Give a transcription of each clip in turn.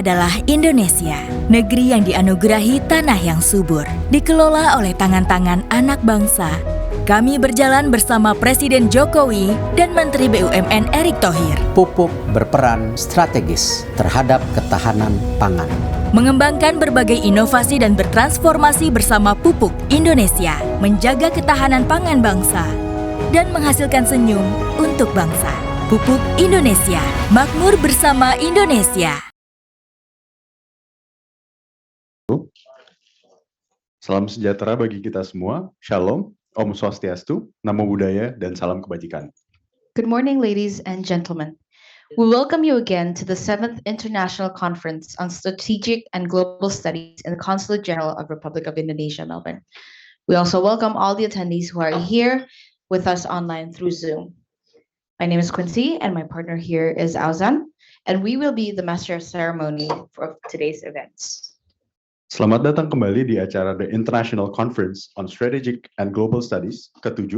adalah Indonesia, negeri yang dianugerahi tanah yang subur, dikelola oleh tangan-tangan anak bangsa. Kami berjalan bersama Presiden Jokowi dan Menteri BUMN Erick Thohir. Pupuk berperan strategis terhadap ketahanan pangan. Mengembangkan berbagai inovasi dan bertransformasi bersama Pupuk Indonesia, menjaga ketahanan pangan bangsa, dan menghasilkan senyum untuk bangsa. Pupuk Indonesia, makmur bersama Indonesia. Salam sejahtera bagi kita semua. Shalom, Om Swastiastu, Namo Buddhaya, dan salam kebajikan. Good morning, ladies and gentlemen. We welcome you again to the 7th International Conference on Strategic and Global Studies in the Consulate General of Republic of Indonesia, Melbourne. We also welcome all the attendees who are here with us online through Zoom. My name is Quincy, and my partner here is Auzan, and we will be the master of ceremony for today's events. Selamat datang kembali di acara The International Conference on Strategic and Global Studies ke-7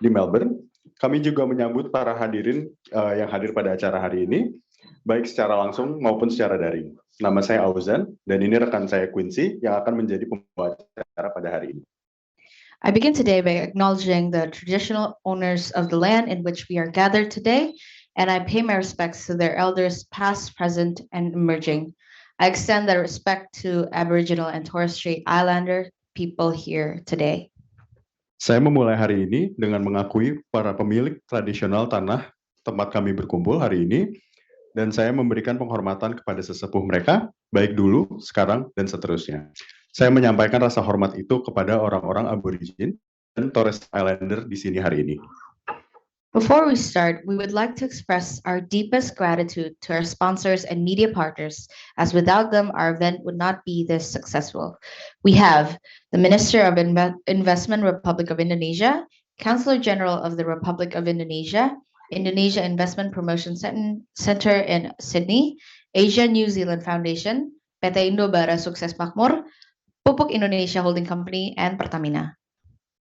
di Melbourne. Kami juga menyambut para hadirin yang hadir pada acara hari ini, baik secara langsung maupun secara daring. Nama saya Auzan, dan ini rekan saya Quincy yang akan menjadi pembawa acara pada hari ini. I begin today by acknowledging the traditional owners of the land in which we are gathered today, and I pay my respects to their elders past, present, and emerging. I extend that respect to Aboriginal and Torres Strait Islander people here today. Saya memulai hari ini dengan mengakui para pemilik tradisional tanah tempat kami berkumpul hari ini, dan saya memberikan penghormatan kepada sesepuh mereka, baik dulu, sekarang, dan seterusnya. Saya menyampaikan rasa hormat itu kepada orang-orang Aborigin dan Torres Islander di sini hari ini. Before we start, we would like to express our deepest gratitude to our sponsors and media partners, as without them, our event would not be this successful. We have the Minister of Investment, Republic of Indonesia, Consular General of the Republic of Indonesia, Indonesia Investment Promotion Center in Sydney, Asia New Zealand Foundation, PT Indobara Sukses Makmur, Pupuk Indonesia Holding Company, and Pertamina.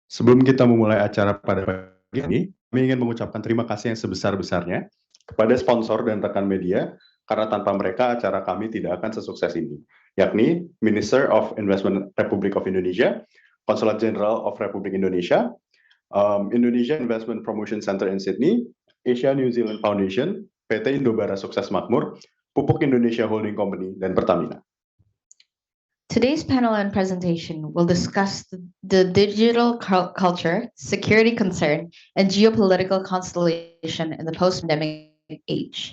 Sebelum kita memulai acara pada pagi ini, kami ingin mengucapkan terima kasih yang sebesar-besarnya kepada sponsor dan rekan media, karena tanpa mereka acara kami tidak akan sesukses ini, yakni Minister of Investment Republic of Indonesia, Consulate General of Republik Indonesia, Indonesia Investment Promotion Center in Sydney, Asia New Zealand Foundation, PT Indobara Sukses Makmur, Pupuk Indonesia Holding Company, dan Pertamina. Today's panel and presentation will discuss the digital culture, security concern, and geopolitical constellation in the post-pandemic age.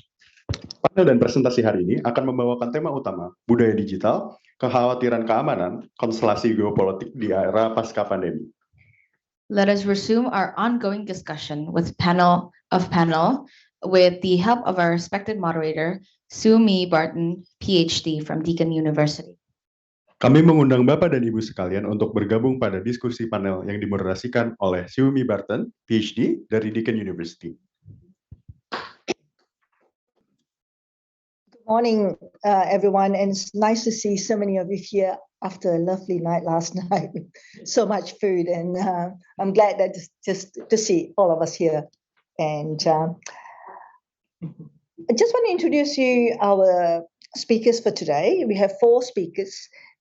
Panel dan presentasi hari ini akan membawakan tema utama budaya digital, kekhawatiran keamanan, konstelasi geopolitik di era pasca pandemi. Let us resume our ongoing discussion with panel with the help of our respected moderator, Sumi Barton, PhD from Deakin University. Kami mengundang Bapak dan Ibu sekalian untuk bergabung pada diskusi panel yang dimoderasikan oleh Sumi Barton, PhD dari Deakin University. Good morning, everyone, and it's nice to see so many of you here after a lovely night last night with so much food, and I'm glad that just to see all of us here. And I just want to introduce you our speakers for today. We have 4 speakers.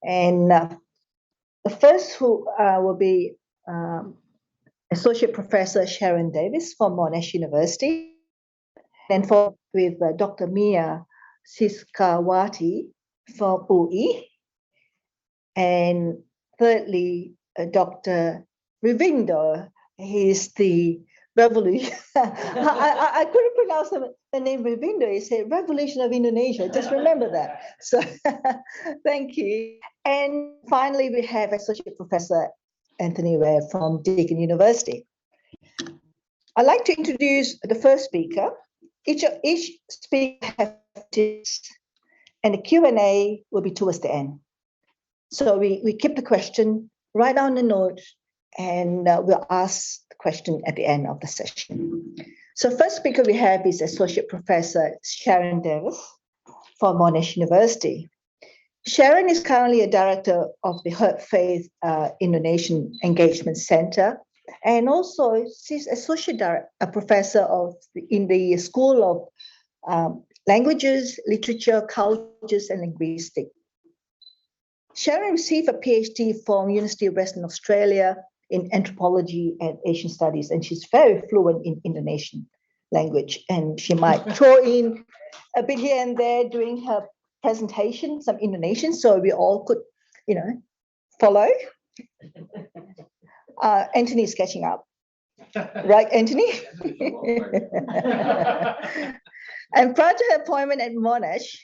And the first who will be Associate Professor Sharon Davis from Monash University, and with Dr. Mia Siskawati from UI, and thirdly, Dr. Ravindo. He's the revolution. I couldn't pronounce the name Ravindo. He said Revolution of Indonesia. Just remember that. So thank you. And finally, we have Associate Professor Anthony Ware from Deakin University. I'd like to introduce the first speaker. Each speaker has tips, and the Q&A will be towards the end. So we keep the question, write down the notes, and we'll ask the question at the end of the session. So first speaker we have is Associate Professor Sharon Davis from Monash University. Sharon is currently a director of the Herd Faith Indonesian Engagement Center, and also she's associate professor in the School of languages, literature, cultures, and linguistics. Sharon received a PhD from University of Western Australia in anthropology and Asian studies, and she's very fluent in Indonesian language. And she might throw in a bit here and there during her presentation, some Indonesian, so we all could, follow. Anthony is catching up. Right, Anthony? And prior to her appointment at Monash,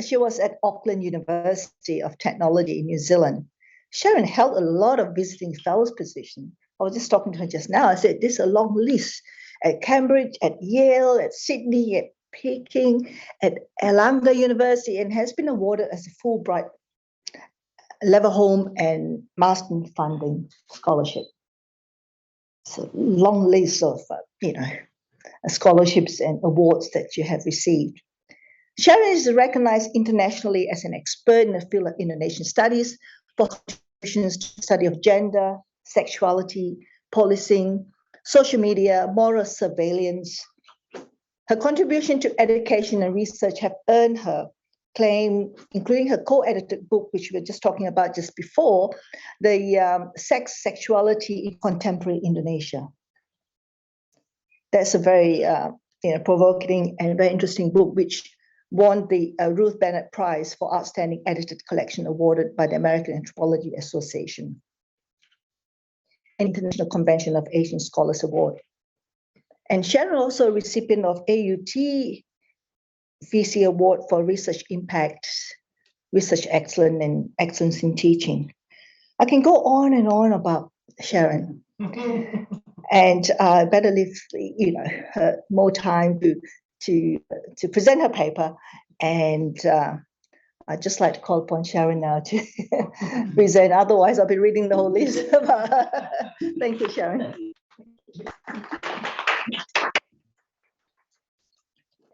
she was at Auckland University of Technology in New Zealand. Sharon held a lot of visiting fellows position. I was just talking to her just now. I said, this is a long list at Cambridge, at Yale, at Sydney, at Peking, at Alhambra University, and has been awarded as a Fulbright Leverhulme and Marston funding scholarship. It's a long list of, scholarships and awards that you have received. Sharon is recognized internationally as an expert in the field of Indonesian studies for contributions to the study of gender, sexuality, policing, social media, moral surveillance. Her contribution to education and research have earned her claim, including her co-edited book, which we were just talking about just before, the Sex, Sexuality in Contemporary Indonesia. That's a very provoking and very interesting book, which won the Ruth Bennett Prize for Outstanding Edited Collection awarded by the American Anthropology Association, and International Convention of Asian Scholars Award. And Sharon also a recipient of AUT VC Award for Research Impact, Research Excellence, and Excellence in Teaching. I can go on and on about Sharon, and I better leave her more time to present her paper. And I'd just like to call upon Sharon now to present. Otherwise, I'll be reading the whole list. Thank you, Sharon.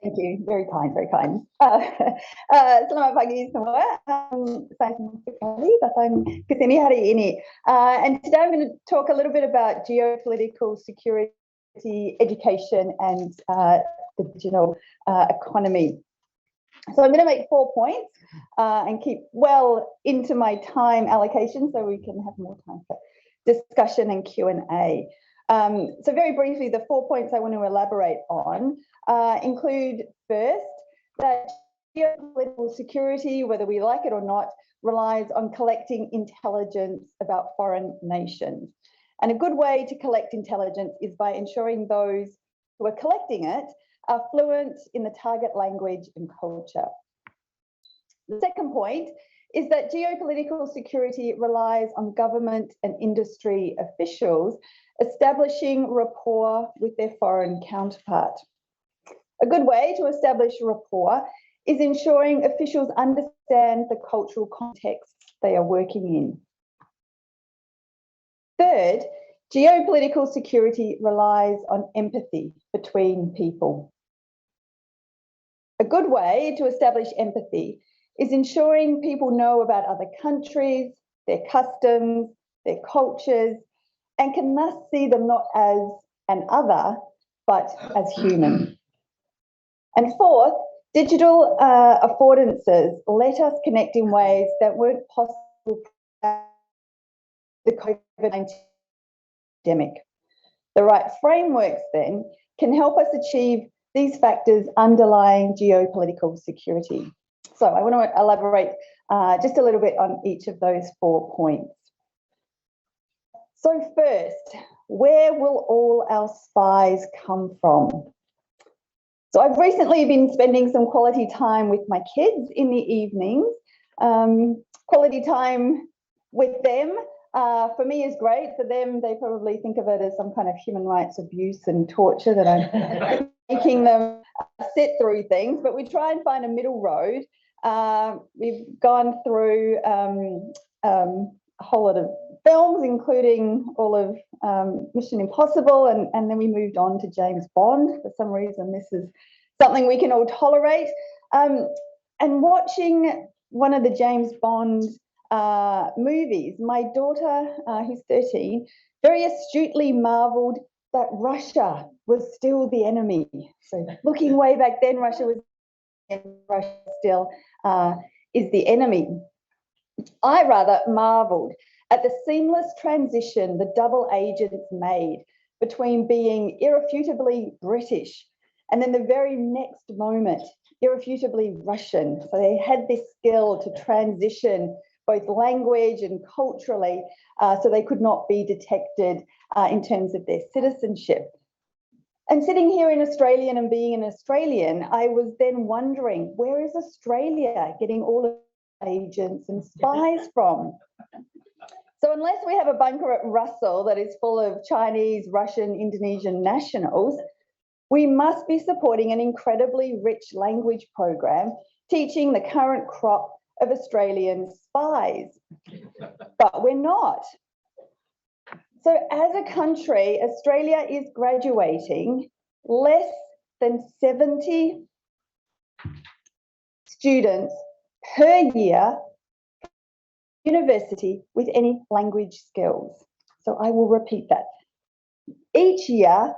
Thank you. Very kind, very kind. Selamat pagi semua. Saya sekali datang ke sini hari ini. And today I'm going to talk a little bit about geopolitical security, education, and the digital economy. So I'm going to make 4 points and keep well into my time allocation so we can have more time for discussion and Q&A. So very briefly, the 4 points I want to elaborate on include first, that geopolitical security, whether we like it or not, relies on collecting intelligence about foreign nations. And a good way to collect intelligence is by ensuring those who are collecting it are fluent in the target language and culture. The second point is that geopolitical security relies on government and industry officials establishing rapport with their foreign counterpart. A good way to establish rapport is ensuring officials understand the cultural context they are working in. Third, geopolitical security relies on empathy between people. A good way to establish empathy is ensuring people know about other countries, their customs, their cultures, and can thus see them not as an other, but as human. And fourth, digital affordances let us connect in ways that weren't possible prior to the COVID-19 pandemic. The right frameworks then can help us achieve these factors underlying geopolitical security. So I want to elaborate just a little bit on each of those 4 points. So first, where will all our spies come from? So I've recently been spending some quality time with my kids in the evenings. Quality time with them for me is great. For them, they probably think of it as some kind of human rights abuse and torture that I'm making them sit through things, but we try and find a middle road. We've gone through a whole lot of films, including all of Mission Impossible, and then we moved on to James Bond. For some reason, this is something we can all tolerate. And watching one of the James Bond movies, my daughter, who's 13, very astutely marveled that Russia was still the enemy. So looking way back then, Russia was, and Russia still is the enemy. I rather marvelled at the seamless transition the double agents made between being irrefutably British and then the very next moment, irrefutably Russian. So they had this skill to transition both language and culturally, so they could not be detected in terms of their citizenship. And sitting here in Australia and being an Australian, I was then wondering, where is Australia getting all of the agents and spies from? So unless we have a bunker at Russell that is full of Chinese, Russian, Indonesian nationals, we must be supporting an incredibly rich language program teaching the current crop of Australian spies. But we're not. So as a country, Australia is graduating less than 70 students per year university with any language skills. So I will repeat that. Each year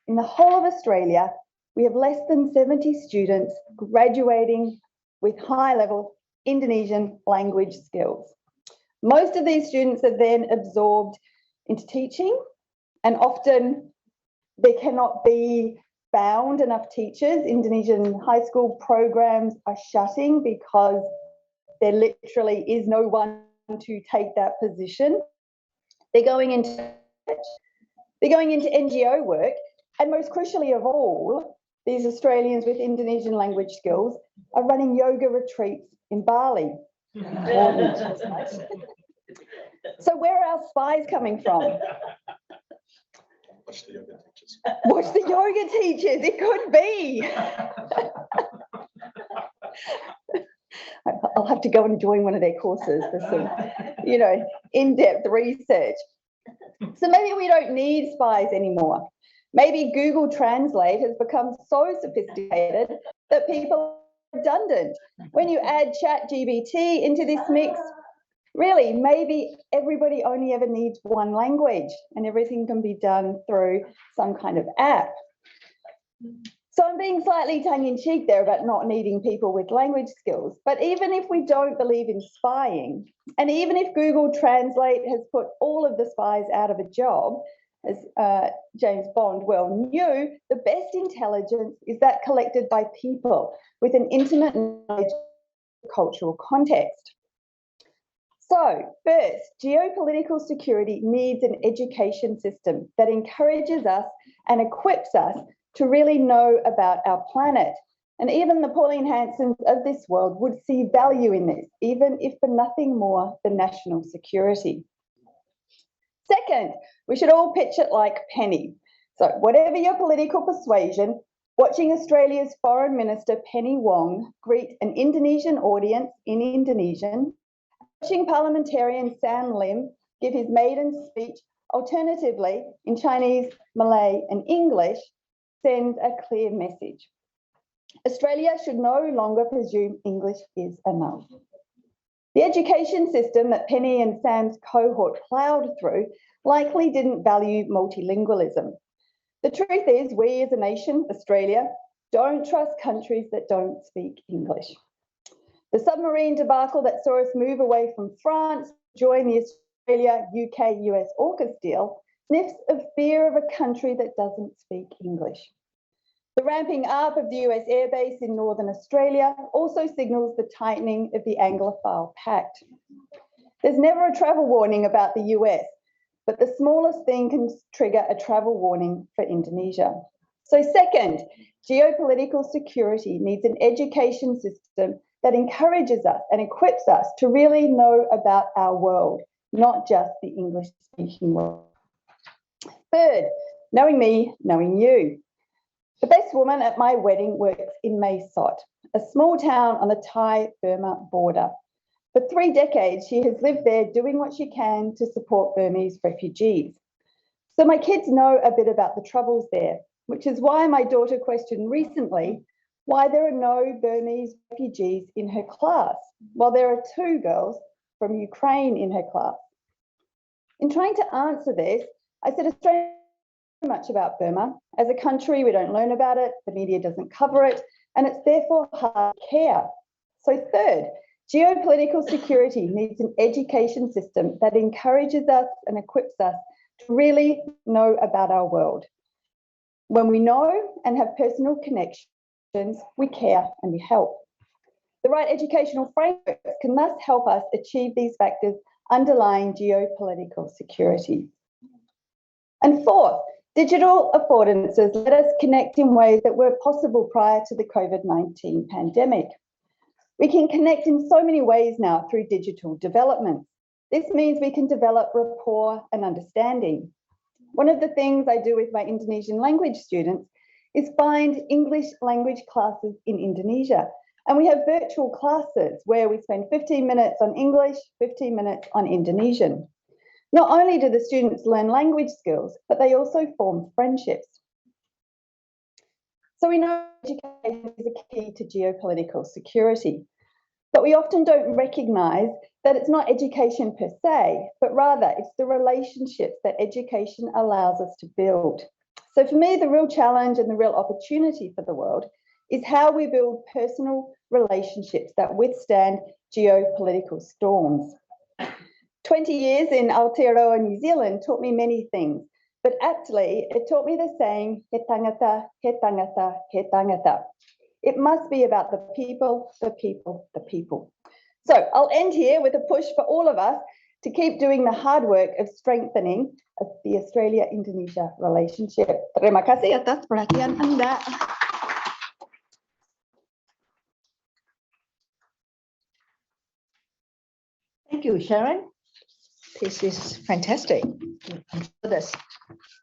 in the whole of Australia, we have less than 70 students graduating with high-level Indonesian language skills. Most of these students are then absorbed into teaching, and often there cannot be found enough teachers. Indonesian high school programs are shutting because there literally is no one to take that position. They're going into NGO work, and most crucially of all, these Australians with Indonesian language skills are running yoga retreats in Bali. So where are our spies coming from? Watch the yoga teachers. Watch the yoga teachers, it could be. I'll have to go and join one of their courses for some, in-depth research. So maybe we don't need spies anymore. Maybe Google Translate has become so sophisticated that people are redundant. When you add ChatGPT into this mix, really, maybe everybody only ever needs one language and everything can be done through some kind of app. So I'm being slightly tongue-in-cheek there about not needing people with language skills. But even if we don't believe in spying, and even if Google Translate has put all of the spies out of a job, as James Bond well knew, the best intelligence is that collected by people with an intimate knowledge of cultural context. So first, geopolitical security needs an education system that encourages us and equips us to really know about our planet. And even the Pauline Hansons of this world would see value in this, even if for nothing more than national security. Second, we should all pitch it like Penny. So whatever your political persuasion, watching Australia's Foreign Minister Penny Wong greet an Indonesian audience in Indonesian, watching parliamentarian Sam Lim give his maiden speech alternatively in Chinese, Malay and English sends a clear message. Australia should no longer presume English is enough. The education system that Penny and Sam's cohort ploughed through likely didn't value multilingualism. The truth is, we as a nation, Australia, don't trust countries that don't speak English. The submarine debacle that saw us move away from France to join the Australia, UK, US AUKUS deal sniffs of fear of a country that doesn't speak English. The ramping up of the US airbase in Northern Australia also signals the tightening of the Anglophile Pact. There's never a travel warning about the US, but the smallest thing can trigger a travel warning for Indonesia. So second, geopolitical security needs an education system that encourages us and equips us to really know about our world, not just the English-speaking world. Third, knowing me, knowing you. The best woman at my wedding works in Mae Sot, a small town on the Thai-Burma border. For 3 decades, she has lived there doing what she can to support Burmese refugees. So my kids know a bit about the troubles there, which is why my daughter questioned recently why there are no Burmese refugees in her class, while there are 2 girls from Ukraine in her class. In trying to answer this, I said Australia much about Burma. As a country, we don't learn about it, the media doesn't cover it, and it's therefore hard to care. So third, geopolitical security needs an education system that encourages us and equips us to really know about our world. When we know and have personal connections, we care and we help. The right educational framework can thus help us achieve these factors underlying geopolitical security. And fourth, digital affordances let us connect in ways that were possible prior to the COVID-19 pandemic. We can connect in so many ways now through digital developments. This means we can develop rapport and understanding. One of the things I do with my Indonesian language students is find English language classes in Indonesia. And we have virtual classes where we spend 15 minutes on English, 15 minutes on Indonesian. Not only do the students learn language skills, but they also form friendships. So we know education is a key to geopolitical security, but we often don't recognise that it's not education per se, but rather it's the relationships that education allows us to build. So for me, the real challenge and the real opportunity for the world is how we build personal relationships that withstand geopolitical storms. 20 years in Aotearoa, New Zealand taught me many things, but actually it taught me the saying, he tangata, he tangata, he tangata. It must be about the people, the people, the people. So I'll end here with a push for all of us to keep doing the hard work of strengthening the Australia-Indonesia relationship. Terima kasih atas perhatian Anda. Thank you, Sharon. This is fantastic. A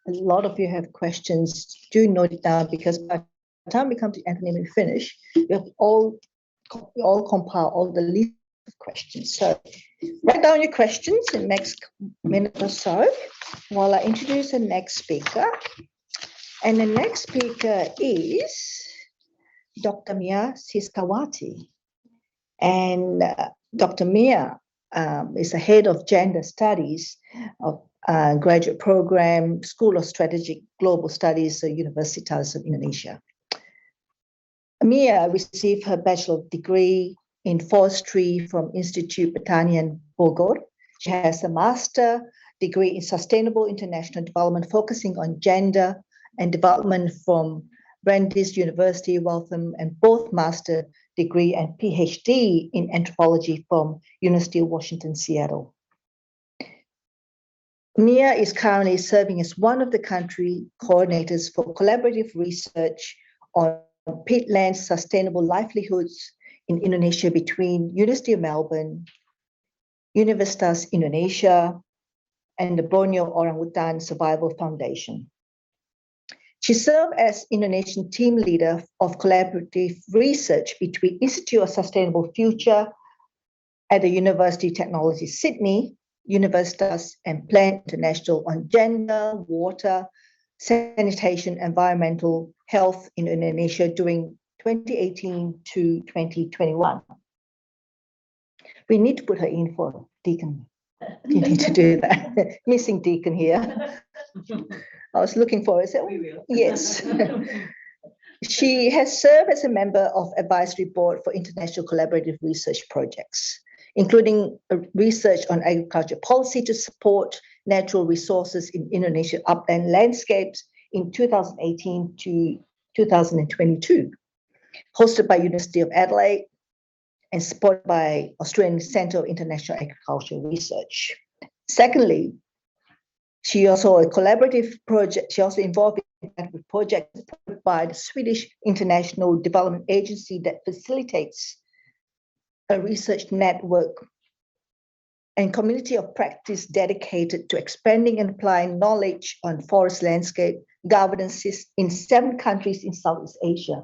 lot of you have questions. Do note it down, because by the time we come to academic finish, we have all compile all the list of questions. So write down your questions in the next minute or so while I introduce the next speaker. And the next speaker is Dr. Mia Siskawati. And Dr. Mia is the head of gender studies of graduate program, School of Strategic Global Studies, Universitas of Indonesia. Mia received her bachelor degree in forestry from Institute Pertanian Bogor. She has a master degree in sustainable international development, focusing on gender and development from Brandeis University, Waltham, and both master degree and PhD in anthropology from University of Washington, Seattle. Mia is currently serving as one of the country coordinators for collaborative research on peatland sustainable livelihoods in Indonesia between University of Melbourne, Universitas Indonesia, and the Borneo Orangutan Survival Foundation. She served as Indonesian team leader of collaborative research between Institute of Sustainable Future at the University of Technology Sydney, Universitas, and Plan International on gender, water, sanitation, environmental health in Indonesia during 2018 to 2021. We need to put her in for Deakin. You need to do that. Missing Deakin here. I was looking for it. So, yes. She has served as a member of advisory board for international collaborative research projects, including research on agriculture policy to support natural resources in Indonesian upland landscapes in 2018 to 2022, hosted by University of Adelaide and supported by Australian Centre of International Agricultural Research. Secondly, she also involved in a project supported by the Swedish International Development Agency that facilitates a research network and community of practice dedicated to expanding and applying knowledge on forest landscape governance in 7 countries in Southeast Asia.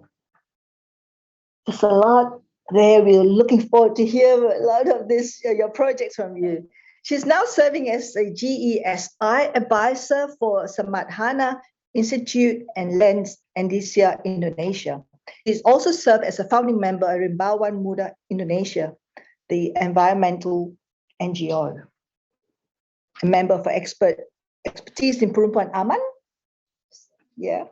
There's a lot there. We're looking forward to hear a lot of this, your projects from you. She's now serving as a GESI advisor for Samadhana Institute and Lens Indonesia, Indonesia. She's also served as a founding member of Rimbawan Muda Indonesia, the environmental NGO. A member for expertise in Perempuan Aman, yeah,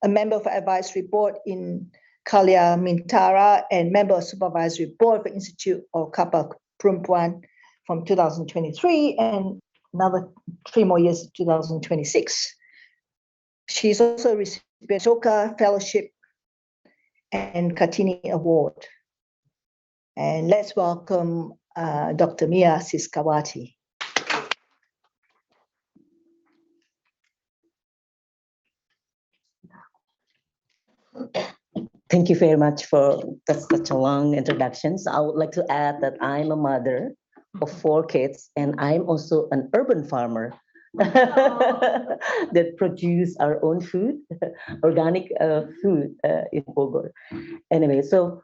a member of advisory board in Kalia Mintara, and member of supervisory board for Institute of Kapal Perempuan from 2023, and another 3 more years, 2026. She's also received Ashoka Fellowship and Kartini Award. And let's welcome Dr. Mia Siskawati. Thank you very much for such a long introduction. So I would like to add that I'm a mother of 4 kids, and I'm also an urban farmer that produce our own food, organic food in Bogor. Anyway, so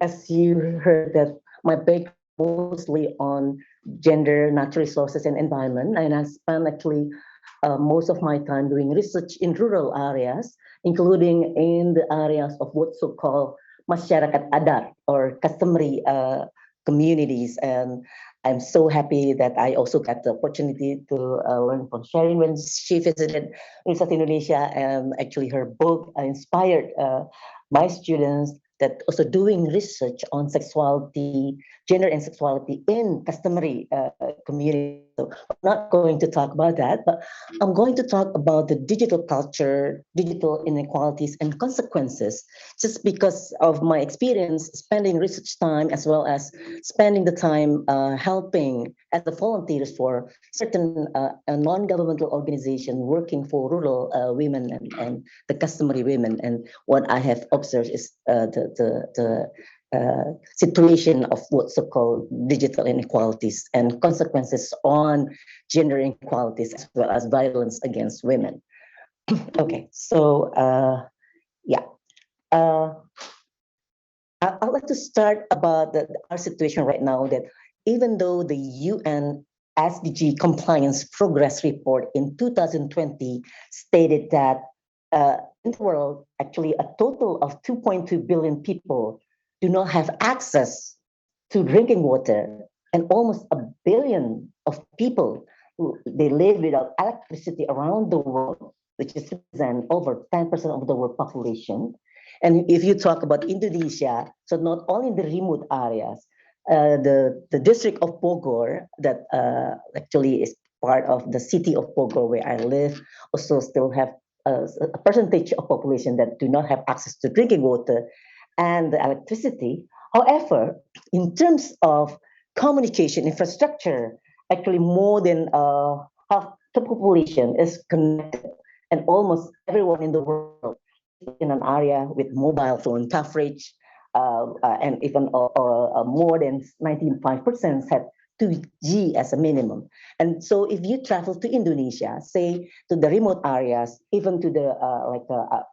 as you heard, that my background mostly on gender, natural resources, and environment, and I spent actually most of my time doing research in rural areas, including in the areas of what's so-called masyarakat adat or customary communities. And I'm so happy that I also got the opportunity to learn from Sharon when she visited Universitas Indonesia, and actually her book inspired my students that also doing research on sexuality, gender and sexuality in customary community. So I'm not going to talk about that, but I'm going to talk about the digital culture, digital inequalities and consequences, just because of my experience spending research time as well as spending the time helping as a volunteers for certain non-governmental organization working for rural women and the customary women. And what I have observed is the situation of what's so-called digital inequalities and consequences on gender inequalities as well as violence against women. Okay, so yeah. I'd like to start about our situation right now, that even though the UN SDG compliance progress report in 2020 stated that in the world, actually a total of 2.2 billion people do not have access to drinking water, and almost 1 billion of people they live without electricity around the world, which is represent over 10% of the world population. And if you talk about Indonesia, so not only in the remote areas, the district of Bogor that actually is part of the city of Bogor where I live, also still have a percentage of population that do not have access to drinking water and the electricity. However, in terms of communication infrastructure, actually more than half the population is connected, and almost everyone in the world in an area with mobile phone coverage, and even more than 95% have 2G as a minimum. And so if you travel to Indonesia, say to the remote areas, even to the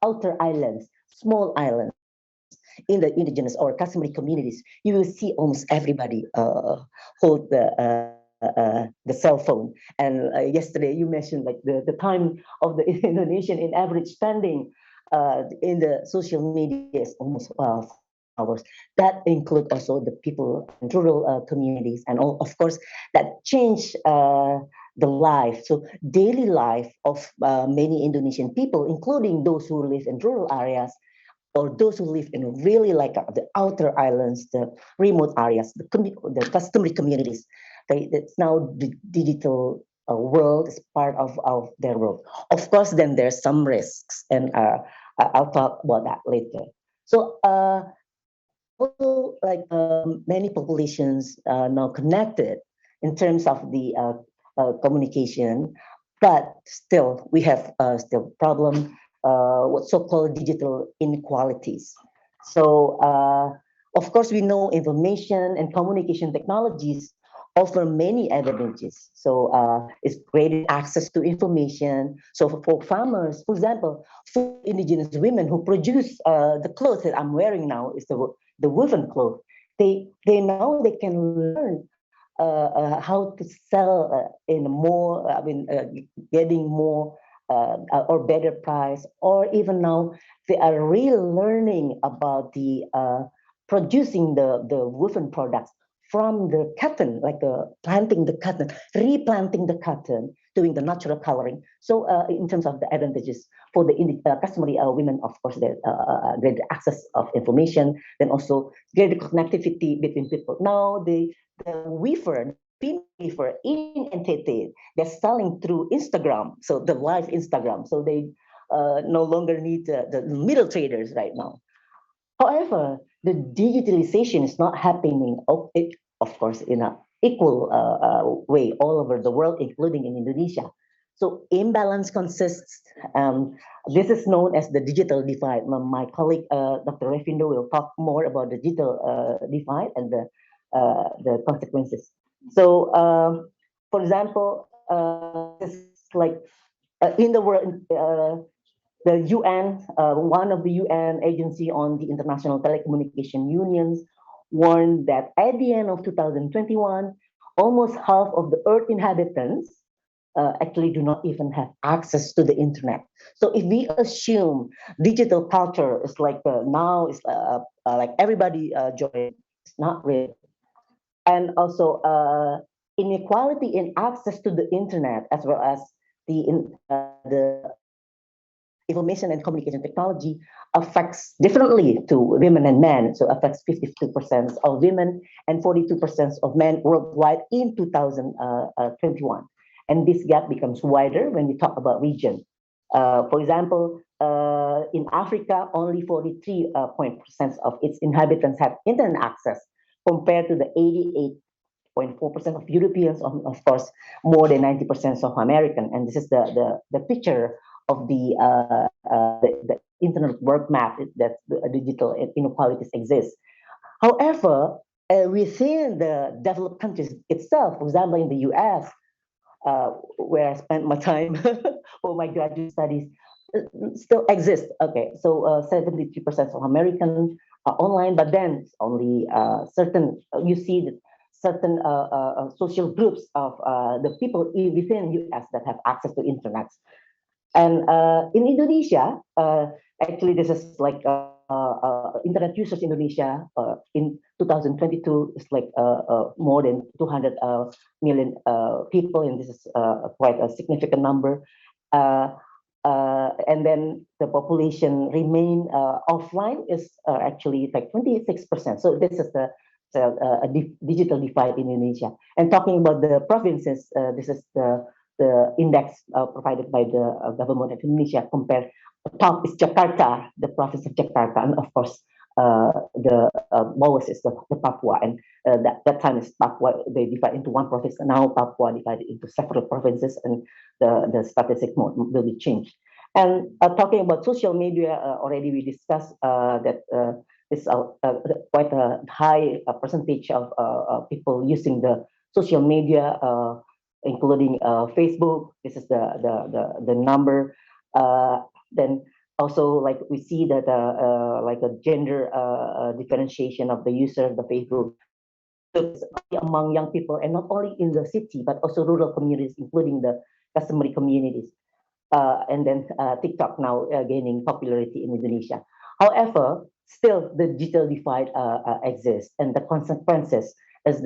outer islands, small islands, in the indigenous or customary communities, you will see almost everybody hold the cell phone. And yesterday you mentioned like the time of the Indonesian in average spending in the social media is almost hours. That include also the people in rural communities, and all, of course, that change the life. So daily life of many Indonesian people, including those who live in rural areas, or those who live in really like the outer islands, the remote areas, the customary communities. It's now the digital world is part of their world. Of course, then there's some risks, and I'll talk about that later. So also like many populations now connected in terms of the communication, but still we have still problem what so-called digital inequalities. So of course we know information and communication technologies offer many advantages. So it's great access to information. So for farmers, for example, for indigenous women who produce the clothes that I'm wearing now is the woven cloth. They now they can learn how to sell in more, getting more or better price, or even now they are really learning about the producing the woven products from the cotton, like planting the cotton, replanting the cotton doing the natural coloring. So in terms of the advantages for the customary women, of course, the greater access of information, then also greater connectivity between people. Now the weaver, weaver in NTT, they're selling through Instagram, so the live Instagram. So they no longer need the middle traders right now. However, the digitalization is not happening, of course, in an equal way all over the world, including in Indonesia. So imbalance consists, this is known as the digital divide. My colleague, Dr. Revindo, will talk more about the digital divide and the consequences. So, for example, it's like in the world, the UN, one of the UN agency on the International Telecommunication Unions warned that at the end of 2021, almost half of the Earth inhabitants actually do not even have access to the internet. So if we assume digital culture is like now it's like everybody join, it's not real. And also inequality in access to the internet as well as the information and communication technology affects differently to women and men. So affects 52% of women and 42% of men worldwide in 2021. And this gap becomes wider when we talk about region. For example, in Africa, only 43% of its inhabitants have internet access compared to the 88.4% of Europeans, of course, more than 90% of American. And this is the picture of the internet world map that the digital inequalities exist. However, within the developed countries itself, for example, in the US, where I spent my time for my graduate studies, still exists. Okay, so 73% of Americans are online, but then only certain, you see that certain social groups of the people within US that have access to internet. And in Indonesia, actually this is like internet users in Indonesia in 2022 is like more than 200 million people, and this is quite a significant number. And then the population remain offline is actually like 26%. So this is the digital divide in Indonesia. And talking about the provinces, this is the index provided by the government of Indonesia. Compare, top is Jakarta, the province of Jakarta, and of course the lowest is the Papua. And that time is Papua, they divide into one province, and now Papua divided into several provinces, and the statistic will be changed. And talking about social media, already we discussed that it's quite a high percentage of people using the social media, including Facebook. This is the number. Then also, like we see that like a gender differentiation of the user of the Facebook among young people, and not only in the city but also rural communities, including the customary communities. And then TikTok now gaining popularity in Indonesia. However, still the digital divide exists, and the consequences is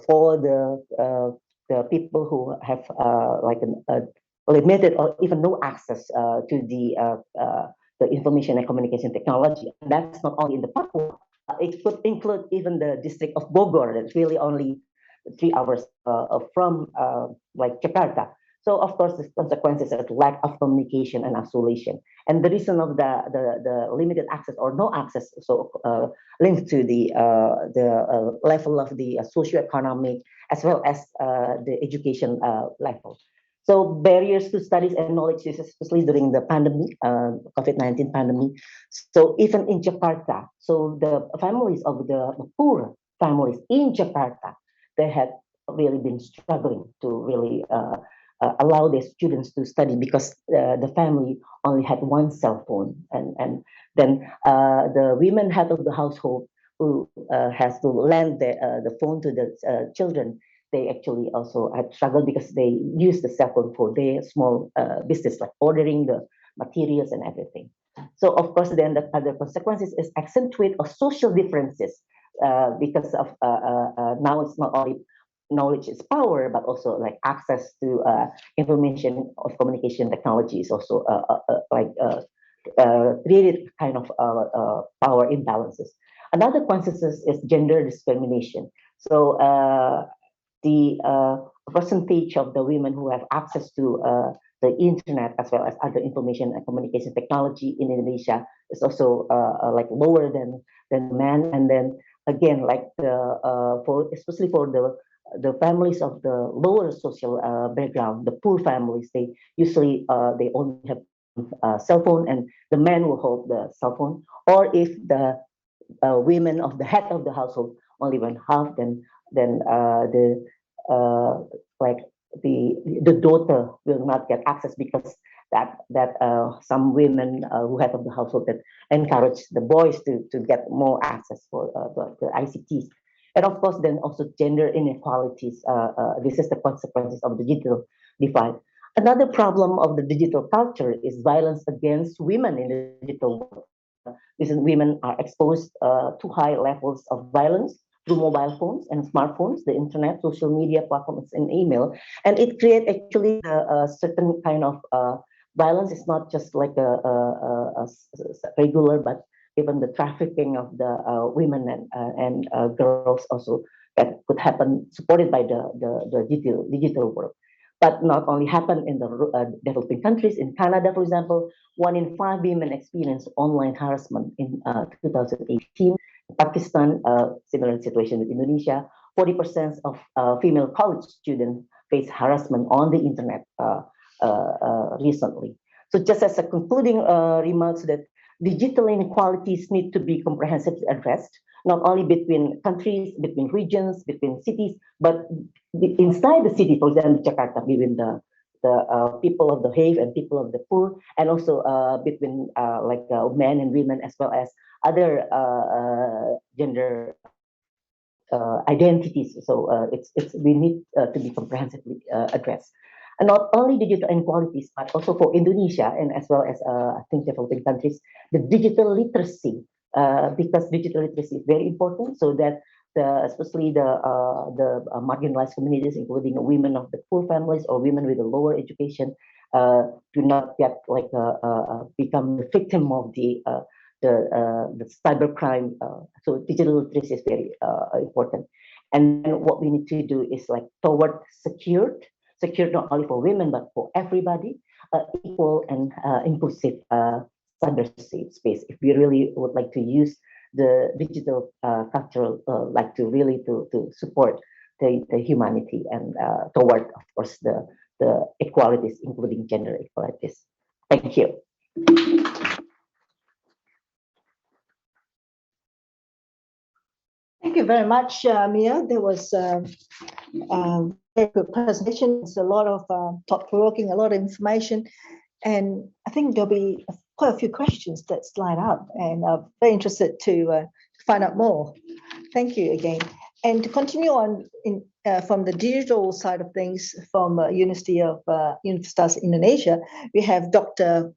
for the people who have like a limited or even no access to the information and communication technology. And that's not only in the Papua. It could include even the district of Bogor. That's really only 3 hours from like Jakarta. So of course, the consequences are lack of communication and isolation. And the reason of the limited access or no access, so linked to the level of the socioeconomic as well as the education level. So barriers to studies and knowledge, especially during the pandemic, COVID-19 pandemic. So even in Jakarta, so the families of the poor families in Jakarta, they had really been struggling to really allow their students to study because the family only had one cell phone, and then the women head of the household who has to lend the phone to the children, they actually also had struggled because they use the cell phone for their small business, like ordering the materials and everything. So of course, then the other consequences is accentuate of social differences because of now it's not only knowledge is power, but also like access to information of communication technology is also created kind of power imbalances. Another consequence is gender discrimination. So the percentage of the women who have access to the internet as well as other information and communication technology in Indonesia is also like lower than men. And then again, like especially for the families of the lower social background, the poor families, they usually they only have cell phone, and the men will hold the cell phone. Or if the women of the head of the household only one half, then the like the daughter will not get access, because that some women who head of the household that encourage the boys to get more access for the ICTs. And of course, then also gender inequalities. This is the consequences of the digital divide. Another problem of the digital culture is violence against women in the digital world. These women are exposed to high levels of violence through mobile phones and smartphones, the internet, social media platforms, and email. And it creates actually a certain kind of violence. It's not just like a regular, but even the trafficking of the women and girls also that could happen, supported by the digital world. But not only happen in the developing countries. In Canada, for example, 1 in 5 women experience online harassment in 2018. In Pakistan, similar situation with Indonesia. 40% of female college students face harassment on the internet recently. So just as a concluding remarks, that digital inequalities need to be comprehensively addressed, not only between countries, between regions, between cities, but inside the city, for example, Jakarta, between the people of the have and people of the poor, and also between men and women, as well as other gender identities. So we need to be comprehensively addressed. And not only digital inequalities, but also for Indonesia and as well as I think developing countries, the digital literacy, because digital literacy is very important, so that especially the marginalized communities, including women of the poor families or women with a lower education, do not get become the victim of the cybercrime. So digital literacy is very important. And what we need to do is toward secured not only for women but for everybody, equal and inclusive cyber safe space. If we really would like to use the digital culture, to really to support the humanity and toward, of course, the equalities, including gender equalities. Thank you. Thank you very much, Mia. There was a very good presentation. It's a lot of thought-provoking, a lot of information, and I think there'll be quite a few questions that slide up, and I'm very interested to find out more. Thank you again. And to continue on from the digital side of things, from Universitas Indonesia, we have Dr.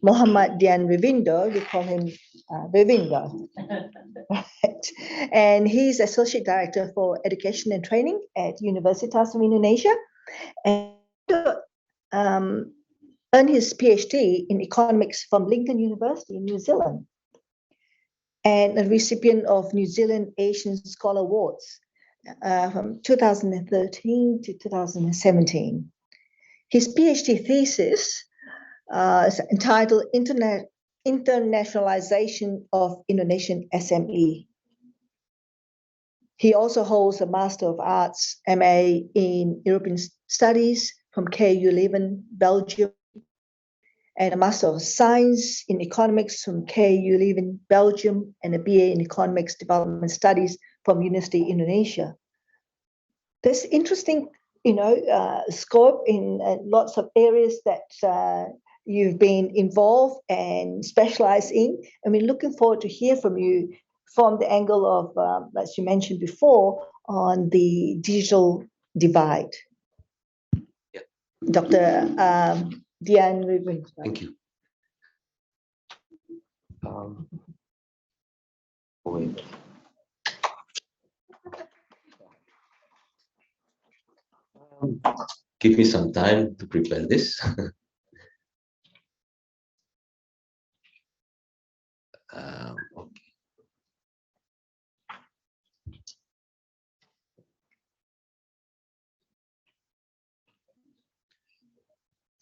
Muhammad Dian Revindo. We call him Revindo. Right. And he's Associate Director for Education and Training at Universitas of Indonesia. And earned his PhD in economics from Lincoln University in New Zealand, and a recipient of New Zealand Asian Scholar Awards from 2013 to 2017. His PhD thesis is entitled Internationalization of Indonesian SME. He also holds a Master of Arts, MA in European Studies from KU Leuven, Belgium, and a Master of Science in Economics from KU Leuven, Belgium, and a BA in Economics Development Studies from University Indonesia. There's interesting, scope in lots of areas that you've been involved and specialized in. And we're looking forward to hear from you from the angle of, as you mentioned before, on the digital divide. Yeah. Dr. Dian Revindo. Thank you. Give me some time to prepare this. Okay.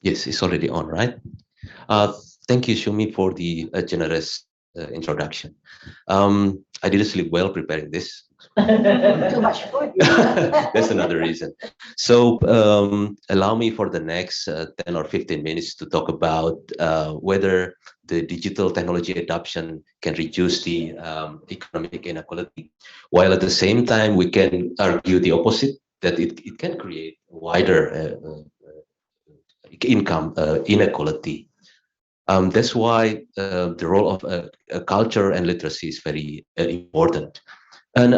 Yes, it's already on, right? Thank you, Shumi, for the generous introduction. I didn't sleep well preparing this. Too much food. That's another reason. So allow me for the next 10 or 15 minutes to talk about whether the digital technology adoption can reduce the economic inequality, while at the same time we can argue the opposite, that it can create wider income inequality. That's why the role of culture and literacy is very important. And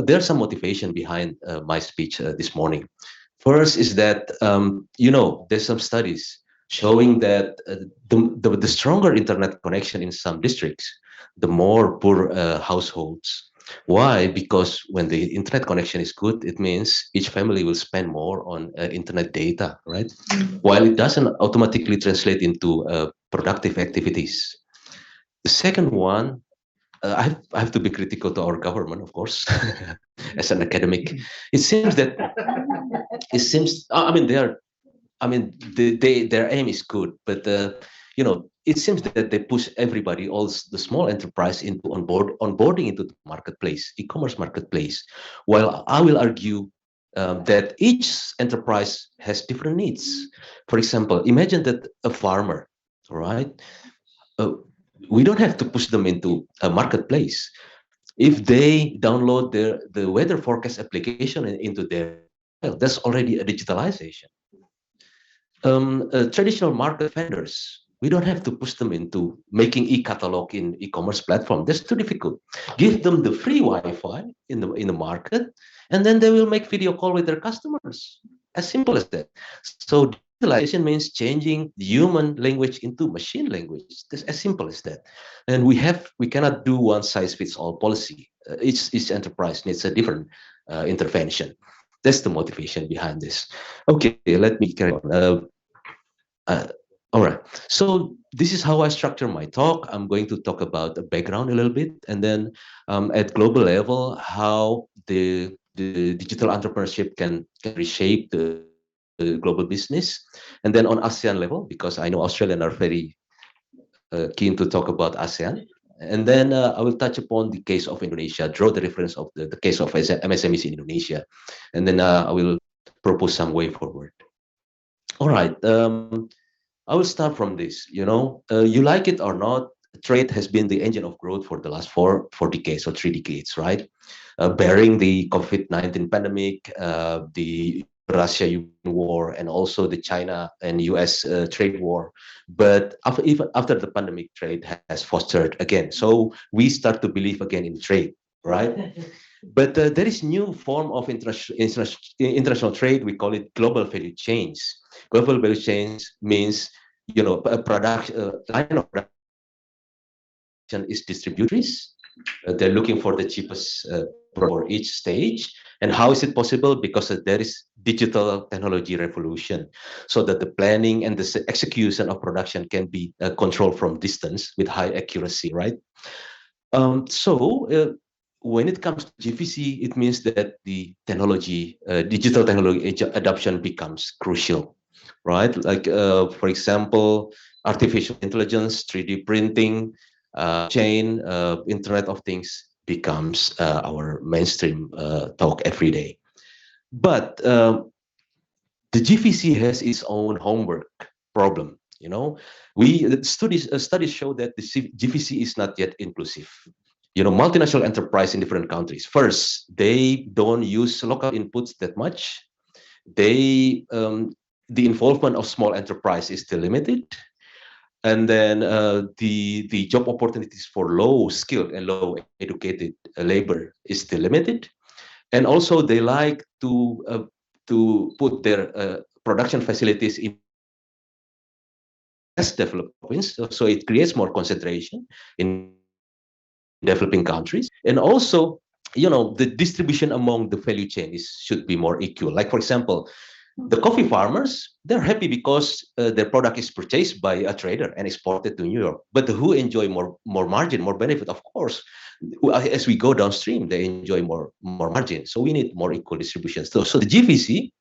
there's some motivation behind my speech this morning. First is that, there's some studies showing that the stronger internet connection in some districts, the more poor households. Why? Because when the internet connection is good, it means each family will spend more on internet data, right? While it doesn't automatically translate into productive activities. The second one, I have to be critical to our government, of course, as an academic. It seems that their aim is good, but it seems that they push everybody, all the small enterprise, into onboarding into the marketplace, e-commerce marketplace. While I will argue that each enterprise has different needs. For example, imagine that a farmer, right? We don't have to push them into a marketplace. If they download the weather forecast application into their, well, that's already a digitalization. Traditional market vendors, we don't have to push them into making e-catalog in e-commerce platform. That's too difficult. Give them the free Wi-Fi in the market, and then they will make video call with their customers. As simple as that. So digitalization means changing human language into machine language. It's as simple as that. And we cannot do one size fits all policy. Each enterprise needs a different intervention. That's the motivation behind this. Okay, let me carry on. All right. So this is how I structure my talk. I'm going to talk about the background a little bit, and then at global level, how the digital entrepreneurship can reshape the global business, and then on ASEAN level, because I know Australians are very keen to talk about ASEAN. And then I will touch upon the case of Indonesia, draw the reference of the case of MSMEs in Indonesia. And then I will propose some way forward. All right. I will start from this. You like it or not, trade has been the engine of growth for the last four decades or 3 decades, right? Bearing the COVID-19 pandemic, the Russia-Ukraine war, and also the China and US trade war. But even after the pandemic, trade has fostered again. So we start to believe again in trade, right? But there is new form of international trade. We call it global value chains. Global value chains means, a line of production is distributors. They're looking for the cheapest for each stage. And how is it possible? Because there is digital technology revolution, so that the planning and the execution of production can be controlled from distance with high accuracy, right? When it comes to GVC, it means that the digital technology adoption becomes crucial, right? Like, for example, artificial intelligence, 3D printing, chain, Internet of Things becomes our mainstream talk every day. But the GVC has its own homework problem. Studies show that the GVC is not yet inclusive. Multinational enterprise in different countries. First, they don't use local inputs that much. The involvement of small enterprise is still limited. And then the job opportunities for low skilled and low educated labor is still limited. And also they like to put their production facilities in less developed provinces, so it creates more concentration in developing countries. And also, the distribution among the value chain should be more equal. Like, for example, The coffee farmers, they're happy because their product is purchased by a trader and exported to New York. But who enjoy more margin, more benefit? Of course, as we go downstream, they enjoy more margin. So we need more equal distribution. So the GVC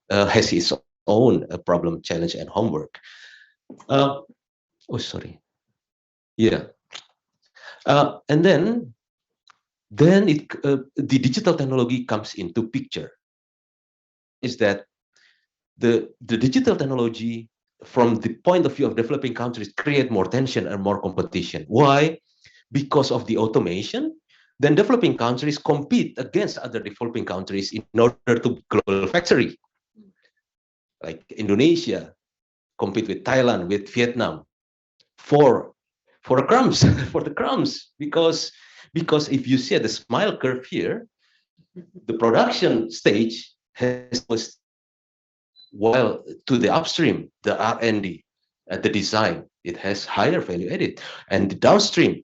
has its own problem, challenge, and homework. Oh, sorry. Yeah. And then the digital technology comes into picture. Is that the digital technology, from the point of view of developing countries, create more tension and more competition. Why? Because of the automation. Then developing countries compete against other developing countries in order to global factory. Like Indonesia compete with Thailand, with Vietnam for the crumbs, for the crumbs. Because if you see the smile curve here, the production stage has, while to the upstream, the R&D, the design, it has higher value added, and the downstream,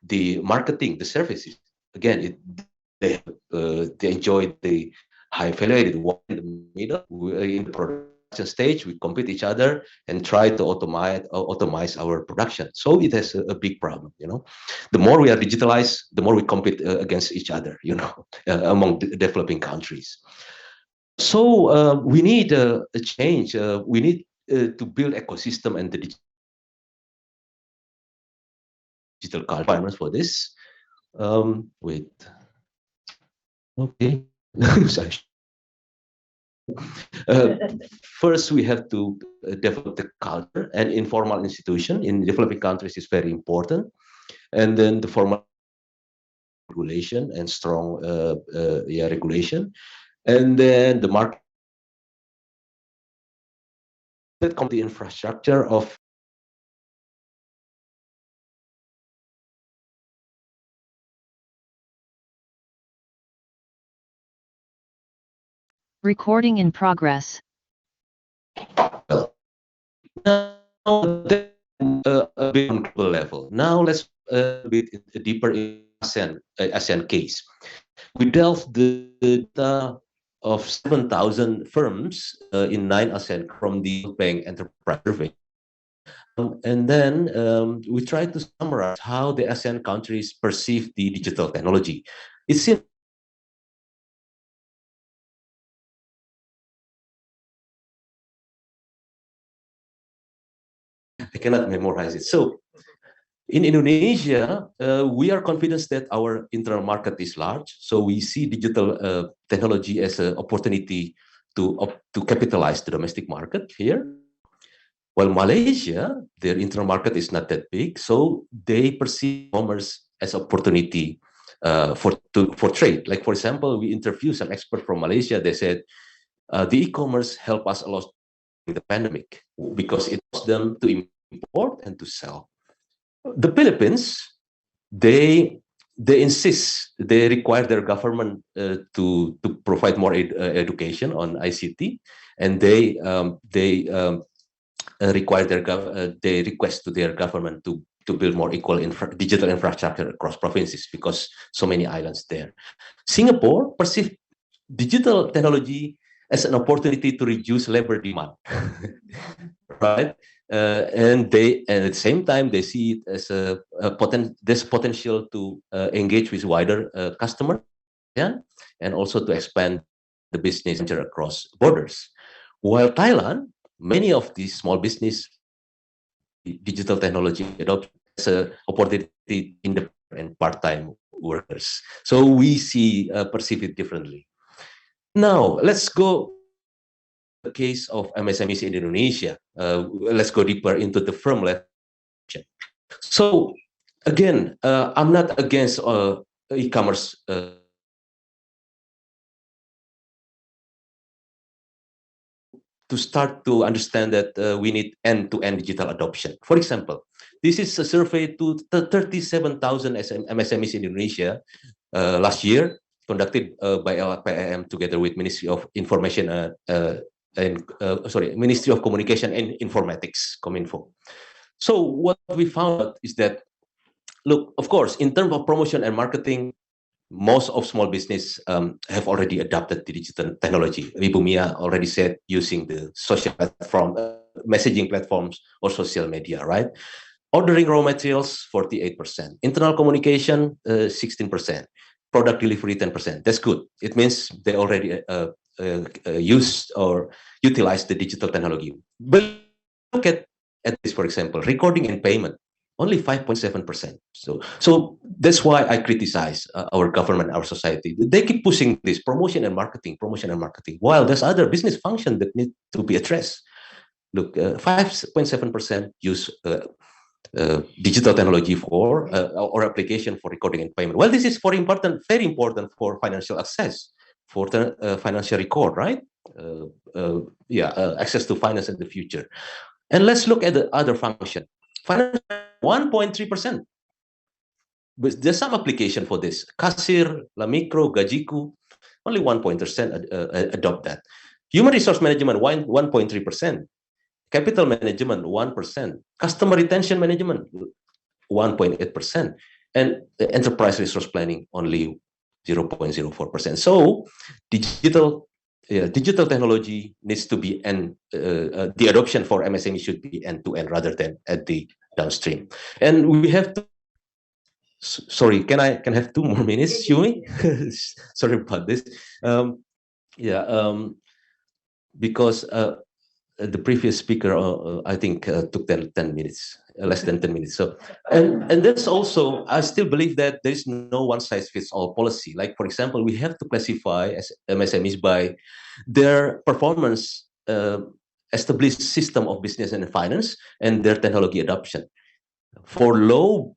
the marketing, the services, again, they enjoy the high value added. While in the middle, in the production stage, we compete each other and try to automate our production. So it has a big problem. The more we are digitalized, the more we compete against each other. Among the developing countries. So we need a change. We need to build ecosystem and the digital requirements for this. Wait. Okay. Sorry. First, we have to develop the culture, and informal institution in developing countries is very important. And then the formal regulation and strong regulation. And then the market, the infrastructure of Recording in progress. Now, a bit on global level. Now let's a bit deeper in ASEAN case. We delved the data of 7,000 firms in 9 ASEAN from the Bank Enterprise Survey. And then we tried to summarize how the ASEAN countries perceive the digital technology. It seems I cannot memorize it. So in Indonesia, we are confident that our internal market is large. So we see digital technology as an opportunity to capitalize the domestic market here. While Malaysia, their internal market is not that big, so they perceive commerce as opportunity for trade. Like, for example, we interviewed some experts from Malaysia. They said the e-commerce helped us a lot in the pandemic because it allows them to import and to sell. The Philippines, they insist, they require their government to provide more education on ICT, and they require they request to their government to build more equal digital infrastructure across provinces because so many islands there. Singapore perceives digital technology as an opportunity to reduce labor demand, right? And at the same time they see it as there's potential to engage with wider customers, and also to expand the business across borders. While Thailand, many of these small business digital technology adopt as an opportunity in the and part-time workers. So we perceive it differently. Now let's go the case of MSMEs in Indonesia. Let's go deeper into the firm level. So again, I'm not against e-commerce. To start to understand that we need end-to-end digital adoption. For example, this is a survey to 37,000 MSMEs in Indonesia last year, conducted by LPIM together with Ministry of Information Ministry of Communication and Informatics, Kominfo. So what we found out is that, look, of course, in terms of promotion and marketing, most of small business have already adopted the digital technology. Ibu Mia already said using the social platform, messaging platforms or social media, right? Ordering raw materials, 48%. Internal communication, 16%. Product delivery, 10%. That's good. It means they already use or utilize the digital technology. But look at this, for example, recording and payment, only 5.7%. So that's why I criticize our government, our society. They keep pushing this promotion and marketing, while there's other business function that need to be addressed. Look, 5.7% use digital technology for or application for recording and payment. Well, this is very important for financial access, for the financial record, right? Access to finance in the future. And let's look at the other function. Finance, 1.3%. But there's some application for this. Kasir, La Micro, Gajiku, only 1% adopt that. Human resource management, 1.3%. Capital management, 1%. Customer retention management, 1.8%. And enterprise resource planning, only 0.04%. So digital technology needs to be, and the adoption for MSME should be end-to-end rather than at the downstream. And we have to, sorry, can I have 2 more minutes, Shumi? Sorry about this. Because the previous speaker, I think, took 10 minutes, less than 10 minutes. So, and that's also, I still believe that there is no one-size-fits-all policy. Like, for example, we have to classify as MSMEs by their performance, established system of business and finance, and their technology adoption. For low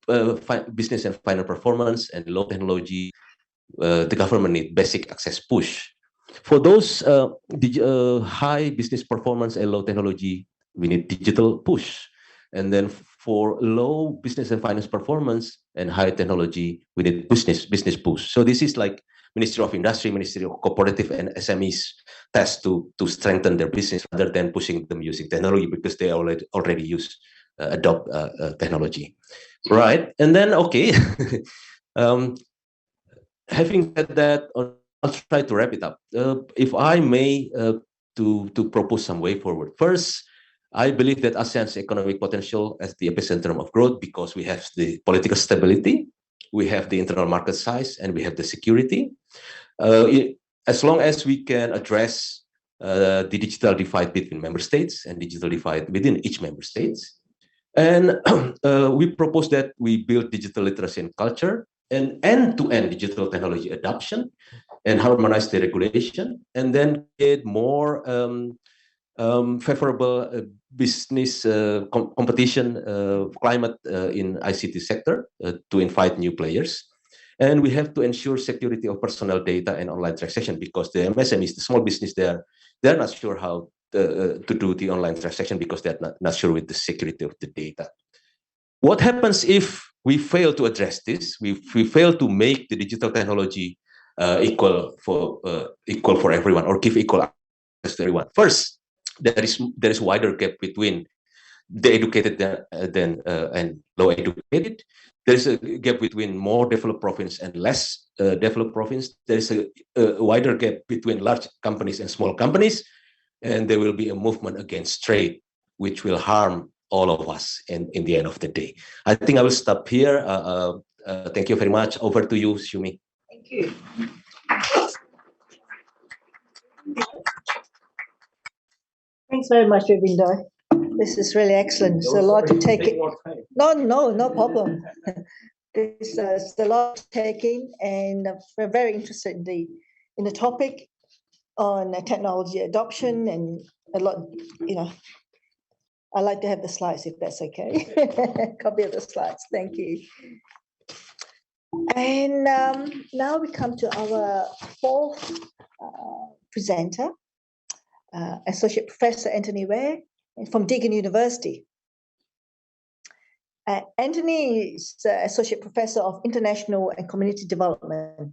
business and finance performance and low technology, the government needs basic access push. For those high business performance and low technology, we need digital push. And then for low business and finance performance and high technology, we need business push. So this is like Ministry of Industry, Ministry of Cooperative and SMEs tasked to strengthen their business rather than pushing them using technology because they already adopt technology, right? And then, okay, having said that, I'll try to wrap it up. If I may, to propose some way forward. First, I believe that ASEAN's economic potential as the epicenter of growth because we have the political stability, we have the internal market size, and we have the security. As long as we can address the digital divide between member states and digital divide within each member states. And we propose that we build digital literacy and culture and end-to-end digital technology adoption and harmonize the regulation, and then get more favorable business competition climate in ICT sector to invite new players. And we have to ensure security of personal data and online transaction because the MSMEs, the small business, they're not sure how to do the online transaction because they're not sure with the security of the data. What happens if we fail to address this? We fail to make the digital technology equal for everyone or give equal access to everyone. First, there is wider gap between the educated and low educated. There is a gap between more developed province and less developed province. There is a wider gap between large companies and small companies, and there will be a movement against trade, which will harm all of us in the end of the day. I think I will stop here. Thank you very much. Over to you, Shumi. Thank you. Thanks very much, Ravinder. This is really excellent. There's a lot to take in. No problem. There's a lot to take in, and we're very interested in the topic on technology adoption and a lot, I'd like to have the slides if that's okay. Copy of the slides. Thank you. And now we come to our fourth presenter, Associate Professor Anthony Ware from Deakin University. Anthony is Associate Professor of International and Community Development,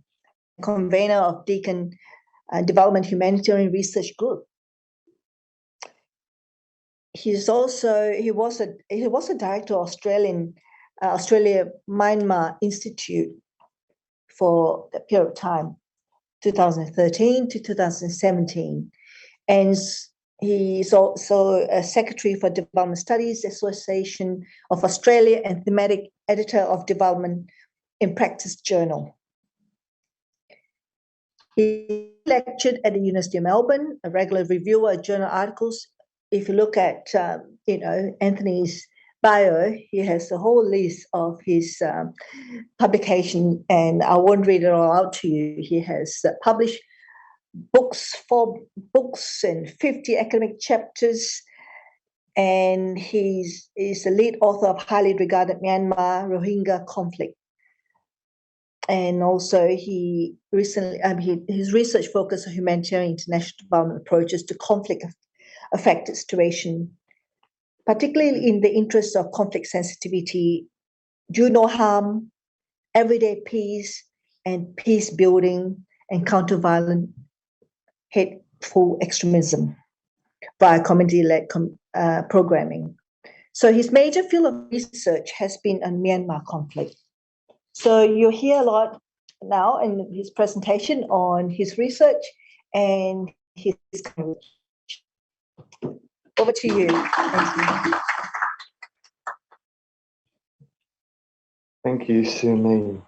convener of Deakin Development Humanitarian Research Group. He was a director of Australia Myanmar Institute for the period of time, 2013 to 2017. And he is also a Secretary for Development Studies Association of Australia and thematic editor of Development in Practice Journal. He lectured at the University of Melbourne, a regular reviewer of journal articles. If you look at, Anthony's bio, he has a whole list of his publication, and I won't read it all out to you. He has published 4 books and 50 academic chapters, and he's the lead author of highly regarded Myanmar Rohingya conflict. And also he recently, his research focused on humanitarian international development approaches to conflict-affected situation, particularly in the interest of conflict sensitivity, do no harm, everyday peace, and peace building, and counter-violent hateful extremism via community-led programming. So his major field of research has been on Myanmar conflict. So you'll hear a lot now in his presentation on his research and his coverage. Over to you. Thank you. Thank you, Sumi.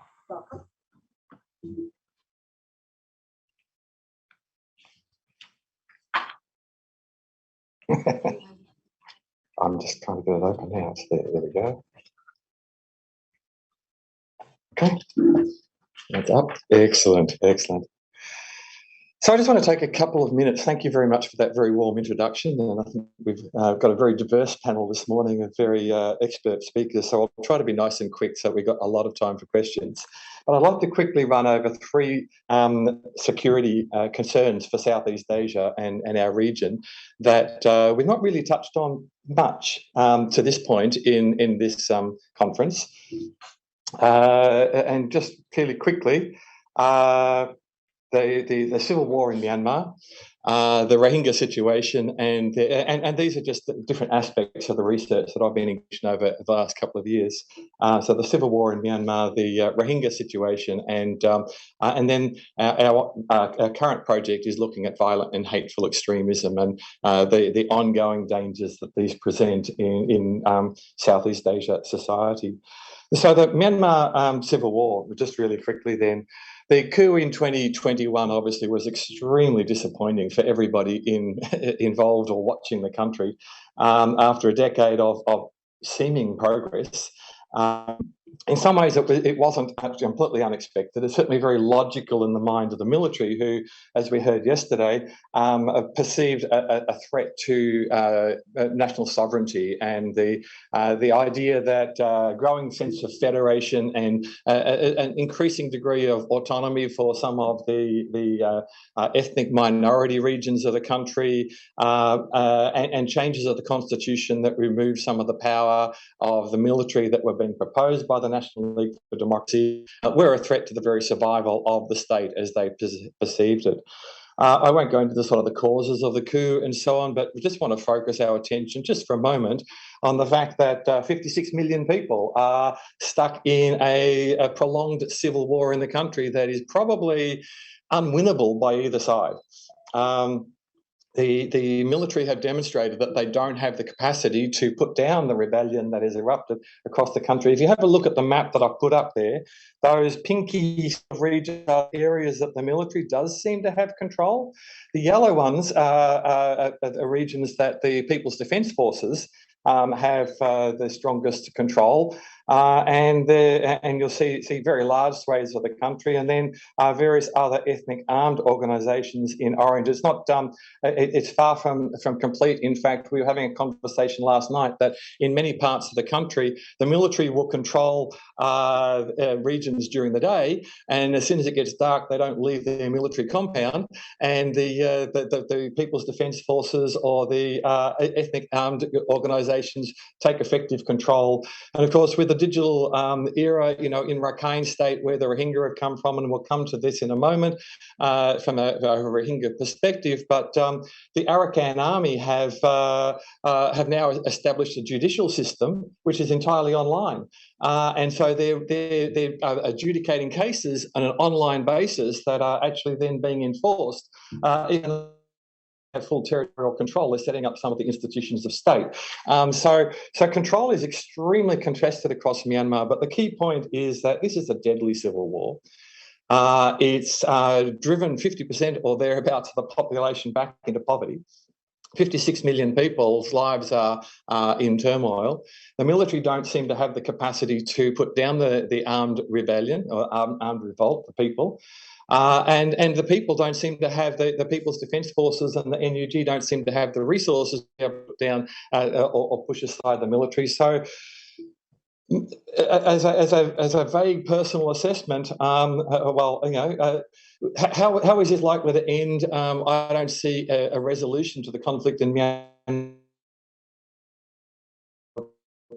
I'm just trying to get it open now. It's there we go. Okay, that's up. Excellent, excellent. So I just want to take a couple of minutes. Thank you very much for that very warm introduction. And I think we've got a very diverse panel this morning of very expert speakers. So I'll try to be nice and quick so we've got a lot of time for questions. But I'd like to quickly run over 3 security concerns for Southeast Asia and our region that we've not really touched on much to this point in this conference. And just fairly quickly, the civil war in Myanmar, the Rohingya situation, and these are just different aspects of the research that I've been engaged in over the last couple of years. So the civil war in Myanmar, the Rohingya situation, and then our current project is looking at violent and hateful extremism and the ongoing dangers that these present in Southeast Asia society. So the Myanmar civil war, just really quickly then, the coup in 2021 obviously was extremely disappointing for everybody involved or watching the country after a decade of seeming progress. In some ways, it wasn't completely unexpected. It's certainly very logical in the mind of the military, who, as we heard yesterday, perceived a threat to national sovereignty and the idea that growing sense of federation and an increasing degree of autonomy for some of the ethnic minority regions of the country and changes of the constitution that remove some of the power of the military that were being proposed by the National League for Democracy were a threat to the very survival of the state as they perceived it. I won't go into the sort of the causes of the coup and so on, but we just want to focus our attention just for a moment on the fact that 56 million people are stuck in a prolonged civil war in the country that is probably unwinnable by either side. The military have demonstrated that they don't have the capacity to put down the rebellion that has erupted across the country. If you have a look at the map that I've put up there, those pinky regions are areas that the military does seem to have control. The yellow ones are regions that the People's Defence Forces have the strongest control, and you'll see very large swathes of the country, and then various other ethnic armed organisations in orange. It's not it's far from complete. In fact, we were having a conversation last night that in many parts of the country, the military will control regions during the day, and as soon as it gets dark, they don't leave their military compound, and the People's Defence Forces or the ethnic armed organisations take effective control. And of course, with the digital era, in Rakhine State, where the Rohingya have come from, and we'll come to this in a moment from a Rohingya perspective. But the Arakan Army have now established a judicial system which is entirely online, and so they're adjudicating cases on an online basis that are actually then being enforced, even have full territorial control. They're setting up some of the institutions of state. So control is extremely contested across Myanmar, but the key point is that this is a deadly civil war. It's driven 50% or thereabouts of the population back into poverty. 56 million people's lives are in turmoil. The military don't seem to have the capacity to put down the armed rebellion or armed revolt, the people. And the people don't seem to have the People's Defence Forces, and the NUG don't seem to have the resources to put down or push aside the military. So, as a vague personal assessment, how is this likely to end? I don't see a resolution to the conflict in Myanmar.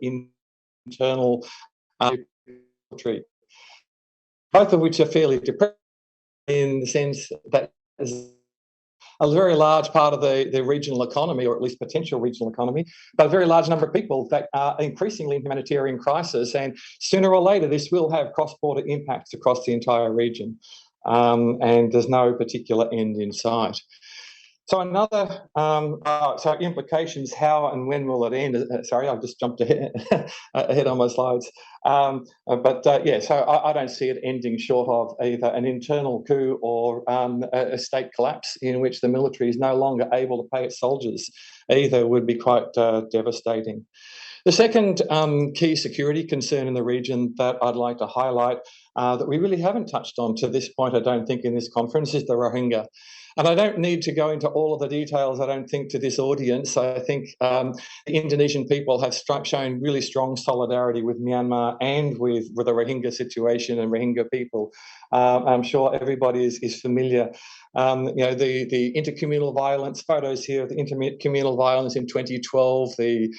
Internal military, both of which are fairly depressing, in the sense that a very large part of the regional economy, or at least potential regional economy, but a very large number of people that are increasingly in humanitarian crisis, and sooner or later this will have cross-border impacts across the entire region, and there's no particular end in sight. So another, so implications, how and when will it end? Sorry, I've just jumped ahead on my slides. Yeah, so I don't see it ending short of either an internal coup or a state collapse in which the military is no longer able to pay its soldiers. Either would be quite devastating. The second key security concern in the region that I'd like to highlight that we really haven't touched on to this point, I don't think, in this conference, is the Rohingya. And I don't need to go into all of the details, I don't think, to this audience. I think the Indonesian people have shown really strong solidarity with Myanmar and with the Rohingya situation and Rohingya people. I'm sure everybody is familiar. The intercommunal violence, photos here of the intercommunal violence in 2012, the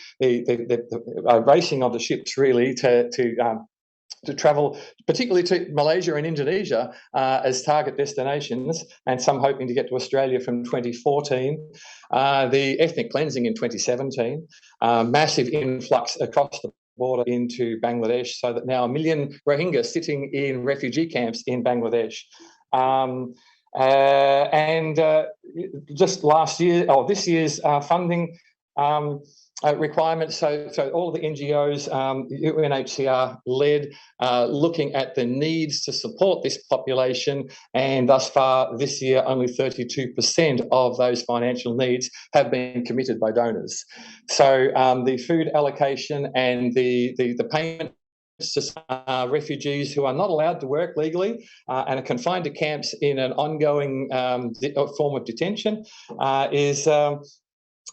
racing of the ships really to travel, particularly to Malaysia and Indonesia as target destinations, and some hoping to get to Australia from 2014. The ethnic cleansing in 2017, massive influx across the border into Bangladesh, so that now 1 million Rohingya sitting in refugee camps in Bangladesh. Just last year, or this year's funding requirements, so all of the NGOs, UNHCR led, looking at the needs to support this population, and thus far this year only 32% of those financial needs have been committed by donors. So the food allocation and the payment to refugees who are not allowed to work legally and are confined to camps in an ongoing form of detention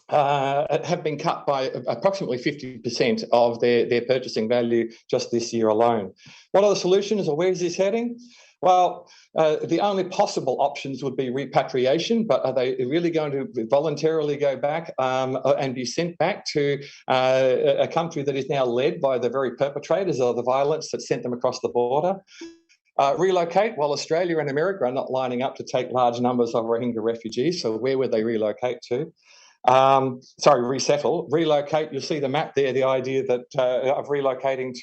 have been cut by approximately 50% of their purchasing value just this year alone. What are the solutions, or where is this heading? Well, the only possible options would be repatriation, but are they really going to voluntarily go back and be sent back to a country that is now led by the very perpetrators of the violence that sent them across the border? Relocate? Well, Australia and America are not lining up to take large numbers of Rohingya refugees, so where would they relocate to? Resettle. Relocate, you'll see the map there, the idea that of relocating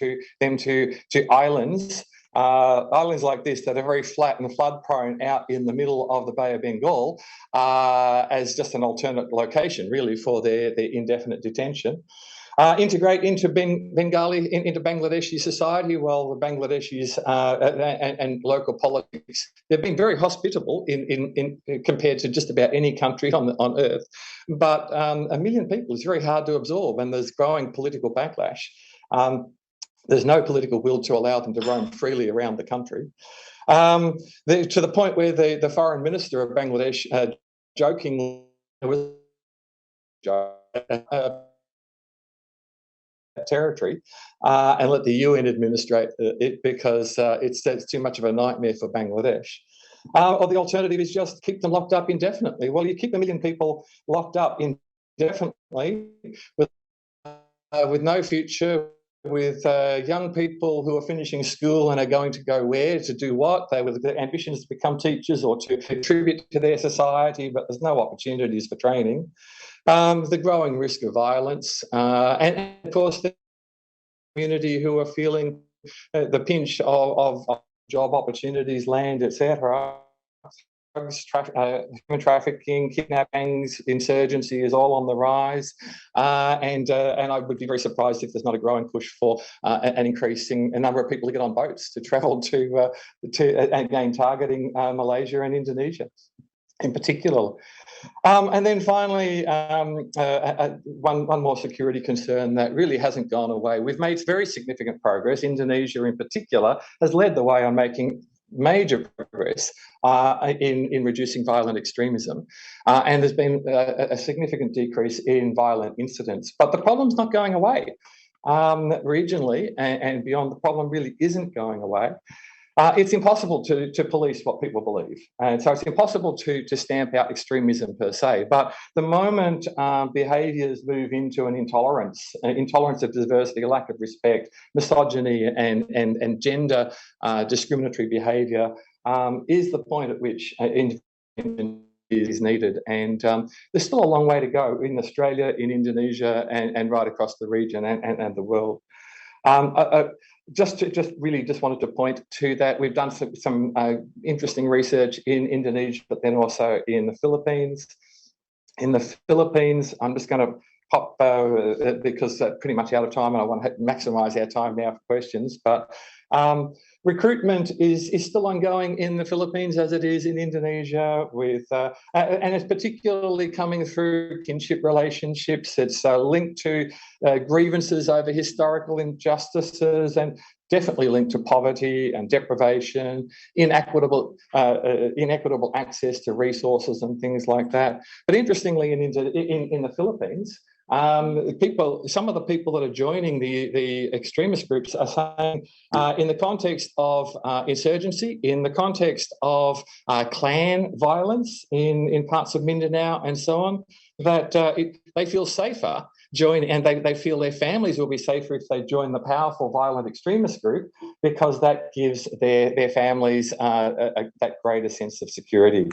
them to islands. Islands like this that are very flat and flood prone out in the middle of the Bay of Bengal as just an alternate location really for their indefinite detention. Integrate into into Bangladeshi society. Well, the Bangladeshis and local politics, they've been very hospitable in compared to just about any country on earth. But 1 million people is very hard to absorb, and there's growing political backlash. There's no political will to allow them to roam freely around the country. To the point where the foreign minister of Bangladesh jokingly was territory and let the UN administrate it because it's too much of a nightmare for Bangladesh. Or the alternative is just keep them locked up indefinitely. Well, you keep 1 million people locked up indefinitely with no future, with young people who are finishing school and are going to go where to do what. They with the ambitions to become teachers or to contribute to their society, but there's no opportunities for training. The growing risk of violence, and of course the community who are feeling the pinch of job opportunities, land, etc. Drugs, human trafficking, kidnappings, insurgency is all on the rise, and I would be very surprised if there's not a growing push for an increasing number of people to get on boats to travel to again targeting Malaysia and Indonesia in particular. And then finally, one more security concern that really hasn't gone away. We've made very significant progress. Indonesia in particular has led the way on making major progress in reducing violent extremism. And there's been a significant decrease in violent incidents. But the problem's not going away. Regionally and beyond, the problem really isn't going away. It's impossible to police what people believe. And so it's impossible to stamp out extremism per se. But the moment behaviours move into an intolerance of diversity, a lack of respect, misogyny and gender discriminatory behaviour is the point at which intervention is needed. And there's still a long way to go in Australia, in Indonesia and right across the region and the world. Just wanted to point to that. We've done some interesting research in Indonesia, but then also in the Philippines. In the Philippines, I'm just going to pop because pretty much out of time, and I want to maximise our time now for questions. But recruitment is still ongoing in the Philippines as it is in Indonesia, and it's particularly coming through kinship relationships. It's linked to grievances over historical injustices, and definitely linked to poverty and deprivation, inequitable access to resources and things like that. But interestingly, in the Philippines, some of the people that are joining the extremist groups are saying in the context of insurgency, in the context of clan violence in parts of Mindanao and so on, that they feel safer join, and they feel their families will be safer if they join the powerful violent extremist group, because that gives their families that greater sense of security.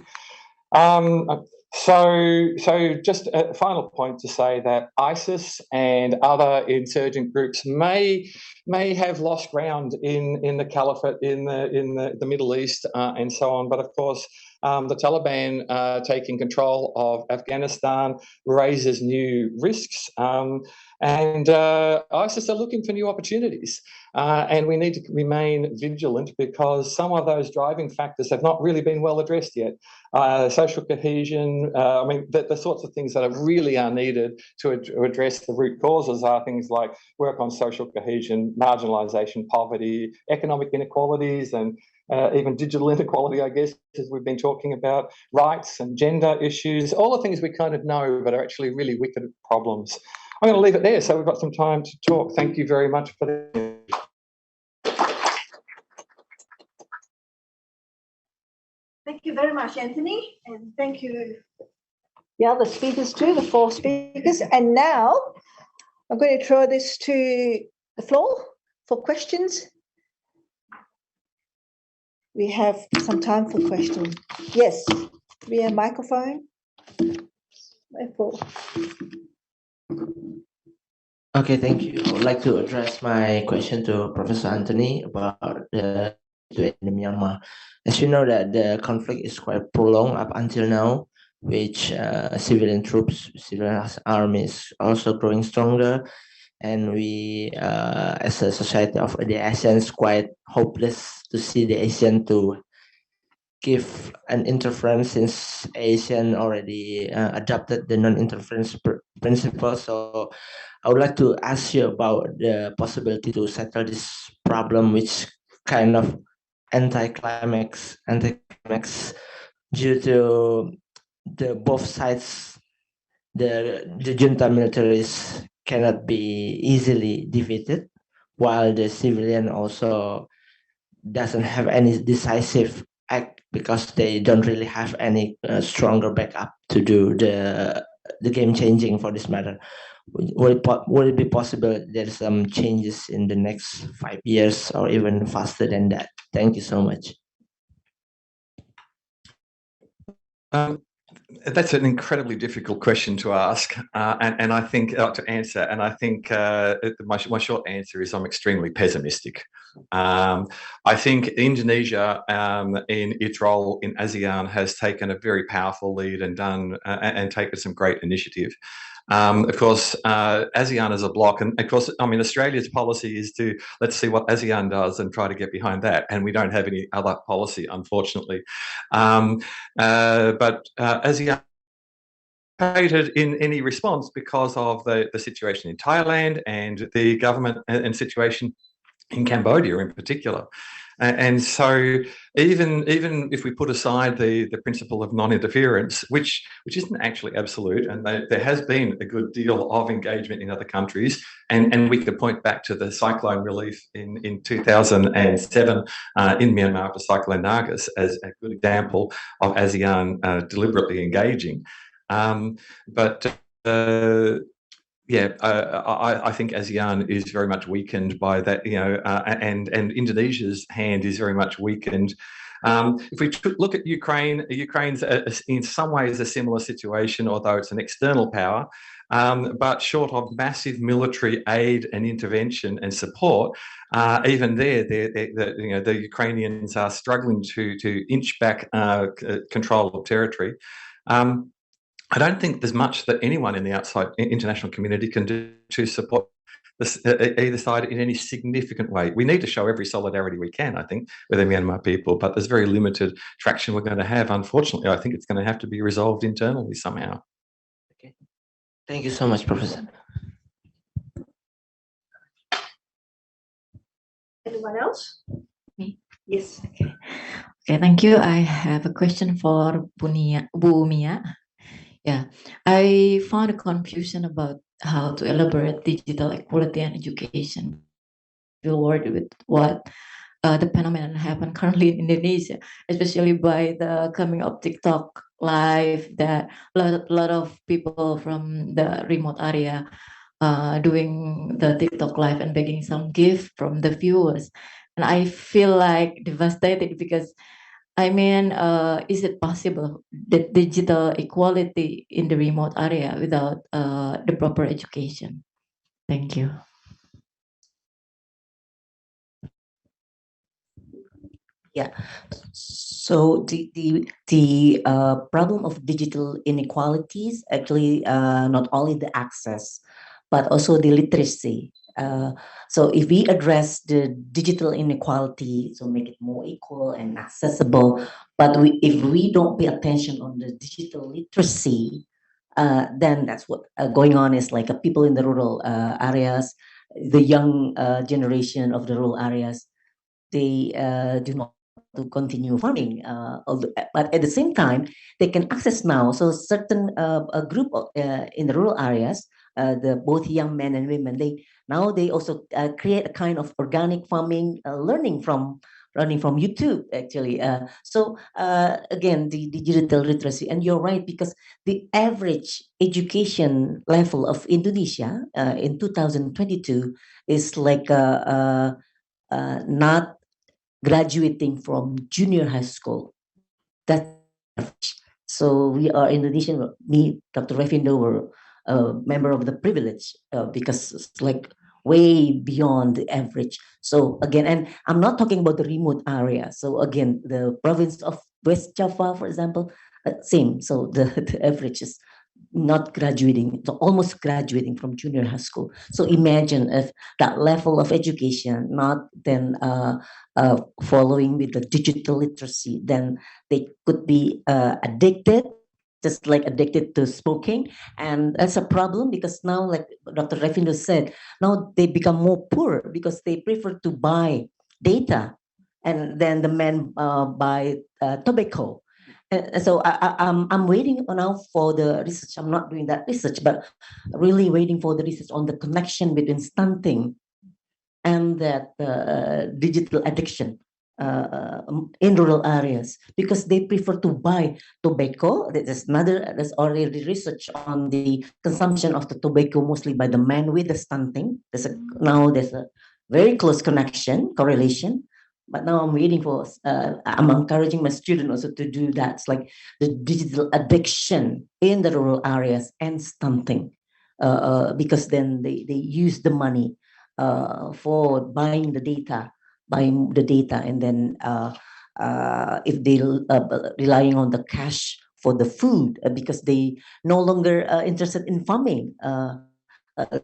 So just a final point to say that ISIS and other insurgent groups may have lost ground in the caliphate in the Middle East and so on, but of course the Taliban taking control of Afghanistan raises new risks, and ISIS are looking for new opportunities, and we need to remain vigilant because some of those driving factors have not really been well addressed yet. Social cohesion, the sorts of things that really are needed to address the root causes are things like work on social cohesion, marginalisation, poverty, economic inequalities, and even digital inequality, I guess, as we've been talking about, rights and gender issues, all the things we kind of know but are actually really wicked problems. I'm going to leave it there so we've got some time to talk. Thank you very much for that. Thank you very much, Anthony, and thank you the other speakers too, the 4 speakers. And now I'm going to throw this to the floor for questions. We have some time for questions. Yes, we have a microphone. Okay, thank you. I would like to address my question to Professor Anthony about the situation in Myanmar. As you know, that the conflict is quite prolonged up until now, which civilian troops, civilian army is also growing stronger, and we, as a society of the ASEAN, quite hopeless to see the ASEAN to give an interference, since ASEAN already adopted the non-interference principle. So I would like to ask you about the possibility to settle this problem, which kind of anti-climax due to the both sides, the junta militaries cannot be easily defeated, while the civilian also doesn't have any decisive act because they don't really have any stronger backup to do the game changing for this matter. Would it be possible there's some changes in the next 5 years or even faster than that? Thank you so much. That's an incredibly difficult question to ask, and I think to answer. And I think my short answer is I'm extremely pessimistic. I think Indonesia, in its role in ASEAN, has taken a very powerful lead and taken some great initiative. Of course, ASEAN as a bloc, and of course, I mean, Australia's policy is to let's see what ASEAN does and try to get behind that. And we don't have any other policy, unfortunately. But ASEAN created in any response because of the situation in Thailand and the government and situation in Cambodia in particular. And so even if we put aside the principle of non-interference, which isn't actually absolute, and there has been a good deal of engagement in other countries, and we could point back to the cyclone relief in 2007 in Myanmar for Cyclone Nargis as a good example of ASEAN deliberately engaging. I think ASEAN is very much weakened by that, and Indonesia's hand is very much weakened. If we look at Ukraine, Ukraine's in some ways a similar situation, although it's an external power. But short of massive military aid and intervention and support, even there, the Ukrainians are struggling to inch back control of territory. I don't think there's much that anyone in the outside international community can do to support either side in any significant way. We need to show every solidarity we can, I think, with the Myanmar people, but there's very limited traction we're going to have. Unfortunately, I think it's going to have to be resolved internally somehow. Okay. Thank you so much, Professor. Anyone else? Me? Yes. Okay. Okay, thank you. I have a question for Bu Mia. Yeah, I found a confusion about how to elaborate digital equality and education. Feel worried with what the phenomenon happen currently in Indonesia, especially by the coming of TikTok live, that a lot of people from the remote area doing the TikTok live and begging some gift from the viewers. And I feel like devastated because I mean, is it possible that digital equality in the remote area without the proper education? Thank you. Yeah. So the problem of digital inequalities actually not only the access, but also the literacy. So if we address the digital inequality, so make it more equal and accessible, but if we don't pay attention on the digital literacy, then that's what going on is like people in the rural areas, the young generation of the rural areas, they do not to continue farming, but at the same time they can access now. So certain a group in the rural areas, both young men and women, they also create a kind of organic farming, learning from YouTube actually. So again, the digital literacy, and you're right, because the average education level of Indonesia in 2022 is like not graduating from junior high school. So we are Indonesian. Me, Dr. Revindo, were a member of the privilege because it's like way beyond the average. So again, and I'm not talking about the remote area. So again, the province of West Java, for example, same. So the average is not graduating, so almost graduating from junior high school. So imagine if that level of education not then following with the digital literacy, then they could be addicted, just like addicted to smoking. And that's a problem because now, like Dr. Revindo said, now they become more poor because they prefer to buy data, and then the men buy tobacco. So I'm waiting now for the research. I'm not doing that research, but really waiting for the research on the connection between stunting and that digital addiction. in rural areas because they prefer to buy tobacco. There's already research on the consumption of the tobacco mostly by the men with the stunting. There's a very close correlation. But now I'm waiting for, I'm encouraging my students also to do that. It's like the digital addiction in the rural areas and stunting, because then they use the money for buying the data, and then if they relying on the cash for the food because they no longer interested in farming,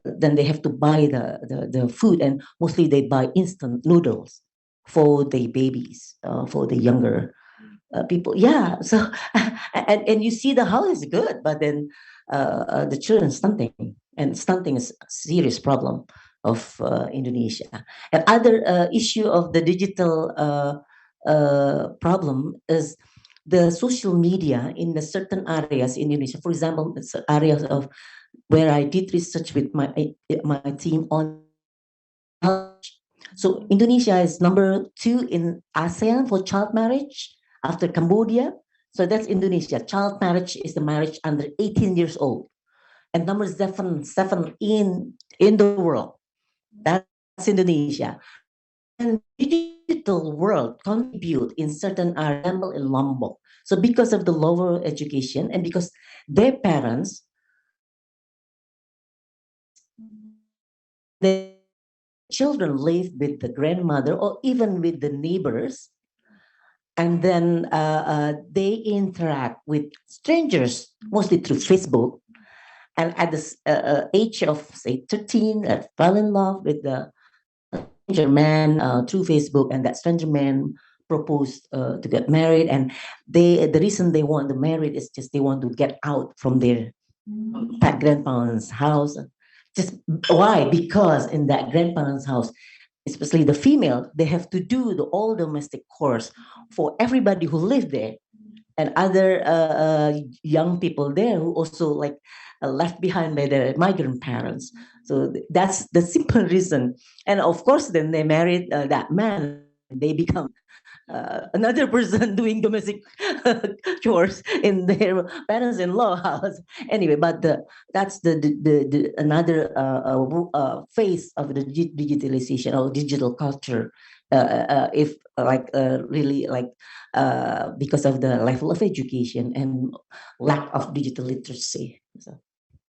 then they have to buy the food, and mostly they buy instant noodles for the babies, for the younger people. Yeah, so and you see the house is good, but then the children stunting, and stunting is a serious problem of Indonesia. And other issue of the digital problem is the social media in the certain areas in Indonesia. For example, it's areas of where I did research with my team on. So Indonesia is number 2 in ASEAN for child marriage after Cambodia. So that's Indonesia. Child marriage is the marriage under 18 years old. And number 7 in the world. That's Indonesia. And digital world contribute in certain areas in Lombok. So because of the lower education and because their parents, the children live with the grandmother or even with the neighbors, and then they interact with strangers mostly through Facebook. And at the age of say 13, fell in love with the stranger man through Facebook, and that stranger man proposed to get married. And the reason they want to marry is just they want to get out from their grandparents' house. Just why? Because in that grandparents' house, especially the female, they have to do the all domestic chores for everybody who live there, and other young people there who also like left behind by their migrant parents. So that's the simple reason. And of course, then they married that man. They become another person doing domestic chores in their parents-in-law house. Anyway, but that's the another phase of the digitalization or digital culture. If like really like because of the level of education and lack of digital literacy. So,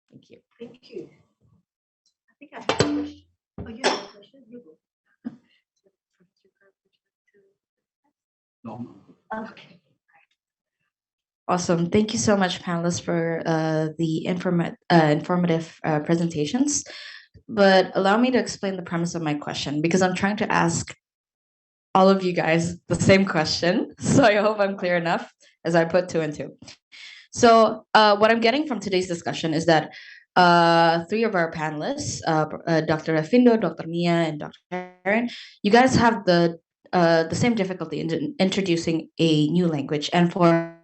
thank you. Thank you. I think I have a question. Oh, you have a question? You go. Okay. Awesome. Thank you so much, panelists, for the informative presentations. But allow me to explain the premise of my question, because I'm trying to ask all of you guys the same question. So I hope I'm clear enough as I put 2 and 2. So what I'm getting from today's discussion is that 3 of our panelists, Dr. Rafindo, Dr. Mia, and Dr. Sharon, you guys have the same difficulty in introducing a new language. And for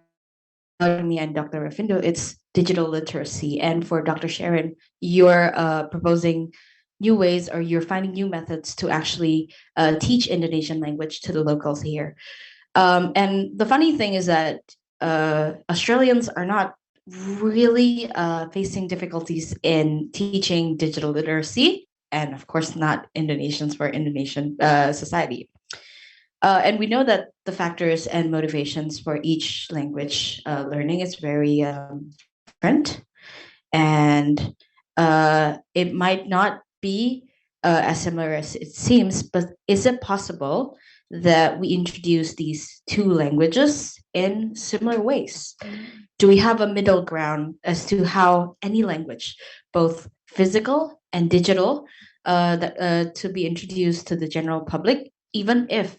me and Dr. Rafindo, it's digital literacy. And for Dr. Sharon, you're proposing new ways, or you're finding new methods to actually teach Indonesian language to the locals here. And the funny thing is that Australians are not really facing difficulties in teaching digital literacy, and of course not Indonesians for Indonesian society. And we know that the factors and motivations for each language learning is very different. And it might not be as similar as it seems, but is it possible that we introduce these 2 languages in similar ways? Do we have a middle ground as to how any language, both physical and digital, to be introduced to the general public, even if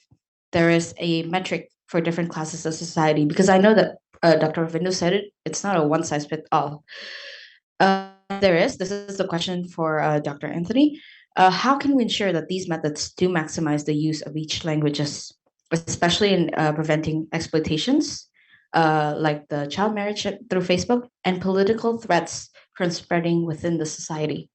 there is a metric for different classes of society? Because I know that Dr. Ravindo said it, it's not a one-size-fits-all. This is the question for Dr. Anthony. How can we ensure that these methods do maximize the use of each languages, especially in preventing exploitations, like the child marriage through Facebook, and political threats from spreading within the society?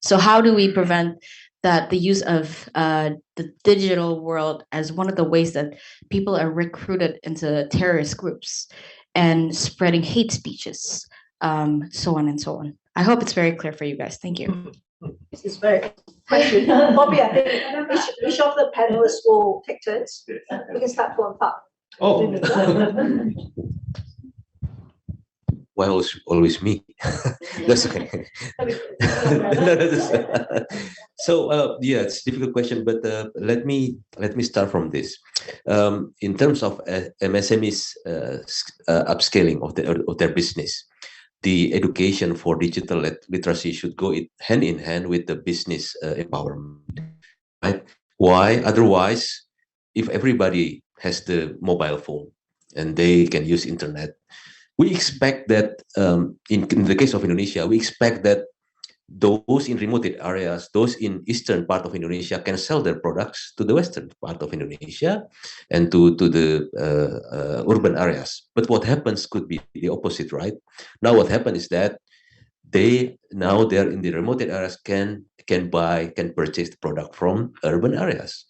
So how do we prevent that the use of the digital world as one of the ways that people are recruited into terrorist groups and spreading hate speeches, so on and so on. I hope it's very clear for you guys. Thank you. This is very question. Bobby, I think each of the panelists will take turns. We can start from top. Oh. Why always me? That's okay. So yeah, it's a difficult question, but let me start from this. In terms of MSMEs upscaling of their business, the education for digital literacy should go hand in hand with the business empowerment. Right? Why? Otherwise, if everybody has the mobile phone and they can use internet, we expect that in the case of Indonesia, we expect that those in remote areas, those in eastern part of Indonesia can sell their products to the western part of Indonesia and to the urban areas. But what happens could be the opposite, right? Now what happens is that they're in the remote areas can purchase the product from urban areas.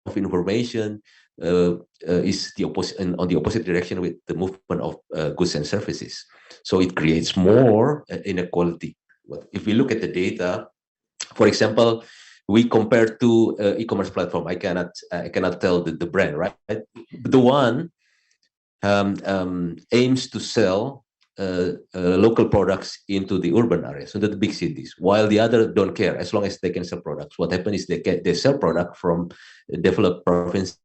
Of information is the opposite, on the opposite direction with the movement of goods and services. So it creates more inequality. If we look at the data, for example, we compare to e-commerce platform. I cannot tell the brand, right? The one aims to sell local products into the urban areas, into the big cities, while the other don't care as long as they can sell products. What happens is they sell product from developed provinces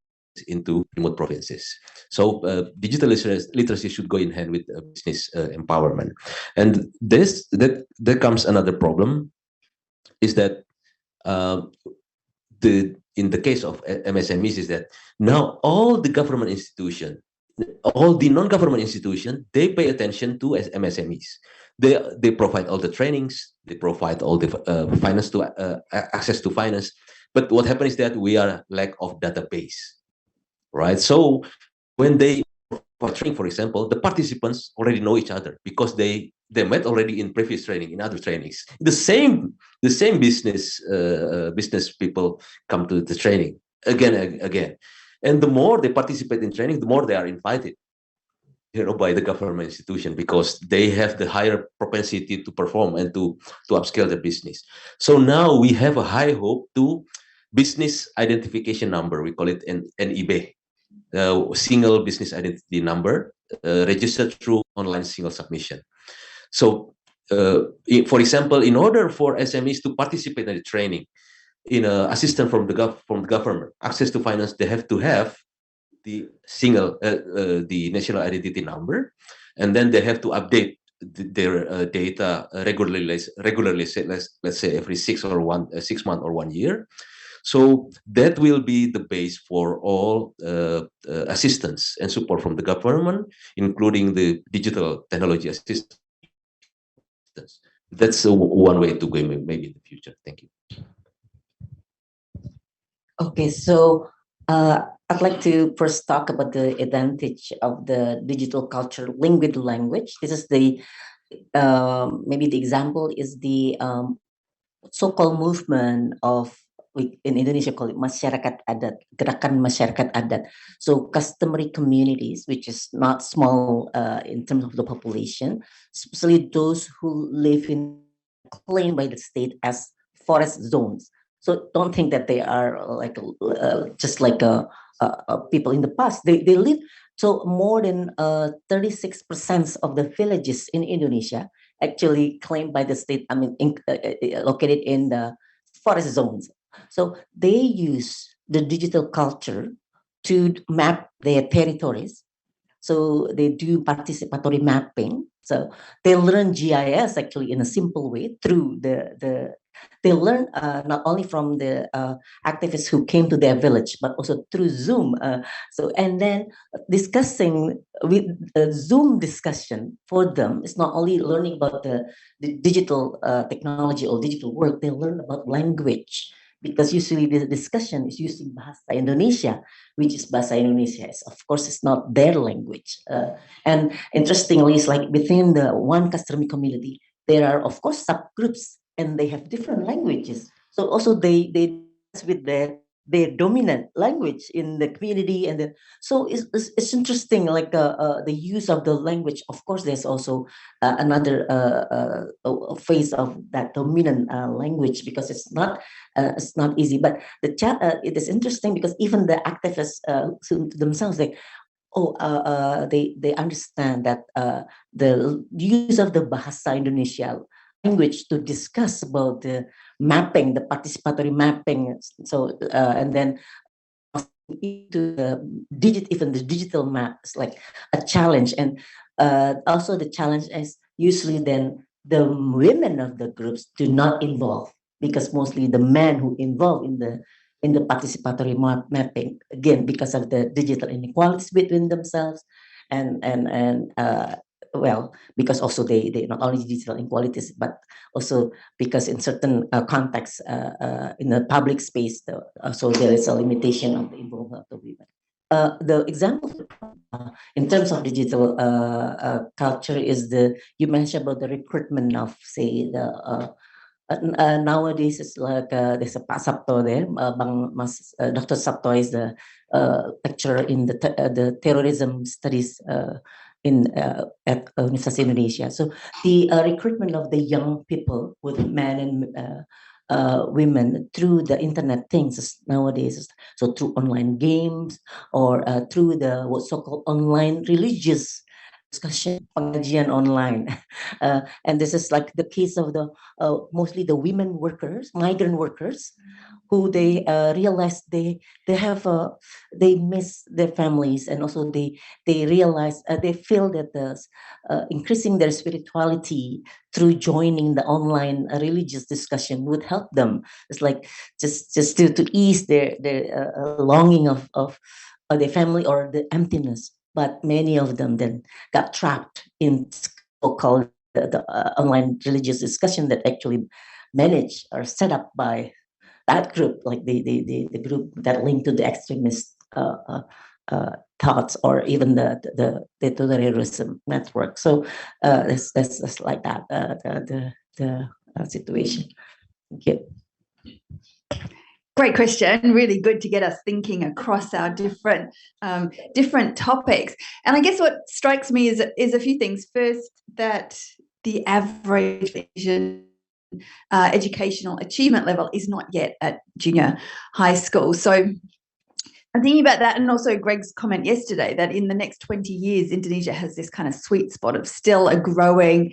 into remote provinces. So digital literacy should go in hand with business empowerment. And there comes another problem, is that in the case of MSMEs is that now all the government institution, all the non-government institutions, they pay attention to as MSMEs. They provide all the trainings, they provide all the finance to access to finance. But what happens is that we are lack of database, right? So when they for training, for example, the participants already know each other because they met already in previous training, in other trainings. The same business people come to the training again and again. And the more they participate in training, the more they are invited, by the government institution, because they have the higher propensity to perform and to upscale their business. So now we have a high hope to business identification number. We call it NIB, single business identity number, registered through online single submission. So, for example, in order for SMEs to participate in the training, in assistance from the government, access to finance, they have to have the single, the national identity number, and then they have to update their data regularly. Let's say every 6 months or 1 year. So that will be the base for all assistance and support from the government, including the digital technology assistance. That's one way to go maybe in the future. Thank you. Okay, so I'd like to first talk about the advantage of the digital culture linked with language. This is the, maybe the example is the so-called movement of, in Indonesia call it masyarakat adat, gerakan masyarakat adat. So customary communities, which is not small in terms of the population, especially those who live in claimed by the state as forest zones. So don't think that they are like just like people in the past. They live, so more than 36% of the villages in Indonesia actually claimed by the state, I mean, located in the forest zones. So they use the digital culture to map their territories. So they do participatory mapping. So they learn GIS actually in a simple way through they learn not only from the activists who came to their village, but also through Zoom. And then discussing with Zoom discussion for them is not only learning about the digital technology or digital work, they learn about language. Because usually the discussion is using Bahasa Indonesia, which is Bahasa Indonesia. Of course, it's not their language. And interestingly, it's like within the one customer community, there are, of course, subgroups and they have different languages. So also they with their dominant language in the community, and then so it's interesting, like the use of the language. Of course, there's also another phase of that dominant language, because it's not easy. But it is interesting because even the activists themselves, they understand that the use of the Bahasa Indonesia language to discuss about the mapping, the participatory mapping. So and then into even the digital map is like a challenge. And also the challenge is usually then the women of the groups do not involve, because mostly the men who involve in the participatory mapping, again because of the digital inequalities between themselves, and well, because also they not only digital inequalities, but also because in certain contexts in the public space, so there is a limitation of the involvement of the women. The example in terms of digital culture is you mentioned about the recruitment of, say, the nowadays it's like there's a Pak Sabto there, Dr. Sabto is the lecturer in the terrorism studies at Universitas Indonesia. So the recruitment of the young people, with men and women, through the internet things nowadays, so through online games or through the what so-called online religious discussion, pengajian online, and this is like the case of the mostly the women workers, migrant workers, who they realize they miss their families, and also they realize they feel that increasing their spirituality through joining the online religious discussion would help them. It's like just to ease their longing of their family or the emptiness. But many of them then got trapped in so-called the online religious discussion that actually managed or set up by that group, like the group that linked to the extremist thoughts, or even the terrorism network. So that's like that the situation. Thank you. Great question. Really good to get us thinking across our different topics. And I guess what strikes me is a few things. First, that the average Asian educational achievement level is not yet at junior high school. So I'm thinking about that, and also Greg's comment yesterday that in the next 20 years, Indonesia has this kind of sweet spot of still a growing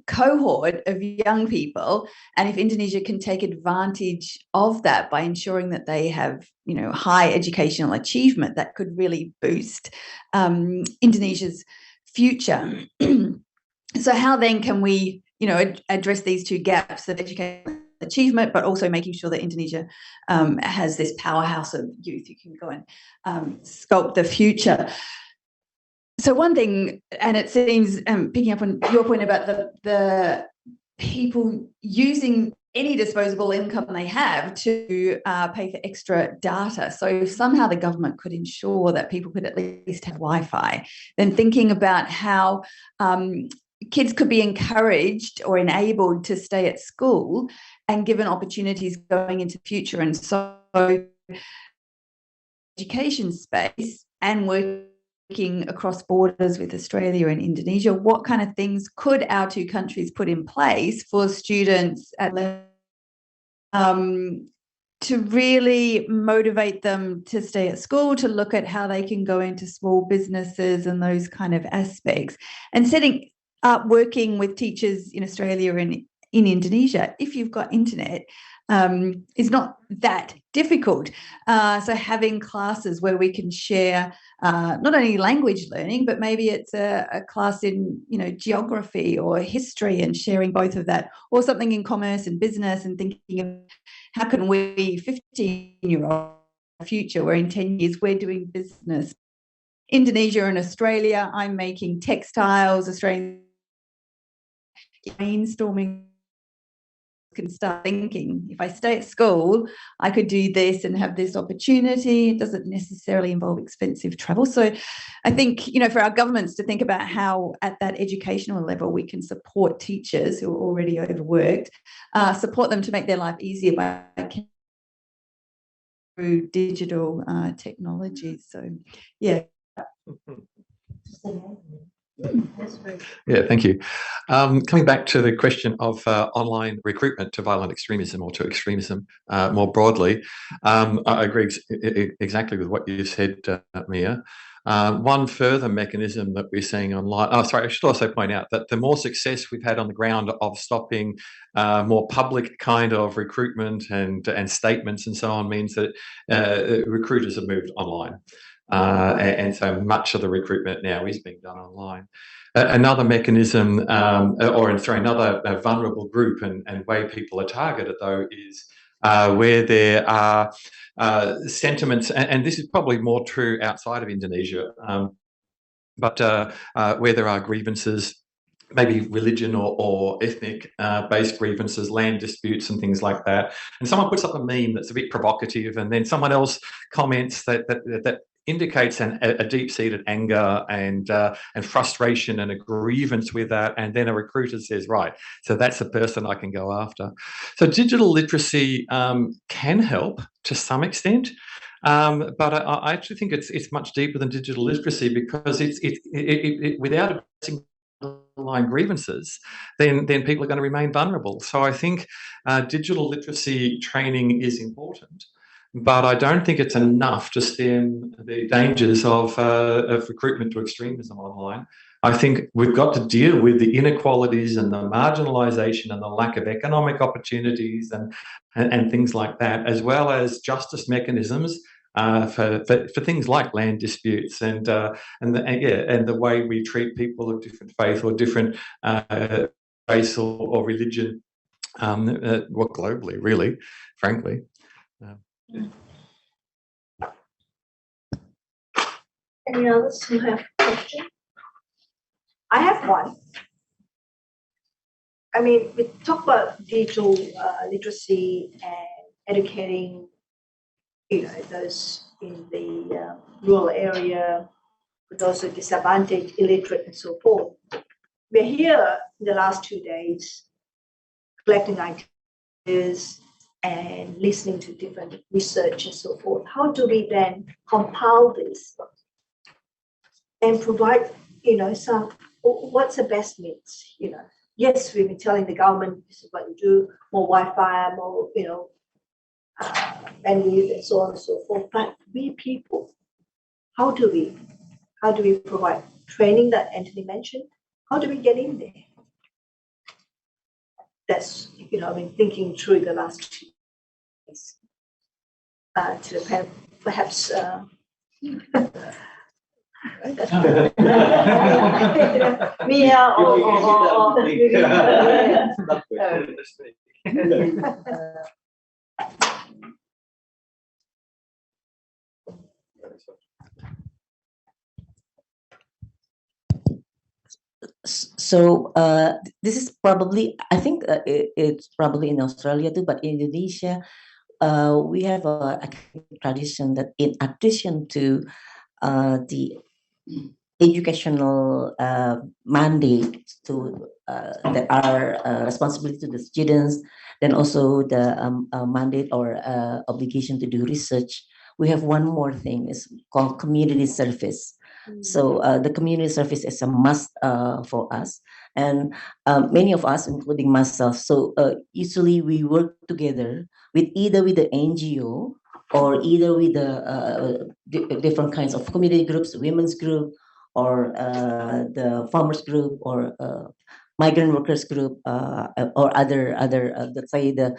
cohort of young people. And if Indonesia can take advantage of that by ensuring that they have, high educational achievement, that could really boost Indonesia's future. So how then can we, address these two gaps of education achievement, but also making sure that Indonesia has this powerhouse of youth who can go and sculpt the future? So one thing, and it seems, picking up on your point about the people using any disposable income they have to pay for extra data. So if somehow the government could ensure that people could at least have Wi-Fi, then thinking about how kids could be encouraged or enabled to stay at school and given opportunities going into the future. And so education space and working across borders with Australia and Indonesia, what kind of things could our two countries put in place for students at to really motivate them to stay at school, to look at how they can go into small businesses and those kind of aspects, and setting up working with teachers in Australia and in Indonesia, if you've got internet, is not that difficult. So having classes where we can share not only language learning, but maybe it's a class in geography or history, and sharing both of that, or something in commerce and business, and thinking of how can we 15-year-old future where in 10 years we're doing business. Indonesia and Australia, I'm making textiles, Australian brainstorming can start thinking, if I stay at school, I could do this and have this opportunity. It doesn't necessarily involve expensive travel. So I think, for our governments to think about how at that educational level we can support teachers who are already overworked, support them to make their life easier by through digital technologies. So, yeah. Yeah, thank you. Coming back to the question of online recruitment to violent extremism or to extremism more broadly, I agree exactly with what you said, Mia. One further mechanism that we're seeing online, I should also point out that the more success we've had on the ground of stopping more public kind of recruitment and statements and so on means that recruiters have moved online. And so much of the recruitment now is being done online. Another mechanism, another vulnerable group and way people are targeted, though, is where there are sentiments, and this is probably more true outside of Indonesia, but where there are grievances, maybe religion or ethnic based grievances, land disputes and things like that. And someone puts up a meme that's a bit provocative, and then someone else comments that indicates a deep-seated anger and frustration and a grievance with that, and then a recruiter says, right, so that's the person I can go after. So digital literacy can help to some extent, but I actually think it's much deeper than digital literacy, because it without addressing underlying grievances, then people are going to remain vulnerable. So I think digital literacy training is important, but I don't think it's enough to stem the dangers of recruitment to extremism online. I think we've got to deal with the inequalities and the marginalisation and the lack of economic opportunities and things like that, as well as justice mechanisms for things like land disputes and the way we treat people of different faith or different race or religion, globally, really, frankly. Any others who have questions? I have one. I mean, we talk about digital literacy and educating, those in the rural area, but also disadvantaged, illiterate, and so forth. We're here in the last 2 days collecting ideas and listening to different research and so forth. How do we then compile this and provide, what's the best means? Yes, we've been telling the government this is what you do, more Wi-Fi, more, bandwidth and so on and so forth. But we people, how do we provide training that Anthony mentioned? How do we get in there? That's, I've been thinking through the last 2 days to perhaps Mia or So this is probably, I think it's probably in Australia too, but in Indonesia, we have a tradition that in addition to the educational mandate that are responsibility to the students, then also the mandate or obligation to do research, we have one more thing, is called community service. So the community service is a must for us, and many of us, including myself. So usually we work together with either with the NGO or either with the different kinds of community groups, women's group, or the farmers group, or migrant workers group, or other let's say the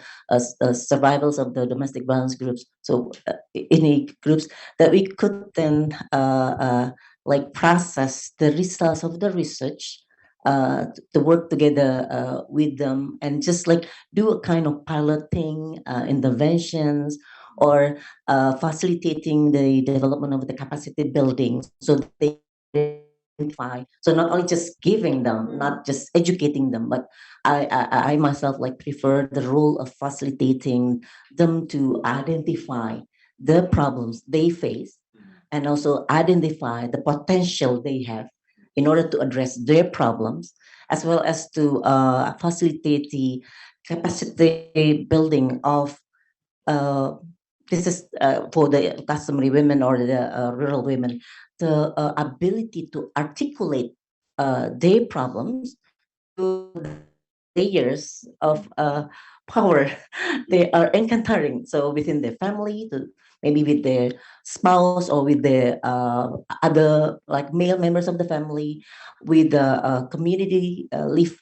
survivals of the domestic violence groups. So any groups that we could then like process the results of the research, to work together with them and just like do a kind of piloting interventions, or facilitating the development of the capacity building, so they identify. So not only just giving them, not just educating them, but I myself like prefer the role of facilitating them to identify the problems they face and also identify the potential they have in order to address their problems, as well as to facilitate the capacity building of this is for the customary women or the rural women, the ability to articulate their problems to the layers of power they are encountering. So within their family, maybe with their spouse or with their other like male members of the family, with the community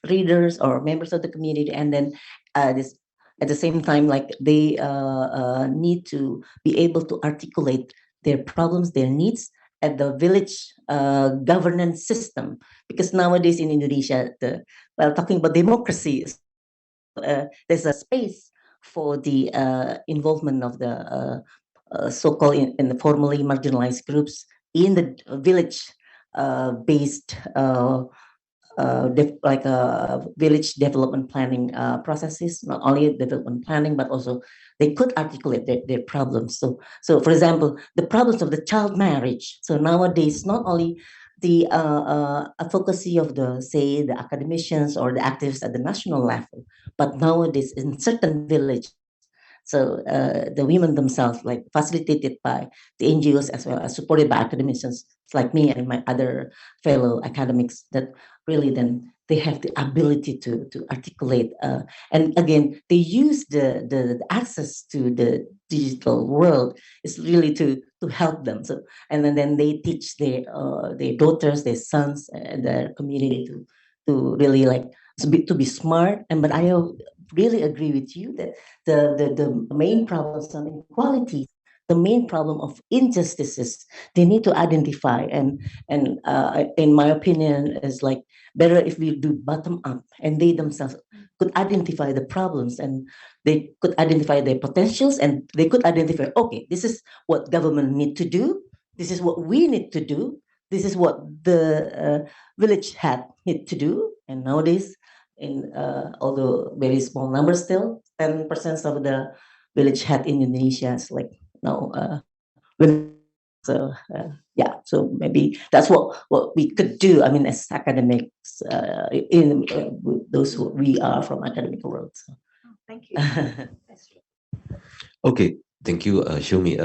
leaders or members of the community, and then this at the same time, like they need to be able to articulate their problems, their needs at the village governance system. Because nowadays in Indonesia, while talking about democracy, there's a space for the involvement of the so-called in the formally marginalized groups in the village based like village development planning processes, not only development planning, but also they could articulate their problems. So for example, the problems of the child marriage. So nowadays, not only the advocacy of the, say, the academicians or the activists at the national level, but nowadays in certain villages, so the women themselves, like facilitated by the NGOs as well as supported by academicians like me and my other fellow academics, that really then they have the ability to articulate. And again, they use the access to the digital world is really to help them. So and then they teach their daughters, their sons, and their community to really like to be smart. And but I really agree with you that the main problems of inequality, the main problem of injustices, they need to identify. And in my opinion, is like better if we do bottom up, and they themselves could identify the problems, and they could identify their potentials, and they could identify, okay, this is what government need to do, this is what we need to do, this is what the village head need to do. And nowadays, in although very small numbers still, 10% of the village head in Indonesia is like women. So yeah, so maybe that's what we could do. I mean, as academics, in those who we are from academic world. So. Oh, thank you. Okay, thank you, Shumi.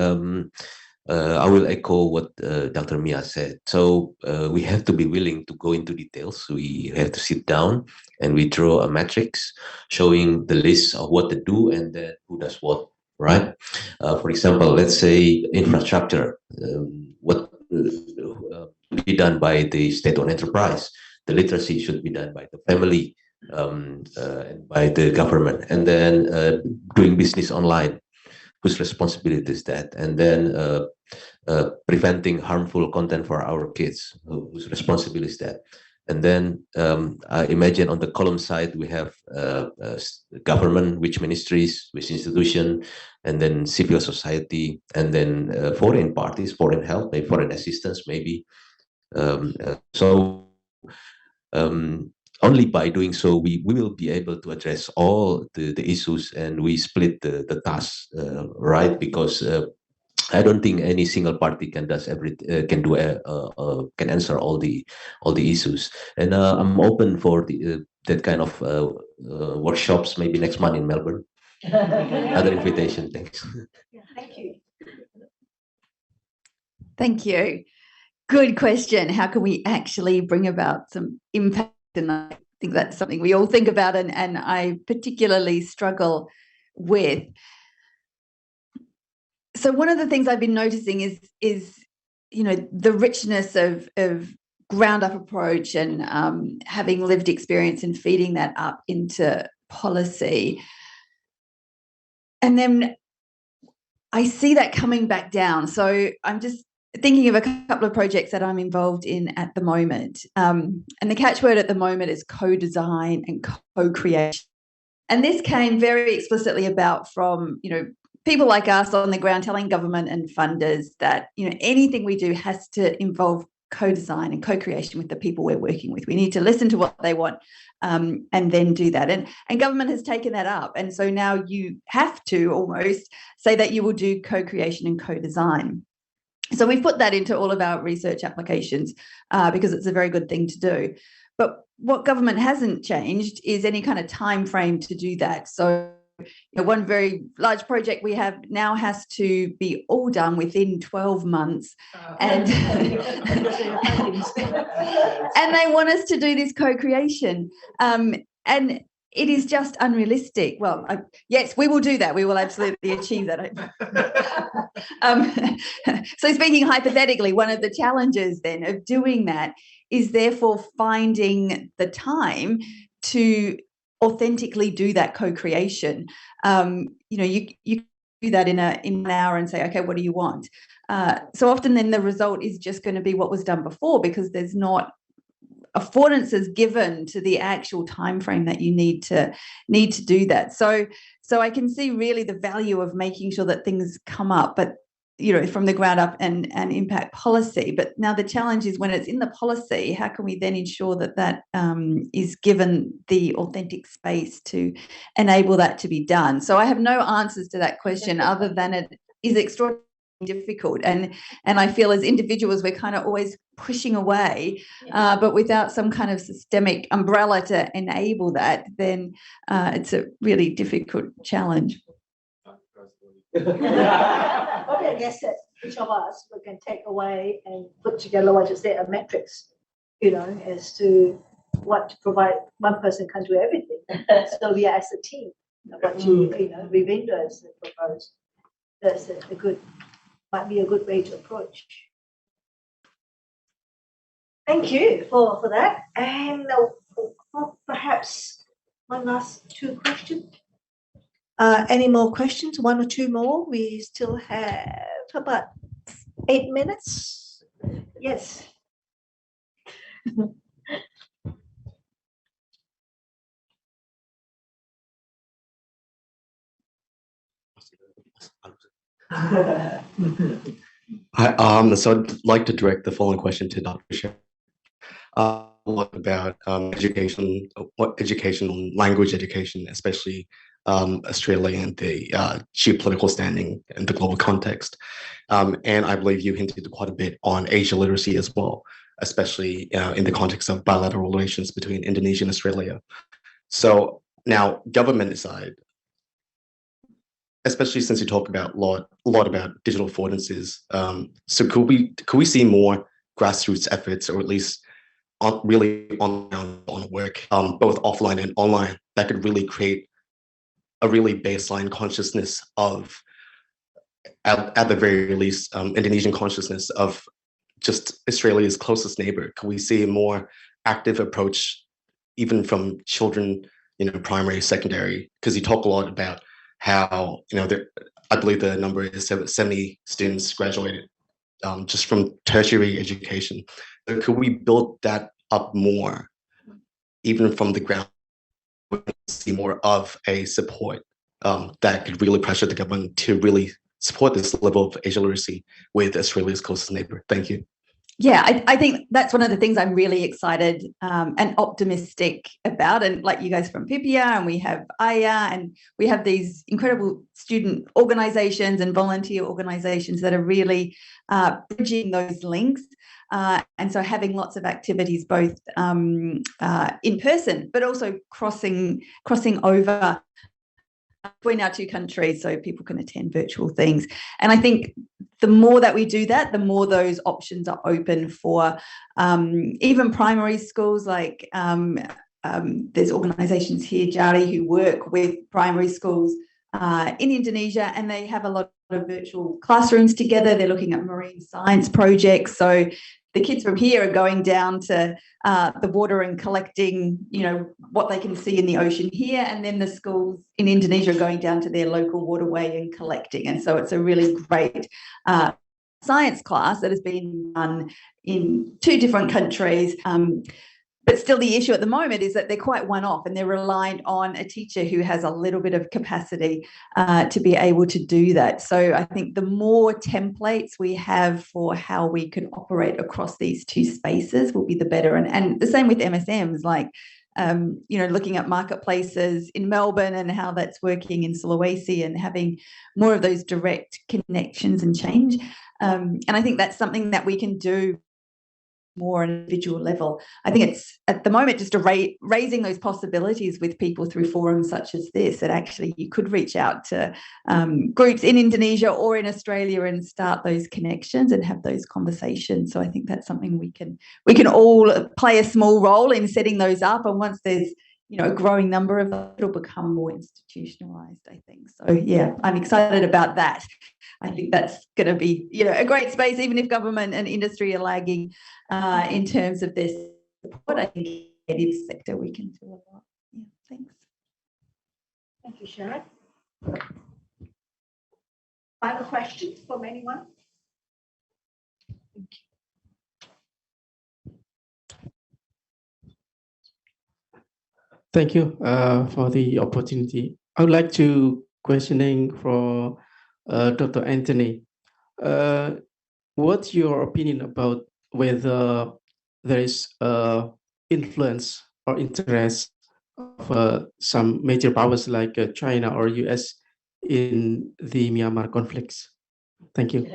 I will echo what Dr. Mia said. So we have to be willing to go into details. We have to sit down and we draw a matrix showing the list of what to do and then who does what, right? For example, let's say infrastructure, what should be done by the state-owned enterprise. The literacy should be done by the family and by the government. And then doing business online, whose responsibility is that? And then preventing harmful content for our kids, whose responsibility is that? And then I imagine on the column side, we have government, which ministries, which institution, and then civil society, and then foreign parties, foreign help, maybe foreign assistance, maybe. Only by doing so, we will be able to address all the issues, and we split the tasks, right? Because I don't think any single party can answer all the issues. And I'm open for that kind of workshops, maybe next month in Melbourne. Other invitation, thanks. Yeah, thank you. Thank you. Good question. How can we actually bring about some impact? And I think that's something we all think about, and I particularly struggle with. So one of the things I've been noticing is the richness of ground up approach and having lived experience and feeding that up into policy. And then I see that coming back down. So I'm just thinking of a couple of projects that I'm involved in at the moment. And the catchword at the moment is co-design and co-creation. And this came very explicitly about from, people like us on the ground telling government and funders that, anything we do has to involve co-design and co-creation with the people we're working with. We need to listen to what they want and then do that. And government has taken that up. And so now you have to almost say that you will do co-creation and co-design. So we've put that into all of our research applications because it's a very good thing to do. But what government hasn't changed is any kind of time frame to do that. So one very large project we have now has to be all done within 12 months. And, and they want us to do this co-creation. And it is just unrealistic. Well, yes, we will do that. We will absolutely achieve that. So speaking hypothetically, one of the challenges then of doing that is therefore finding the time to authentically do that co-creation. You do that in an hour and say, okay, what do you want? So often then the result is just going to be what was done before, because there's not affordances given to the actual time frame that you need to do that. So I can see really the value of making sure that things come up, but from the ground up and impact policy. But now the challenge is when it's in the policy, how can we then ensure that is given the authentic space to enable that to be done? So I have no answers to that question other than it is extraordinarily difficult. And I feel as individuals, we're kind of always pushing away, but without some kind of systemic umbrella to enable that, then it's a really difficult challenge. I guess that each of us we can take away and put together what is there, a matrix, as to what to provide. One person can't do everything, so we are as a team. What Vivinder has proposed, that's might be a good way to approach. Thank you for that, and perhaps one last two questions. Any more questions? One or two more? We still have about 8 minutes. Yes. Hi, so I'd like to direct the following question to Dr. Sher. What about education on language education, especially Australia and the geopolitical standing in the global context? And I believe you hinted quite a bit on Asia literacy as well, especially in the context of bilateral relations between Indonesia and Australia. So now, government aside, especially since you talk about a lot about digital affordances, so could we see more grassroots efforts, or at least really on work, both offline and online, that could really create a really baseline consciousness of, at the very least, Indonesian consciousness of just Australia's closest neighbor? Can we see a more active approach, even from children, primary, secondary? Because you talk a lot about how, I believe the number is 70 students graduated just from tertiary education. So could we build that up more, even from the ground? See more of a support that could really pressure the government to really support this level of Asia literacy with Australia's closest neighbor. Thank you. Yeah, I think that's one of the things I'm really excited and optimistic about. And like you guys from PPIA, and we have AEA, and we have these incredible student organizations and volunteer organizations that are really bridging those links. And so having lots of activities, both in person, but also crossing over between our two countries, so people can attend virtual things. And I think the more that we do that, the more those options are open for even primary schools. Like there's organisations here, Jari, who work with primary schools in Indonesia, and they have a lot of virtual classrooms together. They're looking at marine science projects. So the kids from here are going down to the water and collecting, what they can see in the ocean here, and then the schools in Indonesia are going down to their local waterway and collecting. And so it's a really great science class that has been done in 2 different countries. But still, the issue at the moment is that they're quite one-off, and they're reliant on a teacher who has a little bit of capacity to be able to do that. So I think the more templates we have for how we can operate across these two spaces will be the better. And the same with MSMs, like, looking at marketplaces in Melbourne and how that's working in Sulawesi, and having more of those direct connections and change. And I think that's something that we can do more on an individual level. I think it's at the moment just raising those possibilities with people through forums such as this, that actually you could reach out to groups in Indonesia or in Australia and start those connections and have those conversations. So I think that's something we can all play a small role in setting those up, and once there's a growing number of them, it'll become more institutionalized, I think. So yeah, I'm excited about that. I think that's going to be a great space, even if government and industry are lagging in terms of this support. I think in the creative sector we can do a lot. Yeah, thanks. Thank you, Sharon. Final questions from anyone? Thank you. Thank you for the opportunity. I would like to questioning for Dr. Anthony. What's your opinion about whether there is influence or interest of some major powers like China or US in the Myanmar conflicts? Thank you.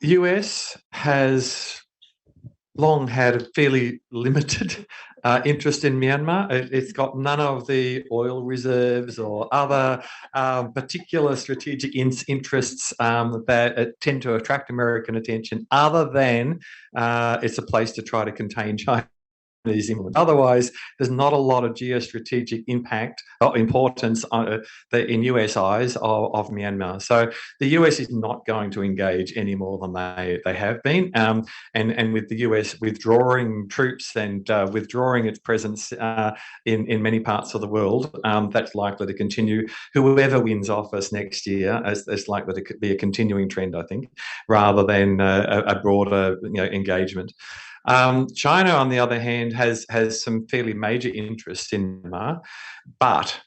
US has long had a fairly limited interest in Myanmar. It's got none of the oil reserves or other particular strategic interests that tend to attract American attention, other than it's a place to try to contain China. Otherwise, there's not a lot of geostrategic impact or importance in US eyes of Myanmar. So the US is not going to engage any more than they have been. And with the US withdrawing troops and withdrawing its presence in many parts of the world, that's likely to continue. Whoever wins office next year is likely to be a continuing trend, I think, rather than a broader engagement. China, on the other hand, has some fairly major interest in Myanmar, but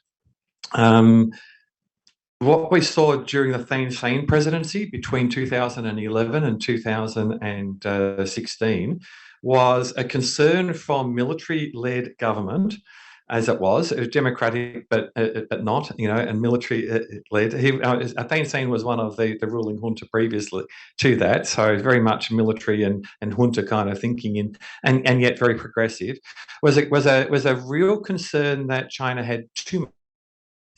what we saw during the Thein Sein presidency between 2011 and 2016 was a concern from military-led government, as it was democratic, but not, and military-led. Thein Sein was one of the ruling junta previously to that, so very much military and junta kind of thinking, and yet very progressive. Was a real concern that China had too much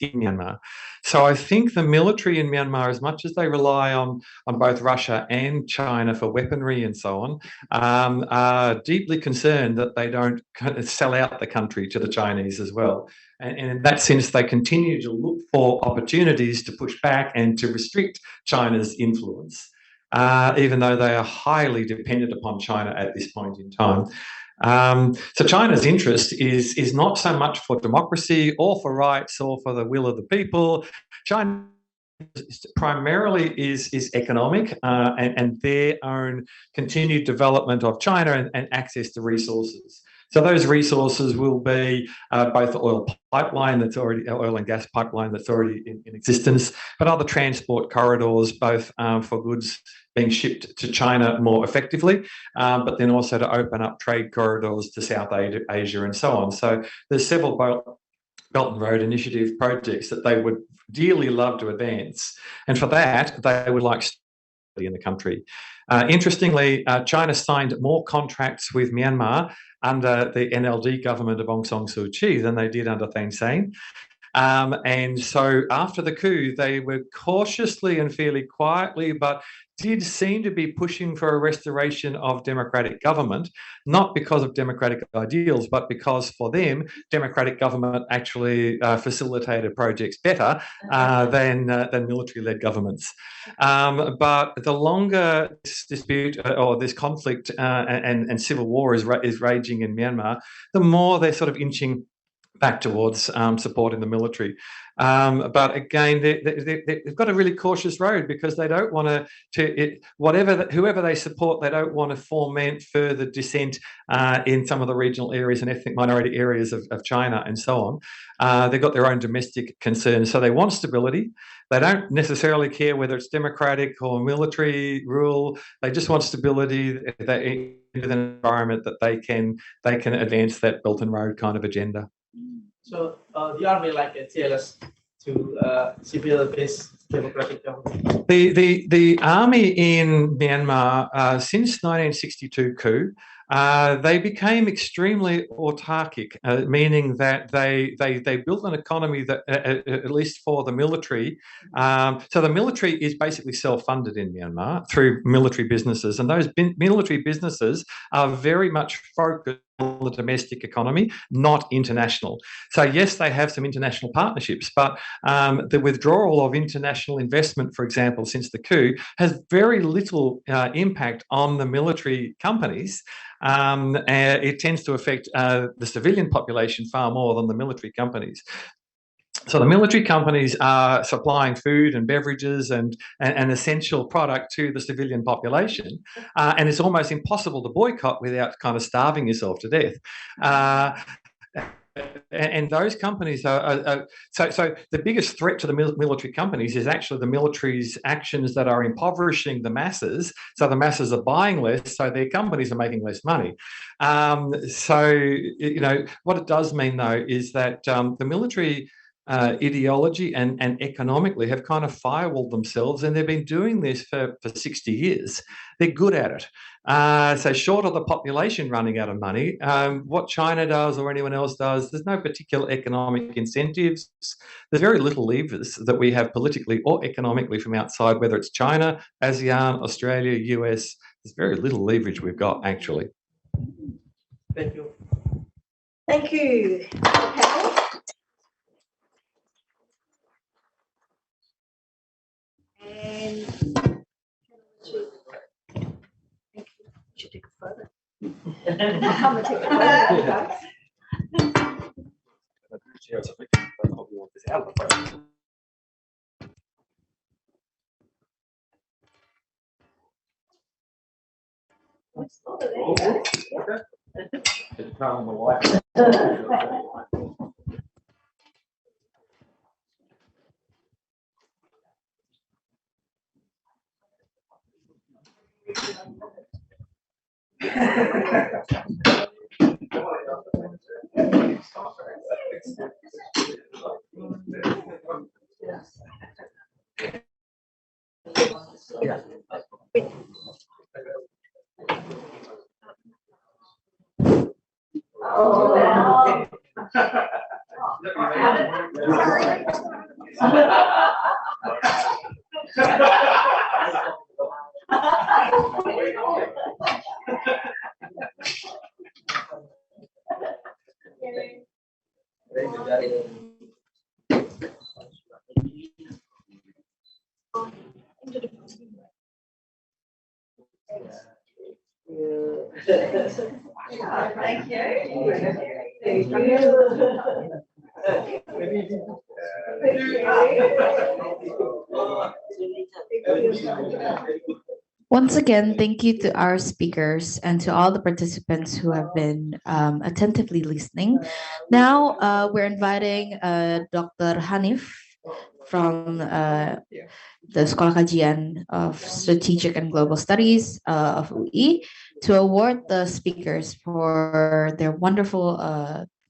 in Myanmar. So I think the military in Myanmar, as much as they rely on both Russia and China for weaponry and so on, are deeply concerned that they don't sell out the country to the Chinese as well. And in that sense, they continue to look for opportunities to push back and to restrict China's influence, even though they are highly dependent upon China at this point in time. So China's interest is not so much for democracy or for rights or for the will of the people. China primarily is economic and their own continued development of China and access to resources. So those resources will be both the oil and gas pipeline that's already in existence, but other transport corridors, both for goods being shipped to China more effectively, but then also to open up trade corridors to South Asia and so on. So there's several Belt and Road Initiative projects that they would dearly love to advance. And for that, they would like stability in the country. Interestingly, China signed more contracts with Myanmar under the NLD government of Aung San Suu Kyi than they did under Thein Sein. And so after the coup, they were cautiously and fairly quietly, but did seem to be pushing for a restoration of democratic government, not because of democratic ideals, but because for them, democratic government actually facilitated projects better than military-led governments. But the longer this dispute or this conflict and civil war is raging in Myanmar, the more they're sort of inching back towards supporting the military. But again, they've got a really cautious road because they don't want whoever they support, they don't want to foment further dissent in some of the regional areas and ethnic minority areas of China and so on. They've got their own domestic concerns. So they want stability. They don't necessarily care whether it's democratic or military rule. They just want stability in an environment that they can advance that Belt and Road kind of agenda. So the army like TLS to civil-based democratic government? The army in Myanmar, since 1962 coup, they became extremely autarkic, meaning that they built an economy that, at least for the military, so the military is basically self-funded in Myanmar through military businesses, and those military businesses are very much focused on the domestic economy, not international. So yes, they have some international partnerships, but the withdrawal of international investment, for example, since the coup, has very little impact on the military companies. It tends to affect the civilian population far more than the military companies. So the military companies are supplying food and beverages and an essential product to the civilian population, and it's almost impossible to boycott without kind of starving yourself to death. And those companies are so the biggest threat to the military companies is actually the military's actions that are impoverishing the masses. So the masses are buying less, so their companies are making less money. So what it does mean though is that the military ideology and economically have kind of firewalled themselves, and they've been doing this for 60 years. They're good at it. So short of the population running out of money, what China does or anyone else does, there's no particular economic incentives. There's very little levers that we have politically or economically from outside, whether it's China, ASEAN, Australia, US. There's very little leverage we've got, actually. Thank you. Thank you, panel. And should take a photo. I'm gonna take a photo. Thank Once again, thank you to our speakers and to all the participants who have been attentively listening. Now we're inviting Dr. Hanif from the Sekolah Kajian of Strategic and Global Studies of UI to award the speakers for their wonderful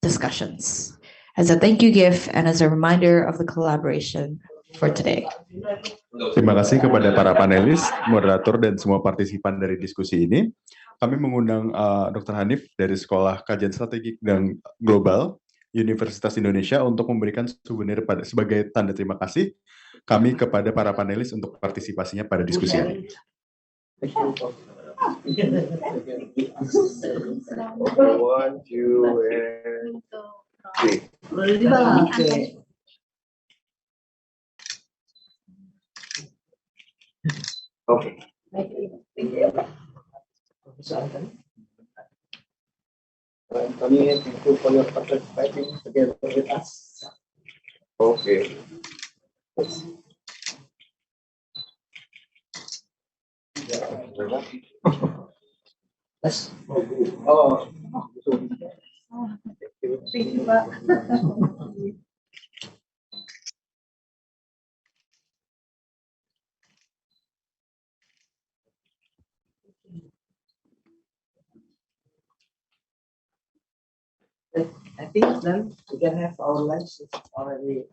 discussions as a thank you gift and as a reminder of the collaboration for today. Terima kasih kepada para panelis, moderator, dan semua partisipan dari diskusi ini. Kami mengundang Dr. Hanif dari Sekolah Kajian Strategik dan Global Universitas Indonesia untuk memberikan souvenir sebagai tanda terima kasih kami kepada para panelis untuk partisipasinya pada diskusi ini. One, two, and three. Okay. Thank you. Anthony, thank you for your participating together with us. Okay. Yes. Oh. Thank you, Pak. I think then we can have our lunch already.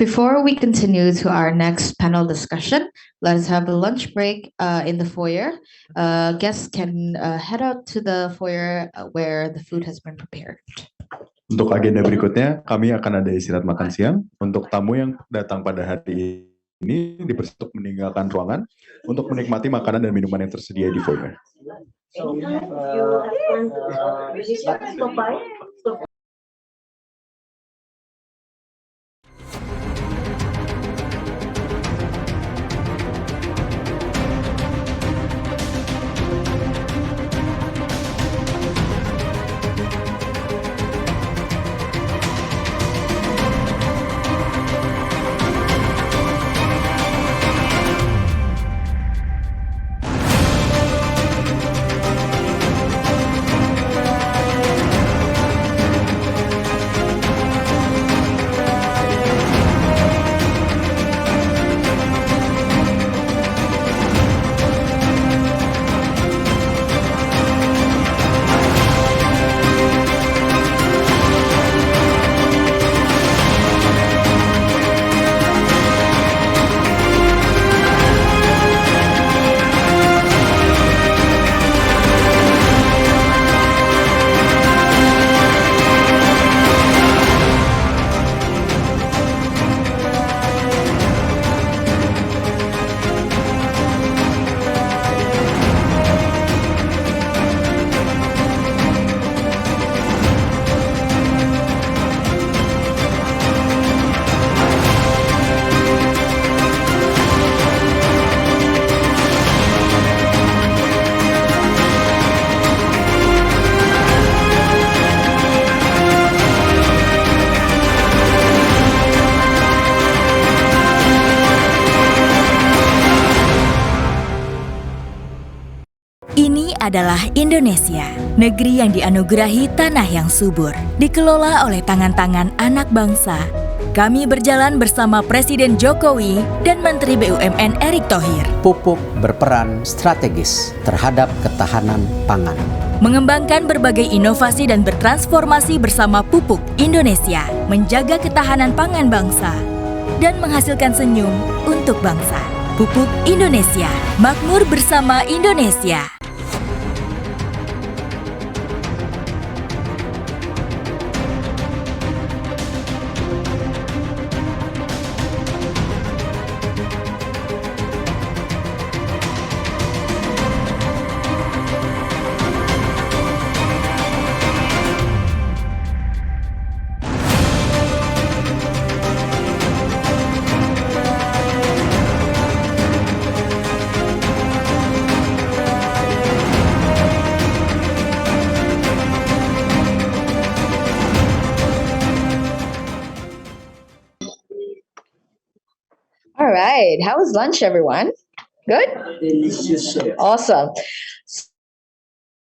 Before we continue to our next panel discussion, let's have a lunch break in the foyer. Guests can head out to the foyer where the food has been prepared. Untuk agenda berikutnya, kami akan ada istirahat makan siang. Untuk tamu yang datang pada hari ini, dipersilakan untuk meninggalkan ruangan untuk menikmati makanan dan minuman yang tersedia di foyer. So we have Ini adalah Indonesia, negeri yang dianugerahi tanah yang subur, dikelola oleh tangan-tangan anak bangsa. Kami berjalan bersama Presiden Jokowi dan Menteri BUMN Erick Thohir. Pupuk berperan strategis terhadap ketahanan pangan. Mengembangkan berbagai inovasi dan bertransformasi bersama Pupuk Indonesia, menjaga ketahanan pangan bangsa, dan menghasilkan senyum untuk bangsa. Pupuk Indonesia, makmur bersama Indonesia. All right, how was lunch, everyone? Good? Delicious. Awesome.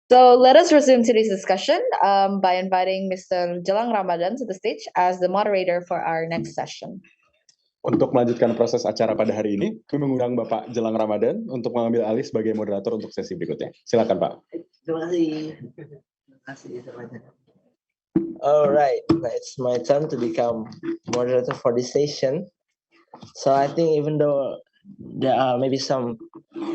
So let us resume today's discussion by inviting Mr. Jelang Ramadan to the stage as the moderator for our next session. Untuk melanjutkan proses acara pada hari ini, kami mengundang Bapak Jelang Ramadan untuk mengambil alih sebagai moderator untuk sesi berikutnya. Silakan, Pak. Terima kasih. Terima kasih semuanya. Alright, it's my turn to become moderator for this session. So I think even though there are maybe some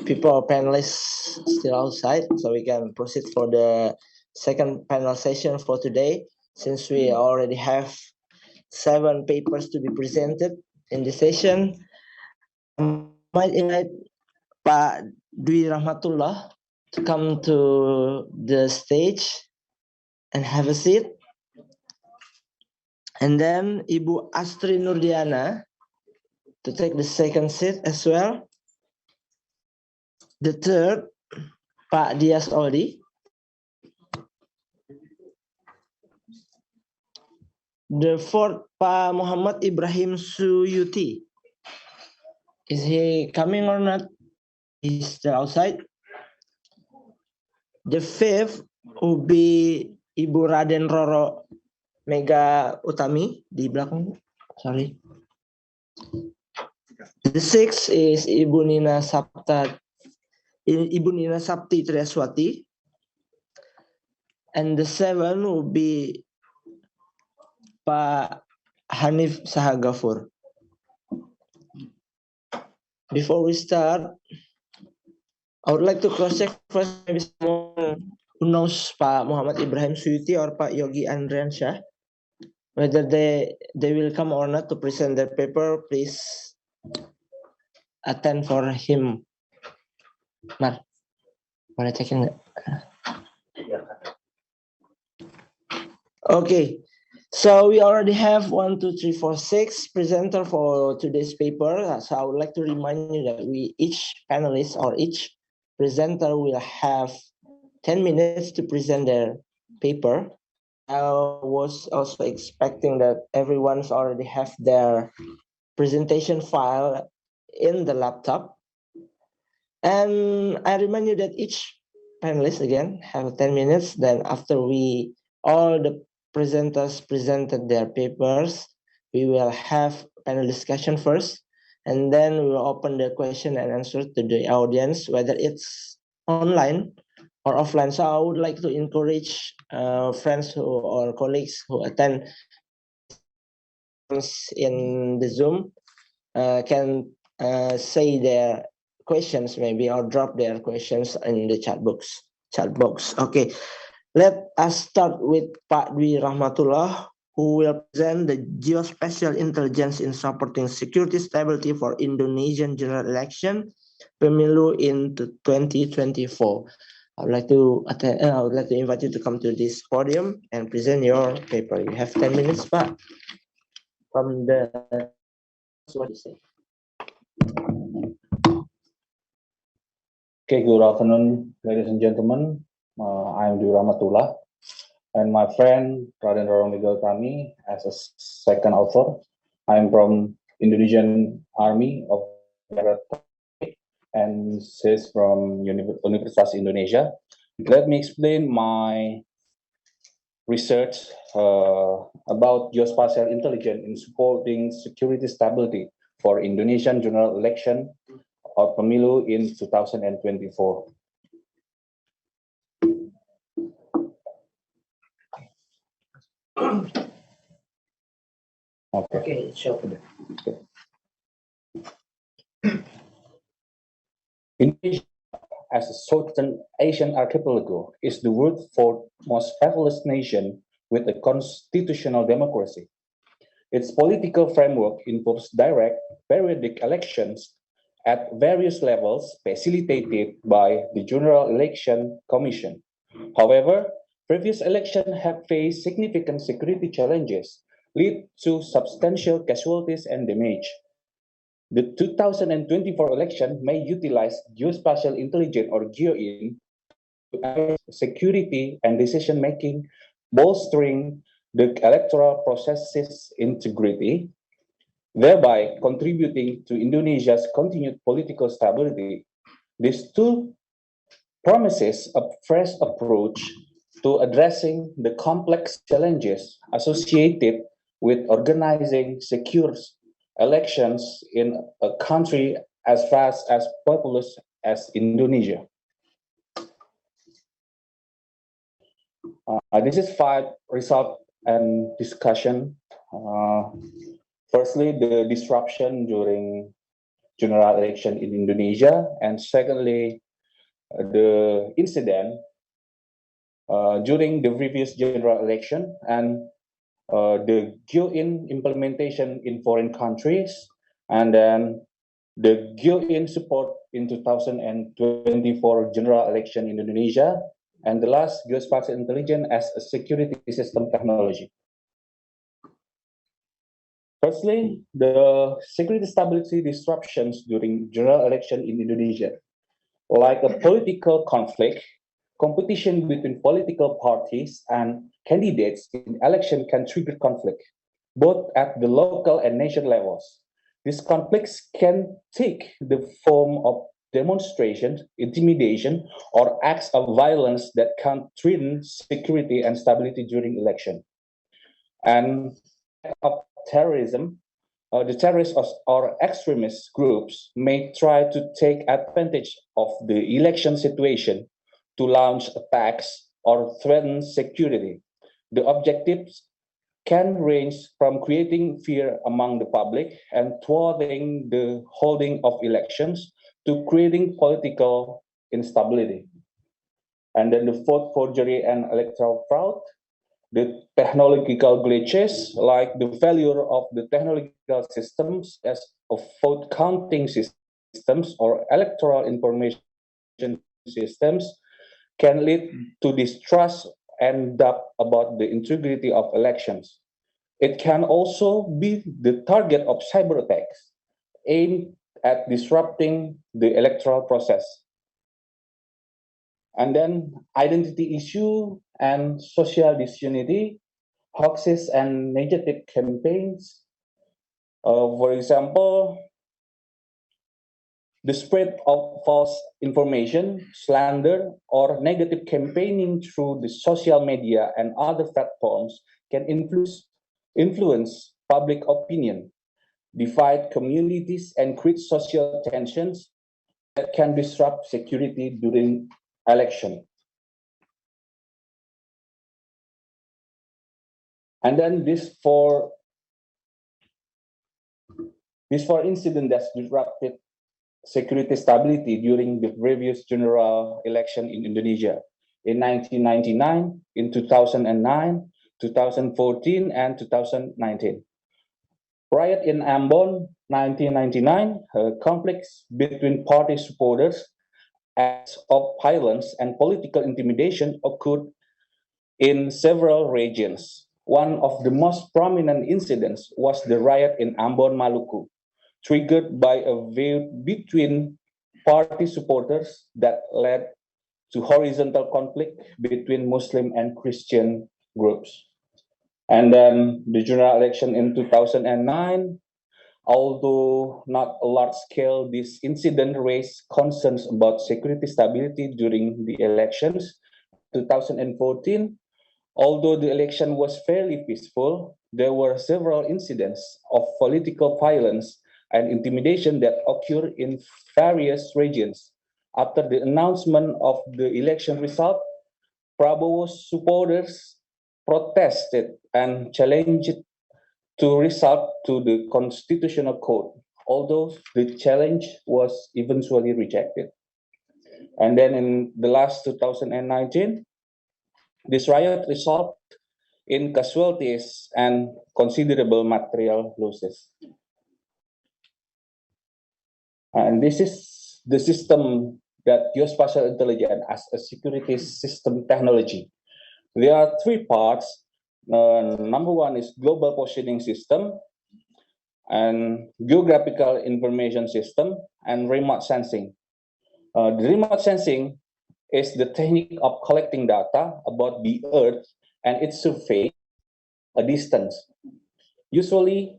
people or panelists still outside, so we can proceed for the second panel session for today, since we already have 7 papers to be presented in this session. I might invite Pak Dwi Rahmatullah to come to the stage and have a seat. And then Ibu Astri Nurdiana to take the second seat as well. The third, Pak Dias Odi. The fourth, Pak Muhammad Ibrahim Suyuti. Is he coming or not? He's still outside. The fifth will be Ibu Raden Roro Mega Utami di belakang. Sorry. The sixth is Ibu Nina Sapti Triaswati. And the seventh will be Pak Hanif Sahagafur. Before we start, I would like to cross-check first maybe someone who knows Pak Muhammad Ibrahim Suyuti or Pak Yogi Andriansyah, whether they will come or not to present their paper. Please attend for him. Mar, boleh cekin nggak? Okay, so we already have 1, 2, 3, 4, 6 presenter for today's paper. So I would like to remind you that each panelist or each presenter will have 10 minutes to present their paper. I was also expecting that everyone's already have their presentation file in the laptop. And I remind you that each panelist again have 10 minutes. Then after all the presenters presented their papers, we will have panel discussion first, and then we will open the question and answer to the audience, whether it's online or offline. So I would like to encourage friends or colleagues who attend in the Zoom can say their questions maybe or drop their questions in the chat box. Okay, let us start with Pak Dwi Rahmatullah, who will present the geospatial intelligence in supporting security stability for Indonesian general election pemilu in 2024. I would like to invite you to come to this podium and present your paper. You have 10 minutes, Pak. From the what do you say? Okay, good afternoon, ladies and gentlemen. I'm Dwi Rahmatullah, and my friend Raden Roro Mega Utami as a second author. I'm from Indonesian Army of and she's from Universitas Indonesia. Let me explain my research about geospatial intelligence in supporting security stability for Indonesian general election or pemilu in 2024. Okay, sure. Indonesia, as a Southern Asian archipelago, is the world's fourth most populous nation with a constitutional democracy. Its political framework involves direct, periodic elections at various levels facilitated by the General Election Commission. However, previous elections have faced significant security challenges, lead to substantial casualties and damage. The 2024 election may utilize geospatial intelligence or GEOIN to analyze security and decision-making, bolstering the electoral process's integrity, thereby contributing to Indonesia's continued political stability. This tool promises a fresh approach to addressing the complex challenges associated with organizing secure elections in a country as vast as populous as Indonesia. This is 5 results and discussion. Firstly, the disruption during general election in Indonesia, and secondly, the incident during the previous general election, and the GEOIN implementation in foreign countries, and then the GEOIN support in 2024 general election in Indonesia, and the last, geospatial intelligence as a security system technology. Firstly, the security stability disruptions during general election in Indonesia. Like a political conflict, competition between political parties and candidates in election can trigger conflict. both at the local and nation levels. These conflicts can take the form of demonstrations, intimidation, or acts of violence that can threaten security and stability during election. And of terrorism, the terrorists or extremist groups may try to take advantage of the election situation to launch attacks or threaten security. The objectives can range from creating fear among the public and thwarting the holding of elections to creating political instability. And then the vote forgery and electoral fraud, the technological glitches, like the failure of the technological systems as of vote counting systems or electoral information systems, can lead to distrust and doubt about the integrity of elections. It can also be the target of cyber attacks aimed at disrupting the electoral process. And then identity issue and social disunity, hoaxes and negative campaigns. For example, the spread of false information, slander, or negative campaigning through the social media and other platforms can influence public opinion, divide communities, and create social tensions that can disrupt security during election. And then these four incidents that disrupted security stability during the previous general election in Indonesia in 1999, in 2009, 2014, and 2019. Riot in Ambon, 1999, conflicts between party supporters, acts of violence and political intimidation occurred in several regions. One of the most prominent incidents was the riot in Ambon, Maluku, triggered by a feud between party supporters that led to horizontal conflict between Muslim and Christian groups. And then the general election in 2009, although not a large scale, this incident raised concerns about security stability during the elections. 2014, although the election was fairly peaceful, there were several incidents of political violence and intimidation that occurred in various regions. After the announcement of the election result, Prabowo's supporters protested and challenged to resort to the constitutional court, although the challenge was eventually rejected. And then in the last 2019, this riot resulted in casualties and considerable material losses. And this is the system that geospatial intelligence as a security system technology. There are three parts. Number one is global positioning system, and geographical information system, and remote sensing. The remote sensing is the technique of collecting data about the Earth and its surface a distance, usually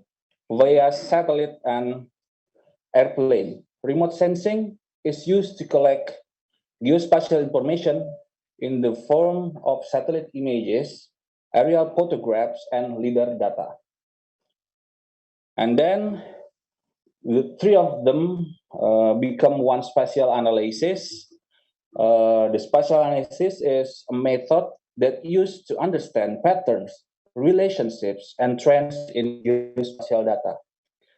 via satellite and airplane. Remote sensing is used to collect geospatial information in the form of satellite images, aerial photographs, and LiDAR data. And then the three of them become one spatial analysis. The spatial analysis is a method that used to understand patterns, relationships, and trends in geospatial data.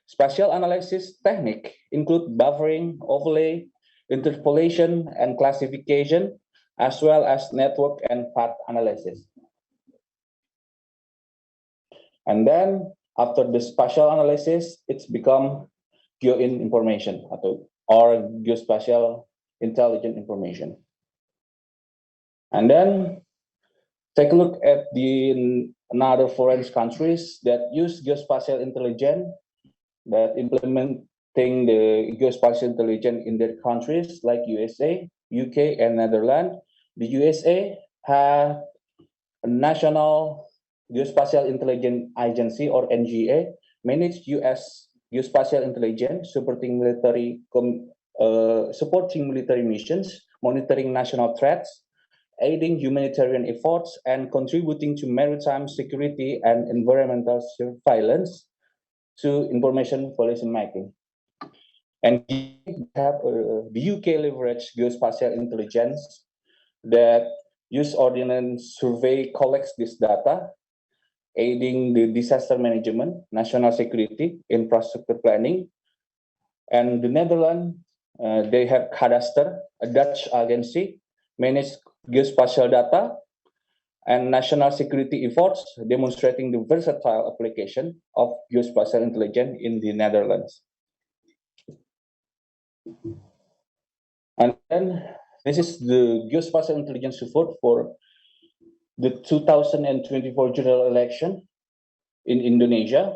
Spatial analysis technique include buffering, overlay, interpolation, and classification, as well as network and path analysis. And then after the spatial analysis, it's become geoin information or geospatial intelligent information. And then take a look at the another foreign countries that use geospatial intelligence, that implementing the geospatial intelligence in their countries like USA, UK, and Netherlands. The USA have a national Geospatial Intelligence Agency, or NGA, manage U.S. geospatial intelligence, supporting military missions, monitoring national threats, aiding humanitarian efforts, and contributing to maritime security and environmental surveillance to information policy making. And the UK leverage geospatial intelligence that use ordnance survey collects this data, aiding the disaster management, national security, infrastructure planning. And the Netherlands, they have Cadastre, a Dutch agency, manage geospatial data and national security efforts, demonstrating the versatile application of geospatial intelligence in the Netherlands. And then this is the geospatial intelligence support for the 2024 general election in Indonesia.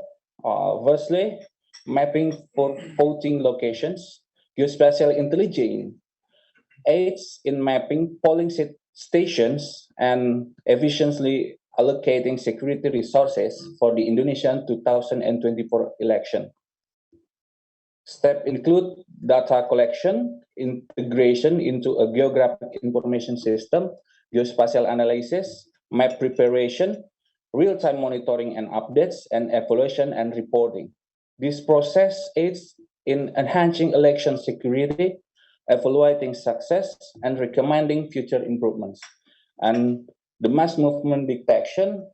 Firstly, mapping for voting locations. Geospatial intelligence aids in mapping polling stations and efficiently allocating security resources for the Indonesian 2024 election. Steps include data collection, integration into a geographic information system, geospatial analysis, map preparation, real-time monitoring and updates, and evaluation and reporting. This process aids in enhancing election security, evaluating success, and recommending future improvements. And the mass movement detection,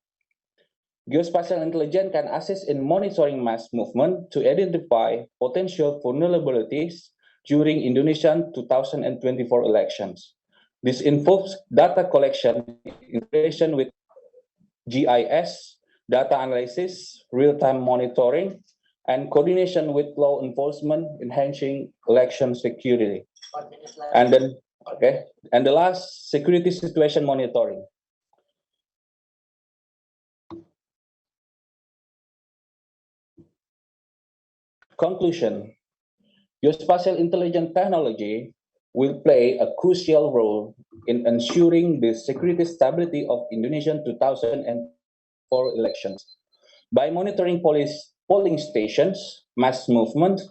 geospatial intelligence can assist in monitoring mass movement to identify potential vulnerabilities during Indonesian 2024 elections. This involves data collection, integration with GIS, data analysis, real-time monitoring, and coordination with law enforcement, enhancing election security. And then, and the last, security situation monitoring. Conclusion: geospatial intelligence technology will play a crucial role in ensuring the security stability of Indonesian 2004 elections. By monitoring polling stations, mass movement,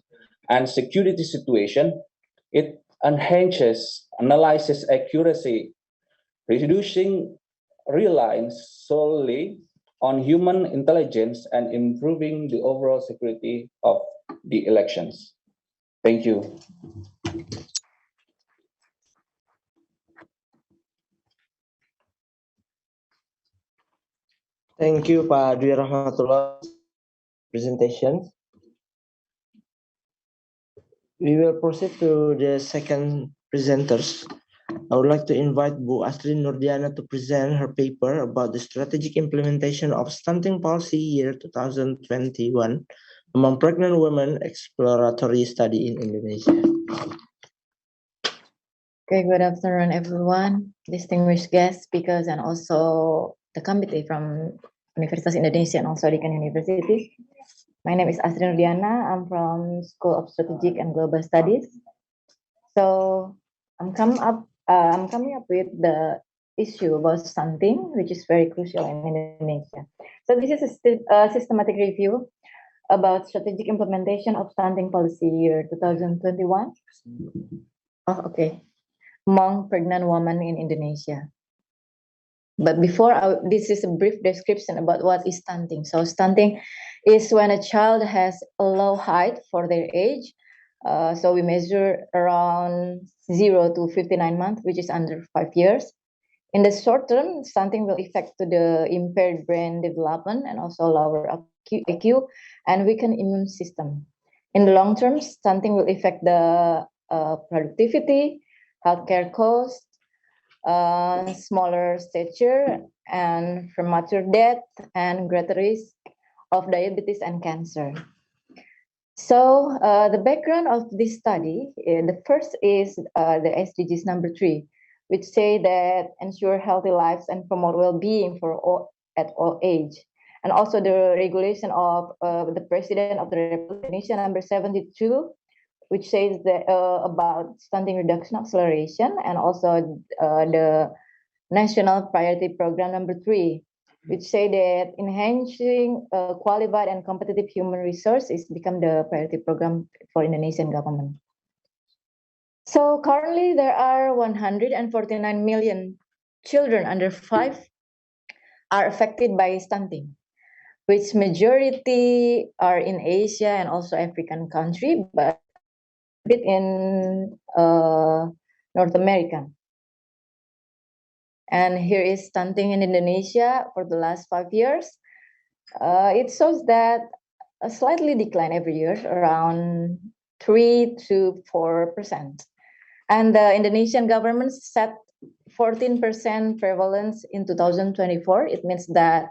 and security situation, it enhances analysis accuracy, reducing reliance solely on human intelligence and improving the overall security of the elections. Thank you. Thank you, Pak Dwi Rahmatullah, presentation. We will proceed to the second presenters. I would like to invite Bu Astrid Nurdiana to present her paper about the strategic implementation of stunting policy year 2021 among pregnant women exploratory study in Indonesia. Okay, good afternoon, everyone, distinguished guest speakers, and also the committee from Universitas Indonesia and also Deakin University. My name is Astrid Nurdiana. I'm from School of Strategic and Global Studies. So I'm coming up with the issue about stunting, which is very crucial in Indonesia. So this is a systematic review about strategic implementation of stunting policy year 2021. Among pregnant women in Indonesia. But before, this is a brief description about what is stunting. So stunting is when a child has a low height for their age. So we measure around 0 to 59 months, which is under 5 years. In the short term, stunting will affect to the impaired brain development and also lower IQ and weaken immune system. In the long term, stunting will affect the productivity, healthcare costs, smaller stature, and premature death, and greater risk of diabetes and cancer. So the background of this study, the first is the SDGs number 3, which say that ensure healthy lives and promote well-being for all, at all age. And also the regulation of the President of the Republic of Indonesia number 72, which says that about stunting reduction acceleration, and also the National Priority Program number 3, which say that enhancing qualified and competitive human resources become the priority program for Indonesian government. So currently there are 149 million children under 5 are affected by stunting, which majority are in Asia and also African country, but a bit in North America. And here is stunting in Indonesia for the last 5 years. It shows that a slightly decline every year, around 3 to 4%. And the Indonesian government set 14% prevalence in 2024. It means that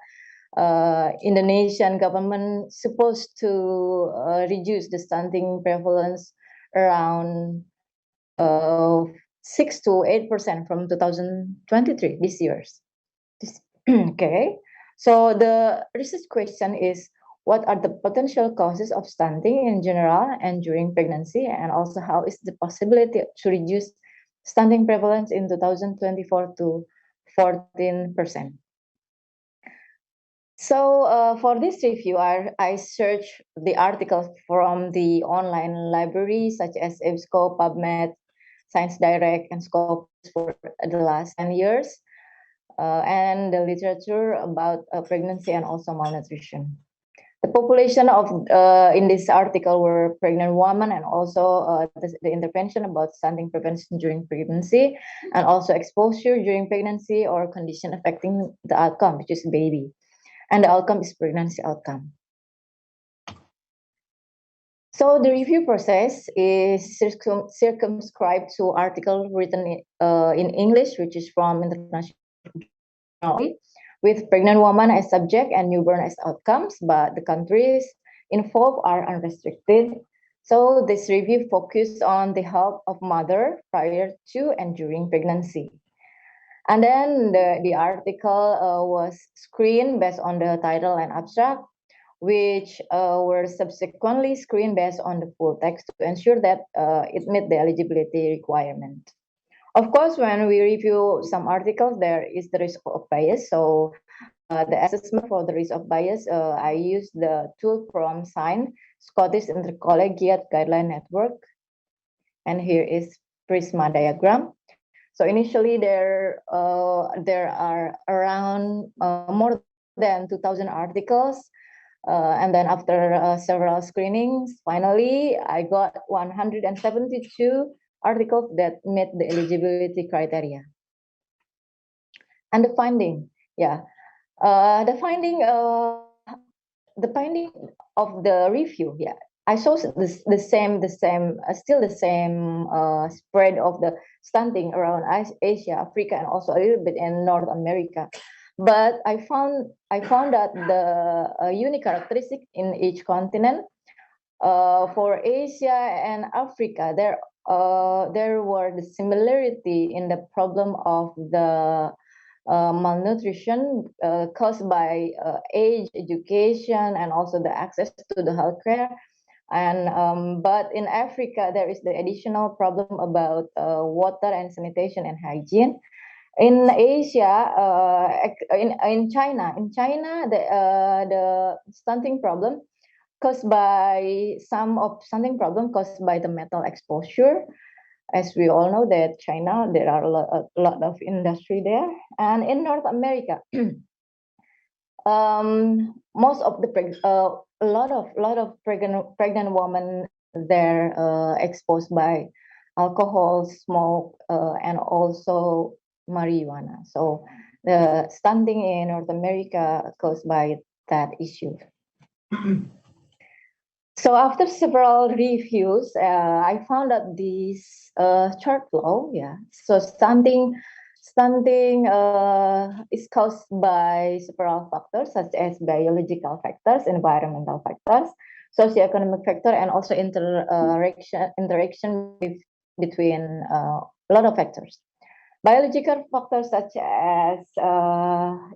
Indonesian government supposed to reduce the stunting prevalence around 6 to 8% from 2023 this year's. Okay, so the research question is, what are the potential causes of stunting in general and during pregnancy, and also how is the possibility to reduce stunting prevalence in 2024 to 14%? So for this review, I searched the articles from the online libraries such as EBSCO, PubMed, Science Direct, and Scopus for the last 10 years, and the literature about pregnancy and also malnutrition. The population of in this article were pregnant women, and also the intervention about stunting prevention during pregnancy, and also exposure during pregnancy or condition affecting the outcome, which is baby. And the outcome is pregnancy outcome. So the review process is circumscribed to article written in English, which is from international with pregnant woman as subject and newborn as outcomes, but the countries involved are unrestricted. So this review focused on the health of mother prior to and during pregnancy. And then the article was screened based on the title and abstract, which were subsequently screened based on the full text to ensure that it met the eligibility requirement. Of course, when we review some articles, there is the risk of bias. So the assessment for the risk of bias, I use the tool from SIGN, Scottish Intercollegiate Guideline Network. And here is Prisma diagram. So initially there are around more than 2,000 articles. And then after several screenings, finally, I got 172 articles that met the eligibility criteria. And the finding, the finding of the review, I saw still the same spread of the stunting around Asia, Africa, and also a little bit in North America. But I found that the unique characteristic in each continent. For Asia and Africa, there were the similarity in the problem of the malnutrition caused by age, education, and also the access to the healthcare. And but in Africa, there is the additional problem about water and sanitation and hygiene. In Asia, in China, the stunting problem caused by caused by the metal exposure. As we all know that China, there are a lot of industry there. And in North America, most of the a lot of pregnant women there exposed by alcohol, smoke, and also marijuana. So the stunting in North America caused by that issue. So after several reviews, I found that this chart flow, so stunting is caused by several factors such as biological factors, environmental factors, socioeconomic factor, and also interaction between a lot of factors. Biological factors such as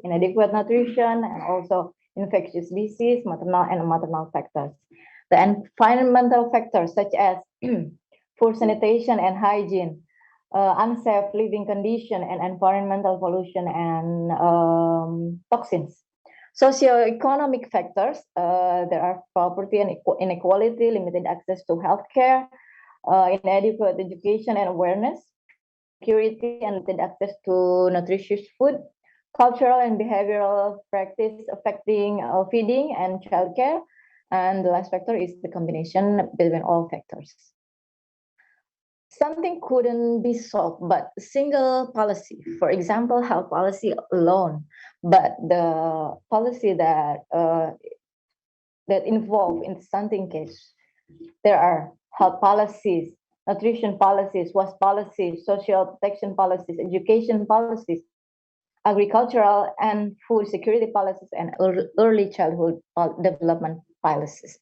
inadequate nutrition and also infectious disease, maternal and maternal factors. The environmental factors such as poor sanitation and hygiene, unsafe living condition, and environmental pollution and toxins. Socioeconomic factors, there are poverty and inequality, limited access to healthcare, inadequate education and awareness, security and limited access to nutritious food, cultural and behavioral practice affecting feeding and childcare. And the last factor is the combination between all factors. Something couldn't be solved but single policy, for example, health policy alone, but the policy that involve in stunting case, there are health policies, nutrition policies, waste policies, social protection policies, education policies, agricultural and food security policies, and early childhood development policies.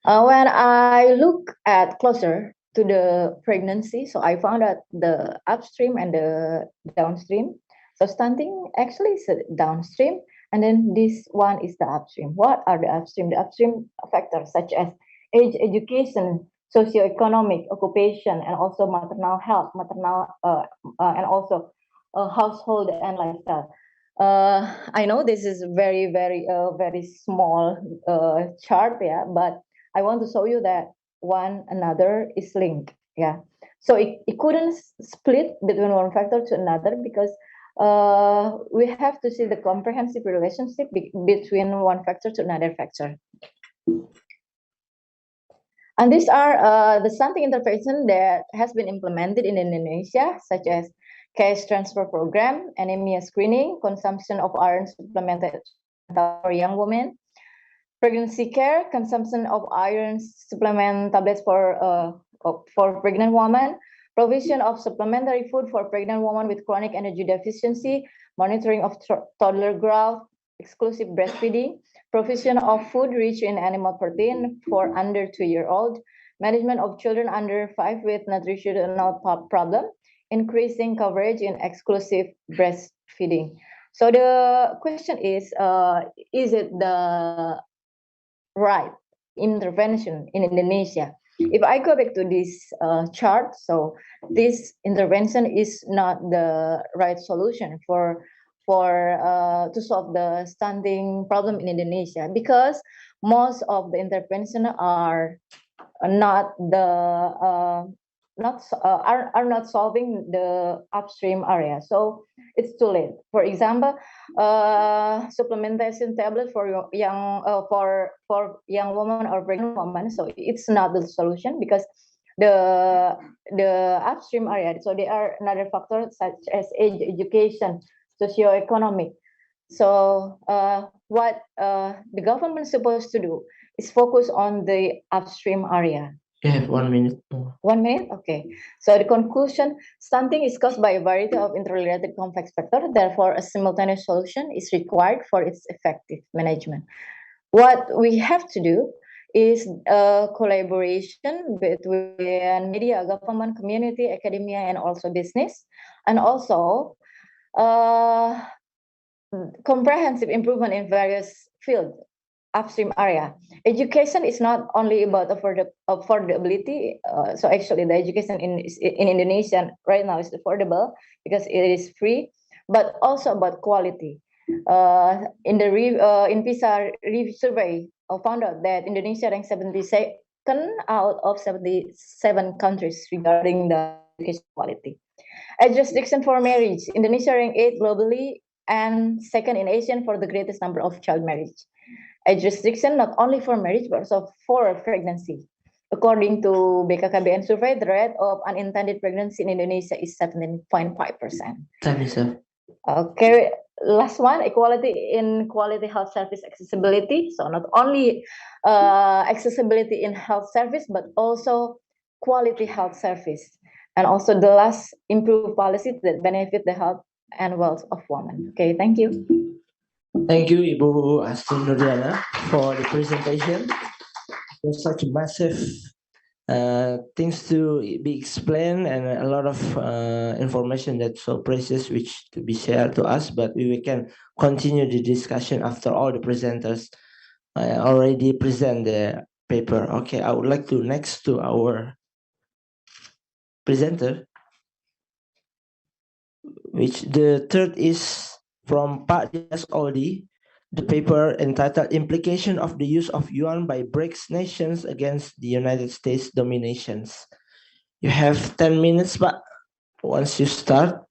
When I look at closer to the pregnancy, so I found out the upstream and the downstream. So stunting actually is a downstream, and then this one is the upstream. What are the upstream? The upstream factors such as age, education, socioeconomic, occupation, and also maternal health, and also household and lifestyle. I know this is very small chart, yeah, but I want to show you that one another is linked, yeah. So it couldn't split between one factor to another because we have to see the comprehensive relationship between one factor to another factor. And these are the stunting intervention that has been implemented in Indonesia, such as cash transfer program, anemia screening, consumption of iron supplemented for young women, pregnancy care, consumption of iron supplement tablets for pregnant women, provision of supplementary food for pregnant women with chronic energy deficiency, monitoring of toddler growth, exclusive breastfeeding, provision of food rich in animal protein for under 2-year-old, management of children under 5 with nutritional problem, increasing coverage in exclusive breastfeeding. So the question is it the right intervention in Indonesia? If I go back to this chart, so this intervention is not the right solution to solve the stunting problem in Indonesia, because most of the intervention are not solving the upstream area. So it's too late. For example, supplementation tablet for young women or pregnant women. So it's not the solution because the upstream area. So there are another factors such as age, education, socioeconomic. So what the government is supposed to do is focus on the upstream area. You have 1 minute. 1 minute? Okay. So the conclusion, stunting is caused by a variety of interrelated complex factors. Therefore, a simultaneous solution is required for its effective management. What we have to do is a collaboration between media, government, community, academia, and also business. And also comprehensive improvement in various fields. Upstream area. Education is not only about affordability. So actually, the education in Indonesia right now is affordable because it is free, but also about quality. In PISA review survey, I found out that Indonesia ranks 72nd out of 77 countries regarding the education quality. Age restriction for marriage, Indonesia ranked 8th globally and 2nd in Asia for the greatest number of child marriage. Age restriction not only for marriage but also for pregnancy. According to BKKBN survey, the rate of unintended pregnancy in Indonesia is 17.5%. Time is up. Okay, last one, equality in quality health service accessibility. So not only accessibility in health service, but also quality health service. And also the last, improve policies that benefit the health and wealth of women. Okay, thank you. Thank you, Ibu Asti Nurdiana, for the presentation. There's such massive things to be explained and a lot of information that's so precious which to be shared to us, but we can continue the discussion after all the presenters already present the paper. Okay, I would like to next to our presenter, which the third is from Pak Dias Oldi, the paper entitled Implication of the Use of Yuan by BRICS Nations Against the United States Dominations. You have 10 minutes, Pak, once you start.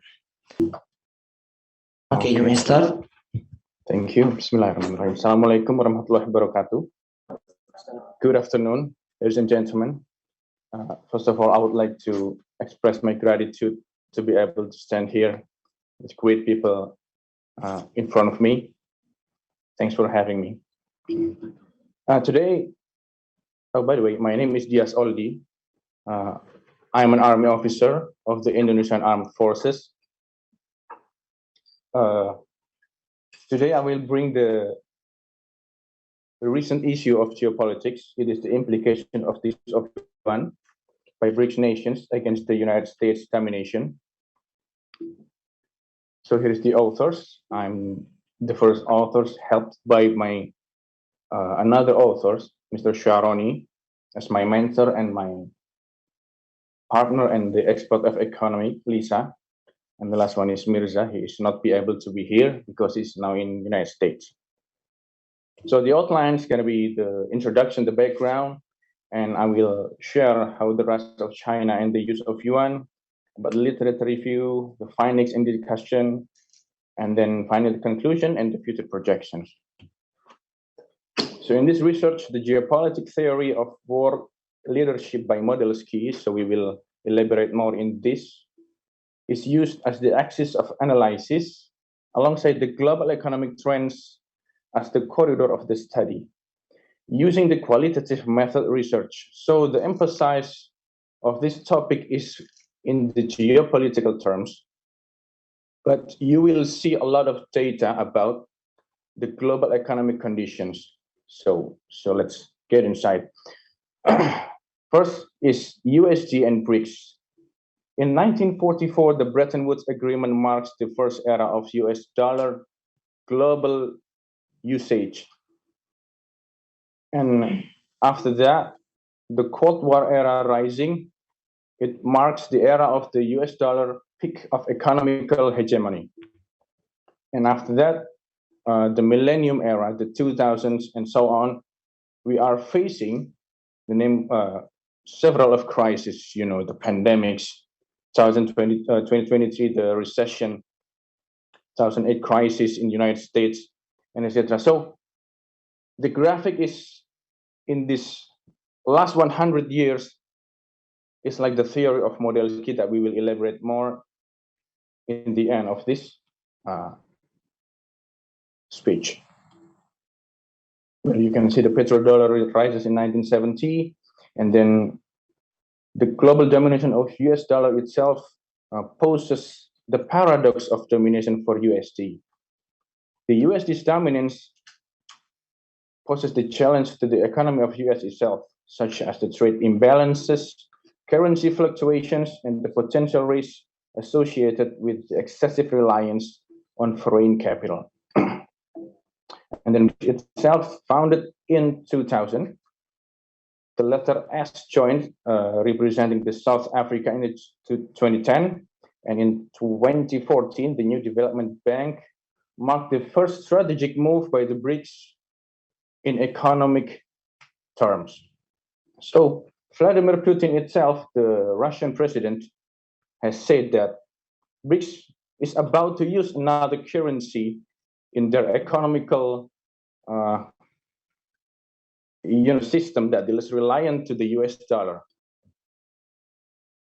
Okay, you may start. Thank you. Bismillahirrahmanirrahim. Assalamualaikum warahmatullahi wabarakatuh. Good afternoon, ladies and gentlemen. First of all, I would like to express my gratitude to be able to stand here with great people in front of me. Thanks for having me. Today, by the way, my name is Dias Oldi. I'm an army officer of the Indonesian Armed Forces. Today, I will bring the recent issue of geopolitics. It is the implication of the use of yuan by BRICS nations against the United States domination. So here is the authors. I'm the first authors, helped by my another authors, Mr. Sharoni, as my mentor and my partner and the expert of economy, Lisa. And the last one is Mirza. He is not be able to be here because he's now in the United States. So the outline is going to be the introduction, the background, and I will share how the rise of China and the use of yuan, about the literature review, the findings and discussion, and then finally the conclusion and the future projections. So in this research, the geopolitics theory of war leadership by Modelsky, so we will elaborate more in this, is used as the axis of analysis alongside the global economic trends as the corridor of the study, using the qualitative method research. So the emphasis of this topic is in the geopolitical terms, but you will see a lot of data about the global economic conditions. So let's get inside. First is USD and BRICS. In 1944, the Bretton Woods Agreement marks the first era of US dollar global usage. And after that, the Cold War era rising, it marks the era of the US dollar peak of economical hegemony. And after that, the millennium era, the 2000s and so on, we are facing several of crises, the pandemics, 2023, the recession, 2008 crisis in the United States, and etc. So the graphic is in this last 100 years is like the theory of Modelsky that we will elaborate more in the end of this speech. Well, you can see the petrodollar rises in 1970, and then the global domination of US dollar itself poses the paradox of domination for USD. The USD's dominance poses the challenge to the economy of US itself, such as the trade imbalances, currency fluctuations, and the potential risk associated with the excessive reliance on foreign capital. And then itself founded in 2000. The letter S joined, representing the South Africa in 2010. And in 2014, the New Development Bank marked the first strategic move by the BRICS in economic terms. So Vladimir Putin itself, the Russian president, has said that BRICS is about to use another currency in their economical system that is reliant to the US dollar.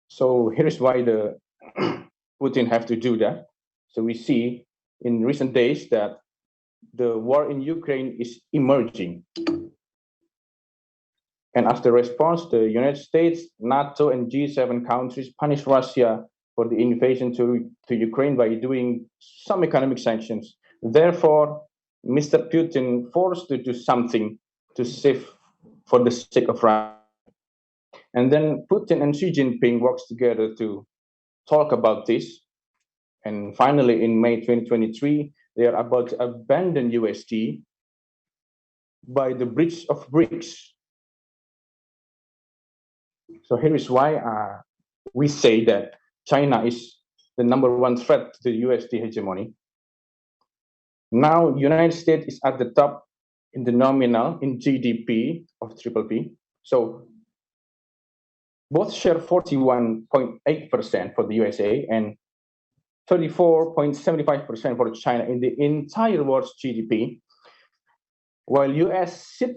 So here's why the Putin have to do that. So we see in recent days that the war in Ukraine is emerging. And as the response, the United States, NATO, and G7 countries punish Russia for the invasion to Ukraine by doing some economic sanctions. Therefore, Mr. Putin forced to do something to save for the sake of Russia. And then Putin and Xi Jinping works together to talk about this. And finally, in May 2023, they are about to abandon USD by the breach of BRICS. So here is why we say that China is the #1 threat to the USD hegemony. Now, United States is at the top in the nominal in GDP of PPP. So both share 41.8% for the USA and 34.75% for China in the entire world's GDP, while US sit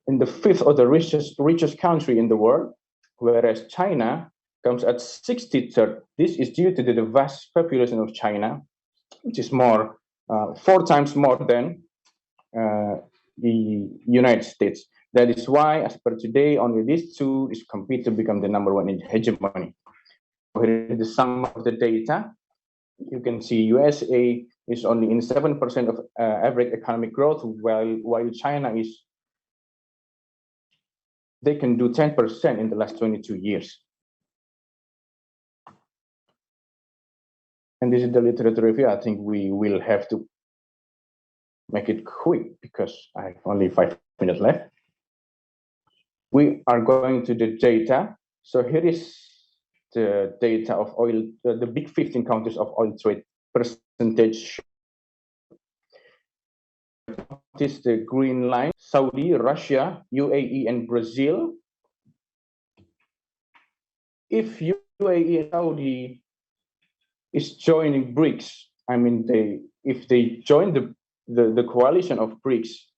in the fifth or the richest country in the world, whereas China comes at 63rd. This is due to the vast population of China, which is more 4 times more than the United States. That is why, as per today, only these two is compete to become the #1 in hegemony. Here is the sum of the data. You can see USA is only in 7% of average economic growth, while China is, they can do 10% in the last 22 years. And this is the literature review. I think we will have to make it quick because I have only 5 minutes left. We are going to the data. So here is the data of oil, the big 15 countries of oil trade percentage. This is the green line: Saudi, Russia, UAE, and Brazil. If UAE and Saudi is joining BRICS, I mean, if they join the coalition of BRICS,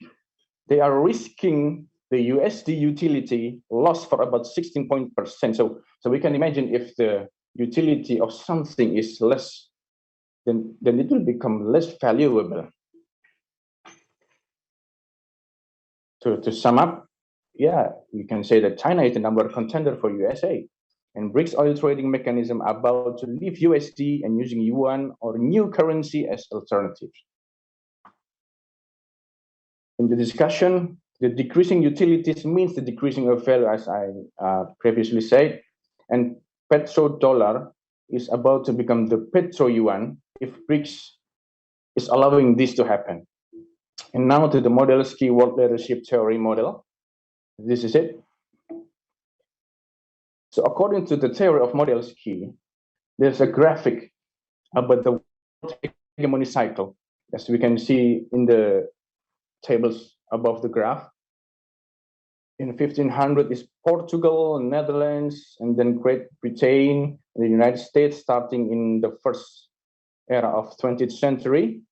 they are risking the USD utility loss for about 16%. So we can imagine if the utility of something is less, then it will become less valuable. To sum up, yeah, we can say that China is the #1 contender for USA, and BRICS oil trading mechanism are about to leave USD and using yuan or new currency as alternatives. In the discussion, the decreasing utilities means the decreasing of value, as I previously said, and petrodollar is about to become the petro yuan if BRICS is allowing this to happen. And now to the Modelsky World Leadership Theory model. This is it. So according to the theory of Modelsky, there's a graphic about the world hegemony cycle, as we can see in the tables above the graph. In 1500 is Portugal, Netherlands, and then Great Britain, and the United States, starting in the first era of 20th century.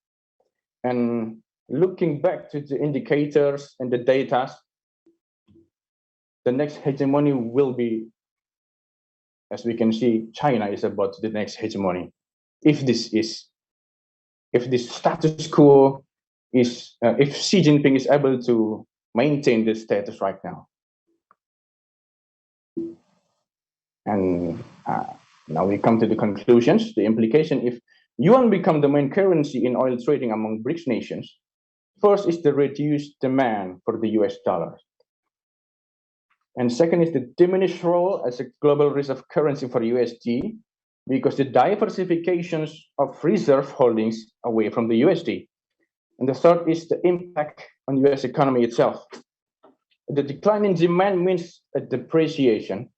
And looking back to the indicators and the data, the next hegemony will be, as we can see, China is about the next hegemony. If this status quo is, if Xi Jinping is able to maintain this status right now. And now we come to the conclusions. The implication: if yuan become the main currency in oil trading among BRICS nations, first is the reduced demand for the US dollar. And second is the diminished role as a global reserve currency for USD, because the diversifications of reserve holdings away from the USD. And the third is the impact on US economy itself. The decline in demand means a depreciation,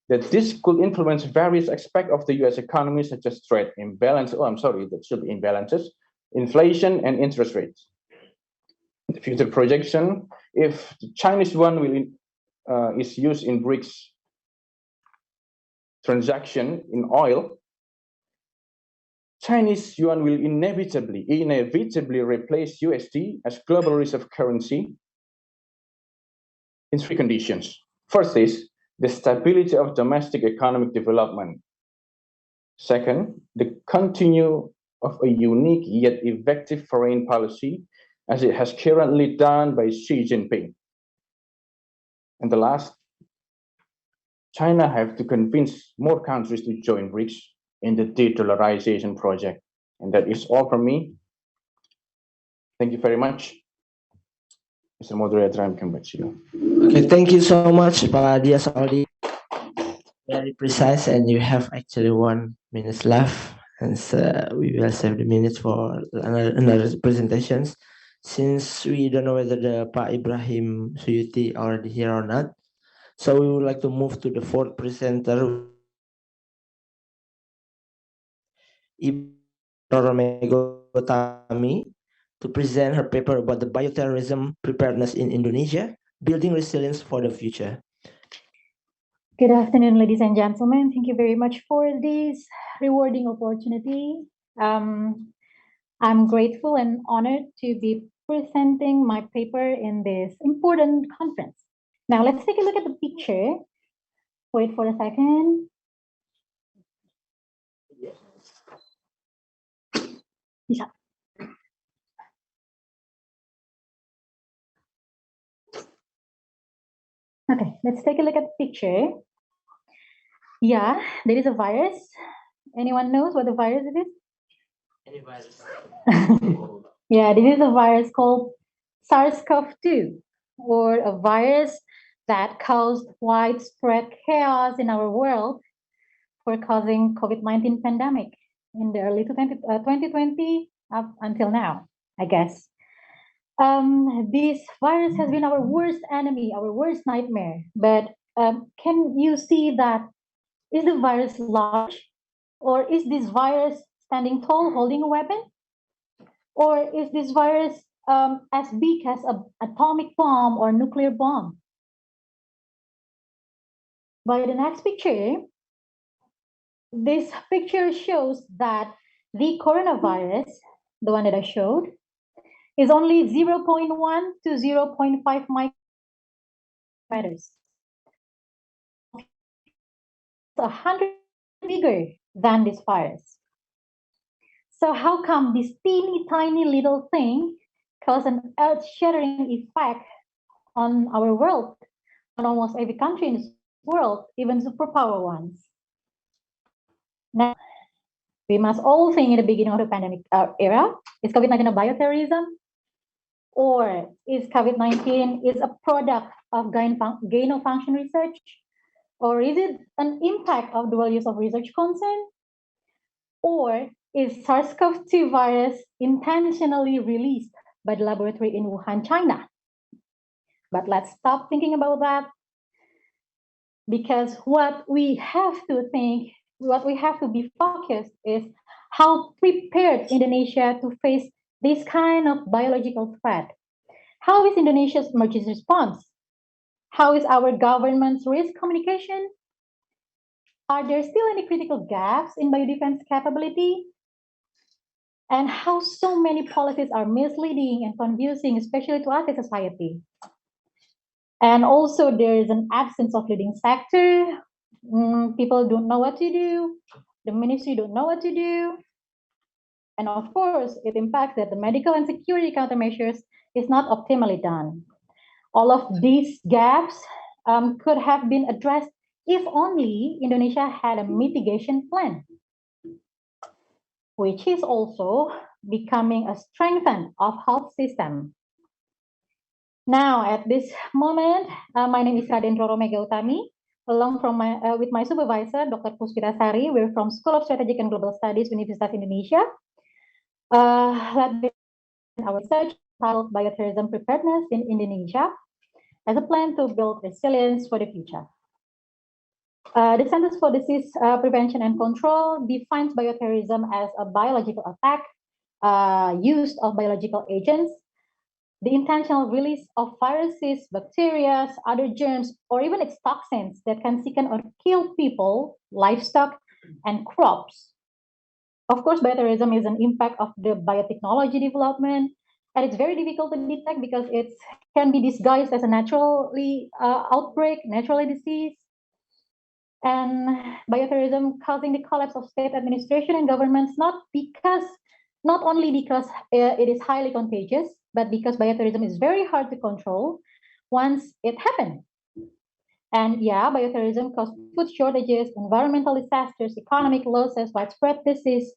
that this could influence various aspects of the US economy, such as trade imbalance, that should be imbalances, inflation, and interest rates. The future projection: if the Chinese yuan is used in BRICS transaction in oil, Chinese yuan will inevitably replace USD as global reserve currency in 3 conditions. First is the stability of domestic economic development. Second, the continue of a unique yet effective foreign policy, as it has currently done by Xi Jinping. And the last, China have to convince more countries to join BRICS in the de-dollarization project. And that is all from me. Thank you very much. Mr. Moderator, I'm coming back to you. Okay, thank you so much, Pak Dias Aldi. Very precise, and you have actually 1 minute left, and we will save the minutes for another presentations. Since we don't know whether the Pak Ibrahim Suyuti already here or not, so we would like to move to the 4th presenter, Ibu Romego Tami, to present her paper about the bioterrorism preparedness in Indonesia, building resilience for the future. Good afternoon, ladies and gentlemen. Thank you very much for this rewarding opportunity. I'm grateful and honored to be presenting my paper in this important conference. Now, let's take a look at the picture. Wait for a second. Yeah. Okay, let's take a look at the picture. Yeah, there is a virus. Anyone knows what the virus is? Any virus? Yeah, this is a virus called SARS-CoV-2, or a virus that caused widespread chaos in our world for causing COVID-19 pandemic in the early 2020 up until now, I guess. This virus has been our worst enemy, our worst nightmare. But can you see that? Is the virus large? Or is this virus standing tall, holding a weapon? Or is this virus as big as an atomic bomb or nuclear bomb? By the next picture, this picture shows that the coronavirus, the one that I showed, is only 0.1 to 0.5 micrometers. 100 bigger than this virus. So how come this teeny tiny little thing cause an earth-shattering effect on our world, on almost every country in this world, even superpower ones? Now, we must all think in the beginning of the pandemic era, is COVID-19 a bioterrorism? Or is COVID-19 a product of gain-of-function research? Or is it an impact of dual use of research concern? Or is SARS-CoV-2 virus intentionally released by the laboratory in Wuhan, China? But let's stop thinking about that, because what we have to think, what we have to be focused is how prepared Indonesia to face this kind of biological threat. How is Indonesia's emergency response? How is our government's risk communication? Are there still any critical gaps in biodefense capability? And how so many policies are misleading and confusing, especially to us as a society? And also there is an absence of leading sector. People don't know what to do. The ministry don't know what to do. And of course, it impacts that the medical and security countermeasures is not optimally done. All of these gaps could have been addressed if only Indonesia had a mitigation plan, which is also becoming a strengthen of health system. Now, at this moment, my name is Raden Roro Megautami, along with my supervisor, Dr. Puspita Sari. We're from School of Strategic and Global Studies, Universitas Indonesia. Our research titled Bioterrorism Preparedness in Indonesia as a plan to build resilience for the future. The Centers for Disease Prevention and Control defines bioterrorism as a biological attack, use of biological agents, the intentional release of viruses, bacteria, other germs, or even its toxins that can sicken or kill people, livestock, and crops. Of course, bioterrorism is an impact of the biotechnology development, and it's very difficult to detect because it can be disguised as a naturally outbreak, naturally disease. And bioterrorism causing the collapse of state administration and governments, not only because it is highly contagious, but because bioterrorism is very hard to control once it happens. And yeah, bioterrorism causes food shortages, environmental disasters, economic losses, widespread disease,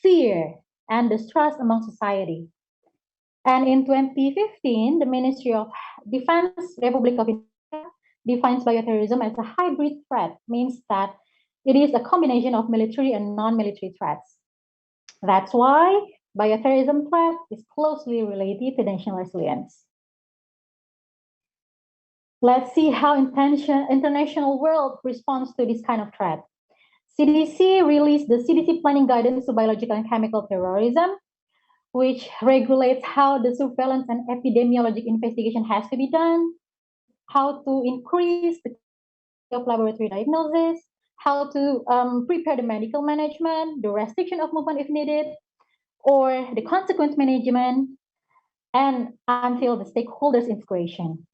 fear, and distrust among society. And in 2015, the Ministry of Defense, Republic of Indonesia, defines bioterrorism as a hybrid threat, means that it is a combination of military and non-military threats. That's why bioterrorism threat is closely related to national resilience. Let's see how international world responds to this kind of threat. CDC released the CDC planning guidance to biological and chemical terrorism, which regulates how the surveillance and epidemiologic investigation has to be done, how to increase the of laboratory diagnosis, how to prepare the medical management, the restriction of movement if needed, or the consequence management, and until the stakeholders integration.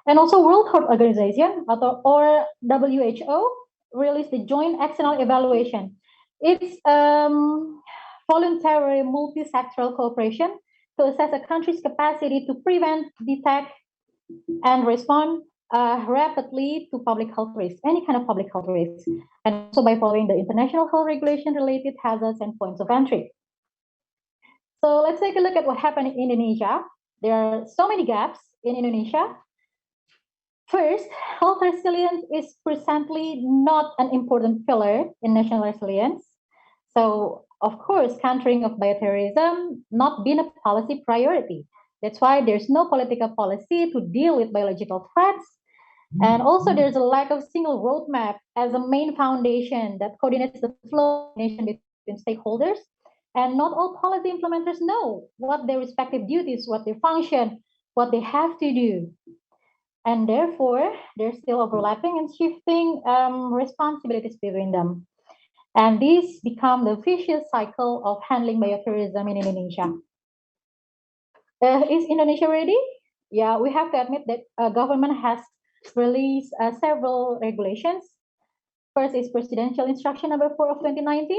And also World Health Organization or WHO released the joint external evaluation. It's voluntary multi-sectoral cooperation to assess a country's capacity to prevent, detect, and respond rapidly to public health risks, any kind of public health risks, and also by following the international health regulation related hazards and points of entry. So let's take a look at what happened in Indonesia. There are so many gaps in Indonesia. First, health resilience is presently not an important pillar in national resilience. So, of course, countering of bioterrorism not been a policy priority. That's why there's no political policy to deal with biological threats. And also there's a lack of single roadmap as a main foundation that coordinates the flow of nation between stakeholders. And not all policy implementers know what their respective duties, what their function, what they have to do. And therefore, there's still overlapping and shifting responsibilities between them. And this become the vicious cycle of handling bioterrorism in Indonesia. Is Indonesia ready? Yeah, we have to admit that government has released several regulations. First is Presidential Instruction number 4 of 2019,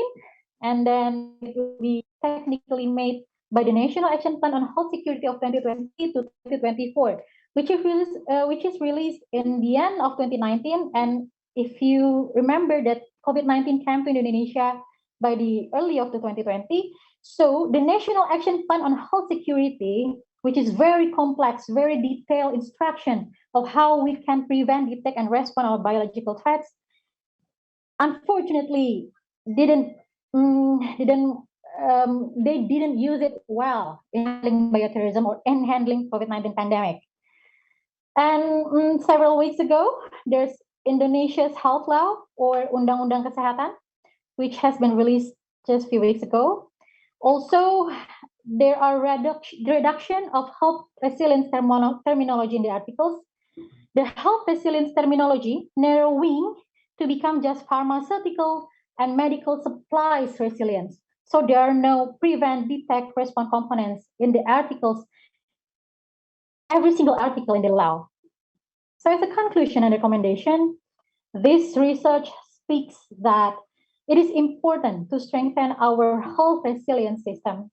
and then it will be technically made by the National Action Plan on Health Security of 2020 to 2024, which is released in the end of 2019. And if you remember that COVID-19 came to Indonesia by the early of the 2020, so the National Action Plan on Health Security, which is very complex, very detailed instruction of how we can prevent, detect, and respond to biological threats, unfortunately, they didn't use it well in handling bioterrorism or in handling COVID-19 pandemic. And several weeks ago, there's Indonesia's health law or Undang-Undang Kesehatan, which has been released just a few weeks ago. Also, there are reduction of health resilience terminology in the articles. The health resilience terminology narrowing to become just pharmaceutical and medical supplies resilience. So there are no prevent, detect, respond components in the articles, every single article in the law. So as a conclusion and recommendation, this research speaks that it is important to strengthen our health resilience system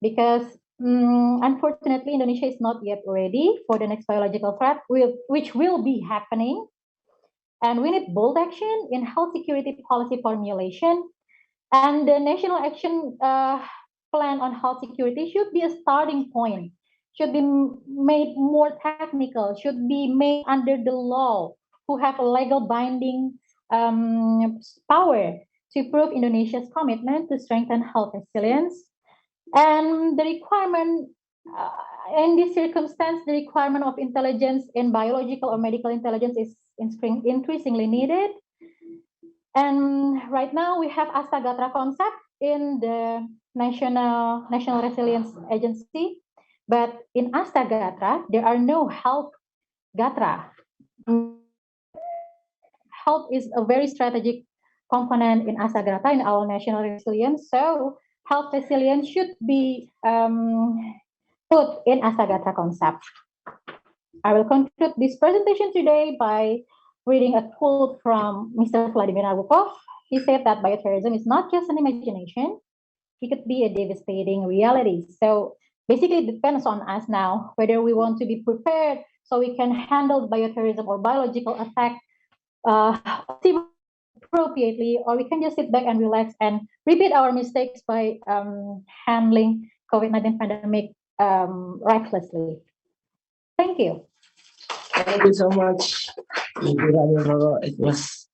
because unfortunately, Indonesia is not yet ready for the next biological threat, which will be happening. And we need bold action in health security policy formulation. And the National Action Plan on Health Security should be a starting point, should be made more technical, should be made under the law, who have a legal binding power to prove Indonesia's commitment to strengthen health resilience. And the requirement, in this circumstance, the requirement of intelligence in biological or medical intelligence is increasingly needed. And right now we have ASTA-GATRA concept in the National Resilience Agency, but in ASTA-GATRA, there are no health GATRA. Health is a very strategic component in ASTA-GATRA, in our national resilience. So health resilience should be put in ASTA-GATRA concept. I will conclude this presentation today by reading a quote from Mr. Vladimir Nabokov. He said that bioterrorism is not just an imagination, it could be a devastating reality. So basically it depends on us now, whether we want to be prepared so we can handle bioterrorism or biological attack appropriately, or we can just sit back and relax and repeat our mistakes by handling COVID-19 pandemic recklessly. Thank you. Thank you so much. It was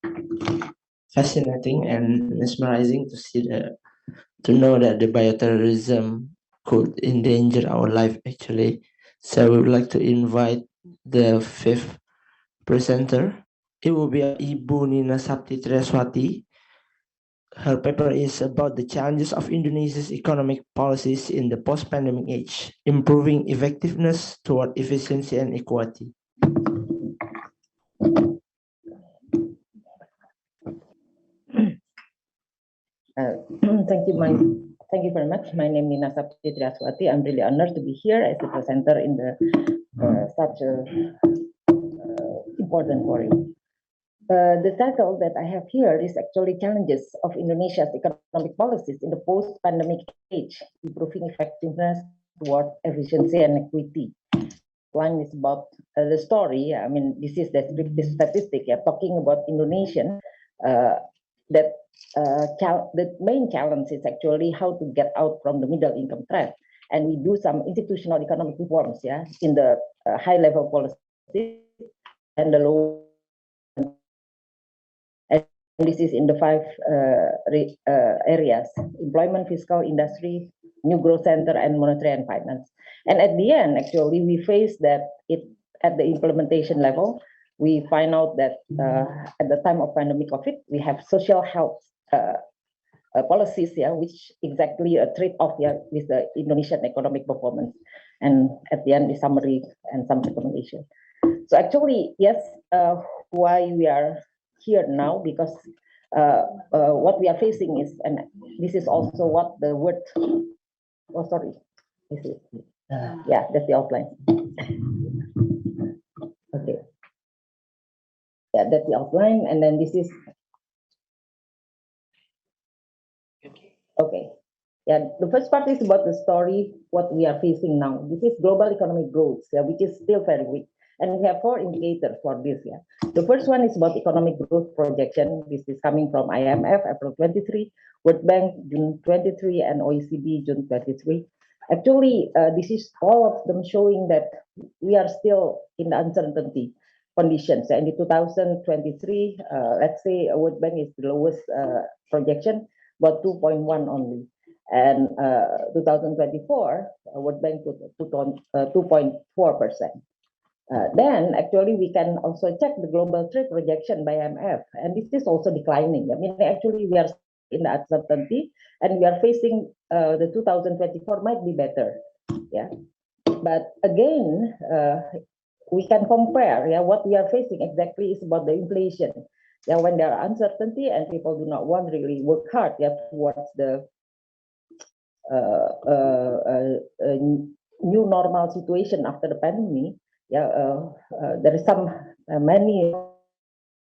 fascinating and mesmerizing to see to know that the bioterrorism could endanger our life actually. So we would like to invite the fifth presenter. It will be Ibu Nina Sapti Treswati, her paper is about the challenges of Indonesia's economic policies in the post-pandemic age, improving effectiveness toward efficiency and equality. Thank you very much. My name is Nina Sapti Triaswati. I'm really honored to be here as a presenter in the such a important forum. The title that I have here is actually Challenges of Indonesia's Economic Policies in the Post-Pandemic Age, Improving Effectiveness Toward Efficiency and Equity. One is about the story. I mean, this is the statistic, yeah, talking about Indonesian, that the main challenge is actually how to get out from the middle income trap. And we do some institutional economic reforms, yeah, in the high level policy and the low. And this is in the 5 areas: employment, fiscal, industry, new growth center, and monetary and finance. And at the end, actually, we face that at the implementation level, we find out that at the time of pandemic COVID, we have social health policies, yeah, which exactly a trade-off, yeah, with the Indonesian economic performance. And at the end, the summary and some recommendation. So actually, yes, why we are here now, because what we are facing is, and this is also what the word, oh sorry, this is, yeah, that's the outline. Okay, yeah, that's the outline, and then this is, okay, yeah, the first part is about the story, what we are facing now. This is global economic growth, yeah, which is still very weak. And we have 4 indicators for this. Yeah, the first one is about economic growth projection. This is coming from IMF, April 23, World Bank, June 23, and OECD, June 23. Actually, this is all of them showing that we are still in the uncertainty conditions. And in 2023, let's say World Bank is the lowest projection, about 2.1 only. And 2024, World Bank put 2.4%. Then actually we can also check the global trade projection by IMF, and this is also declining. I mean, actually we are in the uncertainty, and we are facing the 2024 might be better, yeah. But again, we can compare, yeah, what we are facing exactly is about the inflation. Yeah, when there are uncertainty and people do not want really work hard, yeah, towards the new normal situation after the pandemic. Yeah, there is some many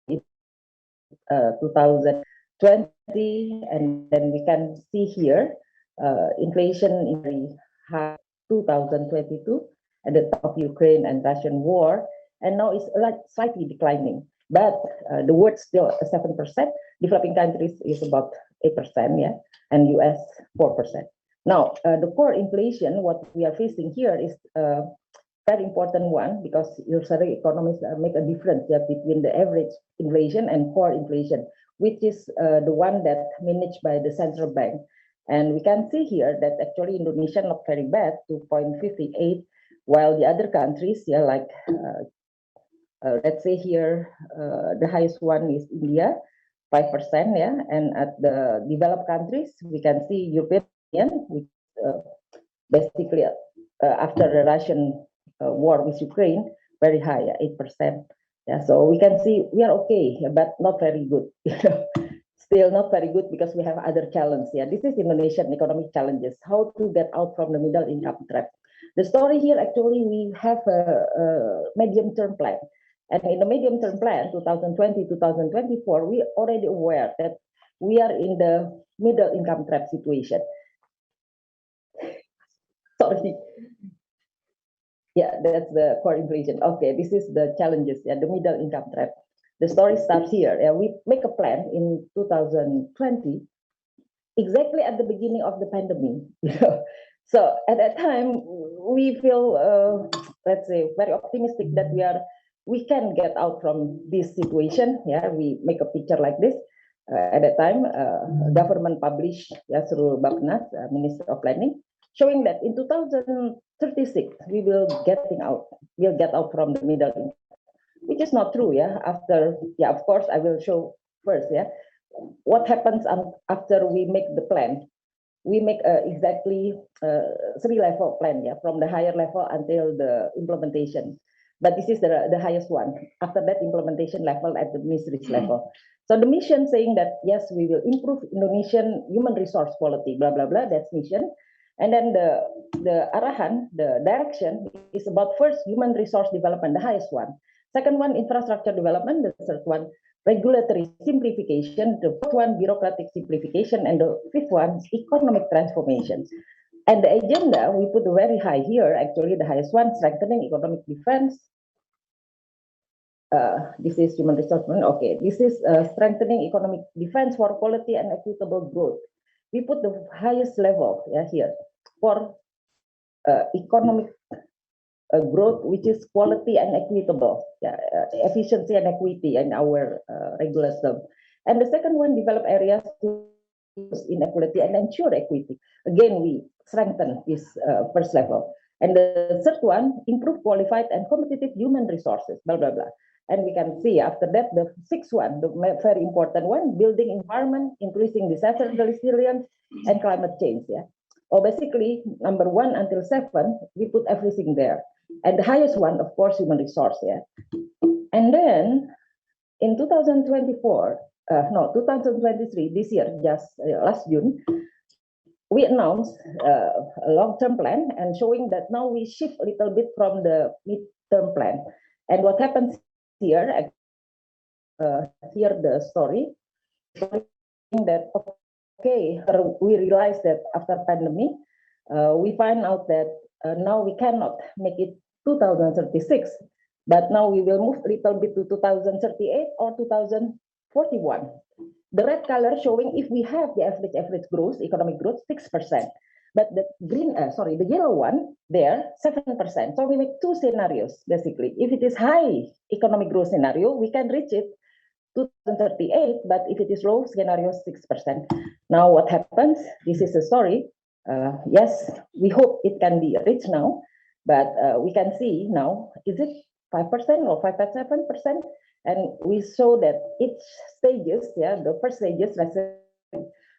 2020, and then we can see here inflation in very high 2022 at the top of Ukraine and Russian war, and now it's like slightly declining, but the world still 7%. Developing countries is about 8%, yeah, and US 4%. Now the core inflation, what we are facing here is very important one, because usually economists make a difference, yeah, between the average inflation and core inflation, which is the one that managed by the central bank. And we can see here that actually Indonesia not very bad, 2.58, while the other countries, yeah, like let's say here the highest one is India, 5%, yeah, and at the developed countries we can see European Union, which basically after the Russian war with Ukraine, very high, 8%. Yeah, so we can see we are okay, but not very good. Still not very good because we have other challenges. Yeah, this is Indonesian economic challenges. How to get out from the middle income trap. The story here actually we have a medium-term plan, and in the medium-term plan, 2020-2024, we already aware that we are in the middle income trap situation. Sorry. Yeah, that's the core inflation. Okay, this is the challenges, yeah, the middle income trap. The story starts here. Yeah, we make a plan in 2020, exactly at the beginning of the pandemic. So at that time, we feel, let's say, very optimistic that we can get out from this situation. Yeah, we make a picture like this. At that time, government published, yeah, through Bappenas, Minister of Planning, showing that in 2036 we will get out from the middle income, which is not true. Yeah, after, yeah, of course I will show first. Yeah, what happens after we make the plan? We make exactly 3-level plan, yeah, from the higher level until the implementation. But this is the highest one. After that, implementation level at the ministry's level. So the mission saying that, yes, we will improve Indonesian human resource quality, blah, blah, blah, that's mission. And then the arahan, the direction is about first, human resource development, the highest one. Second one, infrastructure development. The third one, regulatory simplification. The fourth one, bureaucratic simplification. And the fifth one, economic transformation. And the agenda, we put very high here, actually the highest one, strengthening economic defense. This is human resource. Okay, this is strengthening economic defense for quality and equitable growth. We put the highest level, yeah, here for economic growth, which is quality and equitable, yeah, efficiency and equity in our regular term. And the second one, develop areas to inequality and ensure equity. Again, we strengthen this first level. And the third one, improve qualified and competitive human resources, blah, blah, blah. And we can see after that, the sixth one, the very important one, building environment, increasing disaster resilience, and climate change, yeah. Or basically, number 1 until 7, we put everything there. And the highest one, of course, human resource, yeah. And then in 2023, this year, just last June, we announced a long-term plan and showing that now we shift a little bit from the mid-term plan. And what happens here, here the story, that okay, we realize that after pandemic, we find out that now we cannot make it 2036, but now we will move a little bit to 2038 or 2041. The red color showing if we have the average growth, economic growth, 6%, but the green, the yellow one there, 7%. So we make two scenarios basically. If it is high economic growth scenario, we can reach it 2038, but if it is low scenario, 6%. Now what happens? This is a story. Yes, we hope it can be reached now, but we can see now, is it 5% or 5.7%? And we saw that each stages, yeah, the first stages, let's say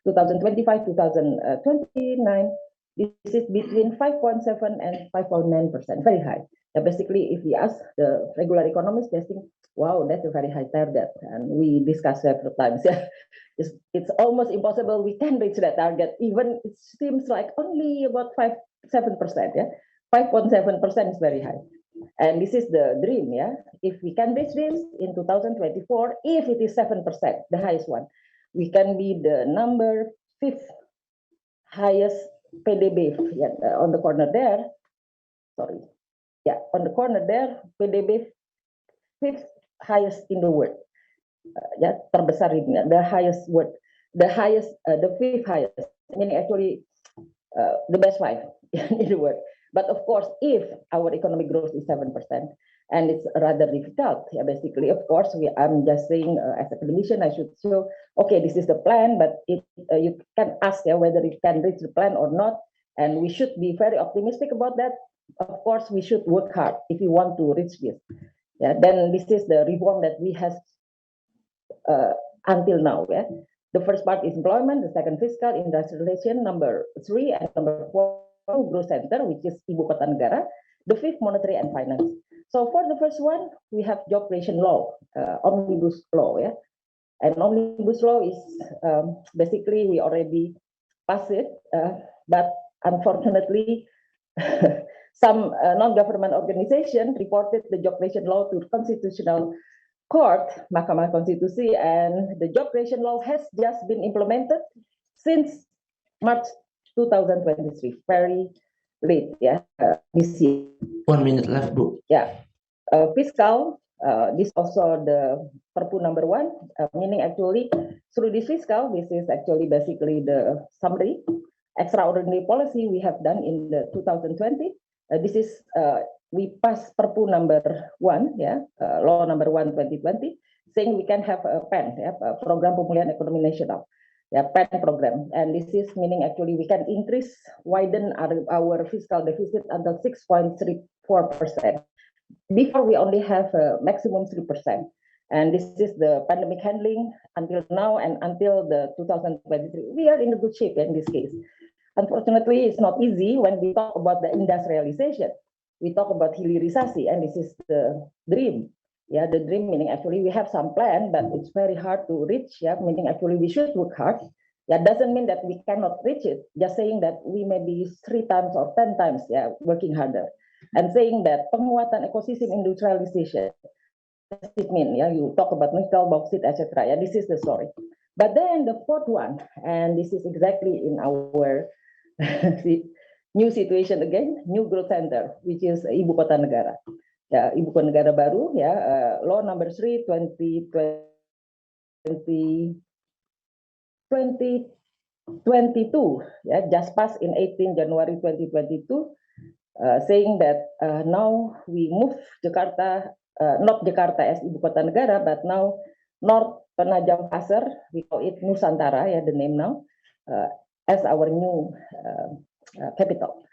2025, 2029, this is between 5.7 and 5.9%, very high. Basically, if we ask the regular economists, they think, wow, that's a very high target. And we discussed several times. Yeah. It's almost impossible we can reach that target. Even it seems like only about 7%. Yeah, 5.7% is very high. And this is the dream. Yeah, if we can reach this in 2024, if it is 7%, the highest one, we can be the number 5th highest PDB. Yeah, on the corner there. Sorry. Yeah, on the corner there, PDB 5th highest in the world. Yeah, terbesar ini, the highest word, the 5th highest, meaning actually the best 5 in the world. But of course, if our economic growth is 7%, and it's rather difficult, yeah, basically, of course, I'm just saying as a academician, I should show, okay, this is the plan, but you can ask whether you can reach the plan or not, and we should be very optimistic about that. Of course, we should work hard if we want to reach this. Yeah, then this is the reform that we have until now. Yeah, the first part is employment, the second fiscal, industrialization, number 3, and number 4 growth center, which is Ibu Kota Negara, the 5th monetary and finance. So for the first one, we have job creation law, omnibus law. Yeah, and omnibus law is basically we already passed it, but unfortunately. Some non-government organization reported the job creation law to Constitutional Court, Mahkamah Konstitusi, and the job creation law has just been implemented since March 2023, very late, yeah, this year. 1 minute left, Bu. Yeah, fiscal, this also the Perpu number 1, meaning actually through this fiscal, this is actually basically the summary, extraordinary policy we have done in the 2020. This is we passed Perpu number 1, yeah, law number 1 2020, saying we can have a PEN, yeah, program pemulihan ekonomi nasional, yeah, PEN program, and this is meaning actually we can widen our fiscal deficit until 6.34%. Before we only have a maximum 3%. And this is the pandemic handling until now and until the 2023. We are in a good shape in this case. Unfortunately, it's not easy when we talk about the industrialization. We talk about hilirisasi, and this is the dream. Yeah, the dream meaning actually we have some plan, but it's very hard to reach. Yeah, meaning actually we should work hard. That doesn't mean that we cannot reach it. Just saying that we may be 3 times or 10 times, yeah, working harder. And saying that penguatan ekosistem industrialization, it mean, yeah, you talk about nickel, bauxite, etc. Yeah, this is the story. But then the fourth one, and this is exactly in our new situation again, new growth center, which is Ibu Kota Negara. Ya, Ibu Kota Negara baru, ya, Law Number 3 2022, ya, just passed in 18 January 2022, saying that now we move Jakarta, not Jakarta as Ibu Kota Negara, but now North Penajam Pasir, we call it Nusantara, ya, the name now, as our new capital.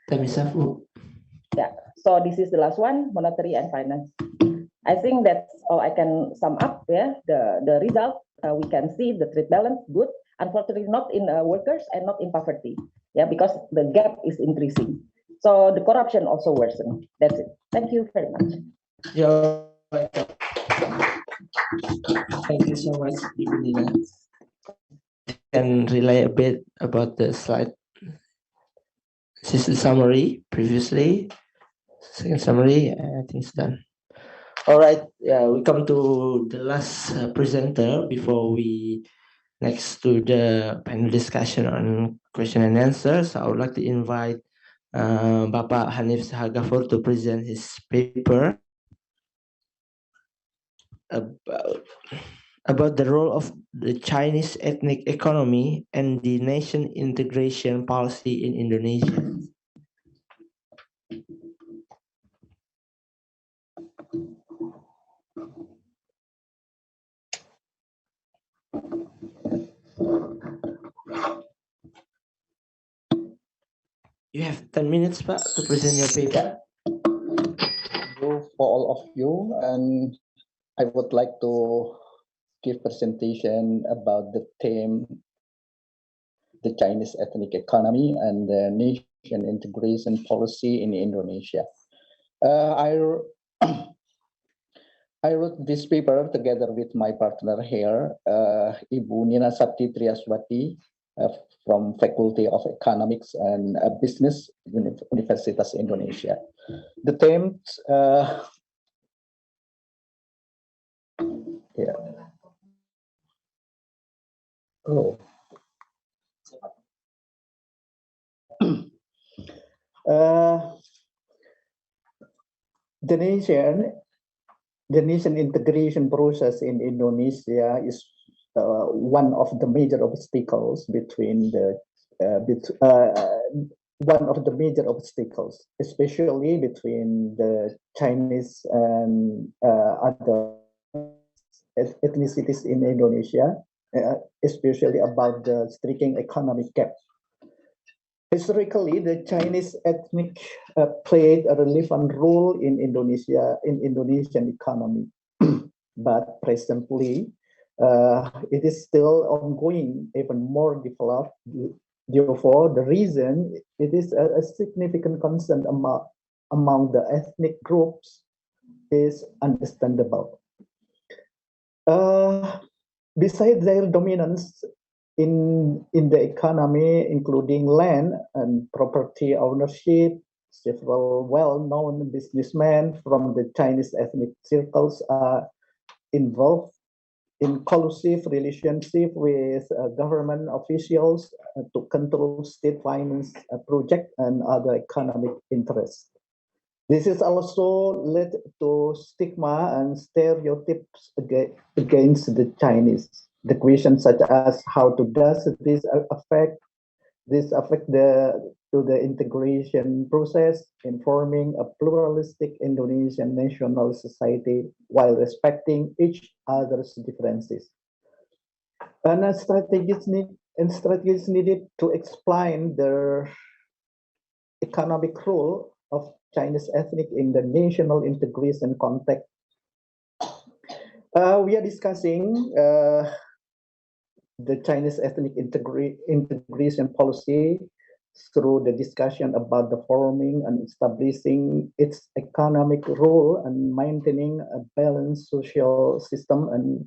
Yeah, so this is the last one, monetary and finance. I think that's all I can sum up. Yeah, the result we can see the trade balance good. Unfortunately, not in workers and not in poverty. Yeah, because the gap is increasing. So the corruption also worsen. That's it. Thank you very much. Yeah. Thank you so much, Ibu Nina. Can relay a bit about the slide. This is the summary previously. Second summary, I think it's done. All right, yeah, we come to the last presenter before we next to the panel discussion on question and answers. I would like to invite Bapak Hanif Sahagafur to present his paper about the role of the Chinese ethnic economy and the nation integration policy in Indonesia. You have 10 minutes, Pak, to present your paper. Thank you for all of you, and I would like to give presentation about the theme, the Chinese ethnic economy and the nation integration policy in Indonesia. I wrote this paper together with my partner here, Ibu Nina Sapti Triaswati, from Faculty of Economics and Business, Universitas Indonesia. The theme, yeah. Oh. The nation integration process in Indonesia is one of the major obstacles between the especially between the Chinese and other ethnicities in Indonesia, especially about the striking economic gap. Historically, the Chinese ethnic played a relevant role in Indonesian economy, but presently it is still ongoing, even more developed. Therefore, the reason it is a significant concern among the ethnic groups is understandable. Besides their dominance in the economy, including land and property ownership, several well-known businessmen from the Chinese ethnic circles are involved in collusive relationship with government officials to control state finance projects and other economic interests. This is also led to stigma and stereotypes against the Chinese. The questions such as how does this affect the integration process in forming a pluralistic Indonesian national society while respecting each other's differences. And strategies needed to explain the economic role of Chinese ethnic in the national integration context. We are discussing the Chinese ethnic integration policy through the discussion about the forming and establishing its economic role and maintaining a balanced social system, and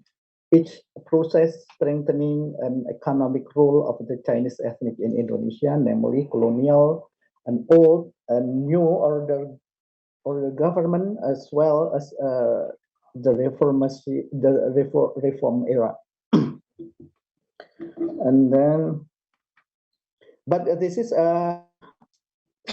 each process strengthening an economic role of the Chinese ethnic in Indonesia, namely colonial and old and new order government, as well as the reform era. And then, but this is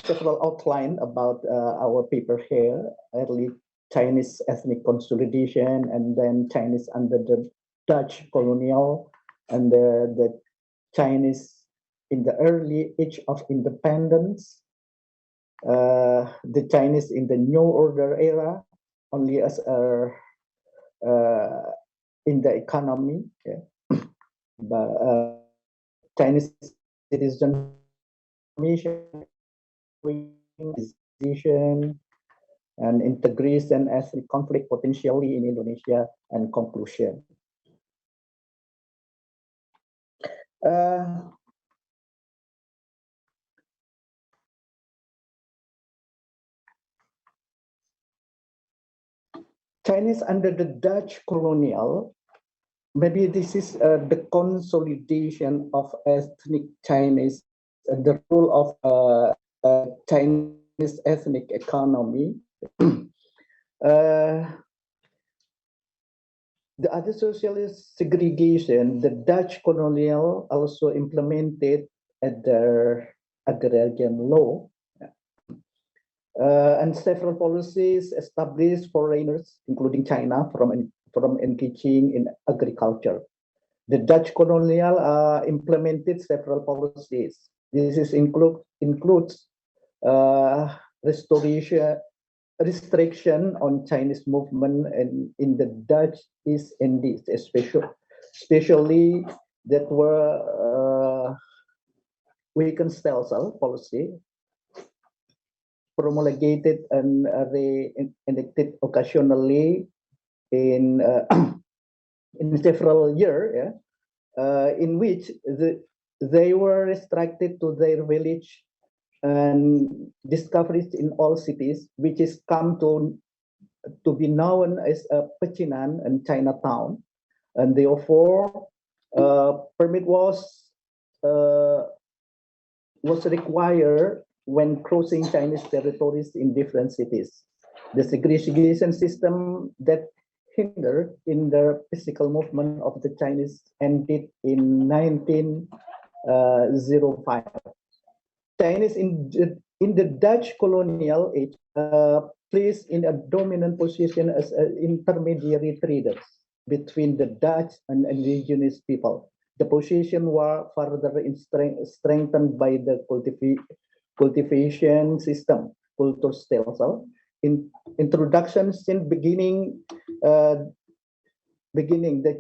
several outline about our paper here: early Chinese ethnic consolidation, and then Chinese under the Dutch colonial, and the Chinese in the early age of independence, the Chinese in the New Order era, only as in the economy, yeah. But Chinese citizen decision and integration ethnic conflict potentially in Indonesia, and conclusion. Chinese under the Dutch colonial, maybe this is the consolidation of ethnic Chinese, the role of Chinese ethnic economy. The other socialist segregation, the Dutch colonial also implemented at their agrarian law, and several policies established foreigners, including China, from engaging in agriculture. The Dutch colonial implemented several policies. This includes restriction on Chinese movement and in the Dutch East Indies, especially that were weakened stelsel policy, promulgated and enacted occasionally in several years, in which they were restricted to their village and discoveries in all cities, which is come to be known as Pecinan and Chinatown, and therefore permit was required when crossing Chinese territories in different cities. The segregation system that hindered in the physical movement of the Chinese ended in 1905. Chinese in the Dutch colonial age placed in a dominant position as intermediary traders between the Dutch and indigenous people. The position was further strengthened by the cultivation system, culture stelsel. In introduction since beginning, the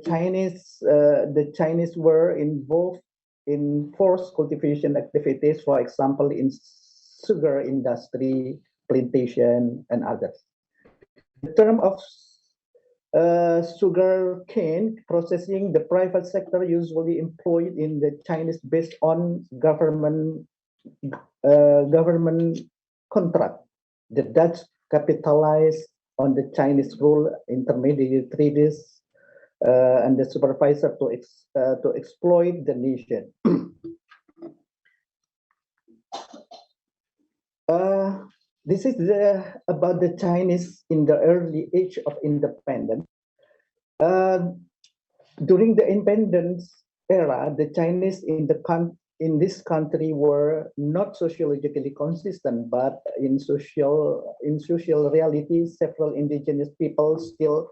Chinese were involved in forced cultivation activities, for example, in sugar industry, plantation, and others. The term of sugar cane processing, the private sector usually employed in the Chinese based on government contract. The Dutch capitalized on the Chinese role intermediary traders and the supervisor to exploit the nation. This is about the Chinese in the early age of independence. During the independence era, the Chinese in this country were not sociologically consistent, but in social reality, several indigenous people still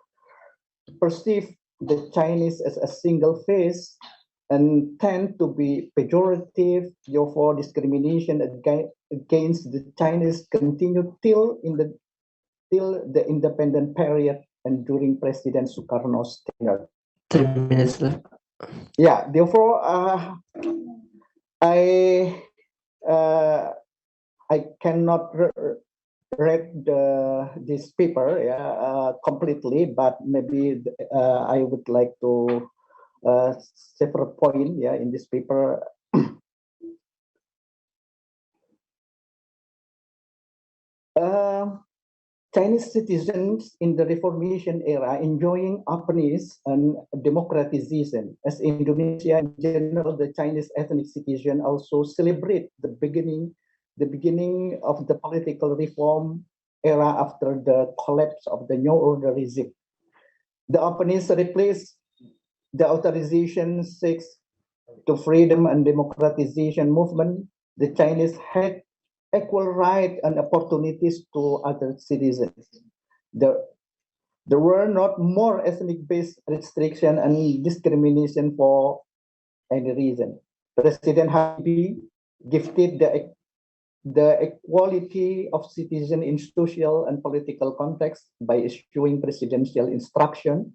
perceive the Chinese as a single face and tend to be pejorative. Therefore, discrimination against the Chinese continued till the independent period and during President Sukarno's tenure. 3 minutes left. Yeah, therefore, I cannot read this paper completely, but maybe I would like to several point in this paper. Chinese citizens in the Reformation era enjoying openness and democratization. As Indonesia in general, the Chinese ethnic citizen also celebrate the beginning of the political reform era after the collapse of the New Order regime. The openness replaced the authorization seeks to freedom and democratization movement. The Chinese had equal rights and opportunities to other citizens. There were not more ethnic-based restriction and discrimination for any reason. President Habibie gifted the equality of citizens in social and political context by issuing presidential instruction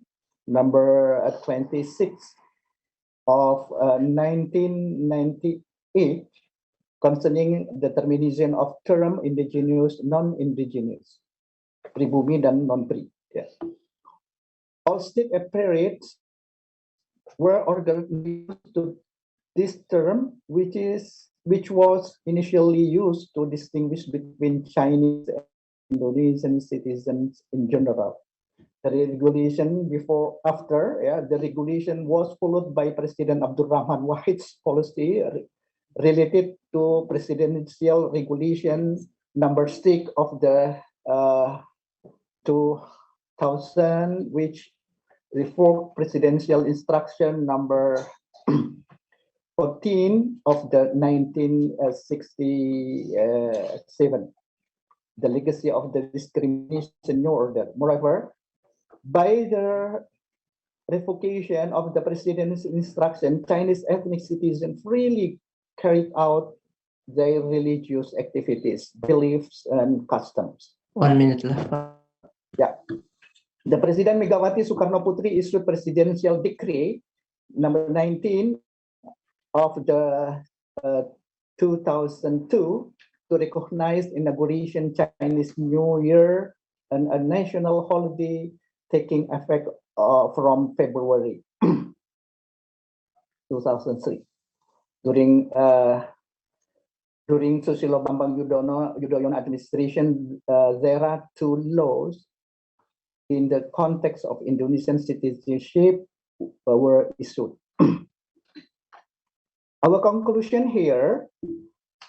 number 26 of 1998 concerning determination of term indigenous, non-indigenous, pribumi dan non-pri. Yes. All state apparatus were organized to this term, which was initially used to distinguish between Chinese and Indonesian citizens in general. The regulation the regulation was followed by President Abdurrahman Wahid's policy related to presidential regulation number 6 of the 2000, which reformed presidential instruction number 14 of the 1967, the legacy of the discrimination New Order. Moreover, by the revocation of the president's instruction, Chinese ethnic citizens freely carried out their religious activities, beliefs, and customs. 1 minute left. Yeah. The President Megawati Soekarno Putri issued presidential decree number 19 of the 2002 to recognize inauguration Chinese New Year and a national holiday taking effect from February 2003. During Susilo Bambang Yudhoyono administration, there are 2 laws in the context of Indonesian citizenship were issued. Our conclusion here,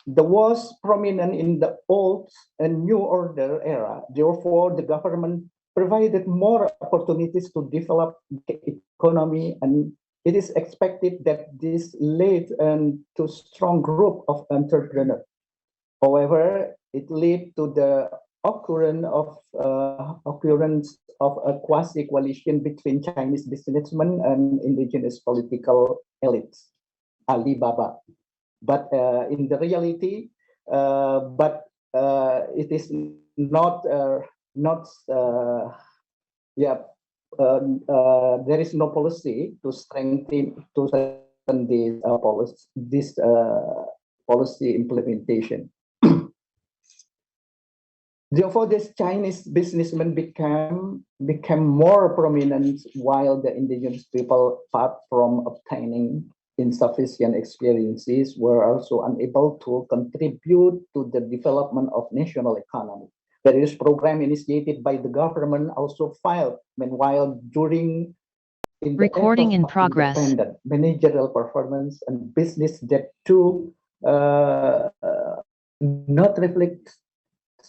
the was prominent in the old and new order era. Therefore, the government provided more opportunities to develop the economy, and it is expected that this led to strong group of entrepreneurs. However, it led to the occurrence of a quasi-coalition between Chinese businessmen and indigenous political elites, Alibaba. But in the reality, it is not there is no policy to strengthen this policy implementation. Therefore, this Chinese businessmen became more prominent, while the indigenous people, apart from obtaining insufficient experiences, were also unable to contribute to the development of national economy. Various programs initiated by the government also failed. Meanwhile, during recording in progress, managerial performance and business that too not reflect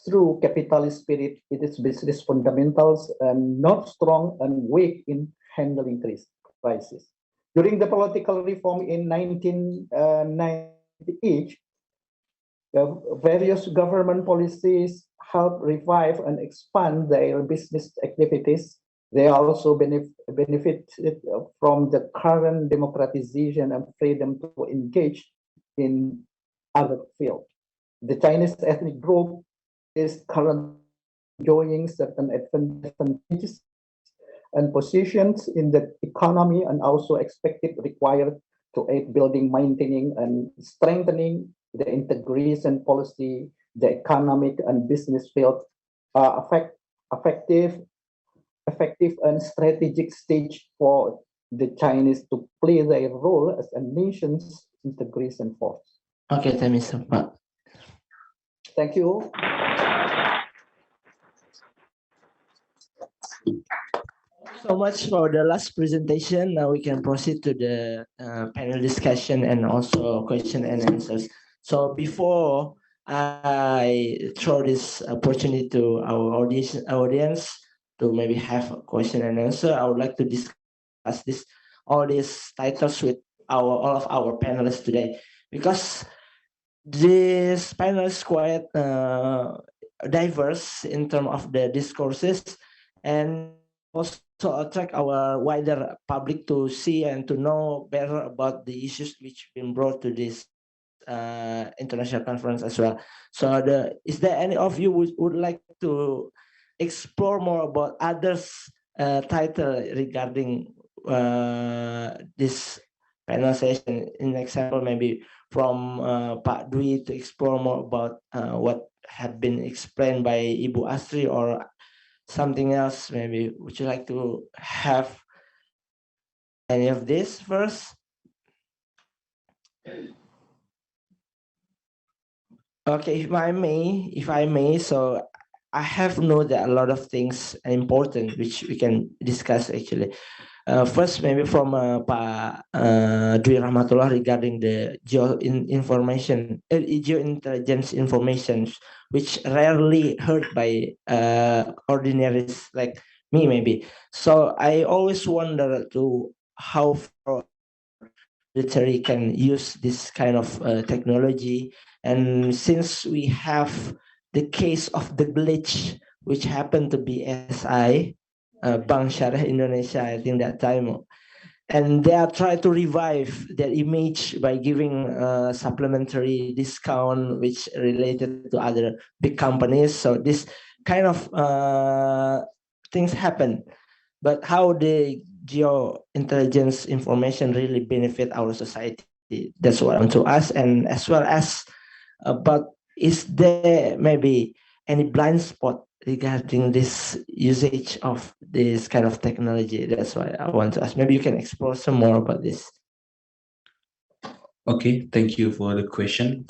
through capitalist spirit. It is business fundamentals and not strong and weak in handling crisis. During the political reform in 1998, various government policies help revive and expand their business activities. They also benefited from the current democratization and freedom to engage in other fields. The Chinese ethnic group is currently enjoying certain advantages and positions in the economy, and also required to aid building, maintaining, and strengthening the integration policy, the economic and business field effective and strategic stage for the Chinese to play their role as a nation's integration force. Okay, thank you, sir. Thank you. So much for the last presentation. Now we can proceed to the panel discussion and also question and answers. So before I throw this opportunity to our audience to maybe have a question and answer, I would like to discuss all these titles with all of our panelists today, because this panel is quite diverse in terms of the discourses, and also attract our wider public to see and to know better about the issues which been brought to this international conference as well. So is there any of you would like to explore more about others title regarding this panel session? In example, maybe from Pak Dwi to explore more about what had been explained by Ibu Astri, or something else. Maybe would you like to have any of this first? Okay, if I may, so I have noted a lot of things important which we can discuss actually. First, maybe from Pak Dwi Rahmatullah regarding the geointelligence information, which rarely heard by ordinaries like me, maybe. So I always wonder to how far military can use this kind of technology. And since we have the case of the glitch, which happened to be SI, Bank Syariah Indonesia, I think that time, and they are trying to revive their image by giving supplementary discount which related to other big companies. So this kind of things happen. But how the geointelligence information really benefit our society? That's what I want to ask. And as well as but is there maybe any blind spot regarding this usage of this kind of technology? That's why I want to ask. Maybe you can explore some more about this. Okay, thank you for the question.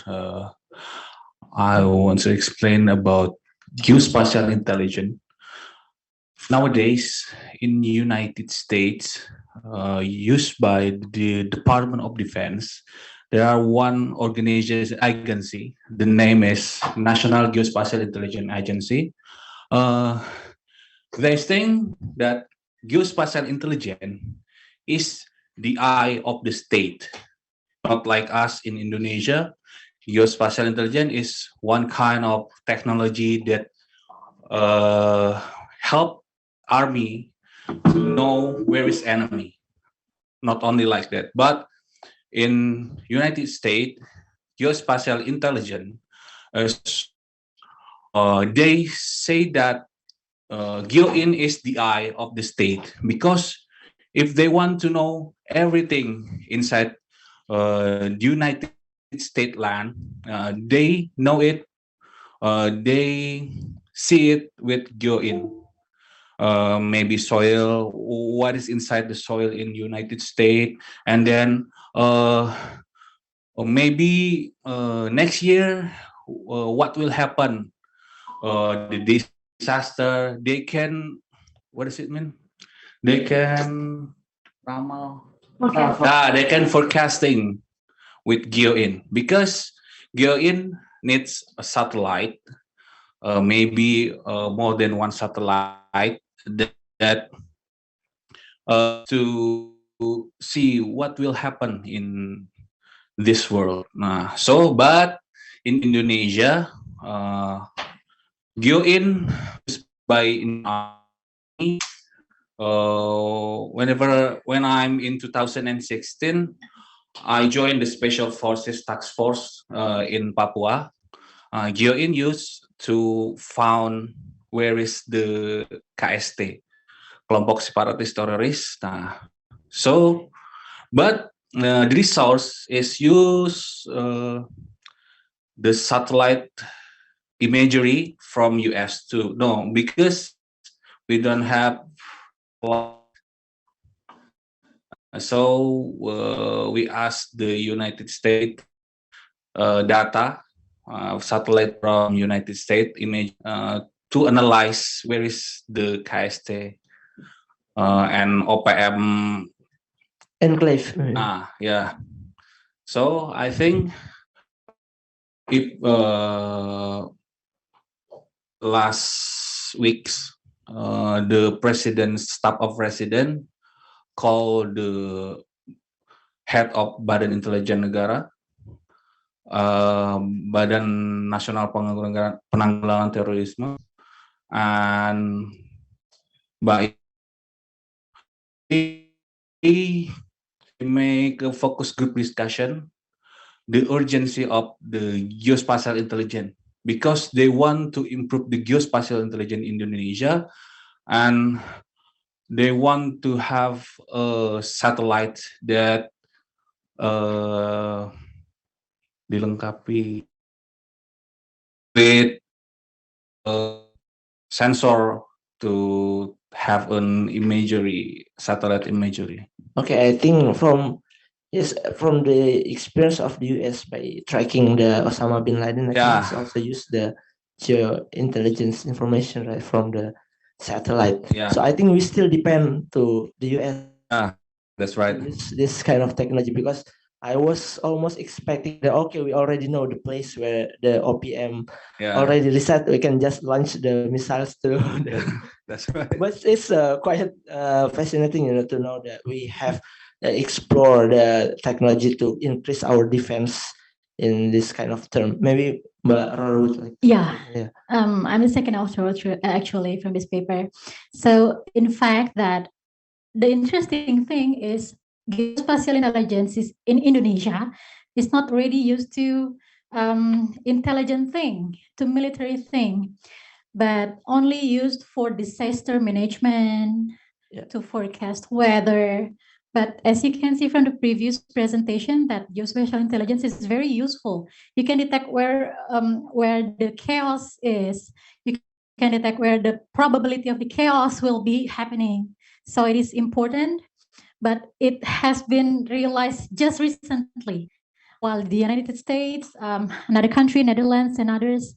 I want to explain about geospatial intelligence. Nowadays, in the United States, used by the Department of Defense, there are one organization agency. The name is National Geospatial Intelligence Agency. They think that geospatial intelligence is the eye of the state. Not like us in Indonesia. Geospatial intelligence is one kind of technology that help army to know where is enemy. Not only like that, but in United States, geospatial intelligence, they say that GeoIn is the eye of the state, because if they want to know everything inside the United States land, they know it, they see it with GeoIn. Maybe soil, what is inside the soil in United States, and then or maybe next year what will happen, the disaster. They can, what does it mean? They can they can forecasting with GeoIn, because GeoIn needs a satellite, maybe more than one satellite that to see what will happen in this world. But in Indonesia, GeoIn is by army. When I'm in 2016, I joined the Special Forces Task Force in Papua. GeoIn used to found where is the KST, kelompok separatis teroris. But the resource is use the satellite imagery from US too. No, because we don't have a lot. So we asked the United States data satellite from United States image to analyze where is the KST and OPM enclave. Yeah. So I think if last week's the president's staff of president called the head of Badan Intelijen Negara, Badan Nasional Penanggulangan Terorisme, and by make a focus group discussion the urgency of the geospatial intelligence, because they want to improve the geospatial intelligence in Indonesia, and they want to have a satellite that dilengkapi with a sensor to have an imagery, satellite imagery. Okay, I think from the experience of the US by tracking the Osama bin Laden, I think it's also use the geo intelligence information right from the satellite. So I think we still depend to the US. That's right. This kind of technology, because I was almost expecting that okay, we already know the place where the OPM already reset. We can just launch the missiles to. That's right. But it's quite fascinating, to know that we have explore the technology to increase our defense in this kind of term. Maybe Mbak Roro would like. I'm the second author actually from this paper. So in fact, that the interesting thing is geospatial intelligence is in Indonesia is not really used to intelligent thing, to military thing, but only used for disaster management, to forecast weather. But as you can see from the previous presentation, that geospatial intelligence is very useful. You can detect where the chaos is. You can detect where the probability of the chaos will be happening. So it is important, but it has been realized just recently, while the United States, another country, Netherlands, and others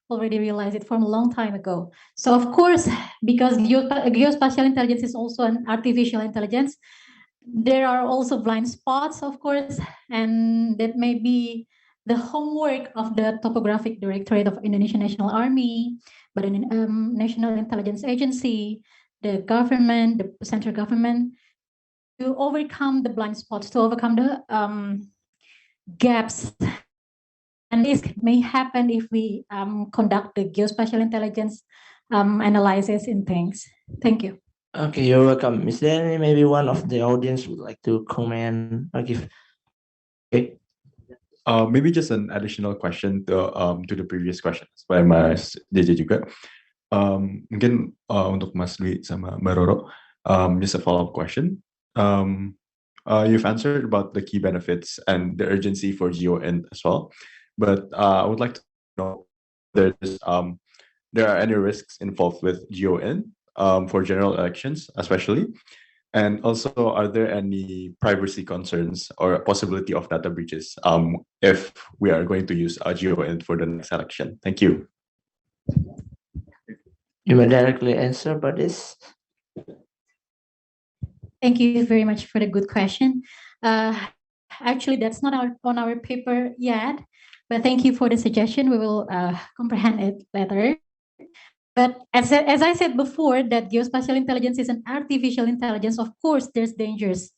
already realized it from a long time ago. So of course, because geospatial intelligence is also an artificial intelligence, there are also blind spots, of course, and that may be the homework of the Topographic Directorate of Indonesian National Army, but in National Intelligence Agency, the government, the central government, to overcome the blind spots, to overcome the gaps. And this may happen if we conduct the geospatial intelligence analysis in things. Thank you. Okay, you're welcome. Is there any, maybe one of the audience would like to comment or give? Okay. Maybe just an additional question to the previous questions by Mas JJ juga. Mungkin untuk Mas Dwi sama Mbak Roro, just a follow-up question. You've answered about the key benefits and the urgency for GeoInt as well, but I would like to know if there are any risks involved with GeoInt for general elections, especially. And also, are there any privacy concerns or possibility of data breaches if we are going to use GeoInt for the next election? Thank you. You may directly answer about this. Thank you very much for the good question. Actually, that's not on our paper yet, but thank you for the suggestion. We will comprehend it later. But as I said before, that geospatial intelligence is an artificial intelligence. Of course, there's dangers.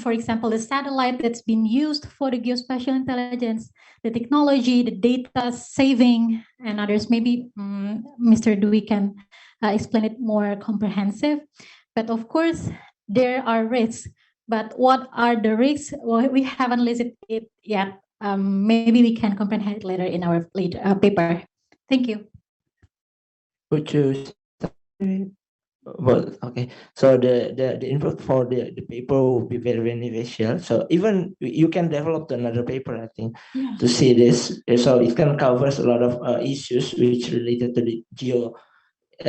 For example, the satellite that's been used for the geospatial intelligence, the technology, the data saving, and others. Maybe Mr. Dwi can explain it more comprehensive. But of course, there are risks. But what are the risks? Well, we haven't listed it yet. Maybe we can comprehend it later in our paper. Thank you. Would you? Well, okay. So the input for the paper will be very beneficial. So even you can develop another paper, I think, to see this. So it can covers a lot of issues which related to the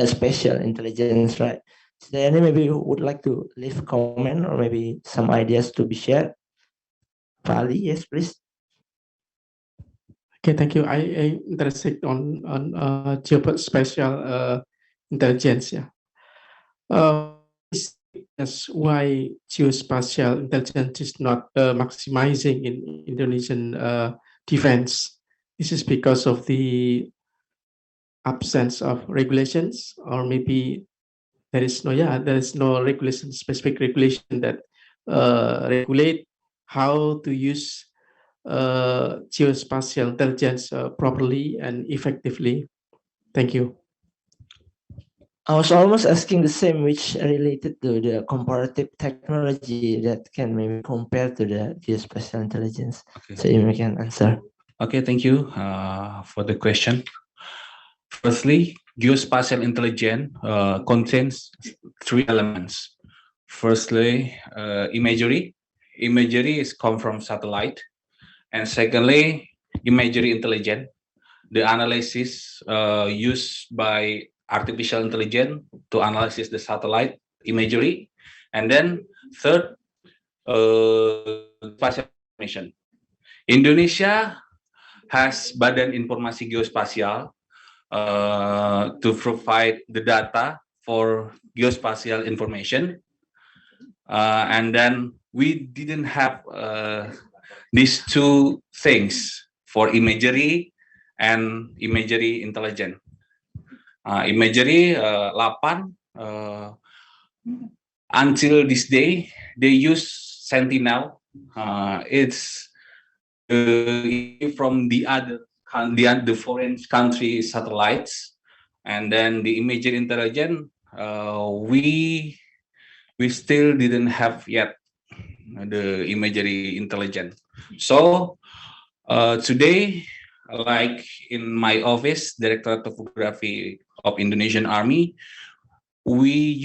spatial intelligence, right? Is there any maybe you would like to leave a comment or maybe some ideas to be shared? Fali, yes, please. Okay, thank you. I interested on geospatial intelligence. Yeah. That's why geospatial intelligence is not maximizing in Indonesian defense. This is because of the absence of regulations, or maybe there is no regulation, specific regulation that regulate how to use geospatial intelligence properly and effectively. Thank you. I was almost asking the same, which related to the comparative technology that can maybe compare to the geospatial intelligence. Okay. So you can answer. Okay, thank you for the question. Firstly, geospatial intelligence contains three elements. Firstly, imagery. Imagery is come from satellite. And secondly, imagery intelligence, the analysis used by artificial intelligence to analyze the satellite imagery. And then third, spatial information. Indonesia has Badan Informasi Geospasial to provide the data for geospatial information. And then we didn't have these two things for imagery and imagery intelligence. Imagery, LAPAN, until this day, they use Sentinel. It's from the foreign country satellites, and then the imagery intelligence, we still didn't have yet the imagery intelligence. So today, like in my office, Director Topography of Indonesian Army, we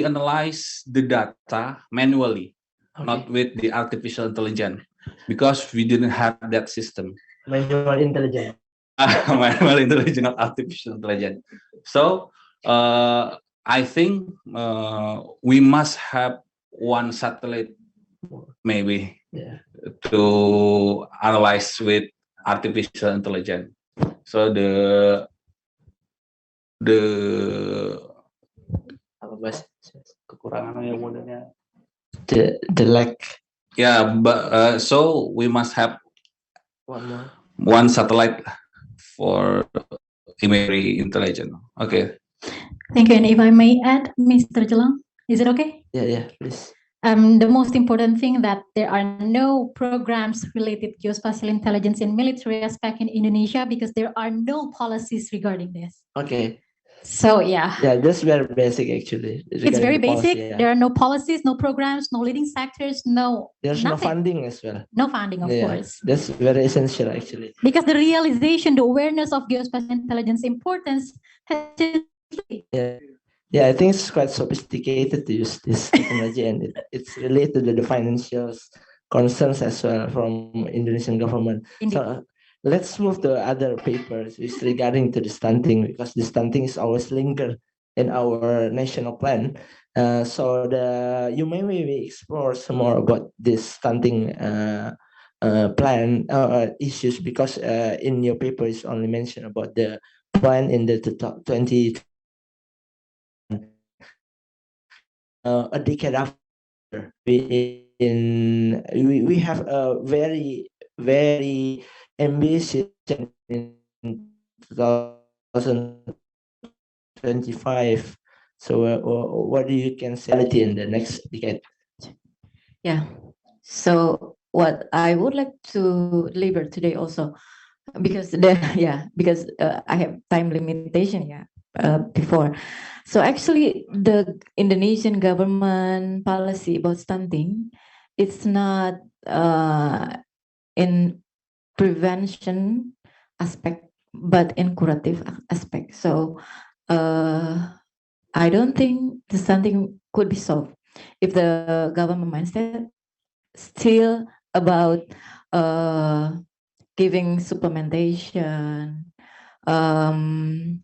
analyze the data manually, not with the artificial intelligence, because we didn't have that system. Manual intelligence. Manual intelligence, not artificial intelligence. So I think we must have one satellite, maybe, to analyze with artificial intelligence. So the lack. Yeah, but so we must have one satellite for imagery intelligence. Okay. Thank you. And if I may add, Mr. Jelang, is it okay? Yeah, please. The most important thing that there are no programs related to geospatial intelligence in military aspect in Indonesia because there are no policies regarding this. Okay. So yeah. Yeah, that's very basic actually. It's very basic. Policy, yeah. There are no policies, no programs, no leading sectors, There's nothing. no funding as well. No funding, of course. That's very essential actually. Because the realization, the awareness of geospatial intelligence importance has Yeah, I think it's quite sophisticated to use this technology, and it's related to the financial concerns as well from Indonesian government. Indeed. So let's move to other papers which regarding to the stunting, because the stunting is always linked in our national plan. So you may maybe explore some more about this stunting plan issues, because in your paper is only mentioned about the plan in the 20. A decade after, we have a very ambitious in 2025. So what do you can say in the next decade? Yeah. So what I would like to deliver today also, because I have time limitation before. So actually, the Indonesian government policy about stunting, it's not in prevention aspect, but in curative aspect. So I don't think the stunting could be solved if the government mindset still about giving supplementation and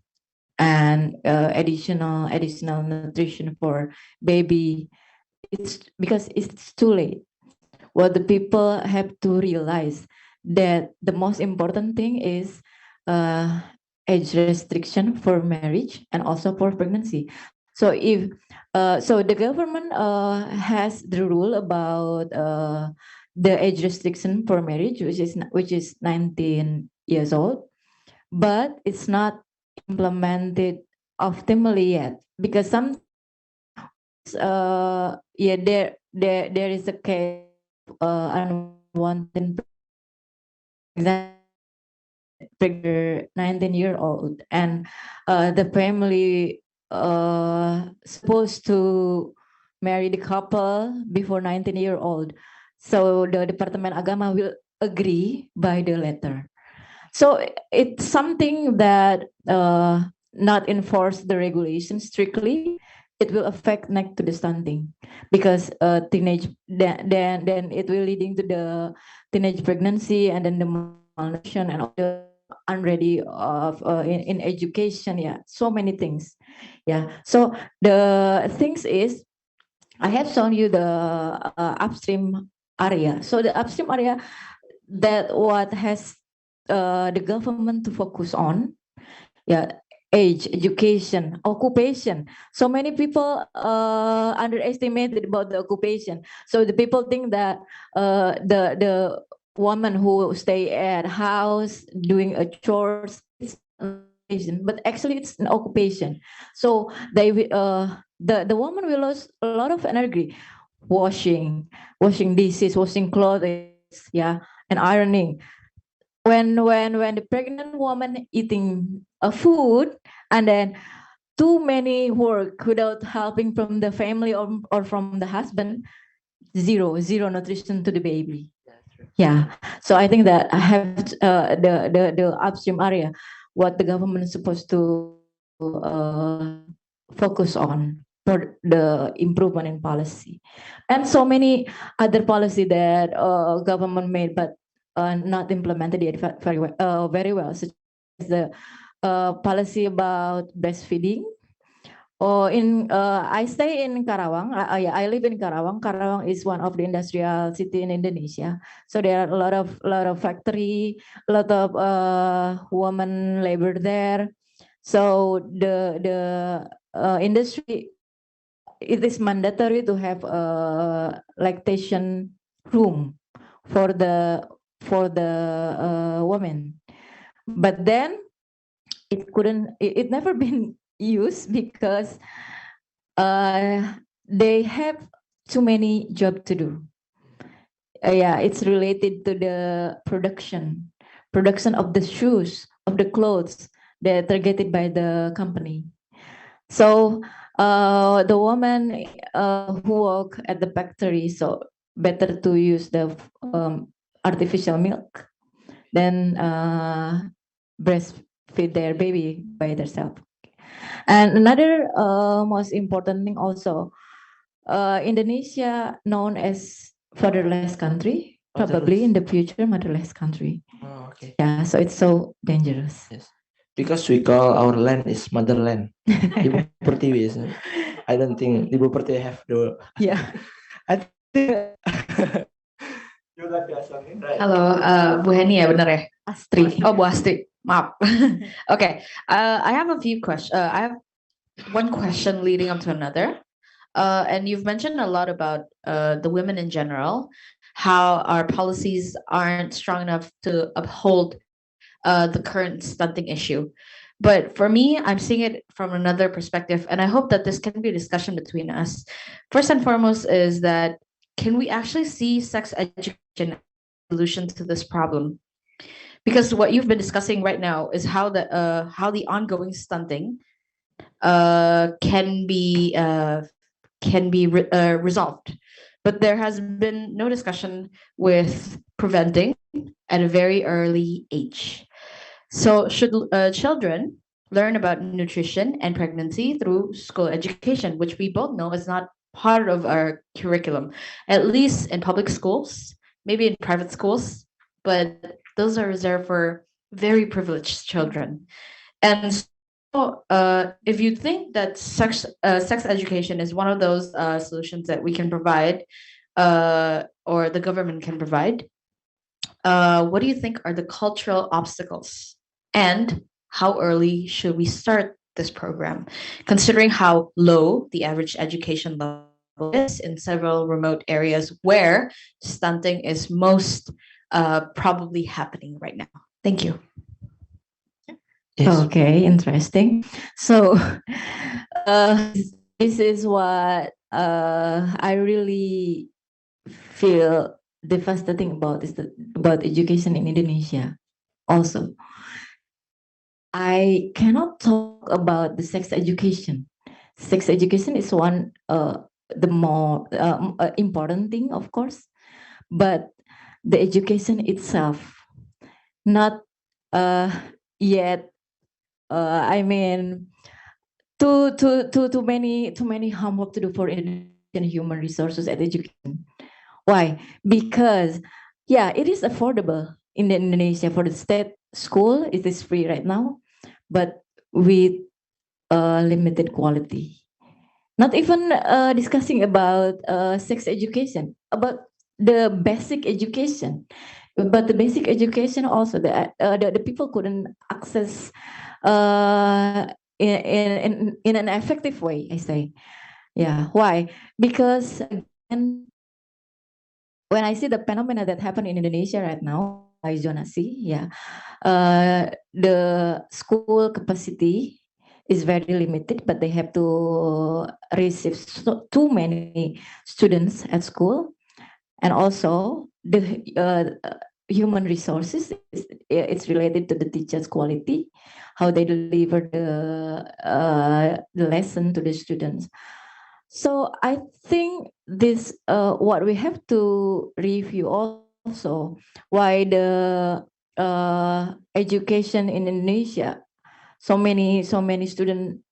additional nutrition for baby. It's because it's too late. What the people have to realize that the most important thing is age restriction for marriage and also for pregnancy. So if so the government has the rule about the age restriction for marriage, which is 19 years old, but it's not implemented optimally yet because some yeah there is a case unwanted pregnant 19-year-old and the family supposed to marry the couple before 19-year-old, so the Departemen Agama will agree by the letter. So it's something that not enforce the regulation strictly, it will affect next to the stunting because teenage then it will leading to the teenage pregnancy and then the malnutrition and all the unready of in education. Yeah, so many things. Yeah, so the things is I have shown you the upstream area. So the upstream area that what has the government to focus on, yeah, age, education, occupation. So many people underestimated about the occupation. So the people think that the woman who stay at house doing a chores, it's an occupation, but actually it's an occupation. So they the woman will lose a lot of energy, washing dishes, washing clothes, yeah, and ironing. When the pregnant woman eating a food and then too many work without helping from the family or from the husband, zero nutrition to the baby. Yeah, so I think that I have the upstream area, what the government is supposed to focus on for the improvement in policy, and so many other policy that government made but not implemented yet very well, such as the policy about breastfeeding. I stay in Karawang. I live in Karawang. Karawang is one of the industrial city in Indonesia. So there are a lot of factory, a lot of women labor there. So the industry, it is mandatory to have a lactation room for the women, but then it never been used because they have too many job to do. Yeah, it's related to the production of the shoes, of the clothes that are targeted by the company. So the woman who work at the factory, so better to use the artificial milk than breastfeed their baby by themselves. And another most important thing also, Indonesia known as fatherless country, probably in the future motherless country. Oh, okay. Yeah, so it's so dangerous. Yes. Because we call our land is motherland. Ibu Pertiwi, isn't it? I don't think Ibu Pertiwi have the. Yeah. I think. You like to ask something, right? Halo, Bu Heni ya, bener ya? Astri. Oh, Bu Astri. Maaf. Okay, I have a few questions. I have one question leading up to another. And you've mentioned a lot about the women in general, how our policies aren't strong enough to uphold the current stunting issue. But for me, I'm seeing it from another perspective, and I hope that this can be a discussion between us. First and foremost is that can we actually see sex education solution to this problem? Because what you've been discussing right now is how the ongoing stunting can be resolved, but there has been no discussion with preventing at a very early age. So should children learn about nutrition and pregnancy through school education, which we both know is not part of our curriculum, at least in public schools, maybe in private schools, but those are reserved for very privileged children. And so, if you think that sex education is one of those solutions that we can provide, or the government can provide, what do you think are the cultural obstacles? And how early should we start this program, considering how low the average education level is in several remote areas where stunting is most probably happening right now? Thank you. Okay, interesting. So this is what I really feel devastating about about education in Indonesia. Also, I cannot talk about the sex education. Sex education is one the more important thing, of course, but the education itself not yet. I mean, too many homework to do for Indonesian human resources and education. Why? Because yeah, it is affordable in Indonesia for the state school. It is free right now, but with limited quality. Not even discussing about sex education, about the basic education. But the basic education also, the people couldn't access in an effective way, I say. Yeah, why? Because again, when I see the phenomena that happen in Indonesia right now, by zonasi, yeah, the school capacity is very limited, but they have to receive too many students at school, and also the human resources. It's related to the teachers' quality, how they deliver the lesson to the students. So I think this what we have to review also, why the education in Indonesia, so many students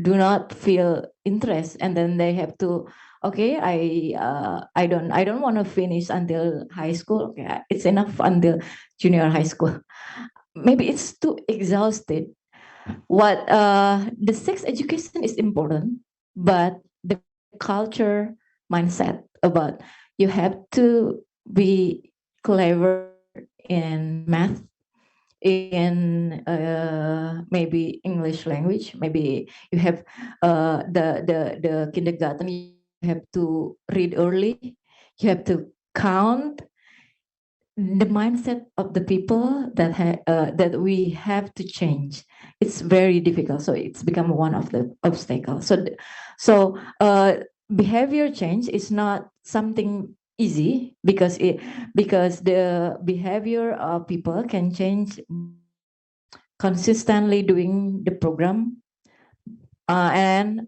do not feel interest, and then they have to, okay, I don't want to finish until high school. Okay, it's enough until junior high school. Maybe it's too exhausted. What the sex education is important, but the culture mindset about you have to be clever in math, in maybe English language. Maybe you have the kindergarten, you have to read early, you have to count. The mindset of the people that we have to change, it's very difficult. So it's become one of the obstacles. So behavior change is not something easy, because the behavior of people can change consistently doing the program, and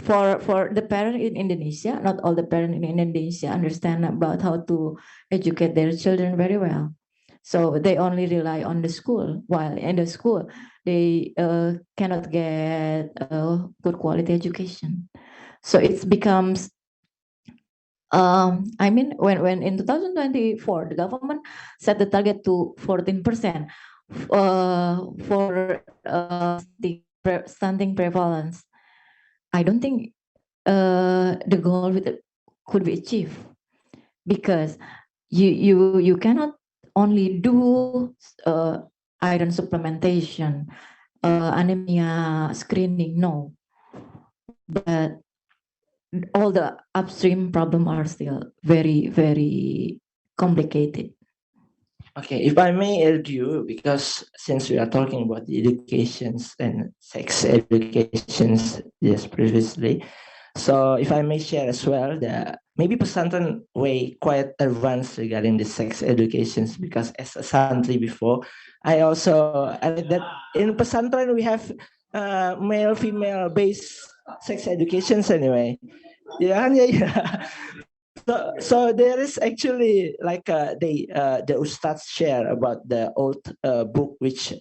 for the parent in Indonesia, not all the parents in Indonesia understand about how to educate their children very well. So they only rely on the school, while in the school they cannot get good quality education. So it becomes, I mean, when in 2024 the government set the target to 14% for the stunting prevalence. I don't think the goal could be achieved, because you cannot only do iron supplementation, anemia screening, no, but all the upstream problem are still very complicated. Okay, if I may add you, because since we are talking about the educations and sex educations just previously, so if I may share as well, that maybe pesantren way quite advanced regarding the sex educations, because as a santri before, I also added that in pesantren we have male female based sex educations anyway. Yeah. So there is actually like the ustads share about the old book which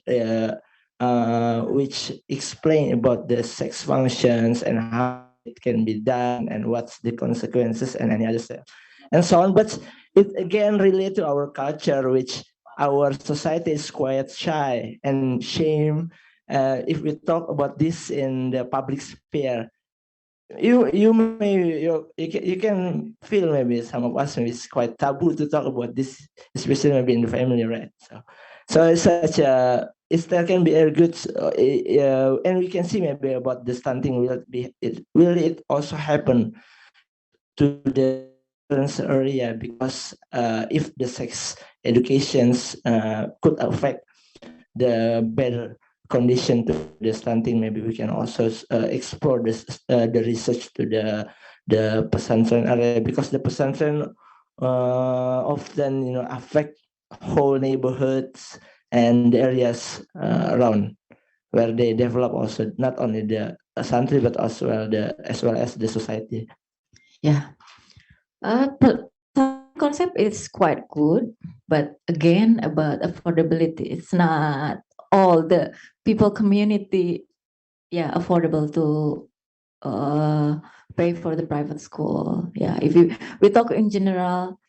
which explain about the sex functions and how it can be done and what's the consequences and any other stuff and so on. But it again relate to our culture, which our society is quite shy and shame. If we talk about this in the public sphere, you can feel maybe some of us maybe it's quite taboo to talk about this, especially maybe in the family, right? So it's such a there can be a good and we can see maybe about the stunting will it also happen to the area, because if the sex educations could affect the better condition to the stunting, maybe we can also explore this the research to the pesantren area, because the pesantren often affect whole neighborhoods and the areas around where they develop also not only the santri but also as well as the society. Yeah. But concept is quite good, but again about affordability, it's not all the people community affordable to pay for the private school. Yeah, if we talk in general,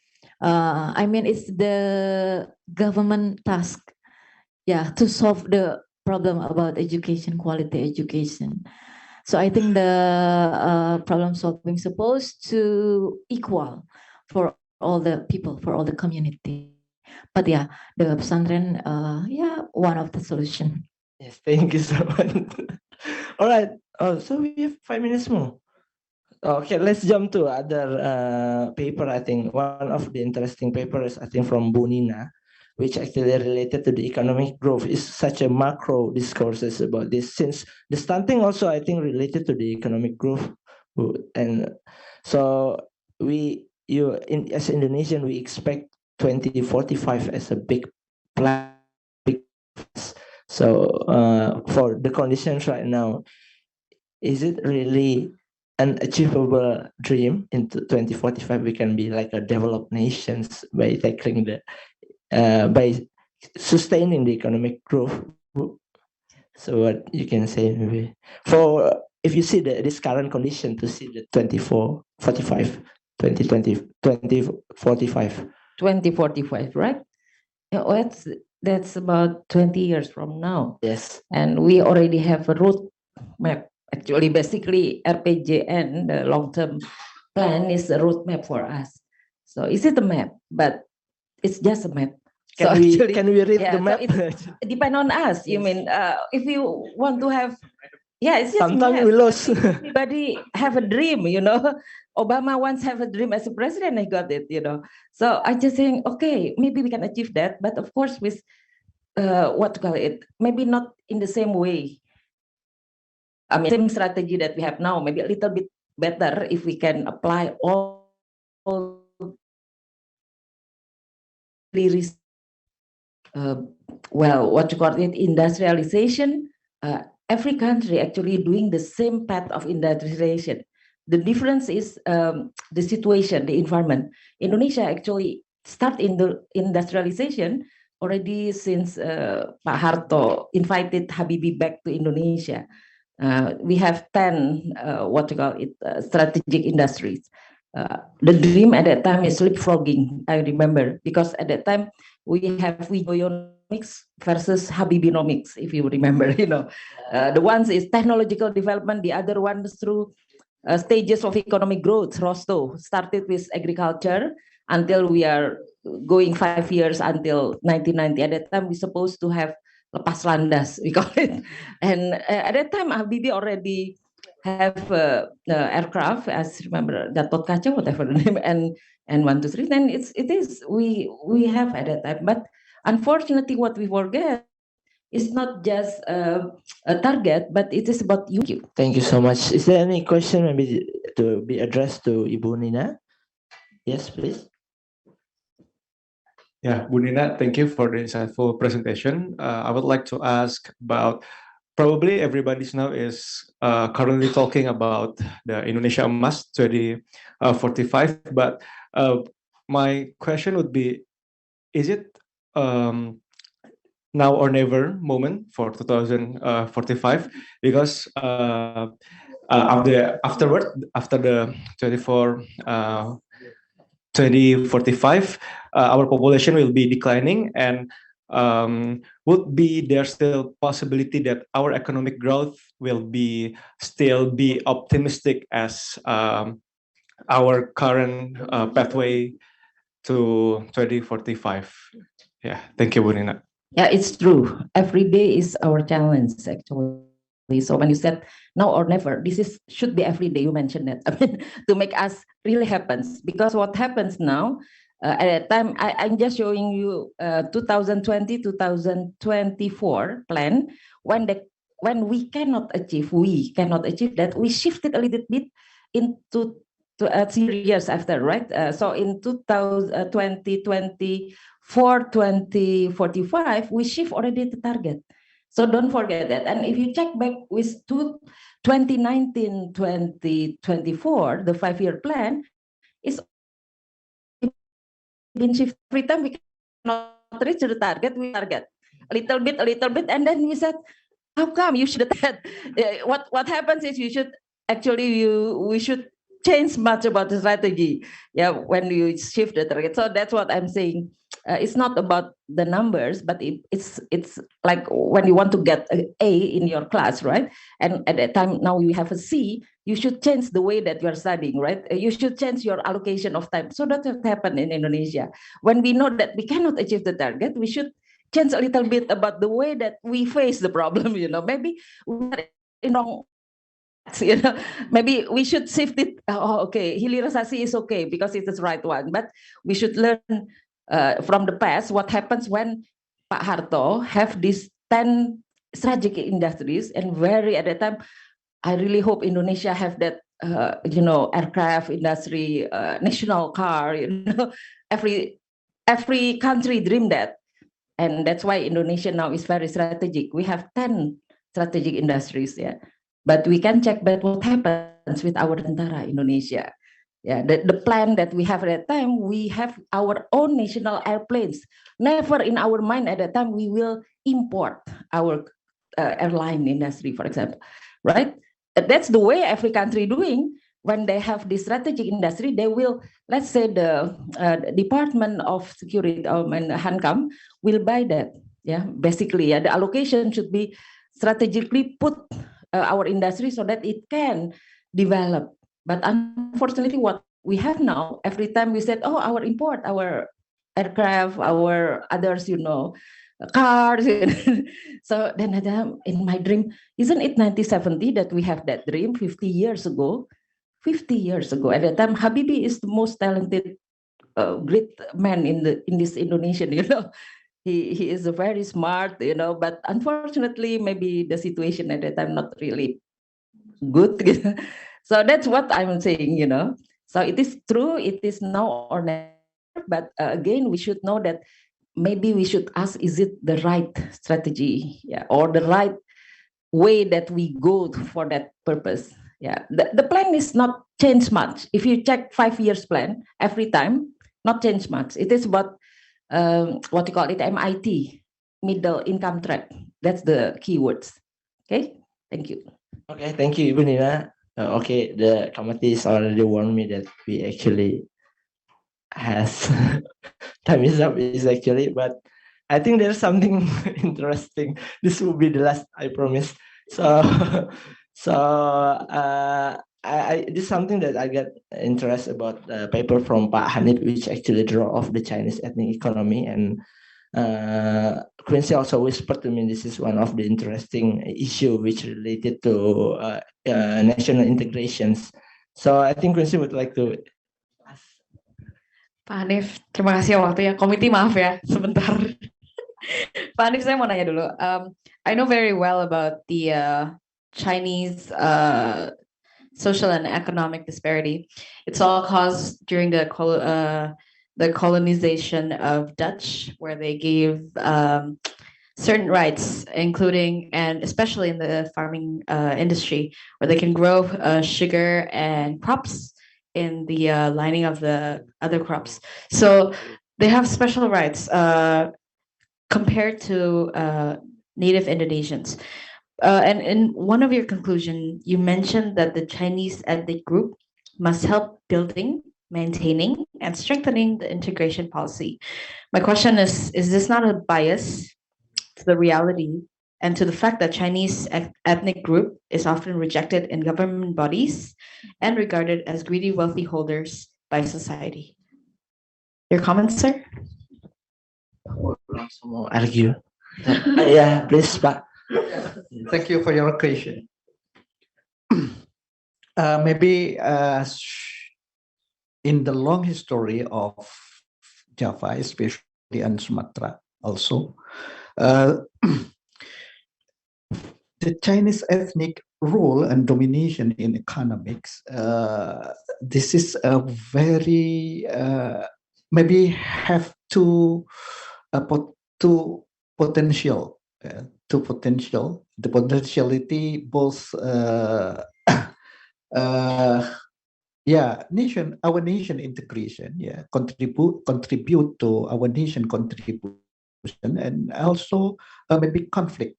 I mean it's the government task to solve the problem about education, quality education. So I think the problem solving supposed to equal for all the people, for all the community. But the pesantren, one of the solution. Yes, thank you so much. All right. Oh, so we have 5 minutes more. Okay, let's jump to other paper. I think one of the interesting papers, I think from Bunina, which actually related to the economic growth, is such a macro discourses about this, since the stunting also I think related to the economic growth. And so as Indonesian, we expect 2045 as a big plan. So for the conditions right now, is it really an achievable dream into 2045 we can be like a developed nations by tackling the by sustaining the economic growth? So what you can say maybe for if you see this current condition to see the 2045, right? That's about 20 years from now. Yes. And we already have a road map. Actually, basically, RPJN, the long-term plan, is a roadmap for us. So is it a map? But it's just a map. Can we read the map? So it depends on us. You mean if you want to have, it's just sometimes map. we lose. Everybody have a dream, Obama once have a dream as a president. I got it, So I just think, okay, maybe we can achieve that, but of course with what to call it, maybe not in the same way. I mean, same strategy that we have now, maybe a little bit better if we can apply all what you call it, industrialization. Every country actually doing the same path of industrialization. The difference is the situation, the environment. Indonesia actually start in the industrialization already since Pak Harto invited Habibie back to Indonesia. We have 10 strategic industries. The dream at that time is leapfrogging, I remember, because at that time we have Wijoyonomics versus Habibinomics, if you remember, the ones is technological development, the other ones through stages of economic growth. Rosto started with agriculture until we are going 5 years until 1990. At that time, we're supposed to have lepas landas, we call it. And at that time, Habibie already have aircraft, as remember, Gatot Kaca, whatever the name, and 1, 2, 3. Then we have at that time. But unfortunately, what we forget is not just a target, but it is about you. Thank you so much. Is there any question maybe to be addressed to Ibu Nina? Yes, please. Yeah, Bu Nina, thank you for the insightful presentation. I would like to ask about, probably everybody now is currently talking about the Indonesia Emas 2045, but my question would be, is it now or never moment for 2045, because after the 2045, our population will be declining, and would be there still possibility that our economic growth will still be optimistic as our current pathway to 2045? Yeah, thank you, Bu Nina. Yeah, it's true. Every day is our challenge, actually. So when you said now or never, should be every day. You mentioned that. I mean, to make us really happens, because what happens now, at that time, I'm just showing you 2020, 2024 plan. When we cannot achieve that, we shifted a little bit into 3 years after, right? So in 2024, 2045, we shift already the target. So don't forget that. And if you check back with 2019, 2024, the 5-year plan is been shifted every time we cannot reach the target, we target a little bit, and then we said, how come you should have what happens is we should change much about the strategy, yeah, when you shift the target. So that's what I'm saying. It's not about the numbers, but it's like when you want to get an A in your class, right? And at that time, now you have a C, you should change the way that you are studying, right? You should change your allocation of time. So that's what happened in Indonesia. When we know that we cannot achieve the target, we should change a little bit about the way that we face the problem. Maybe we are in wrong. Maybe we should shift it. Okay, hilirisasi is okay because it is the right one, but we should learn from the past what happens when Pak Harto have these 10 strategic industries, and at that time, I really hope Indonesia have that, aircraft industry, national car. Every country dream that, and that's why Indonesia now is very strategic. We have 10 strategic industries, yeah. But we can check back what happens with our tentara Indonesia. Yeah, the plan that we have at that time, we have our own national airplanes. Never in our mind at that time we will import our airline industry, for example, right? That's the way every country doing. When they have this strategic industry, they will, let's say the Department of Security and Hankam will buy that. Yeah, basically, the allocation should be strategically put our industry so that it can develop. But unfortunately, what we have now, every time we said, oh, our import, our aircraft, our others, cars. So then in my dream, isn't it 1970 that we have that dream 50 years ago? 50 years ago, at that time, Habibie is the most talented, great man in this Indonesian, He is very smart, but unfortunately, maybe the situation at that time not really good. So that's what I'm saying, So it is true, it is now or never, but again, we should know that maybe we should ask, is it the right strategy, or the right way that we go for that purpose? Yeah, the plan is not changed much. If you check 5 years plan, every time, not change much. It is about what you call it, MIT, middle income track. That's the keywords. Okay, thank you. Okay, thank you, Ibu Nina. Okay, the committees already warned me that we actually has time is up, but I think there's something interesting. This will be the last, I promise. So this is something that I get interest about the paper from Pak Hanif, which actually draw off the Chinese ethnic economy, and Quincy also whispered to me this is one of the interesting issue which related to national integrations. So I think Quincy would like to. Pak Hanif, terima kasih waktunya. Komite maaf ya, sebentar. Pak Hanif, saya mau nanya dulu. I know very well about the Chinese social and economic disparity. It's all caused during the colonization of Dutch, where they gave certain rights, including and especially in the farming industry, where they can grow sugar and crops in the lining of the other crops. So they have special rights. compared to native Indonesians. And in one of your conclusion, you mentioned that the Chinese ethnic group must help building, maintaining, and strengthening the integration policy. My question is this not a bias to the reality and to the fact that Chinese ethnic group is often rejected in government bodies and regarded as greedy wealthy holders by society? Your comments, sir? Langsung mau argue. Yeah, please, Pak. Thank you for your question. Maybe in the long history of Java, especially and Sumatra also, the Chinese ethnic role and domination in economics, this is a very, maybe have two potential, the potentiality both, our nation integration, contribute to our nation contribution, and also maybe conflict.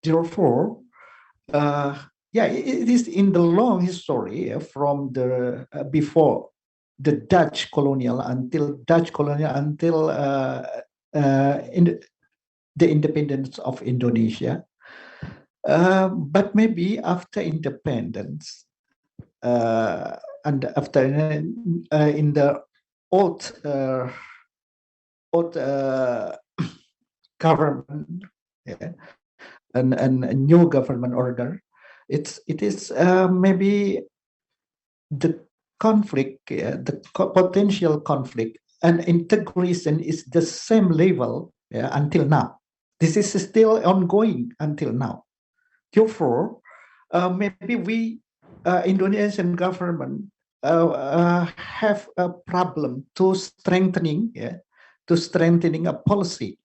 Therefore, it is in the long history from the before the Dutch colonial until in the independence of Indonesia. But maybe after independence, and after in the old government, and a new government order, it is maybe the conflict, the potential conflict and integration is the same level until now. This is still ongoing until now. Therefore, maybe we Indonesian government have a problem to strengthening a policy.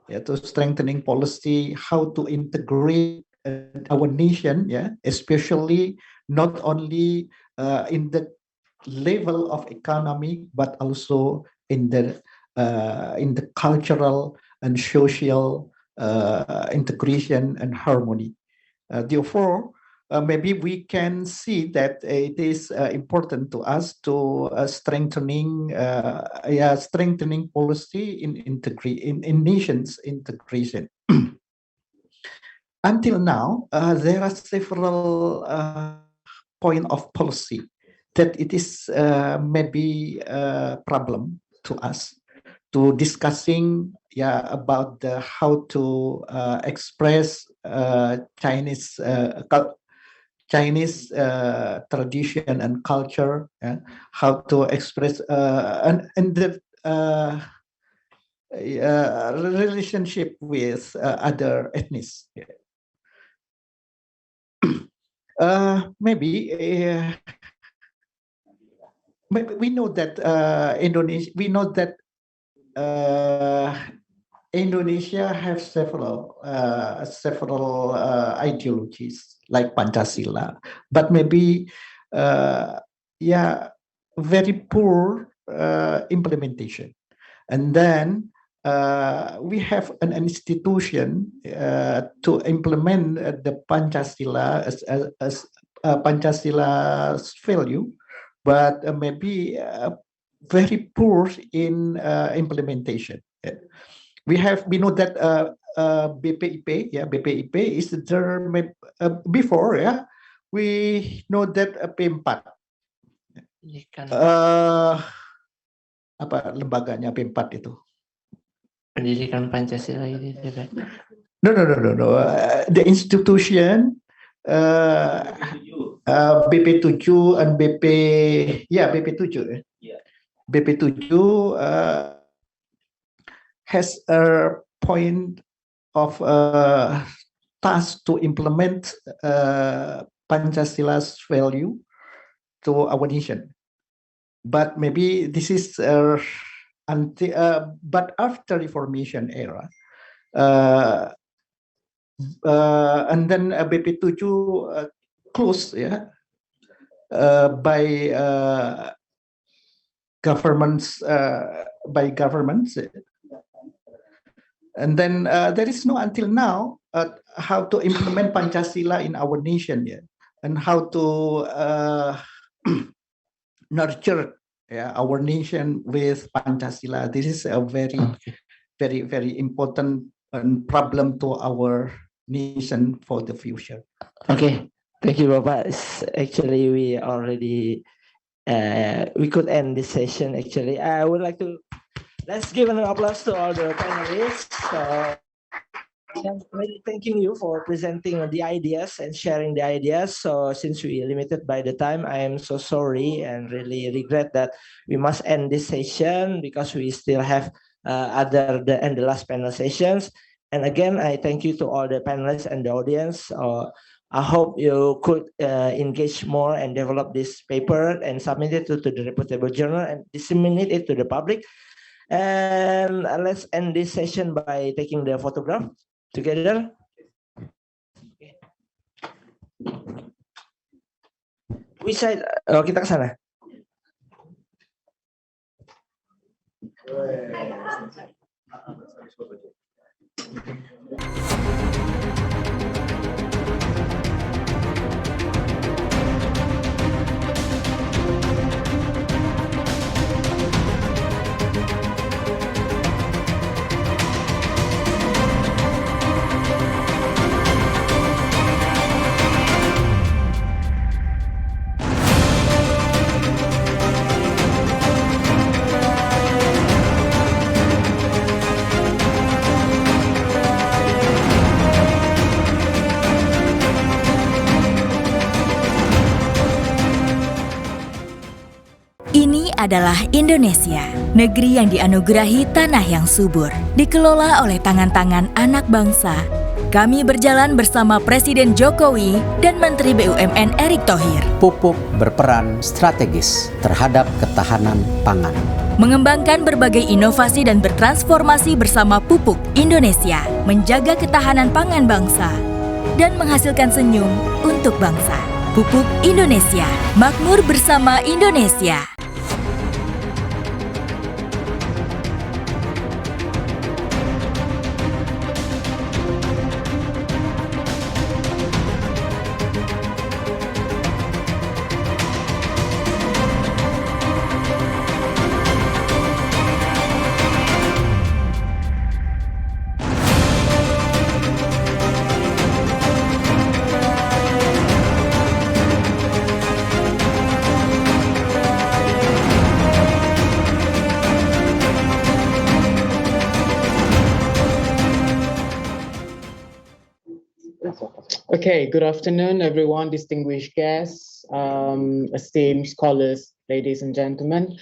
To strengthening policy, how to integrate our nation, especially not only in the level of economy, but also in the cultural and social integration and harmony. Therefore, maybe we can see that it is important to us to strengthening policy in nations integration. Until now, there are several point of policy that it is maybe a problem to us to discussing about how to express Chinese tradition and culture, how to express and the relationship with other ethnics. Maybe we know that Indonesia. We know that Indonesia have several ideologies like Pancasila, but maybe very poor implementation. And then we have an institution to implement the Pancasila as Pancasila's value, but maybe very poor in implementation. We know that BPIP is there before, we know that P4. Apa lembaganya P4 itu? Pendidikan Pancasila itu. No. The institution BP7 and BP7. BP7 has a point of task to implement Pancasila's value to our nation. But maybe this is but after Reformation era, and then BP7 closed, by governments, And then there is no until now how to implement Pancasila in our nation yet, and how to nurture our nation with Pancasila. This is a very, very important problem to our nation for the future. Okay, thank you, Bapak. Actually, we already we could end this session. Actually, I would like to let's give an applause to all the panelists. I'm really thanking you for presenting the ideas and sharing the ideas. So since we are limited by the time, I am so sorry and really regret that we must end this session because we still have the last panel sessions. And again, I thank you to all the panelists and the audience. I hope you could engage more and develop this paper and submit it to the reputable journal and disseminate it to the public. And let's end this session by taking the photograph together. Which side? Oh, kita ke sana. Ini adalah Indonesia, negeri yang dianugerahi tanah yang subur, dikelola oleh tangan-tangan anak bangsa. Kami berjalan bersama Presiden Jokowi dan Menteri BUMN Erick Thohir. Pupuk berperan strategis terhadap ketahanan pangan. Mengembangkan berbagai inovasi dan bertransformasi bersama Pupuk Indonesia, menjaga ketahanan pangan bangsa, dan menghasilkan senyum untuk bangsa. Pupuk Indonesia, makmur bersama Indonesia. Okay, good afternoon, everyone, distinguished guests, esteemed scholars, ladies and gentlemen.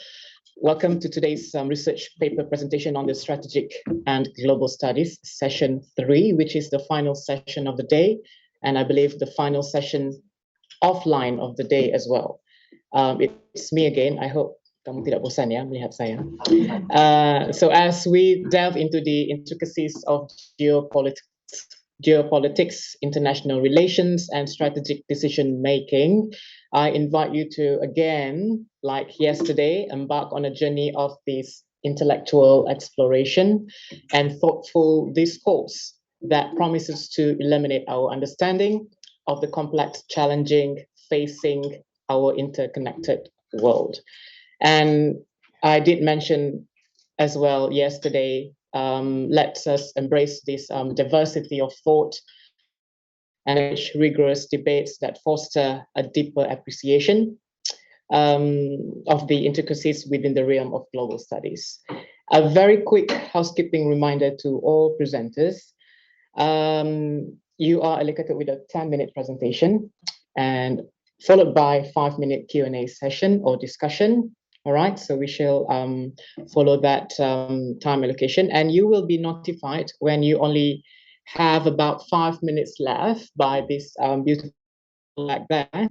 Welcome to today's research paper presentation on the Strategic and Global Studies, Session 3, which is the final session of the day, and I believe the final session offline of the day as well. It's me again. I hope kamu tidak bosan ya melihat saya. So as we delve into the intricacies of geopolitics, international relations, and strategic decision-making, I invite you to, again, like yesterday, embark on a journey of this intellectual exploration and thoughtful discourse that promises to illuminate our understanding of the complex challenging facing our interconnected world. And I did mention as well yesterday, let's us embrace this diversity of thought and rigorous debates that foster a deeper appreciation of the intricacies within the realm of global studies. A very quick housekeeping reminder to all presenters. You are allocated with a 10-minute presentation and followed by a 5-minute Q&A session or discussion. All right, so we shall follow that time allocation, and you will be notified when you only have about 5 minutes left by this beautiful like that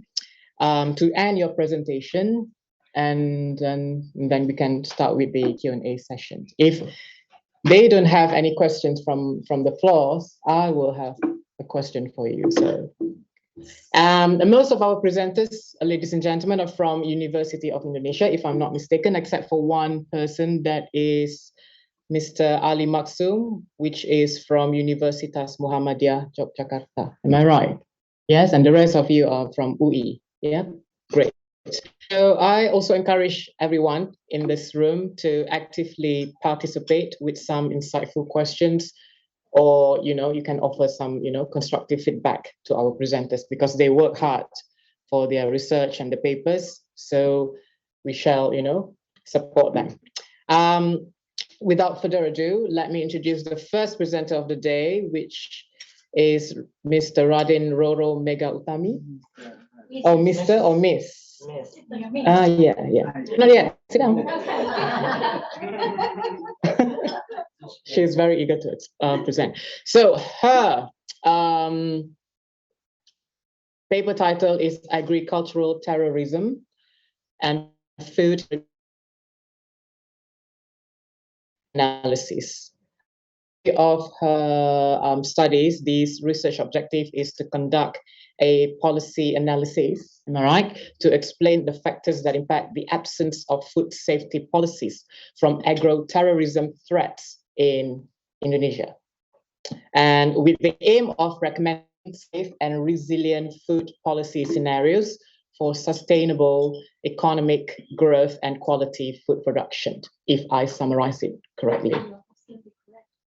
to end your presentation, and then we can start with the Q&A session. If they don't have any questions from the floors, I will have a question for you. So. Most of our presenters, ladies and gentlemen, are from University of Indonesia, if I'm not mistaken, except for one person that is Mr. Ali Maksum, which is from Universitas Muhammadiyah, Yogyakarta. Am I right? Yes, and the rest of you are from UI. Yeah, great. So I also encourage everyone in this room to actively participate with some insightful questions, or you can offer some constructive feedback to our presenters, because they work hard for their research and the papers. So we shall support them. Without further ado, let me introduce the first presenter of the day, which is Mr. Radin Roro Mega Utami. Oh, Mr. or Miss? Miss. Yeah. Not yet. Sit down. She's very eager to present. So her paper title is Agricultural Terrorism and Food Analysis. Of her studies, this research objective is to conduct a policy analysis, am I right, to explain the factors that impact the absence of food safety policies from agro-terrorism threats in Indonesia. And with the aim of recommending safe and resilient food policy scenarios for sustainable economic growth and quality food production, if I summarize it correctly.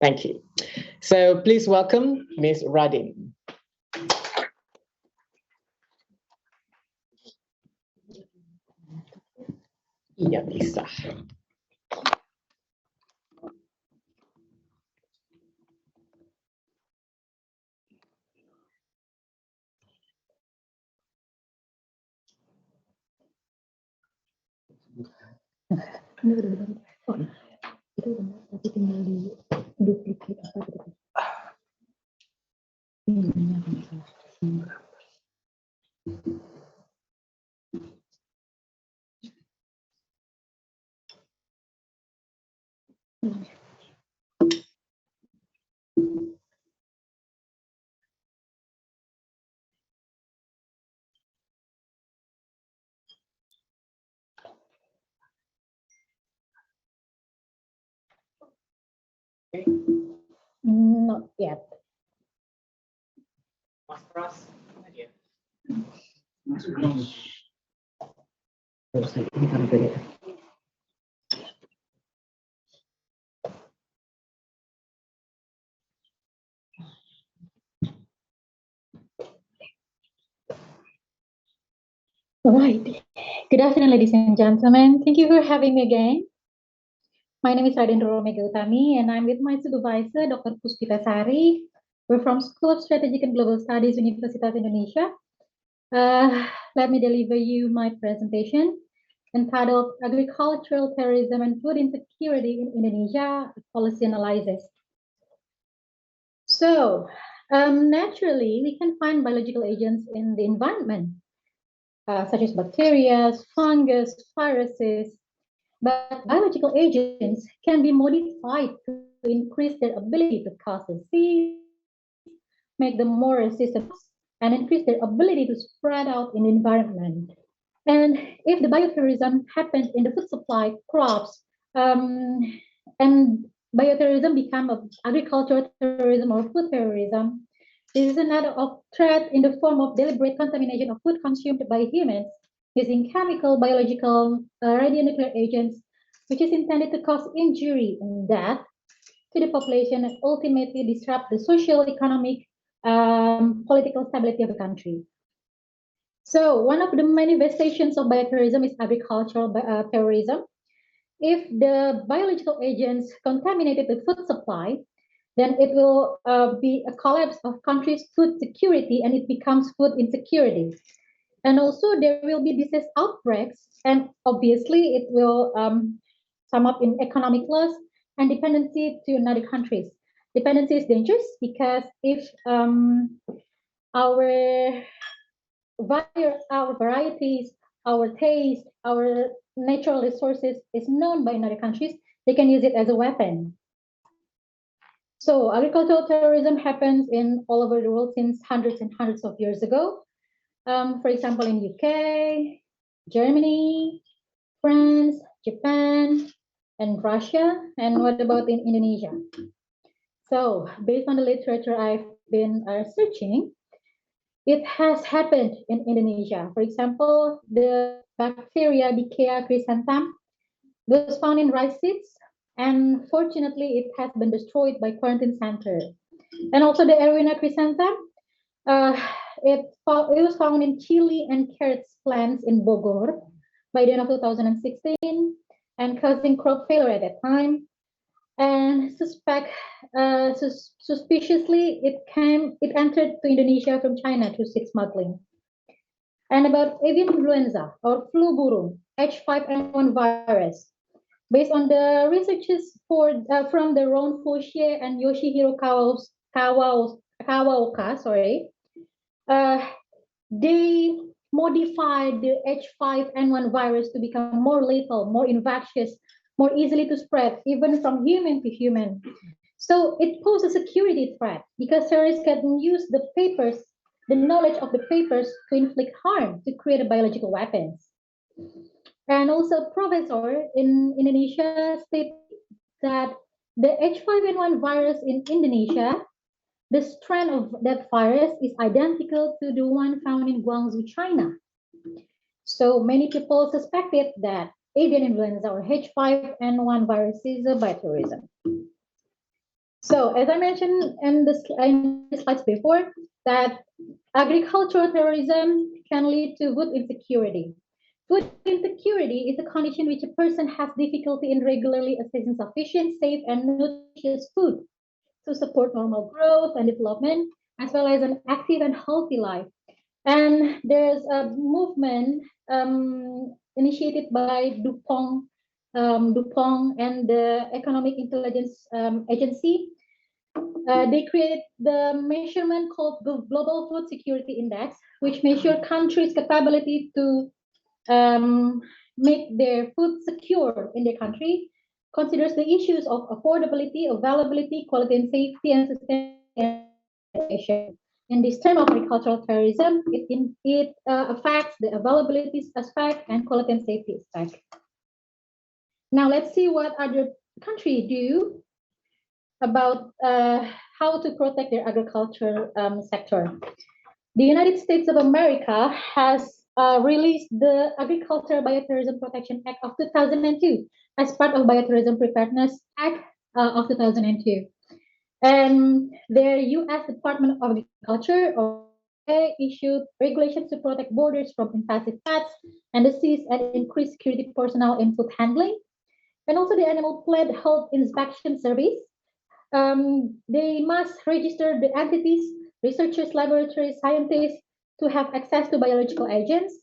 Thank you. So please welcome Ms. Radin. Iya, bisa. Itu benar, tapi tinggal di duplicate apa gitu. Ini banyak masalah. Not yet. Mas Pras, All right. Good afternoon, ladies and gentlemen. Thank you for having me again. My name is Radin Roro Mega Utami, and I'm with my supervisor, Dr. Puspita Sari. We're from School of Strategic and Global Studies, Universitas Indonesia. Let me deliver you my presentation entitled Agricultural Terrorism and Food Insecurity in Indonesia, a Policy Analysis. So, naturally, we can find biological agents in the environment, such as bacteria, fungus, viruses. But biological agents can be modified to increase their ability to cause disease, make them more resistant, and increase their ability to spread out in the environment. And if the bioterrorism happens in the food supply, crops, and bioterrorism become agricultural terrorism or food terrorism, this is another threat in the form of deliberate contamination of food consumed by humans using chemical, biological, radionuclear agents, which is intended to cause injury and death to the population and ultimately disrupt the social, economic, political stability of the country. So one of the manifestations of bioterrorism is agricultural terrorism. If the biological agents contaminated the food supply, then it will be a collapse of country's food security and it becomes food insecurity. And also there will be disease outbreaks, and obviously it will sum up in economic loss and dependency to another countries. Dependency is dangerous because if our varieties, our taste, our natural resources is known by another countries, they can use it as a weapon. So agricultural terrorism happens in all over the world since hundreds and hundreds of years ago. For example, in UK, Germany, France, Japan, and Russia? And what about in Indonesia? So based on the literature I've been searching, it has happened in Indonesia. For example, the bacteria Dikea chrysanthemum was found in rice seeds, and fortunately, it has been destroyed by quarantine center. And also the Erwina chrysanthemum, it was found in chili and carrots plants in Bogor by the end of 2016, and causing crop failure at that time. And suspiciously, it entered to Indonesia from China through seed smuggling. And about avian influenza or flu burung, H5N1 virus, based on the researches from the Ron Fauchier and Yoshihiro Kawaoka, they modified the H5N1 virus to become more lethal, more infectious, more easily to spread, even from human to human. So it poses a security threat because terrorists can use the knowledge of the papers to inflict harm, to create biological weapons. And also a professor in Indonesia stated that the H5N1 virus in Indonesia, the strain of that virus is identical to the one found in Guangzhou, China. So many people suspected that avian influenza or H5N1 virus is a bioterrorism. So as I mentioned in the slides before, that agricultural terrorism can lead to food insecurity. Food insecurity is a condition which a person has difficulty in regularly accessing sufficient, safe, and nutritious food to support normal growth and development, as well as an active and healthy life. And there's a movement initiated by DuPont and the Economic Intelligence Agency. They created the measurement called the Global Food Security Index, which measures countries' capability to make their food secure in their country, considers the issues of affordability, availability, quality and safety, and sustainability. In this term of agricultural terrorism, it affects the availability aspect and quality and safety aspect. Now let's see what other countries do about how to protect their agriculture sector. The United States of America has released the Agriculture Bioterrorism Protection Act of 2002 as part of Bioterrorism Preparedness Act of 2002. And their U.S. Department of Agriculture issued regulations to protect borders from invasive pests and disease and increase security personnel in food handling. And also the Animal Plant Health Inspection Service. They must register the entities, researchers, laboratories, scientists to have access to biological agents.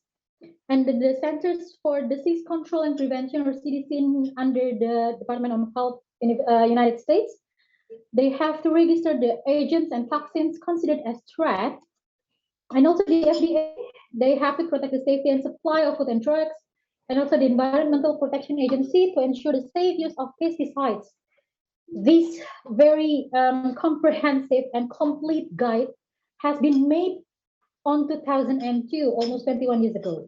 And the Centers for Disease Control and Prevention, or CDC, under the Department of Health in the United States, they have to register the agents and toxins considered as threat. And also the FDA, they have to protect the safety and supply of food and drugs. And also the Environmental Protection Agency to ensure the safe use of pesticides. This very comprehensive and complete guide has been made on 2002, almost 21 years ago.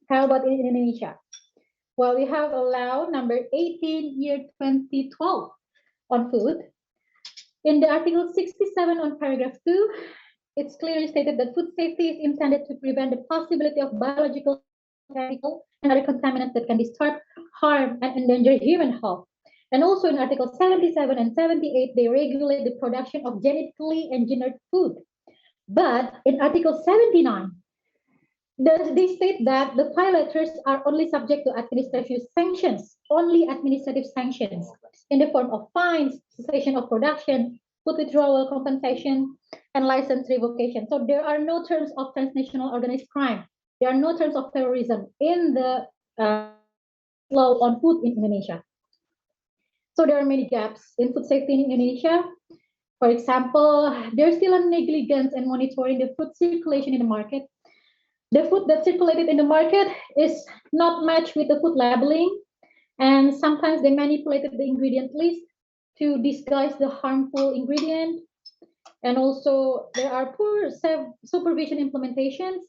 How about in Indonesia? Well, we have a law number 18 year 2012 on food. In the Article 67 on paragraph 2, it's clearly stated that food safety is intended to prevent the possibility of biological, chemical, and other contaminants that can disturb, harm, and endanger human health. And also in Article 77 and 78, they regulate the production of genetically engineered food. But in Article 79, they state that the violators are only subject to administrative sanctions, only administrative sanctions, in the form of fines, cessation of production, food withdrawal, compensation, and license revocation. So there are no terms of transnational organized crime. There are no terms of terrorism in the law on food in Indonesia. So there are many gaps in food safety in Indonesia. For example, there's still a negligence in monitoring the food circulation in the market. The food that circulated in the market is not matched with the food labeling, and sometimes they manipulated the ingredient list to disguise the harmful ingredient. And also there are poor supervision implementations.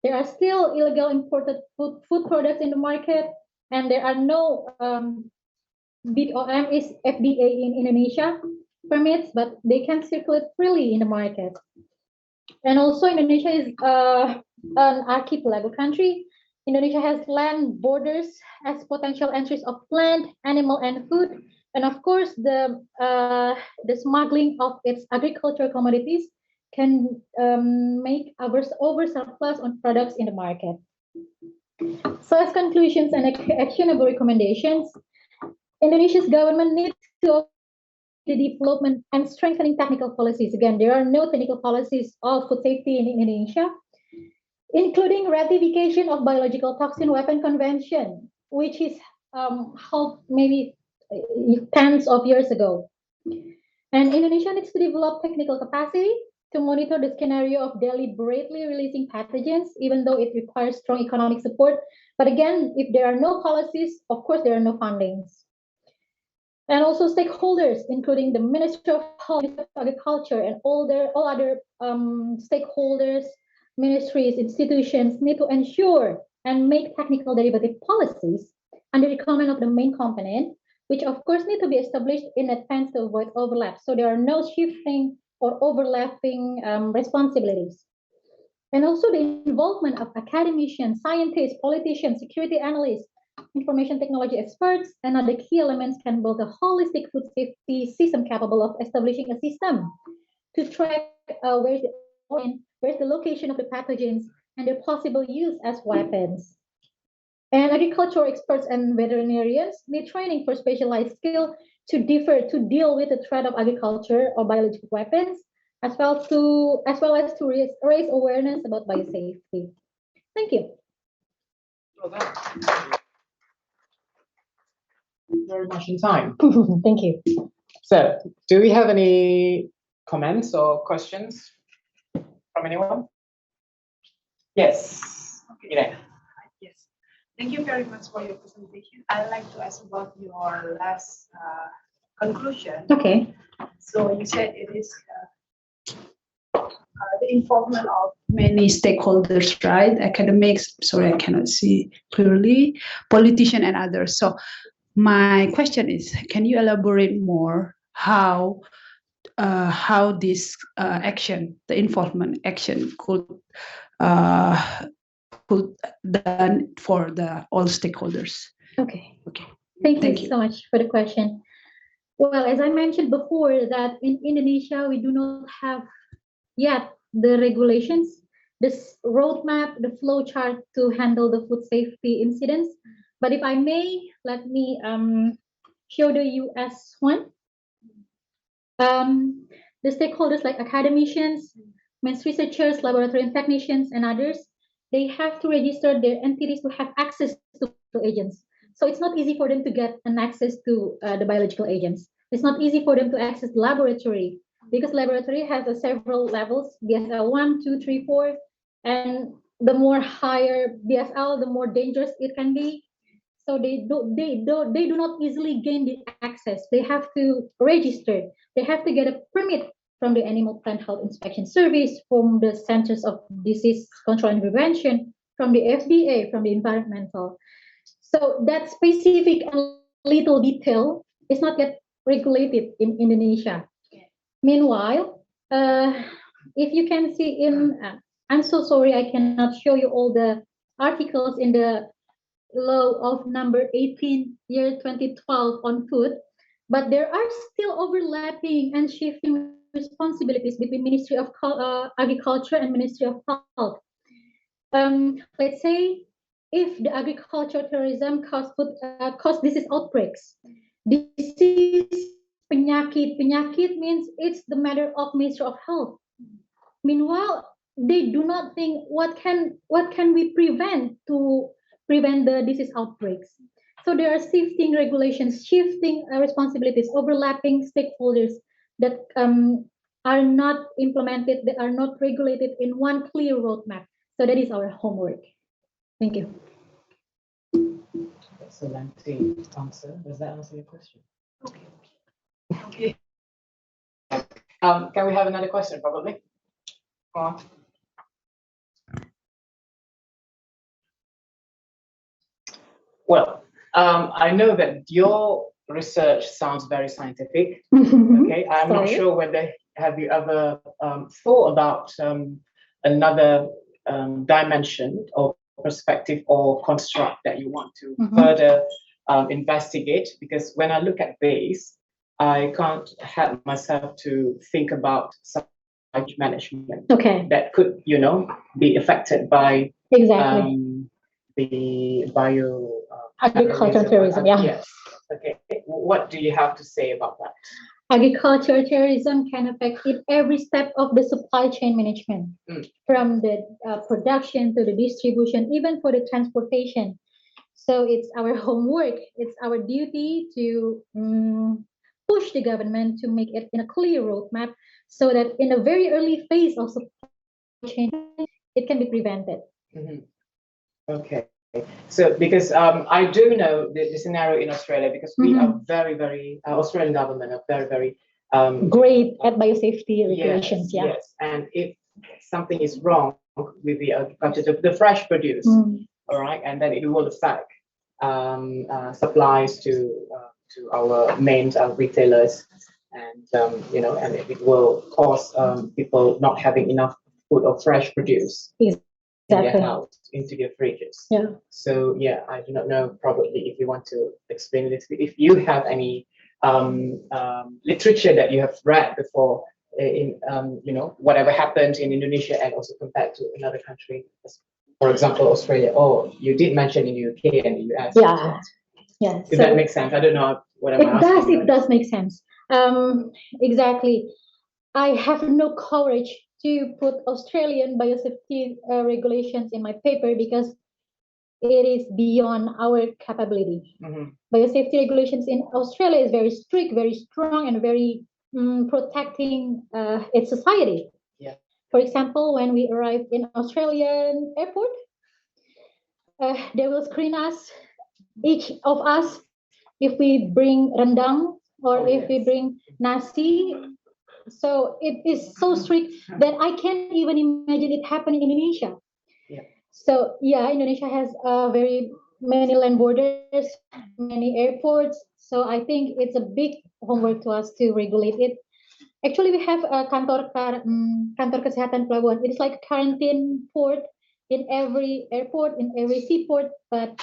There are still illegal imported food products in the market, and there are no BOM is FDA in Indonesia permits, but they can circulate freely in the market. And also Indonesia is an archipelago country. Indonesia has land borders as potential entries of plant, animal, and food. And of course, the smuggling of its agricultural commodities can make oversurplus on products in the market. So as conclusions and actionable recommendations, Indonesia's government needs to the development and strengthening technical policies. Again, there are no technical policies of food safety in Indonesia, including ratification of biological toxin weapon convention, which is held maybe tens of years ago. And Indonesia needs to develop technical capacity to monitor the scenario of deliberately releasing pathogens, even though it requires strong economic support. But again, if there are no policies, of course, there are no fundings. And also stakeholders, including the Ministry of Agriculture and all other stakeholders, ministries, institutions, need to ensure and make technical derivative policies under the command of the main component, which of course need to be established in advance to avoid overlap. So there are no shifting or overlapping responsibilities. And also the involvement of academicians, scientists, politicians, security analysts, information technology experts, and other key elements can build a holistic food safety system capable of establishing a system to track where's the location of the pathogens and their possible use as weapons. And agricultural experts and veterinarians need training for specialized skill to deal with the threat of agriculture or biological weapons, as well as to raise awareness about biosafety. Thank you. Very much in time. Thank you. So, do we have any comments or questions from anyone? Yes. Okay. Yes. Thank you very much for your presentation. I'd like to ask about your last conclusion. Okay. So you said it is the involvement of many stakeholders, right? Academics, sorry, I cannot see clearly, politicians and others. So my question is, can you elaborate more how this action, the involvement action could done for all stakeholders? Okay. Thank you so much for the question. Well, as I mentioned before, that in Indonesia, we do not have yet the regulations, this roadmap, the flow chart to handle the food safety incidents. But if I may, let me show the US one. The stakeholders like academicians, researchers, laboratory technicians, and others, they have to register their entities to have access to agents. So it's not easy for them to get an access to the biological agents. It's not easy for them to access the laboratory because laboratory has several levels, BSL 1, 2, 3, 4, and the more higher BSL, the more dangerous it can be. So they do not easily gain the access. They have to register. They have to get a permit from the Animal Plant Health Inspection Service, from the Centers of Disease Control and Prevention, from the FDA, from the environmental. So that specific and little detail is not yet regulated in Indonesia. Meanwhile, if you can see in, I'm so sorry, I cannot show you all the articles in the law of number 18, year 2012 on food, but there are still overlapping and shifting responsibilities between Ministry of Agriculture and Ministry of Health. Let's say if the agricultural tourism cause disease outbreaks, disease penyakit means it's the matter of Ministry of Health. Meanwhile, they do not think what can we prevent to prevent the disease outbreaks. So there are shifting regulations, shifting responsibilities, overlapping stakeholders that are not implemented, that are not regulated in one clear roadmap. So that is our homework. Thank you. Excellent answer. Does that answer your question? Okay. Can we have another question, probably? Well, I know that your research sounds very scientific. Okay, I'm not Sorry. sure whether have you ever thought about another dimension or perspective or construct that you want to further investigate? Because when I look at this, I can't help myself to think about some management that could, be affected by the bio Agricultural tourism, yeah. Yes. Okay. What do you have to say about that? Agricultural tourism can affect in every step of the supply chain management, from the production to the distribution, even for the transportation. So it's our homework, it's our duty to push the government to make it in a clear roadmap so that in a very early phase of supply chain, it can be prevented. Okay. So because I do know the scenario in Australia, because we are very, very, Australian government are very, very great at biosafety regulations. Yes. And if something is wrong with the agriculture, the fresh produce, all right, and then it will affect supplies to our main retailers, and and it will cause people not having enough food or fresh produce in their house, into their fridges. Yeah. So I do not know, probably if you want to explain this, if you have any literature that you have read before in whatever happened in Indonesia and also compared to another country, for example Australia, or you did mention in the UK and the US. Yeah. If that makes sense. I don't know what I'm asking. It does make sense. Exactly. I have no courage to put Australian biosafety regulations in my paper because it is beyond our capability. Biosafety regulations in Australia is very strict, very strong, and very protecting its society. Yeah. For example, when we arrive in Australian airport, they will screen us, each of us, if we bring rendang or if we bring nasi. So it is so strict that I can't even imagine it happening in Indonesia. So Indonesia has very many land borders, many airports. So I think it's a big homework to us to regulate it. Actually, we have a kantor kesehatan pelabuhan. It's like a quarantine port in every airport, in every seaport. But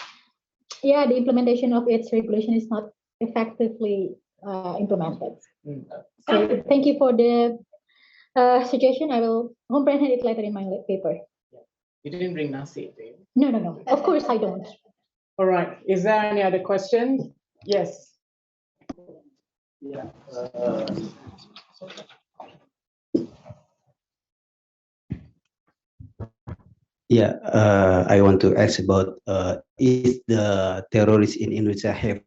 the implementation of its regulation is not effectively implemented. So thank you for the suggestion. I will comprehend it later in my paper. You didn't bring nasi, do you? No. Of course I don't. All right. Is there any other questions? Yes. I want to ask about if the terrorists in Indonesia have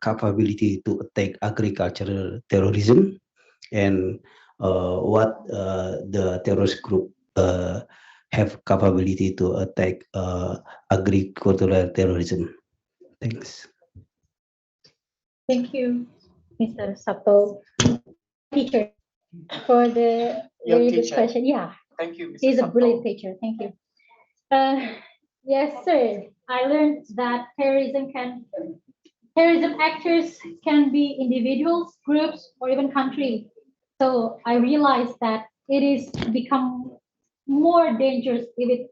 capability to attack agricultural terrorism, and what the terrorist group have capability to attack agricultural terrorism. Thanks. Thank you, Mr. Sabto. Teacher, for the very good question. Thank you, Mr. He's a Sabto. brilliant teacher. Thank you. Yes, sir. I learned that terrorism actors can be individuals, groups, or even countries. So I realized that it is become more dangerous if it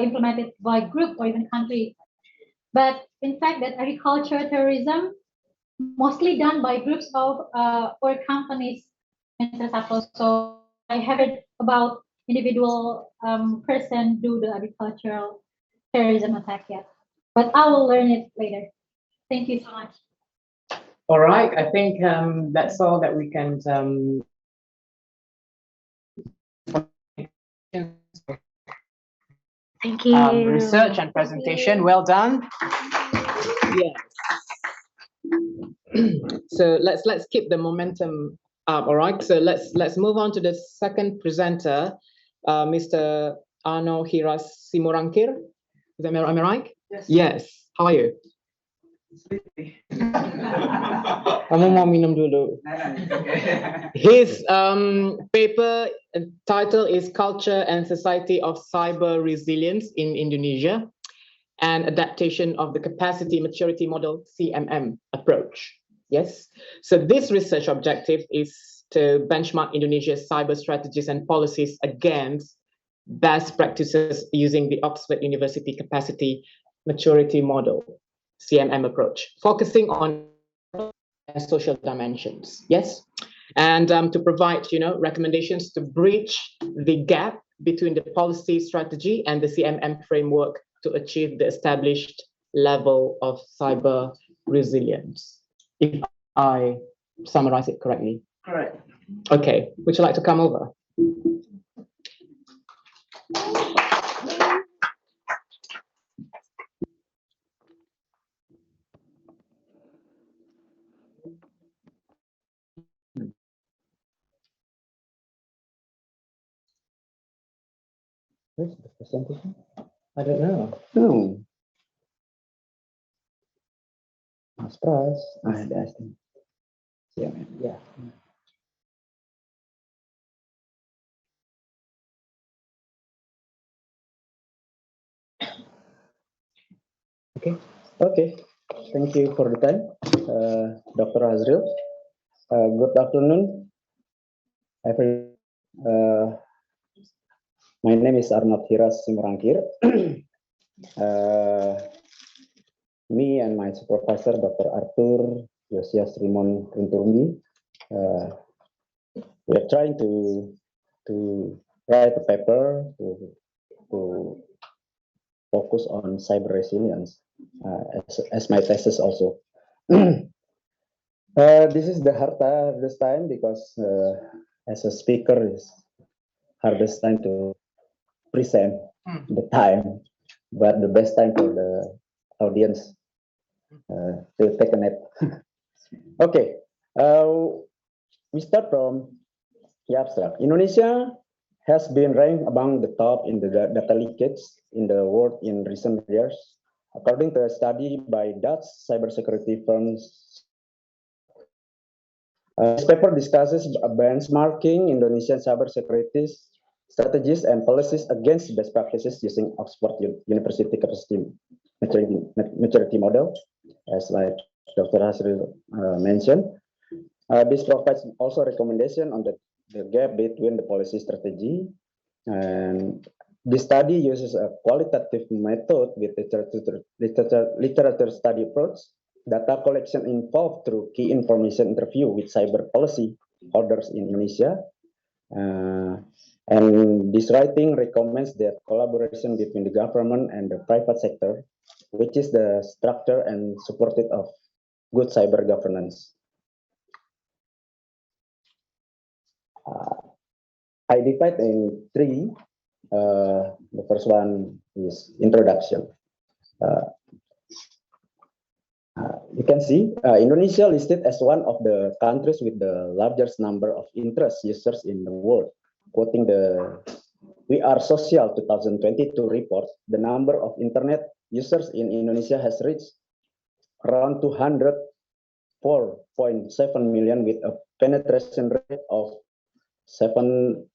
implemented by group or even country. But in fact, that agricultural terrorism mostly done by groups of or companies. So I heard about individual person do the agricultural terrorism attack yet, but I will learn it later. Thank you so much. All right. I think that's all that we can. Thank you. Research and presentation. Well done. Yes. So let's keep the momentum up. All right. So let's move on to the second presenter, Mr. Arno Hiras Simorangkir. Am I right? Yes. Yes. How are you? Kamu mau minum dulu. His paper title is Culture and Society of Cyber Resilience in Indonesia, and Adaptation of the Capacity Maturity Model, CMM, approach. Yes. So this research objective is to benchmark Indonesia's cyber strategies and policies against best practices using the Oxford University Capacity Maturity Model, CMM approach, focusing on social dimensions. Yes. And to provide, recommendations to bridge the gap between the policy strategy and the CMM framework to achieve the established level of cyber resilience. If I summarize it correctly. Correct. Okay, would you like to come over? Where's the presentation? I don't know. No. Surprise. I had asked him. Yeah. Yeah. Okay. Okay. Thank you for the time, Dr. Azril. Good afternoon, everyone. My name is Arnold Hiras Simorangkir. Me and my supervisor, Dr. Arthur Yosias Rimon Rinturumbi, we are trying to write a paper to focus on cyber resilience as my thesis also. This is the hardest time because as a speaker is hardest time to present the time, but the best time for the audience to take a nap. Okay, we start from the abstract. Indonesia has been ranked among the top in the data leakage in the world in recent years, according to a study by Dutch cybersecurity firms. This paper discusses benchmarking Indonesian cybersecurity strategies and policies against best practices using Oxford University Capacity Maturity Model, as like Dr. Hasril mentioned. This provides also recommendation on the gap between the policy strategy, and the study uses a qualitative method with literature study approach. Data collection involved through key information interview with cyber policy holders in Indonesia. And this writing recommends that collaboration between the government and the private sector, which is the structure and supported of good cyber governance. I divide in three. The first one is introduction. You can see Indonesia listed as one of the countries with the largest number of interest users in the world. Quoting the We Are Social 2022 report, the number of internet users in Indonesia has reached around 204.7 million with a penetration rate of 73.3%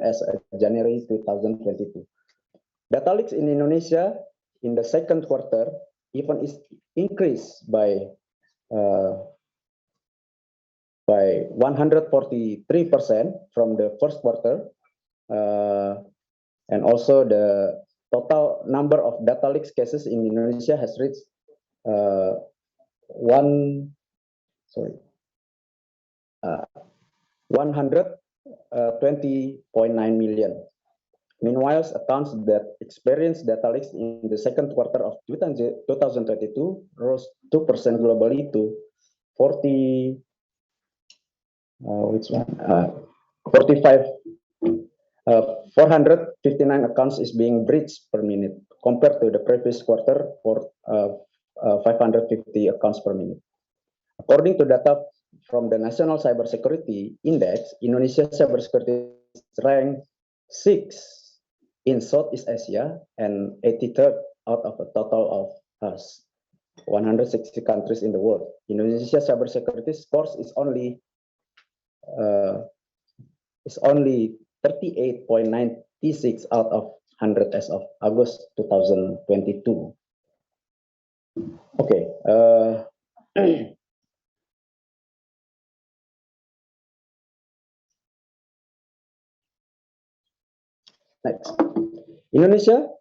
as of January 2022. Data leaks in Indonesia in the second quarter even is increased by 143% from the first quarter, and also the total number of data leaks cases in Indonesia has reached 120.9 million. Meanwhile, accounts that experienced data leaks in the second quarter of 2022 rose 2% globally to 459 accounts is being breached per minute, compared to the previous quarter for 550 accounts per minute. According to data from the National Cybersecurity Index, Indonesia's cybersecurity is ranked 6th in Southeast Asia and 83rd out of a total of 160 countries in the world. Indonesia's cybersecurity scores is only 38.96 out of 100 as of August 2022. Okay, Next, Indonesia.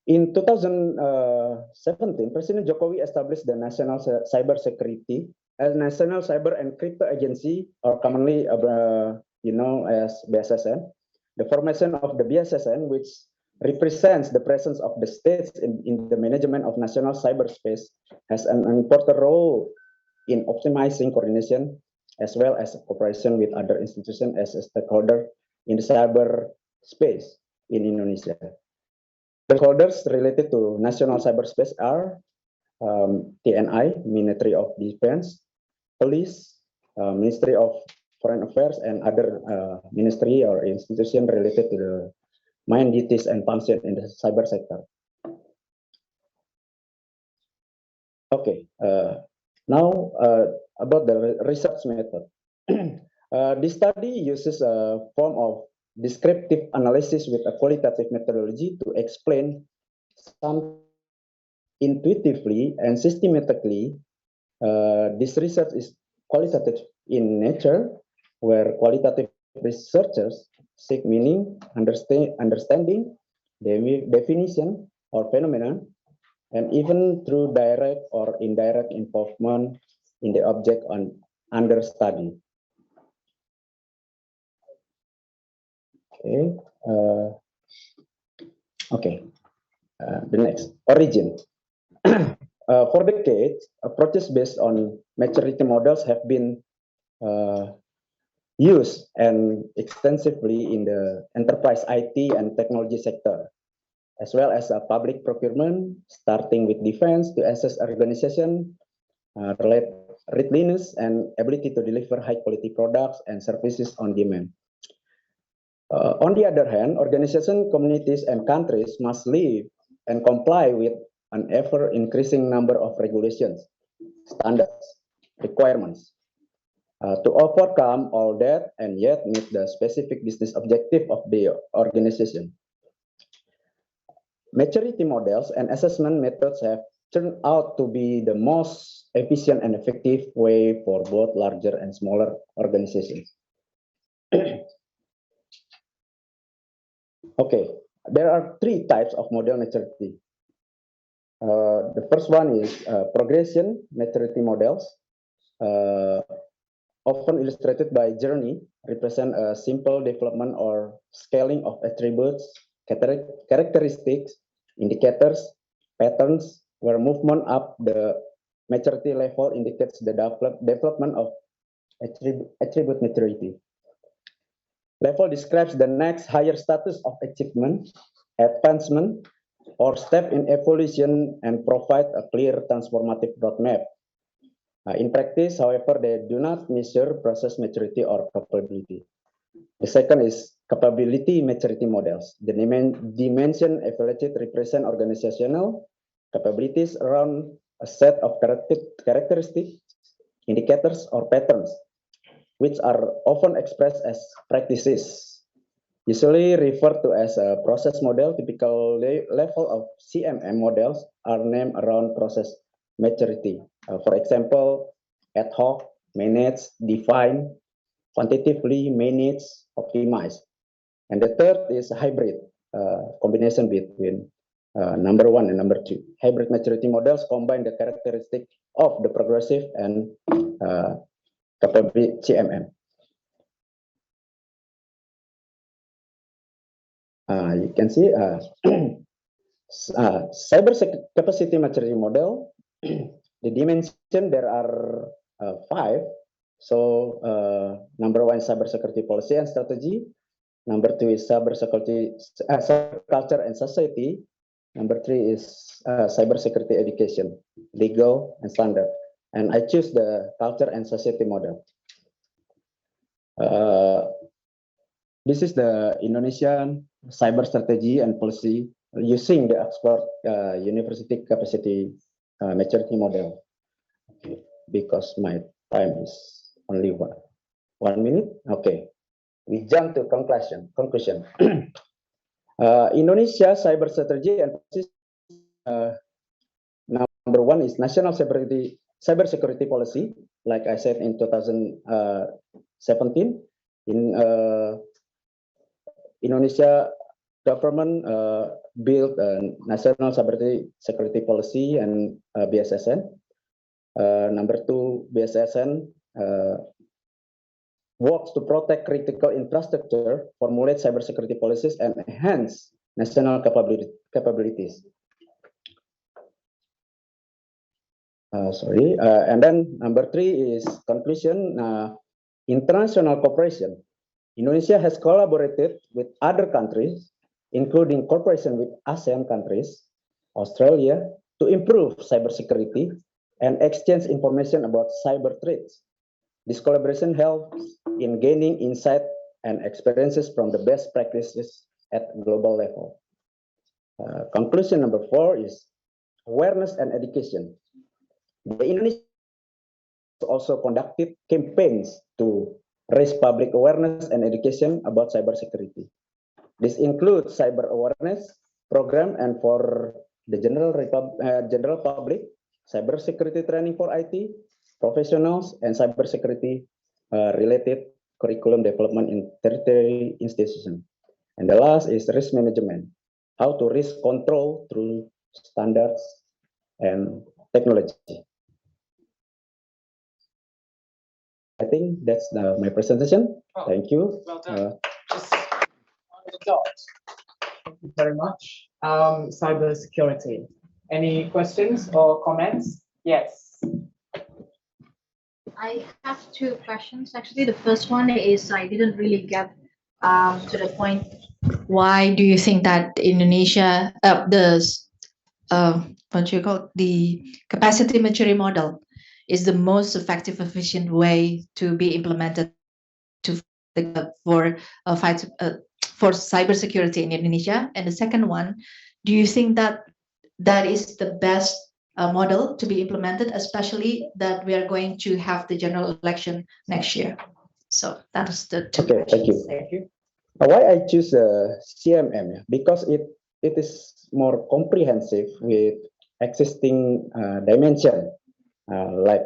In 2017, President Jokowi established the National Cyber Security as National Cyber and Crypto Agency, or commonly as BSSN. The formation of the BSSN, which represents the presence of the states in the management of national cyberspace, has an important role in optimizing coordination as well as cooperation with other institutions as a stakeholder in the cyber space in Indonesia. Stakeholders related to national cyberspace are TNI, Ministry of Defense, Police, Ministry of Foreign Affairs, and other ministry or institution related to the main duties and function in the cyber sector. Okay, now about the research method. This study uses a form of descriptive analysis with a qualitative methodology to explain some intuitively and systematically. This research is qualitative in nature, where qualitative researchers seek meaning, understanding, definition, or phenomenon, and even through direct or indirect involvement in the object under study. Okay, the next, origin. For decades, approaches based on maturity models have been used and extensively in the enterprise IT and technology sector, as well as public procurement, starting with defense to assess organization, readiness and ability to deliver high-quality products and services on demand. On the other hand, organizations, communities, and countries must live and comply with an ever-increasing number of regulations, standards, requirements. To overcome all that and yet meet the specific business objective of the organization. Maturity models and assessment methods have turned out to be the most efficient and effective way for both larger and smaller organizations. Okay, there are three types of model maturity. The first one is progression maturity models, often illustrated by journey, represent a simple development or scaling of attributes, characteristics, indicators, patterns, where movement up the maturity level indicates the development of attribute maturity. Level describes the next higher status of achievement, advancement, or step in evolution and provide a clear transformative roadmap. In practice, however, they do not measure process maturity or capability. The second is capability maturity models. The dimension evaluated represent organizational capabilities around a set of characteristics, indicators, or patterns, which are often expressed as practices, usually referred to as a process model. Typical level of CMM models are named around process maturity. For example, ad hoc, manage, define, quantitatively manage, optimize. And the third is hybrid, combination between number one and number two. Hybrid maturity models combine the characteristic of the progressive and capability CMM. You can see cyber capacity maturity model. The dimension there are 5. So number one, cybersecurity policy and strategy. Number 2 is cybersecurity, culture and society. Number 3 is cybersecurity education, legal and standard. And I choose the culture and society model. This is the Indonesian cyber strategy and policy using the Oxford University capacity maturity model. Okay, because my time is only 1 minute. Okay, we jump to conclusion. Indonesia cyber strategy and policy. Now Number one is national cybersecurity policy, like I said in 2017, in Indonesia government built a national cybersecurity policy and BSSN. Number two, BSSN works to protect critical infrastructure, formulate cybersecurity policies, and enhance national capabilities. And then number three is conclusion, international cooperation. Indonesia has collaborated with other countries, including cooperation with ASEAN countries, Australia, to improve cybersecurity and exchange information about cyber threats. This collaboration helps in gaining insight and experiences from the best practices at global level. Conclusion number four is awareness and education. The Indonesia also conducted campaigns to raise public awareness and education about cybersecurity. This includes cyber awareness program and for the general public, cybersecurity training for IT professionals, and cybersecurity related curriculum development in tertiary institutions. And the last is risk management, how to risk control through standards and technology. I think that's my presentation. Thank you. Well done. Just on the dot. Thank you very much. Cybersecurity. Any questions or comments? Yes. I have two questions. Actually, the first one is I didn't really get to the point. Why do you think that Indonesia, the capacity maturity model is the most effective, efficient way to be implemented for cybersecurity in Indonesia? And the second one, do you think that that is the best model to be implemented, especially that we are going to have the general election next year? So that is the two questions. Thank you. Why I choose CMM? Because it is more comprehensive with existing dimension. Like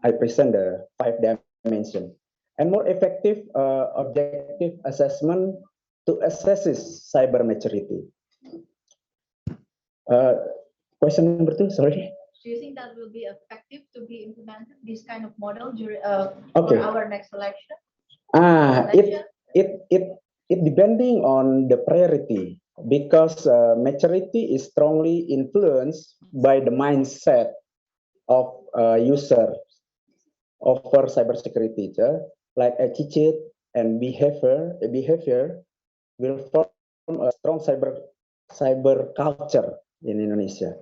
I present the 5 dimension, and more effective objective assessment to assess cyber maturity. Question number 2, sorry. Do you think that will be effective to be implemented, this kind of model for our next election? It depending on the priority, because maturity is strongly influenced by the mindset of user for cybersecurity. Like attitude and behavior will form a strong cyber culture in Indonesia.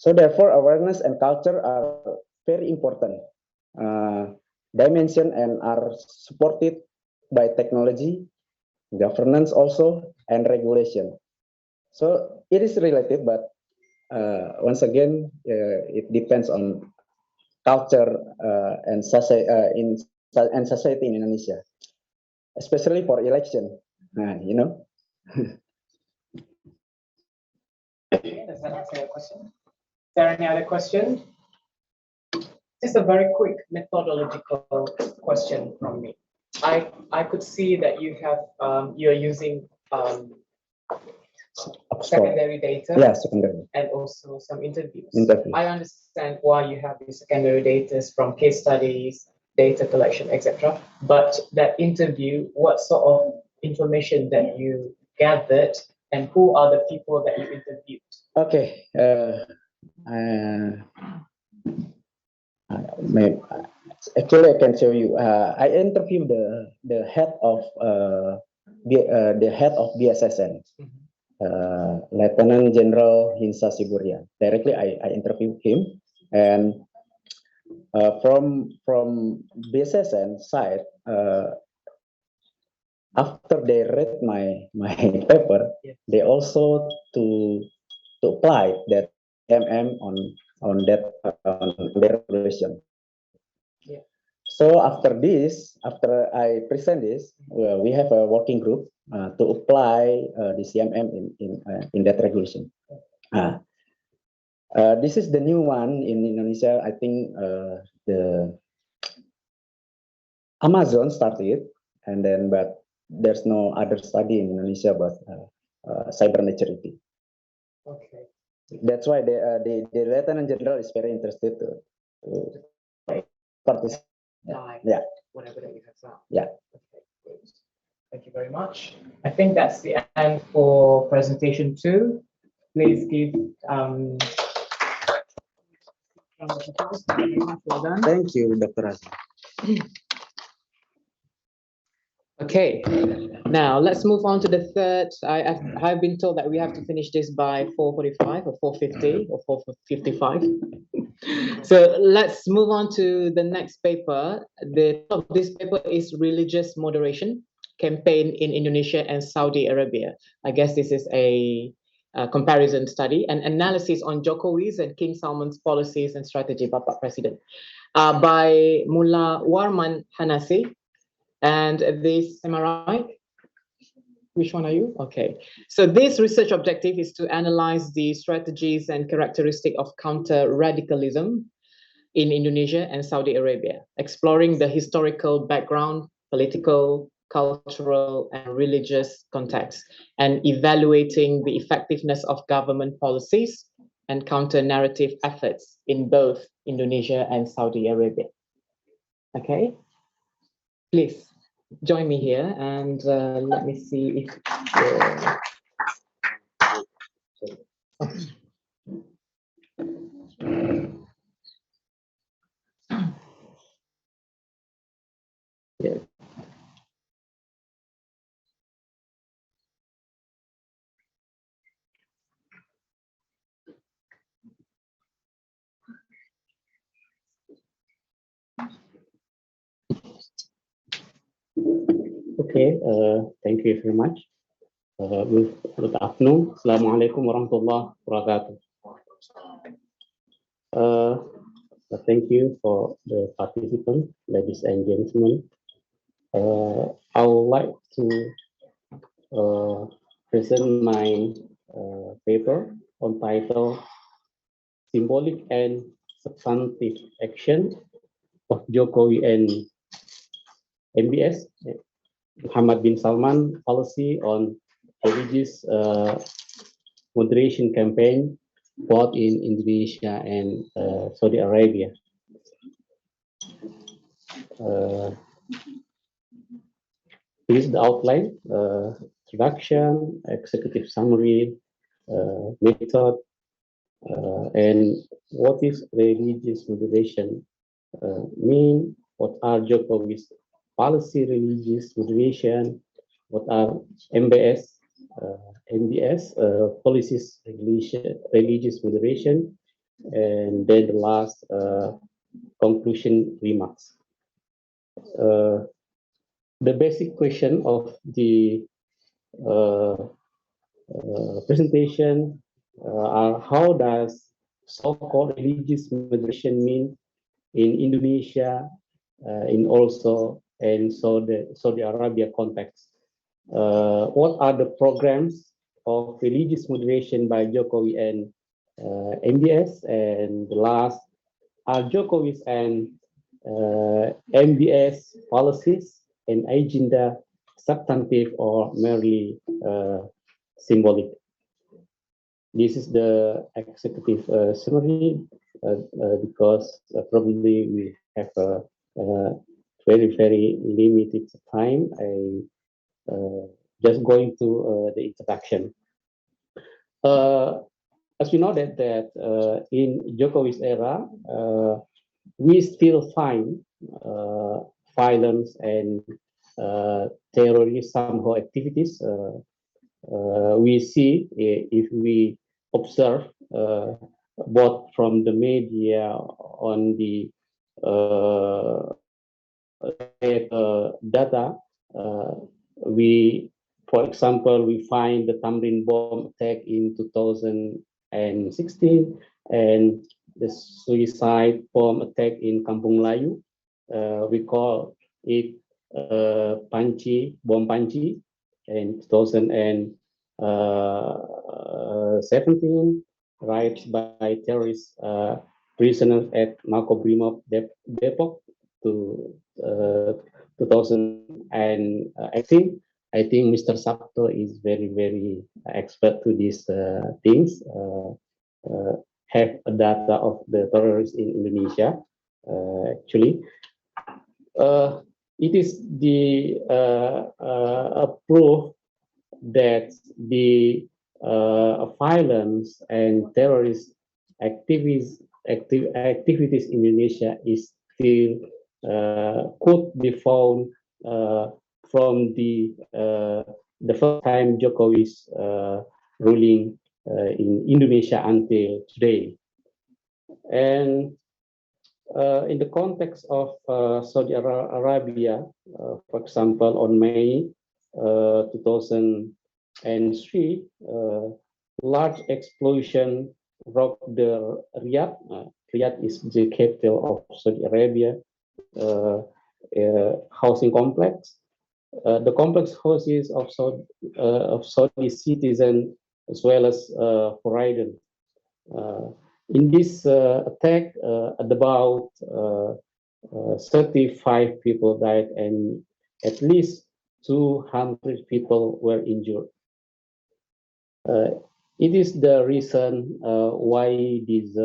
So therefore, awareness and culture are very important dimension and are supported by technology, governance also, and regulation. So it is related, but once again, it depends on culture and society in Indonesia, especially for election. You know. Does that answer your question? Is there any other question? Just a very quick methodological question from me. I could see that you have you're using secondary data, secondary, and also some interviews. I understand why you have these secondary data from case studies, data collection, etc. But that interview, what sort of information that you gathered, and who are the people that you interviewed? Okay. Actually, I can show you. I interviewed the head of BSSN, Lieutenant General Hinsa Siburian. Directly, I interviewed him, and from BSSN side, after they read my paper, they also to apply that on their regulation. So after I present this, we have a working group to apply the CMM in that regulation. This is the new one in Indonesia. I think the Amazon started, and then but there's no other study in Indonesia about cyber maturity. Okay. That's why the Lieutenant General is very interested to participate. Yeah. Whenever you have that. Yeah. Okay, good. Thank you very much. I think that's the end for presentation 2. Please give well done. Thank you, Dr. Azam. Okay, now let's move on to the third. I've been told that we have to finish this by 4:45 or 4:50 or 4:55. So let's move on to the next paper. The top of this paper is Religious Moderation Campaign in Indonesia and Saudi Arabia. I guess this is a comparison study, an analysis on Jokowi's and King Salman's policies and strategy, Bapak Presiden, by Mullah Warman Hanasi. And this, am I right? Which one are you? Okay. So this research objective is to analyze the strategies and characteristics of counter-radicalism in Indonesia and Saudi Arabia, exploring the historical background, political, cultural, and religious context, and evaluating the effectiveness of government policies and counter-narrative efforts in both Indonesia and Saudi Arabia. Okay, please join me here, and let me see if yeah. Okay, thank you very much. Good afternoon. Assalamualaikum warahmatullahi wabarakatuh. Thank you for the participants, ladies and gentlemen. I would like to present my paper on title Symbolic and Substantive Action of Jokowi and MBS, Muhammad bin Salman Policy on Religious Moderation Campaign, both in Indonesia and Saudi Arabia. This is the outline, introduction, executive summary, method, and what is religious moderation mean, what are Jokowi's policy religious moderation, what are MBS, policies religious moderation, and then the last conclusion remarks. The basic question of the presentation are how does so-called religious moderation mean in Indonesia, in also in Saudi Arabia context? What are the programs of religious moderation by Jokowi and MBS? And the last, are Jokowi's and MBS policies and agenda substantive or merely symbolic? This is the executive summary because probably we have a very limited time. I just going to the introduction. As we know that in Jokowi's era, we still find violence and terrorist somehow activities. We see if we observe both from the media on the data, for example, we find the Tamrin bomb attack in 2016 and the suicide bomb attack in Kampung Melayu. We call it bomb Panci in 2017. riots by terrorists, prisoners at Makobrimob Depok to 2018. I think Mr. Sabto is very expert to these things. Have a data of the terrorists in Indonesia. Actually, it is the proof that the violence and terrorist activities in Indonesia is still could be found from the first time Jokowi's ruling in Indonesia until today. And in the context of Saudi Arabia, for example, on May 2003, large explosion rocked the Riyadh. Riyadh is the capital of Saudi Arabia, housing complex. The complex houses of Saudi citizens as well as foreign. In this attack, about 35 people died and at least 200 people were injured. It is the reason why this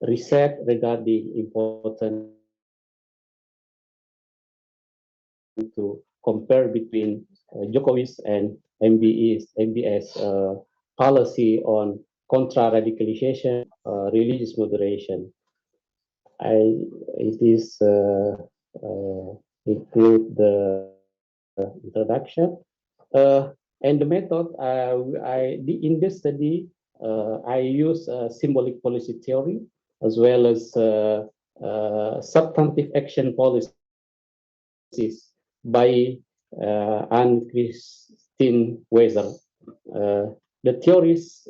reset regarding important to compare between Jokowi's and MBS policy on contra-radicalization, religious moderation. It is include the introduction and the method. In this study, I use symbolic policy theory as well as substantive action policies by Anne-Christine Weiser. The theories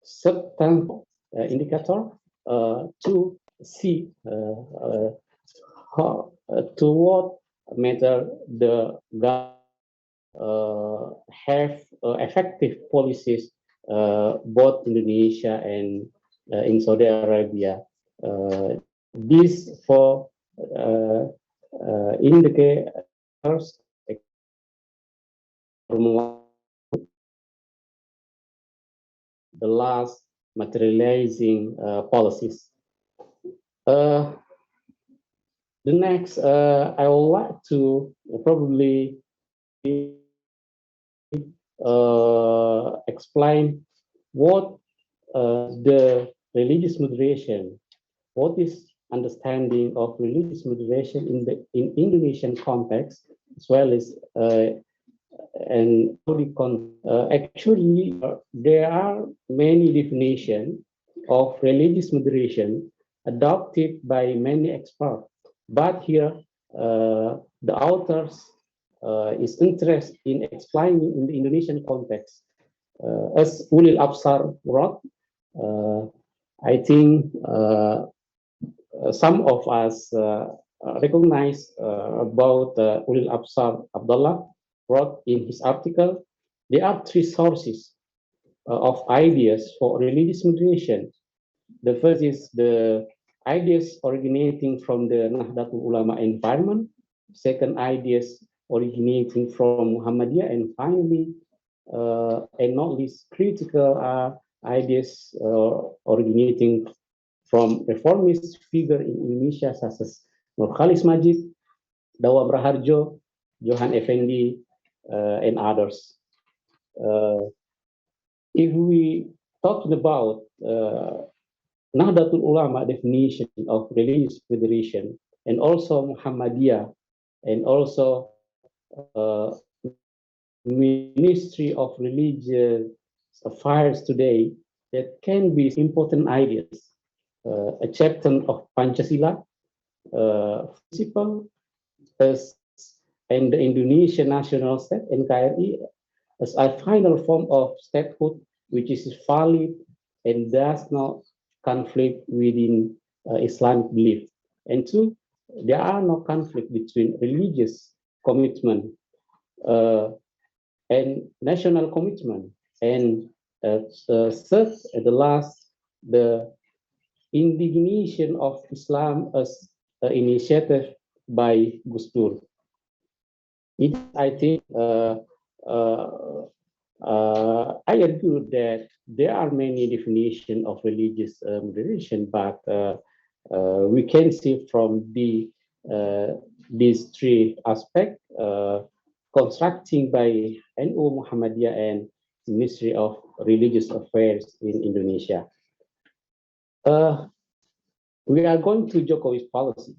substantive indicator to see to what matter the have effective policies both Indonesia and in Saudi Arabia. These four indicators the last materializing policies. The next, I would like to probably explain what the religious moderation, what is understanding of religious moderation in Indonesian context, as well as and actually there are many definitions of religious moderation adopted by many experts, but here the authors is interested in explaining in the Indonesian context. As Ulil Absar wrote, I think some of us recognize about Ulil Absar Abdullah wrote in his article, there are three sources of ideas for religious moderation. The first is the ideas originating from the Nahdlatul Ulama environment. Second, ideas originating from Muhammadiyah, and finally, and not least critical, ideas originating from reformist figure in Indonesia such as Nurkhalis Majid, Dawa Braharjo, Johan Effendi, and others. If we talk about Nahdlatul Ulama definition of religious federation, and also Muhammadiyah, and also Ministry of Religious Affairs today, that can be important ideas. A chapter of Pancasila, principle, and the Indonesian national state, NKRI, as a final form of statehood, which is valid and does not conflict within Islamic belief. And two, there are no conflict between religious commitment and national commitment. And third, at the last, the indignation of Islam as an initiative by Gus Dur. I think I agree that there are many definitions of religious moderation, but we can see from these three aspects constructing by NU Muhammadiyah and Ministry of Religious Affairs in Indonesia. We are going to Jokowi's policy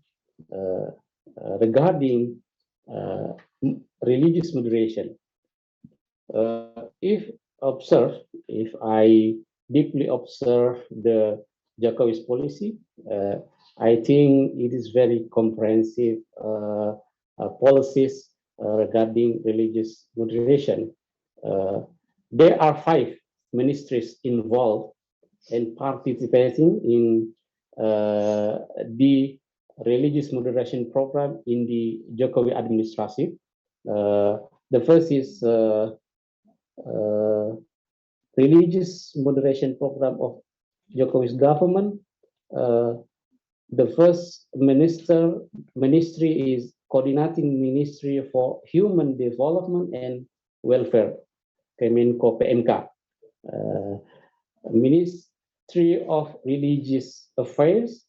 regarding religious moderation. If I deeply observe the Jokowi's policy, I think it is very comprehensive policies regarding religious moderation. There are 5 ministries involved and participating in the religious moderation program in the Jokowi administration. The first is religious moderation program of Jokowi's government. The first ministry is coordinating Ministry for Human Development and Welfare, Kemenko PMK. Ministry of Religious Affairs,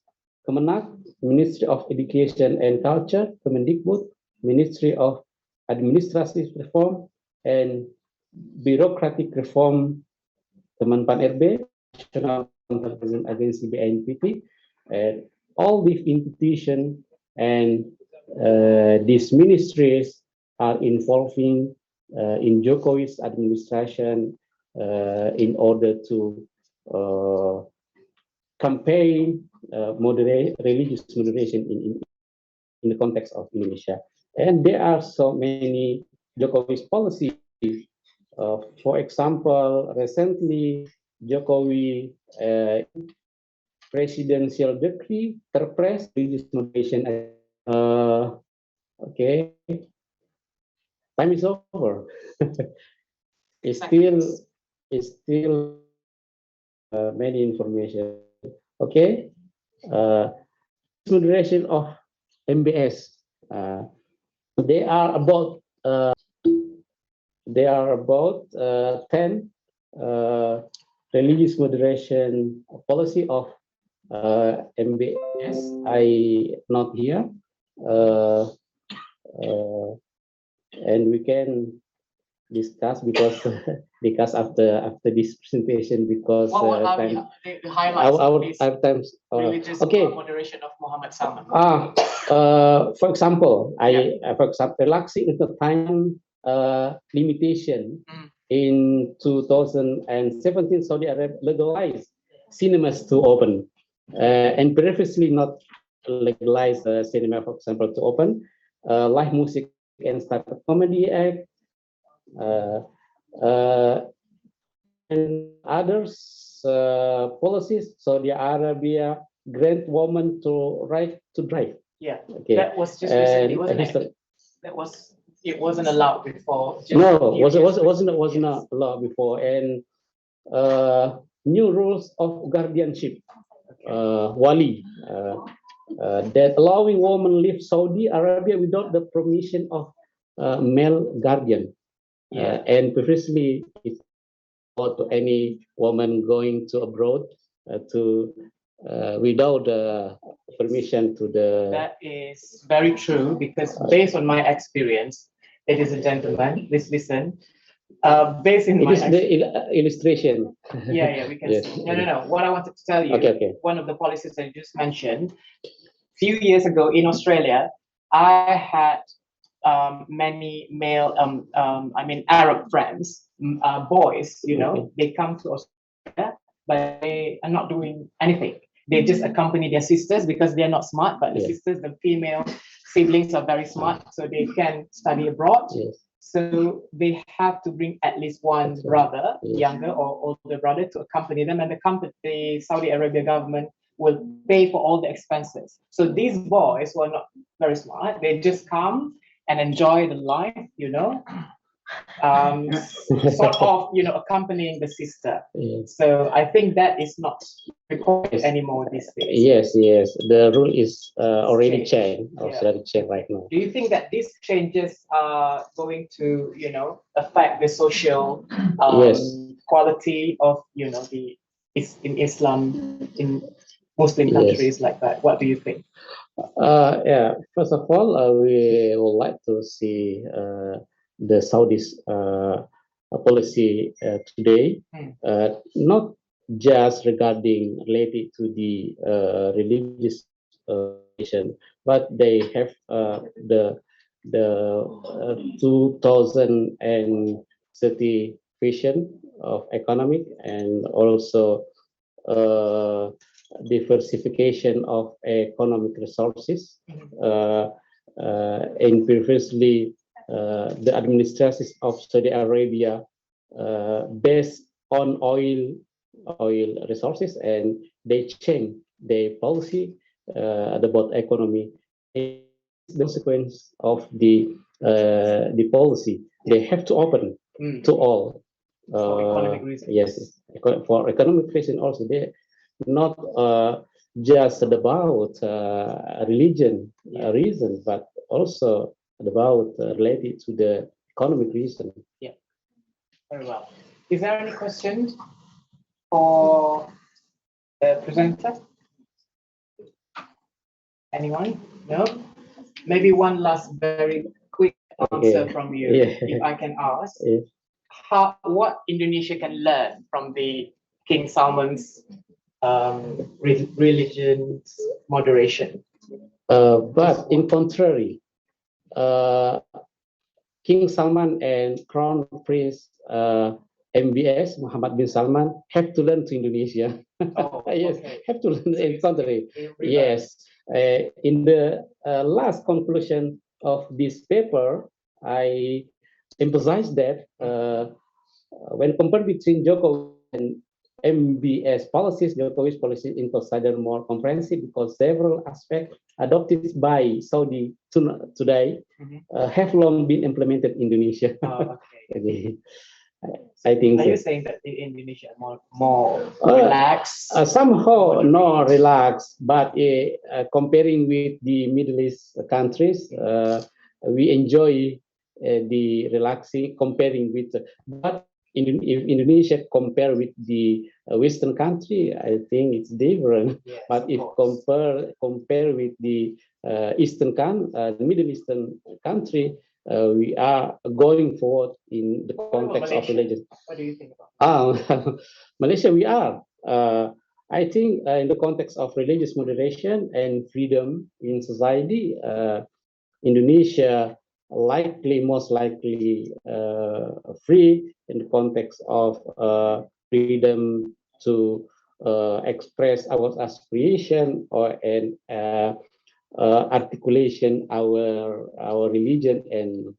Kemenak, Ministry of Education and Culture, Kemendikbud, Ministry of Administrative Reform and Bureaucratic Reform, Kemenpan RB, National Comparison Agency BNPT, and all these institutions and these ministries are involving in Jokowi's administration in order to campaign religious moderation in the context of Indonesia. And there are so many Jokowi's policies. For example, recently Jokowi presidential decree terpres religious moderation. Okay, time is over. it's still many information. Okay, moderation of MBS. They are about 10 religious moderation policy of MBS. I not here, and we can discuss after this presentation because what are time, the highlights our times. religious Okay. moderation of Muhammad Salman? For example, relaxing entertainment limitation in 2017, Saudi Arabia legalized cinemas to open, and previously not legalized cinema, for example, to open. Live music and stand-up comedy act, and others policies. Saudi Arabia grant women to right to drive. Yeah, okay. That was just recently, wasn't it? It wasn't allowed before. No, wasn't allowed before. And new rules of guardianship, wali, that allowing women leave Saudi Arabia without the permission of male guardian. And previously, it's not to any woman going to abroad without permission to the. That is very true, because based on my experience, ladies and gentlemen, please listen. Based in it is the illustration. Yeah, we can Yes. see. No. What I wanted to tell you, Okay. one of the policies I just mentioned, few years ago in Australia, I had many male, Arab friends, boys, they come to Australia, but they are not doing anything. They just accompany their sisters because they're not smart, but the sisters, the female siblings are very smart, so they can study abroad. So they have to bring at least one brother, younger or older brother, to accompany them. And the Saudi Arabia government will pay for all the expenses. So these boys were not very smart. They just come and enjoy the life, sort of, accompanying the sister. Yes. So I think that is not required anymore these days. Yes, yes. The rule is already changed, right now. Do you think that these changes are going to, affect the social Yes. quality of, in Islam, in Muslim countries like that? What do you think? Yeah. First of all, we would like to see the Saudis policy today, not just related to the religious nation, but they have the 2030 vision of economic and also diversification of economic resources. And previously, the administrations of Saudi Arabia based on oil resources, and they change their policy about economy. The consequence of the policy, they have to open to all. For economic reasons. Yes, for economic reasons also. They not just about religion reason, but also about related to the economic reason. Yeah, very well. Is there any question for the presenter? Anyone? No? Maybe one last very quick answer from you, if I can ask. What Indonesia can learn from the King Salman's religion's moderation? But in contrary, King Salman and Crown Prince MBS Muhammad bin Salman have to learn to Indonesia. Yes, have to learn in contrary. Yes, in the last conclusion of this paper, I emphasize that when compared between Jokowi and MBS policies, Jokowi's policy in considered more comprehensive because several aspects adopted by Saudi today have long been implemented in Indonesia. I think. Are you saying that in Indonesia more relaxed? Somehow not relaxed, but comparing with the Middle East countries, we enjoy the relaxing comparing with. But if Indonesia compare with the Western country, I think it's different. Yes, but if compare with the Middle Eastern country, we are going forward in the context of religion. What do you think about Malaysia? We are. I think in the context of religious moderation and freedom in society, Indonesia most likely free in the context of freedom to express our aspiration and articulation our religion and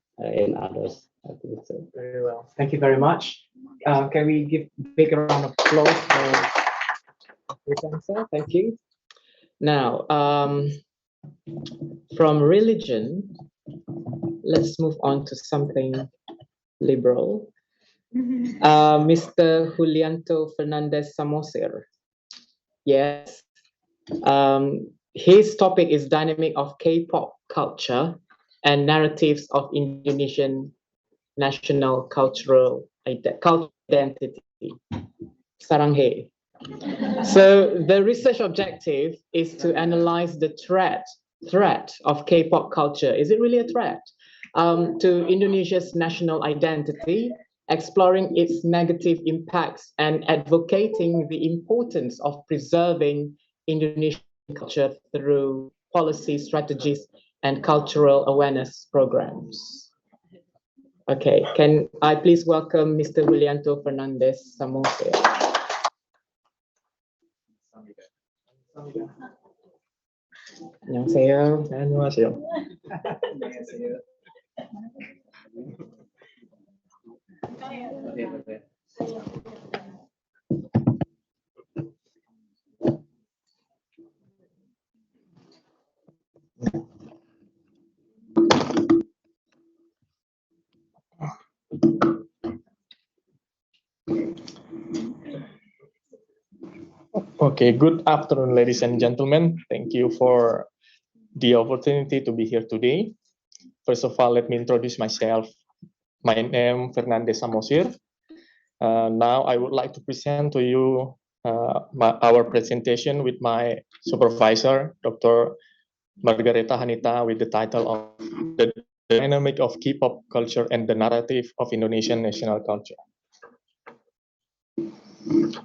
others. I think so. Very well. Thank you very much. Can we give a big round of applause for this answer? Thank you. Now, from religion, let's move on to something liberal. Mr. Julianto Fernandez Samosir. Yes. His topic is dynamic of K-pop culture and narratives of Indonesian national cultural identity. Saranghe. So the research objective is to analyze the threat of K-pop culture. Is it really a threat to Indonesia's national identity, exploring its negative impacts and advocating the importance of preserving Indonesian culture through policy strategies and cultural awareness programs? Okay, can I please welcome Mr. Julianto Fernandez Samosir. 안녕하세요. 안녕하세요. Okay, good afternoon, ladies and gentlemen. Thank you for the opportunity to be here today. First of all, let me introduce myself. My name is Fernandez Samosir. Now I would like to present to you our presentation with my supervisor, Dr. Margareta Hanita, with the title of The Dynamic of K-pop Culture and the Narrative of Indonesian National Culture.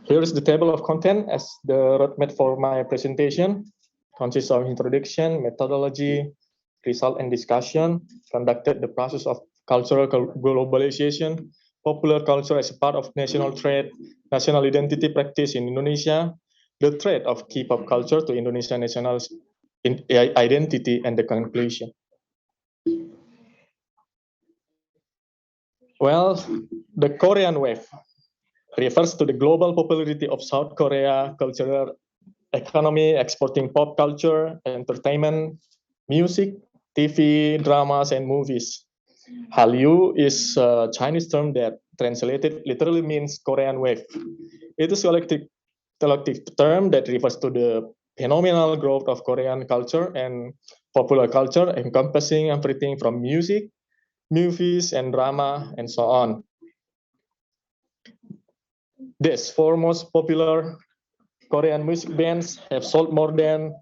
Here is the table of content as the roadmap for my presentation. Consists of introduction, methodology, result and discussion, conducted the process of cultural globalization, popular culture as a part of national trait, national identity practice in Indonesia, the threat of K-pop culture to Indonesian national identity, and the conclusion. Well, the Korean wave refers to the global popularity of South Korea cultural economy, exporting pop culture, entertainment, music, TV, dramas, and movies. Hallyu is a Chinese term that translated literally means Korean wave. It is a collective term that refers to the phenomenal growth of Korean culture and popular culture, encompassing everything from music, movies, and drama, and so on. These four most popular Korean music bands have sold more than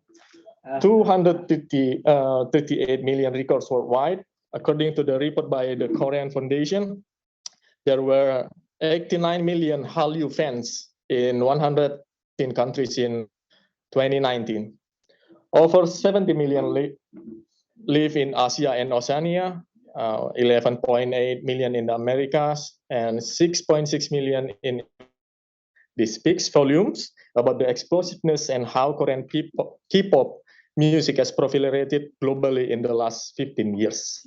238 million records worldwide. According to the report by the Korean Foundation, there were 89 million Hallyu fans in 110 countries in 2019. Over 70 million live in Asia and Oceania, 11.8 million in the Americas, and 6.6 million in. This speaks volumes about the explosiveness and how Korean K-pop music has proliferated globally in the last 15 years.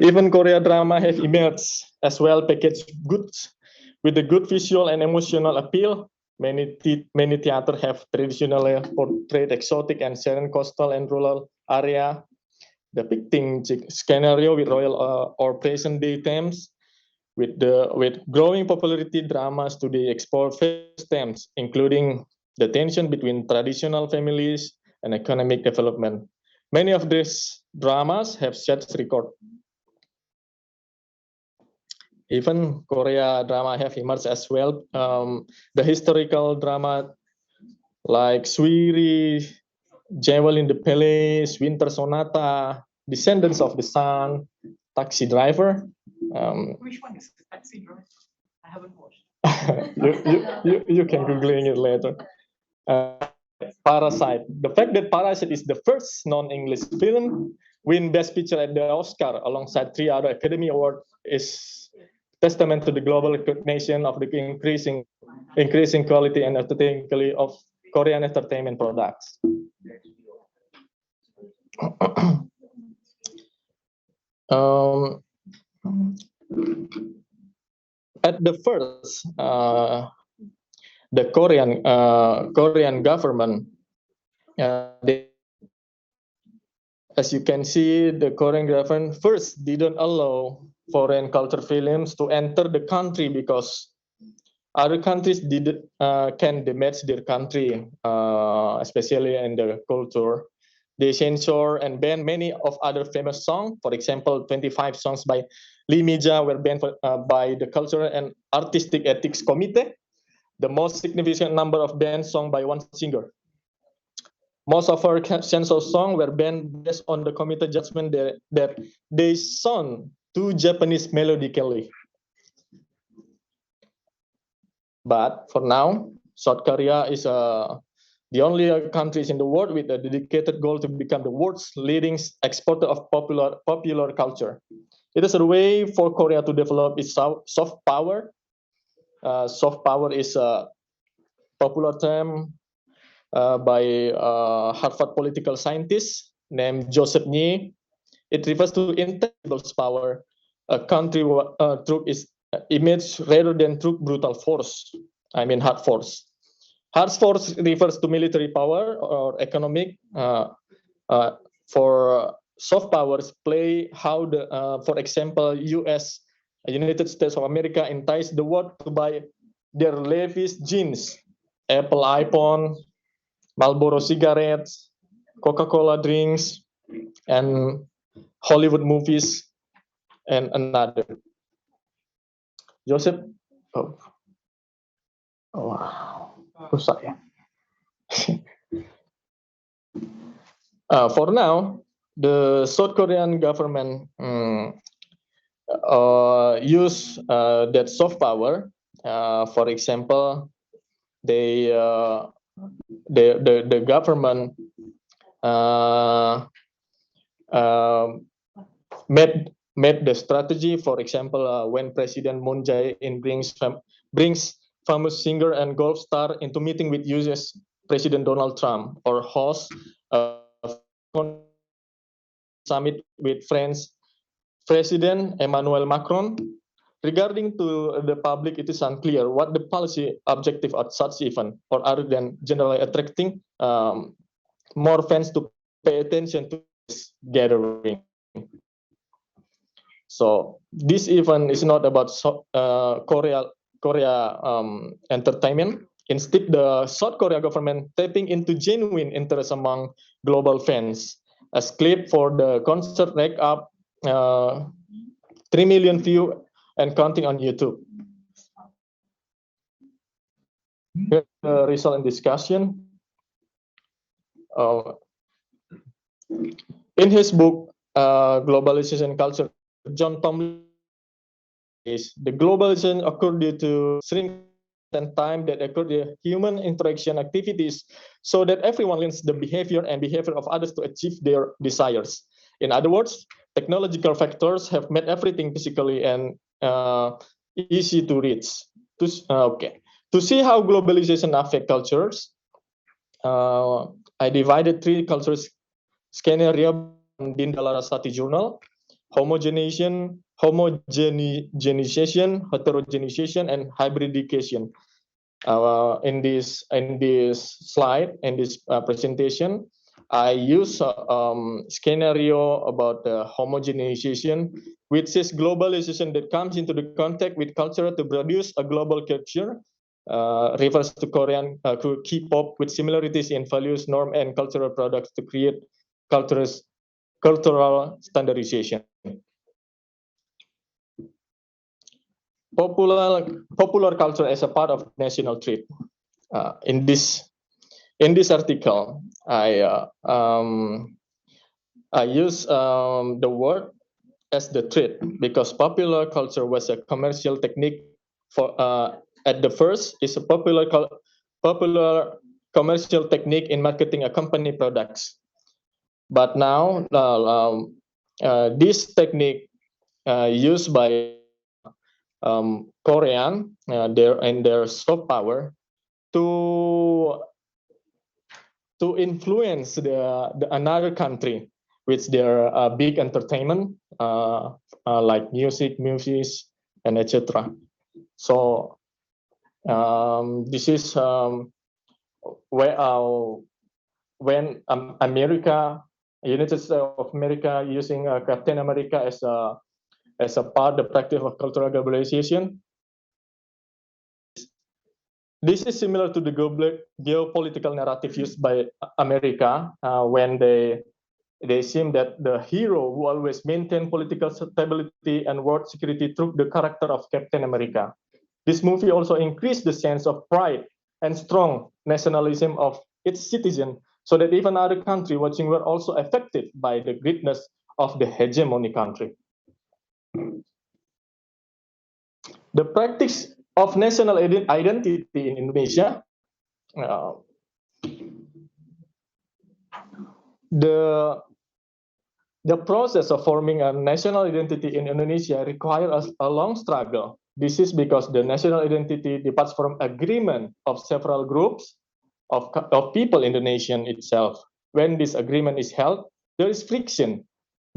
Even Korean drama have emerged as well packaged goods with a good visual and emotional appeal. Many theaters have traditionally portrayed exotic and serene coastal and rural area, depicting scenario with royal or present-day themes. With growing popularity, dramas today explore various themes, including the tension between traditional families and economic development. Many of these dramas have set records. Even Korea drama have emerged as well. The historical drama like Suiri, Jewel in the Palace, Winter Sonata, Descendants of the Sun, Taxi Driver. Which one is Taxi Driver? I haven't watched. you can Googling it later. Parasite. The fact that Parasite is the first non-English film win Best Picture at the Oscar alongside 3 other Academy Awards is testament to the global recognition of the increasing quality and authenticity of Korean entertainment products. At the first, the Korean government, as you can see, the Korean government first didn't allow foreign culture films to enter the country because other countries can damage their country, especially in the culture. They censor and ban many of other famous songs. For example, 25 songs by Lee Mija were banned by the Cultural and Artistic Ethics Committee, the most significant number of banned songs by one singer. Most of our censored songs were banned based on the committee judgment that they sound too Japanese melodically. But for now, South Korea is the only country in the world with a dedicated goal to become the world's leading exporter of popular culture. It is a way for Korea to develop its soft power. Soft power is a popular term by Harvard political scientist named Joseph Nye. It refers to intangible power, a country through its image rather than through brutal force. I mean hard force. Hard force refers to military power or economic. For soft powers play how the, for example, United States of America entice the world to buy their Levi's jeans Apple iPhone, Marlboro cigarettes, Coca-Cola drinks, and Hollywood movies, and another. Joseph, wow, rusak ya. For now, the South Korean government use that soft power. For example, the government made the strategy. For example, when President Moon Jae-in brings famous singer and golf star into meeting with US President Donald Trump, or host a summit with French President Emmanuel Macron. Regarding to the public, it is unclear what the policy objective of such event, or other than generally attracting more fans to pay attention to this gathering. So this event is not about Korea entertainment. Instead, the South Korea government tapping into genuine interest among global fans. As clip for the concert racked up 3 million views and counting on YouTube. Here's the result and discussion. In his book, Globalization Culture, John Tomlin says the globalization occurred due to shrink and time that occurred in human interaction activities, so that everyone learns the behavior of others to achieve their desires. In other words, technological factors have made everything physically and easy to reach. To see how globalization affects cultures, I divided 3 cultures scenario in Dindalarasati journal: homogenization, heterogenization, and hybridization. In this slide, in this presentation, I use scenario about the homogenization, which is globalization that comes into the contact with culture to produce a global culture. Refers to Korean to K-pop with similarities in values, norm, and cultural products to create cultural standardization. Popular culture as a part of national trait. In this article, I use the word as the trait because popular culture was a commercial technique for at the first is a popular commercial technique in marketing a company products. But now this technique used by Korean their soft power to influence the another country with their big entertainment like music, movies, and etc. So this is when America, United States of America, using Captain America as a part of the practice of cultural globalization. This is similar to the geopolitical narrative used by America when they seem that the hero who always maintained political stability and world security through the character of Captain America. This movie also increased the sense of pride and strong nationalism of its citizens, so that even other countries watching were also affected by the greatness of the hegemony country. The practice of national identity in Indonesia, the process of forming a national identity in Indonesia requires a long struggle. This is because the national identity departs from agreement of several groups of people in the nation itself. When this agreement is held, there is friction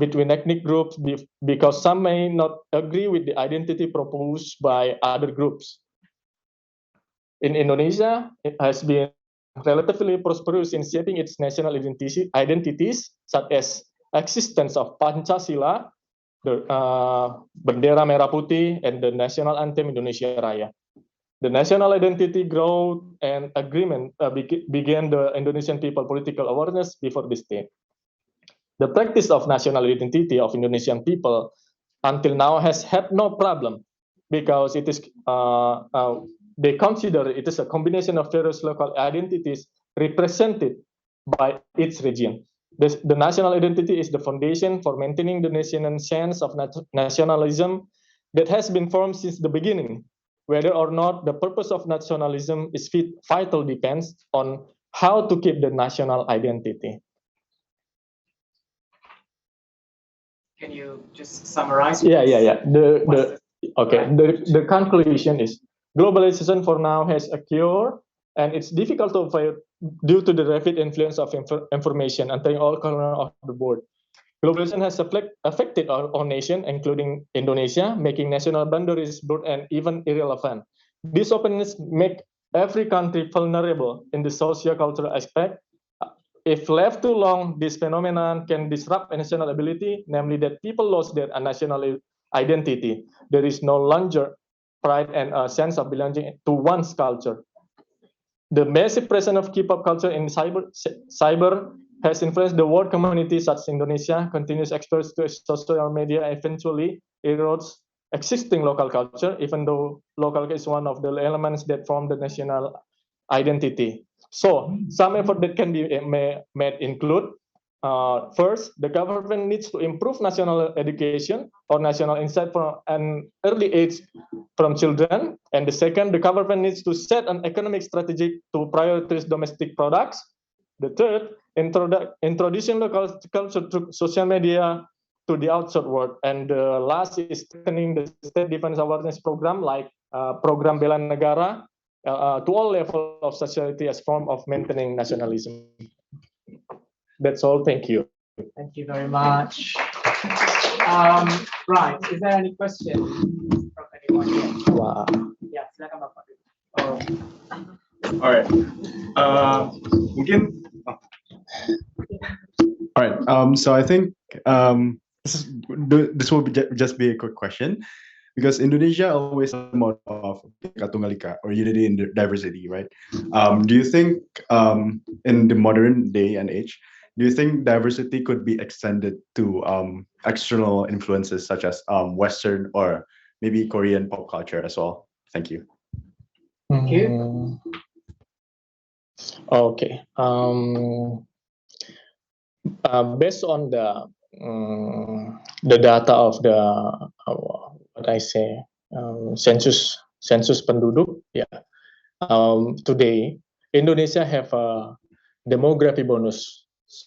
between ethnic groups because some may not agree with the identity proposed by other groups. In Indonesia, it has been relatively prosperous in shaping its national identities, such as existence of Pancasila, the Bendera Merah Putih, and the national anthem Indonesia Raya. The national identity growth and agreement began the Indonesian people political awareness before this day. The practice of national identity of Indonesian people until now has had no problem because it is they consider it is a combination of various local identities represented by each region. The national identity is the foundation for maintaining the national sense of nationalism that has been formed since the beginning. Whether or not the purpose of nationalism is vital depends on how to keep the national identity. Can you just summarize? Yeah. The conclusion is globalization for now has occurred, and it's difficult to avoid due to the rapid influence of information entering all corners of the world. Globalization has affected our nation, including Indonesia, making national boundaries blurred and even irrelevant. This openness makes every country vulnerable in the socio-cultural aspect. If left too long, this phenomenon can disrupt national ability, namely that people lose their national identity. There is no longer pride and a sense of belonging to one's culture. The massive presence of K-pop culture in cyber has influenced the world community, such as Indonesia. Continuous exposure to social media eventually erodes existing local culture, even though local is one of the elements that form the national identity. So some effort that can be made include, first, the government needs to improve national education or national insight from an early age from children. And the second, the government needs to set an economic strategy to prioritize domestic products. The third, introducing local culture through social media to the outside world. And the last is strengthening the state defense awareness program like program Bela Negara to all levels of society as form of maintaining nationalism. That's all. Thank you. Thank you very much. Right. Is there any question from anyone here? Wow. Yeah, silakan Bapak. All right. Mungkin. All right. So I think this will just be a quick question, because Indonesia always has a motto of Bhinneka Tunggal Ika, or unity in diversity, right? Do you think in the modern day and age, do you think diversity could be extended to external influences such as Western or maybe Korean pop culture as well? Thank you. Thank you. Okay. Based on the data of the census penduduk, today Indonesia have a demography bonus.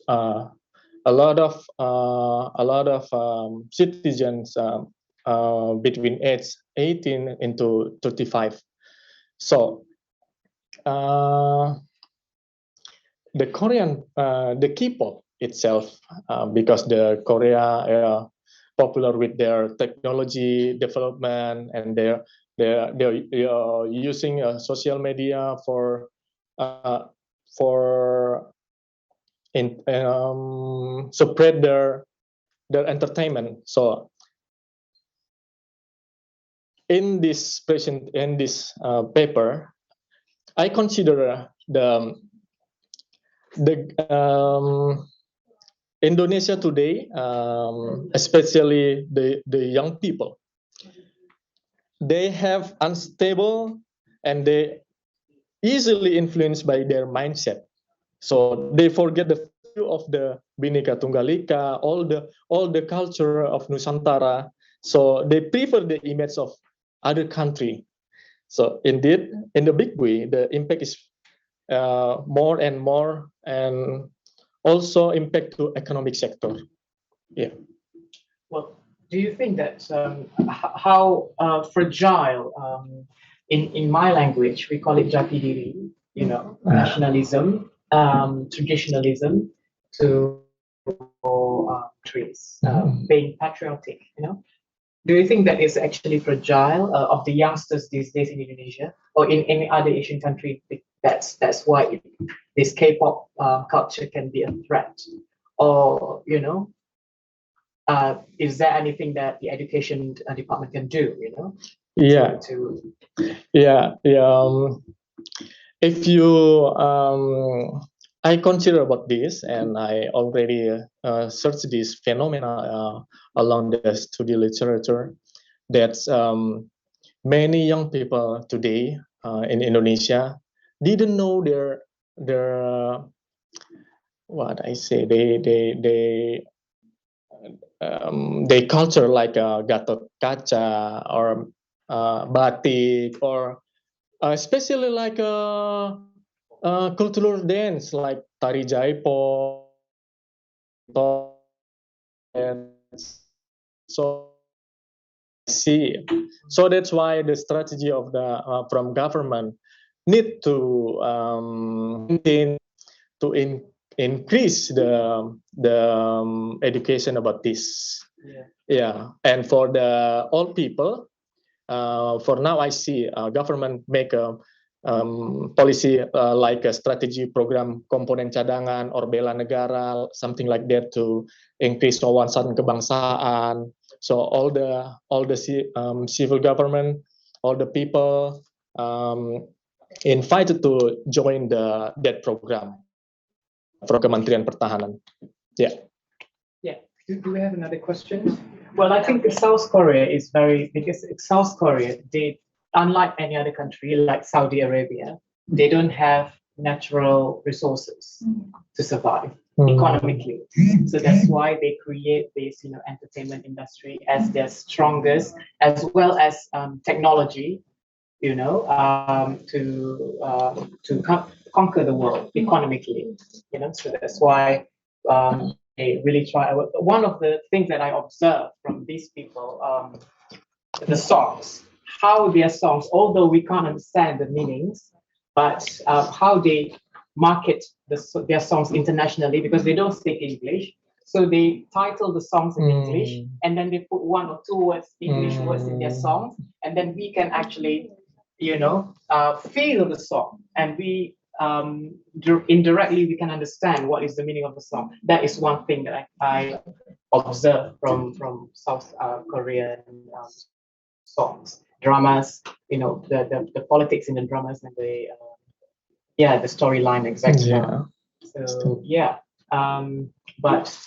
A lot of citizens between age 18 into 35. So the Korean, the K-pop itself, because the Korea popular with their technology development, and they're using social media for spread their entertainment. So in this paper, I consider the Indonesia today, especially the young people, they have unstable and they easily influenced by their mindset. So they forget the value of the Bhinneka Tunggal Ika, all the culture of Nusantara. So they prefer the image of other country. So indeed, in the big way, the impact is more and more, and also impact to economic sector. Yeah. Well, do you think that how fragile, in my language, we call it jati diri, nationalism, traditionalism, to countries, being patriotic, Do you think that is actually fragile of the youngsters these days in Indonesia or in any other Asian country? That's why this K-pop culture can be a threat, or is there anything that the education department can do, Yeah, if you I consider about this, and I already searched this phenomena along the study literature, that many young people today in Indonesia didn't know their what I say they culture like Gatot Kaca or batik, or especially like cultural dance like tari jaipong, and so see. So that's why the strategy of the from government need to maintain to increase the education about this. Yeah, and for the old people, for now I see government make a policy like a strategy program komponen cadangan or bela negara, something like that, to increase wawasan kebangsaan. So all the civil government, all the people invited to join that program from Kementerian Pertahanan. Yeah. Yeah. Do we have another question? Well, I think South Korea is because South Korea, they, unlike any other country like Saudi Arabia, they don't have natural resources to survive economically. So that's why they create this, entertainment industry as their strongest, as well as technology, to conquer the world economically. So that's why they really try. One of the things that I observed from these people, the songs, how their songs, although we can't understand the meanings, but how they market their songs internationally, because they don't speak English. So they title the songs in English, and then they put 1 or 2 words, English words in their songs, and then we can actually, feel the song, and we indirectly we can understand what is the meaning of the song. That is one thing that I observed from South Korean songs, dramas. The politics in the dramas, and the storyline, exactly. Yeah. So yeah, but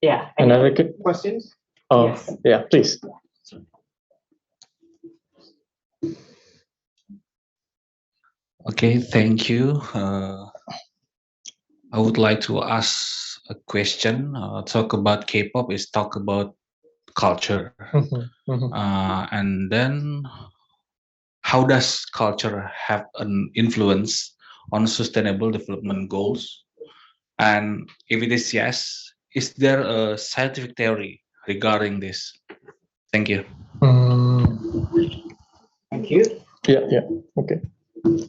yeah. Another questions? Oh, Yes. yeah, please. Okay, thank you. I would like to ask a question. Talk about K-pop is talk about culture, and then how does culture have an influence on sustainable development goals? And if it is yes, is there a scientific theory regarding this? Thank you. Thank you. Yeah. Okay.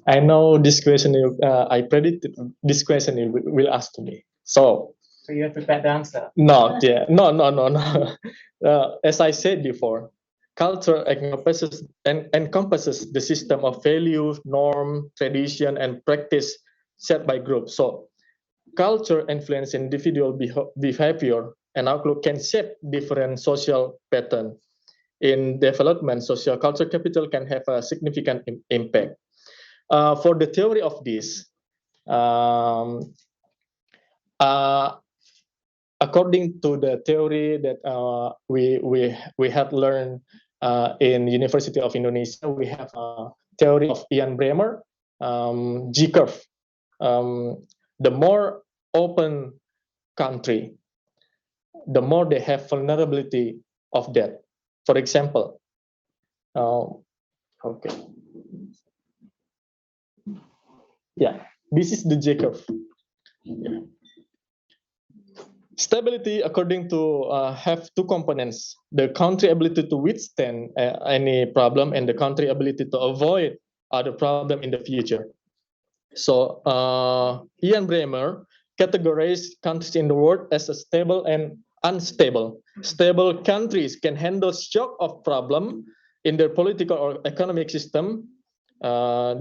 I know this question. I predicted this question you will ask to me. So you have prepared the answer. No. As I said before, culture encompasses the system of value, norm, tradition, and practice set by groups. So culture influence individual behavior and outlook can shape different social pattern. In development, social culture capital can have a significant impact. For the theory of this, according to the theory that we have learned in University of Indonesia, we have a theory of Ian Bremmer, G curve. The more open country, the more they have vulnerability of that. For example, okay, yeah, this is the J curve. Yeah. Stability, according to have 2 components: the country ability to withstand any problem, and the country ability to avoid other problem in the future. So Ian Bremmer categorized countries in the world as a stable and unstable. Stable countries can handle shock of problem in their political or economic system.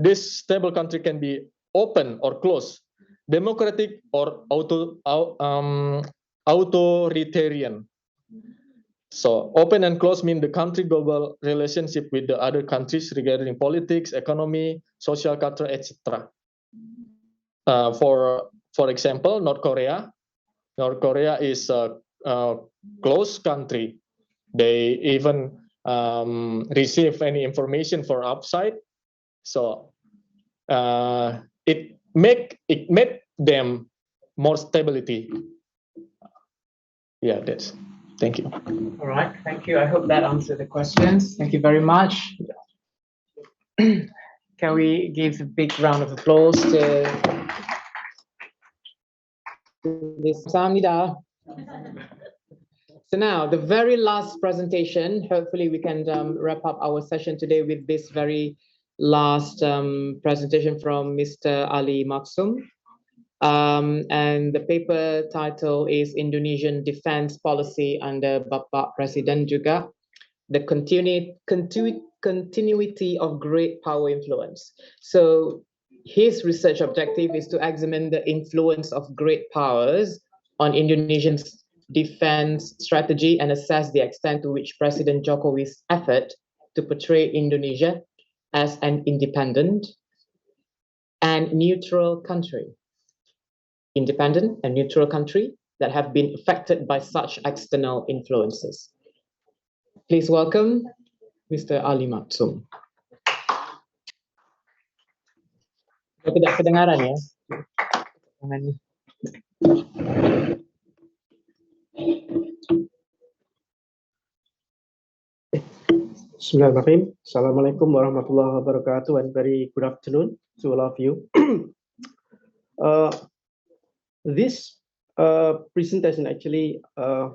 This stable country can be open or closed, democratic or authoritarian. So open and close mean the country global relationship with the other countries regarding politics, economy, social culture, etc. For example, North Korea. North Korea is a closed country. They even receive any information from outside. So it made them more stability. Yeah, that's. Thank you. All right, thank you. I hope that answered the questions. Thank you very much. Can we give a big round of applause to this Samida? So now the very last presentation, hopefully we can wrap up our session today with this very last presentation from Mr. Ali Maksum. And the paper title is Indonesian Defense Policy under Bapak Presiden juga, the continuity of great power influence. So his research objective is to examine the influence of great powers on Indonesia's defense strategy and assess the extent to which President Jokowi's effort to portray Indonesia as an independent and neutral country that have been affected by such external influences. Please welcome Mr. Ali Maksum. Tidak kedengaran ya? Bismillahirrahmanirrahim. Assalamualaikum warahmatullahi wabarakatuh, and very good afternoon to all of you. This presentation actually I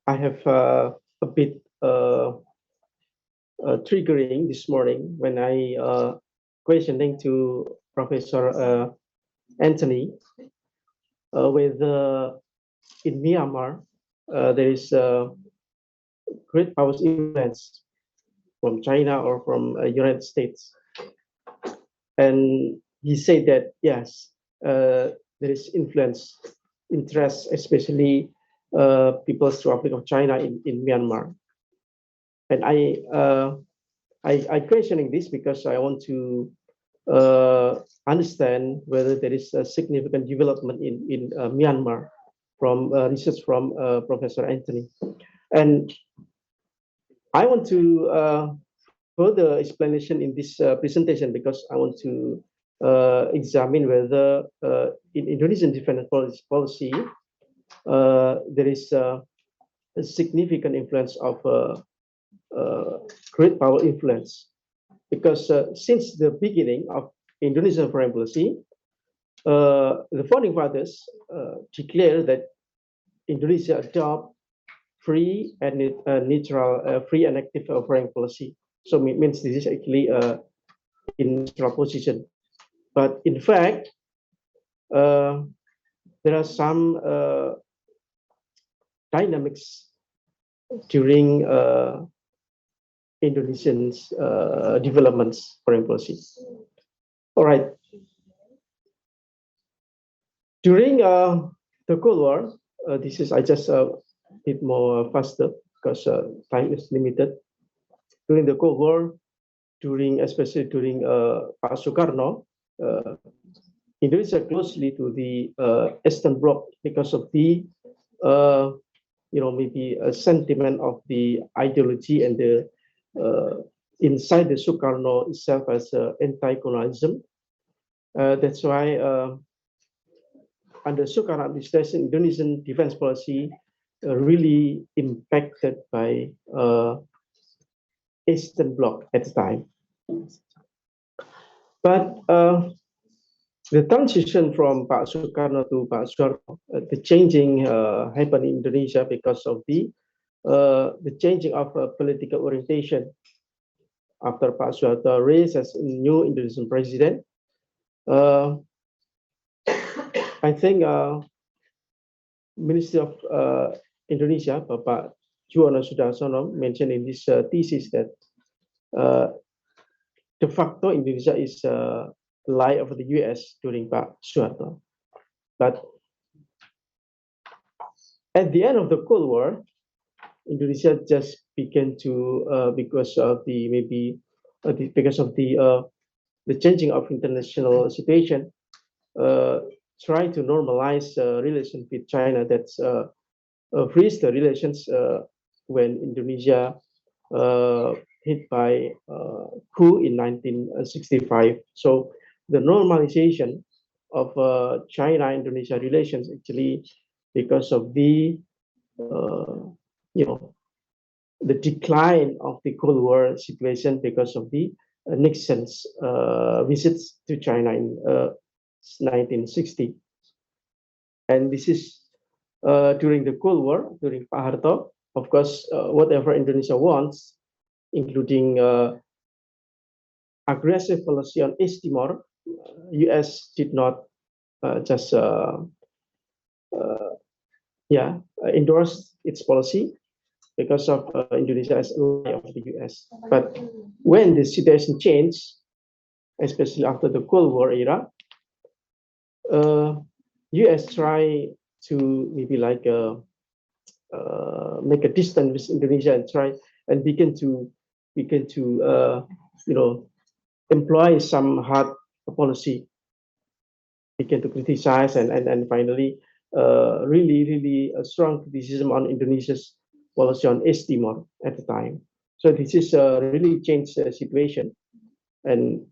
have a bit triggering this morning when I questioning to Professor Anthony with in Myanmar there is great powers influence from China or from United States, and he said that yes, there is interest, especially People's Republic of China in Myanmar. And I questioning this because I want to understand whether there is a significant development in Myanmar from research from Professor Anthony. And I want to further explanation in this presentation because I want to examine whether in Indonesian defense policy there is a significant influence of great power influence, because since the beginning of Indonesian foreign policy, the founding fathers declared that Indonesia adopt free and neutral, free and active foreign policy. So it means this is actually in neutral position. But in fact, there are some dynamics during Indonesian's developments foreign policy. All right. During the Cold War, this is I just bit more faster because time is limited. During the Cold War, especially during Pak Sukarno, Indonesia closely to the Eastern Bloc because of the maybe a sentiment of the ideology and the inside the Sukarno itself as anti-colonialism. That's why under Sukarno administration, Indonesian defense policy really impacted by Eastern Bloc at the time. But the transition from Pak Sukarno to Pak Suharto, the changing happened in Indonesia because of the changing of political orientation after Pak Suharto raised as a new Indonesian president. I think Ministry of Indonesia, Bapak Juwono Sudarsono, mentioned in this thesis that de facto Indonesia is ally of the US during Pak Suharto. But at the end of the Cold War, Indonesia just began to because of the because of the changing of international situation, try to normalize relation with China. That's freeze the relations when Indonesia hit by coup in 1965. So the normalization of China-Indonesia relations actually because of the the decline of the Cold War situation because of the Nixon's visits to China in 1960. And this is during the Cold War, during Pak Harto. Of course, whatever Indonesia wants, including aggressive policy on East Timor, US did not just endorse its policy because of Indonesia as ally of the US. But when the situation changed, especially after the Cold War era, US try to maybe like make a distance with Indonesia and try and begin to employ some hard policy, begin to criticize and finally really a strong criticism on Indonesia's policy on East Timor at the time. So this is a really changed situation, and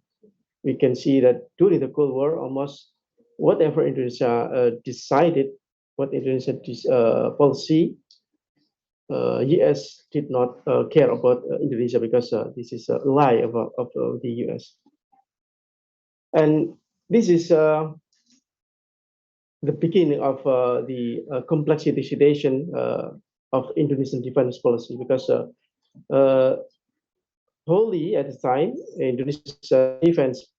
we can see that during the Cold War, almost whatever Indonesia decided, what Indonesia policy, US did not care about Indonesia because this is a lie of the US. And this is the beginning of the complexity situation of Indonesian defense policy because wholly at the time, Indonesia's defense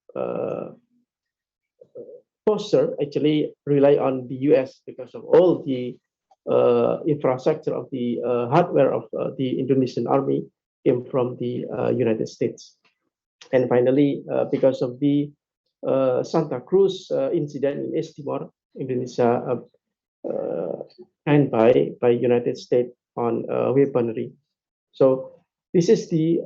posture actually rely on the US because of all the infrastructure of the hardware of the Indonesian army came from the United States. And finally, because of the Santa Cruz incident in East Timor, Indonesia and by United States on weaponry. So this is the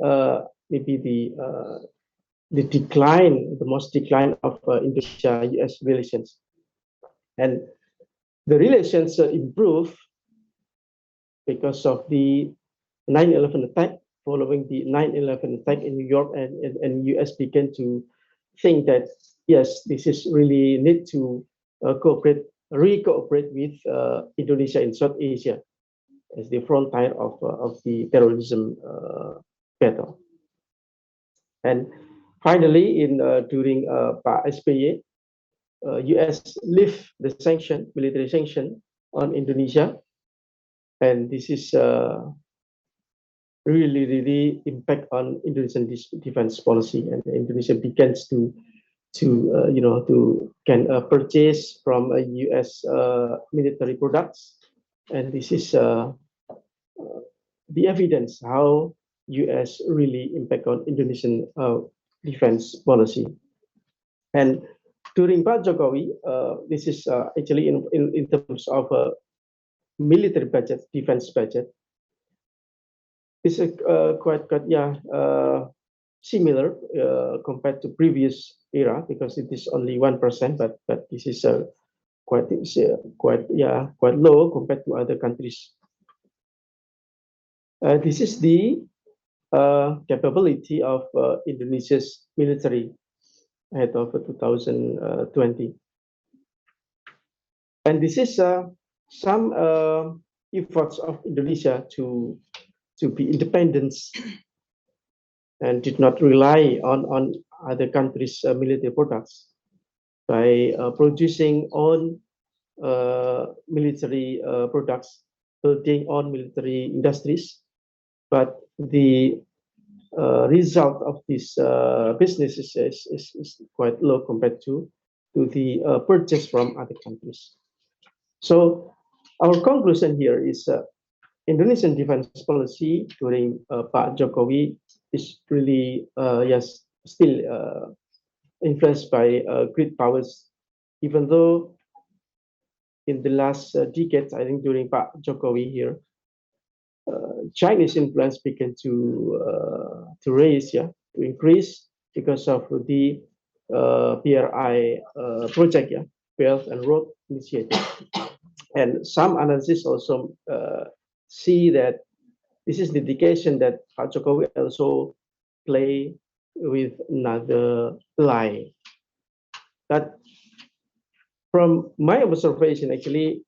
maybe the decline, the most decline of Indonesia-US relations, and the relations improve because of the 9/11 attack. Following the 9/11 attack in New York, and US began to think that yes, this is really need to cooperate with Indonesia in South Asia as the frontier of the terrorism battle. And finally, during Pak SBY, US lift the military sanction on Indonesia, and this is really impact on Indonesian defense policy, and Indonesia begins to purchase from US military products, and this is the evidence how US really impact on Indonesian defense policy. And during Pak Jokowi, this is actually in terms of military budget, defense budget. This is quite similar compared to previous era because it is only 1%, but this is quite low compared to other countries. This is the capability of Indonesia's military ahead of 2020, and this is some efforts of Indonesia to be independent and did not rely on other countries' military products by producing own military products, building on military industries. But the result of this business is quite low compared to the purchase from other countries. So our conclusion here is Indonesian defense policy during Pak Jokowi is really still influenced by great powers, even though in the last decades, I think during Pak Jokowi here, Chinese influence began to raise, to increase because of the PRI project, Belt and Road Initiative. And some analysts also see that this is the indication that Pak Jokowi also play with another lie. But from my observation, actually,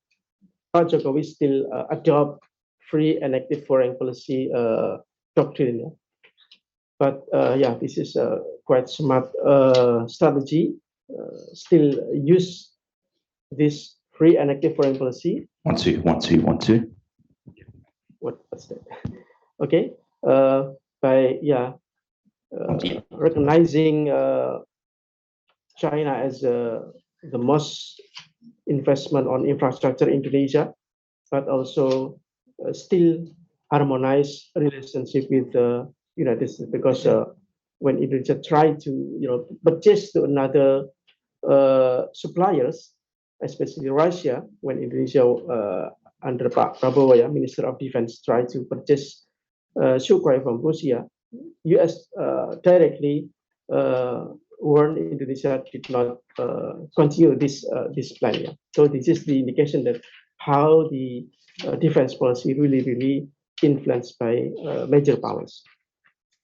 Pak Jokowi still adopt free and active foreign policy doctrine. But this is a quite smart strategy. Still use this free and active foreign policy. Want to. What's that? Okay. By recognizing China as the most investment on infrastructure in Indonesia, but also still harmonize relationship with the United States, because when Indonesia tried to purchase to another suppliers, especially Russia, when Indonesia under Pak Prabowo, Minister of Defense, tried to purchase Sukhoi from Russia, US directly warned Indonesia did not continue this plan. So this is the indication that how the defense policy really influenced by major powers.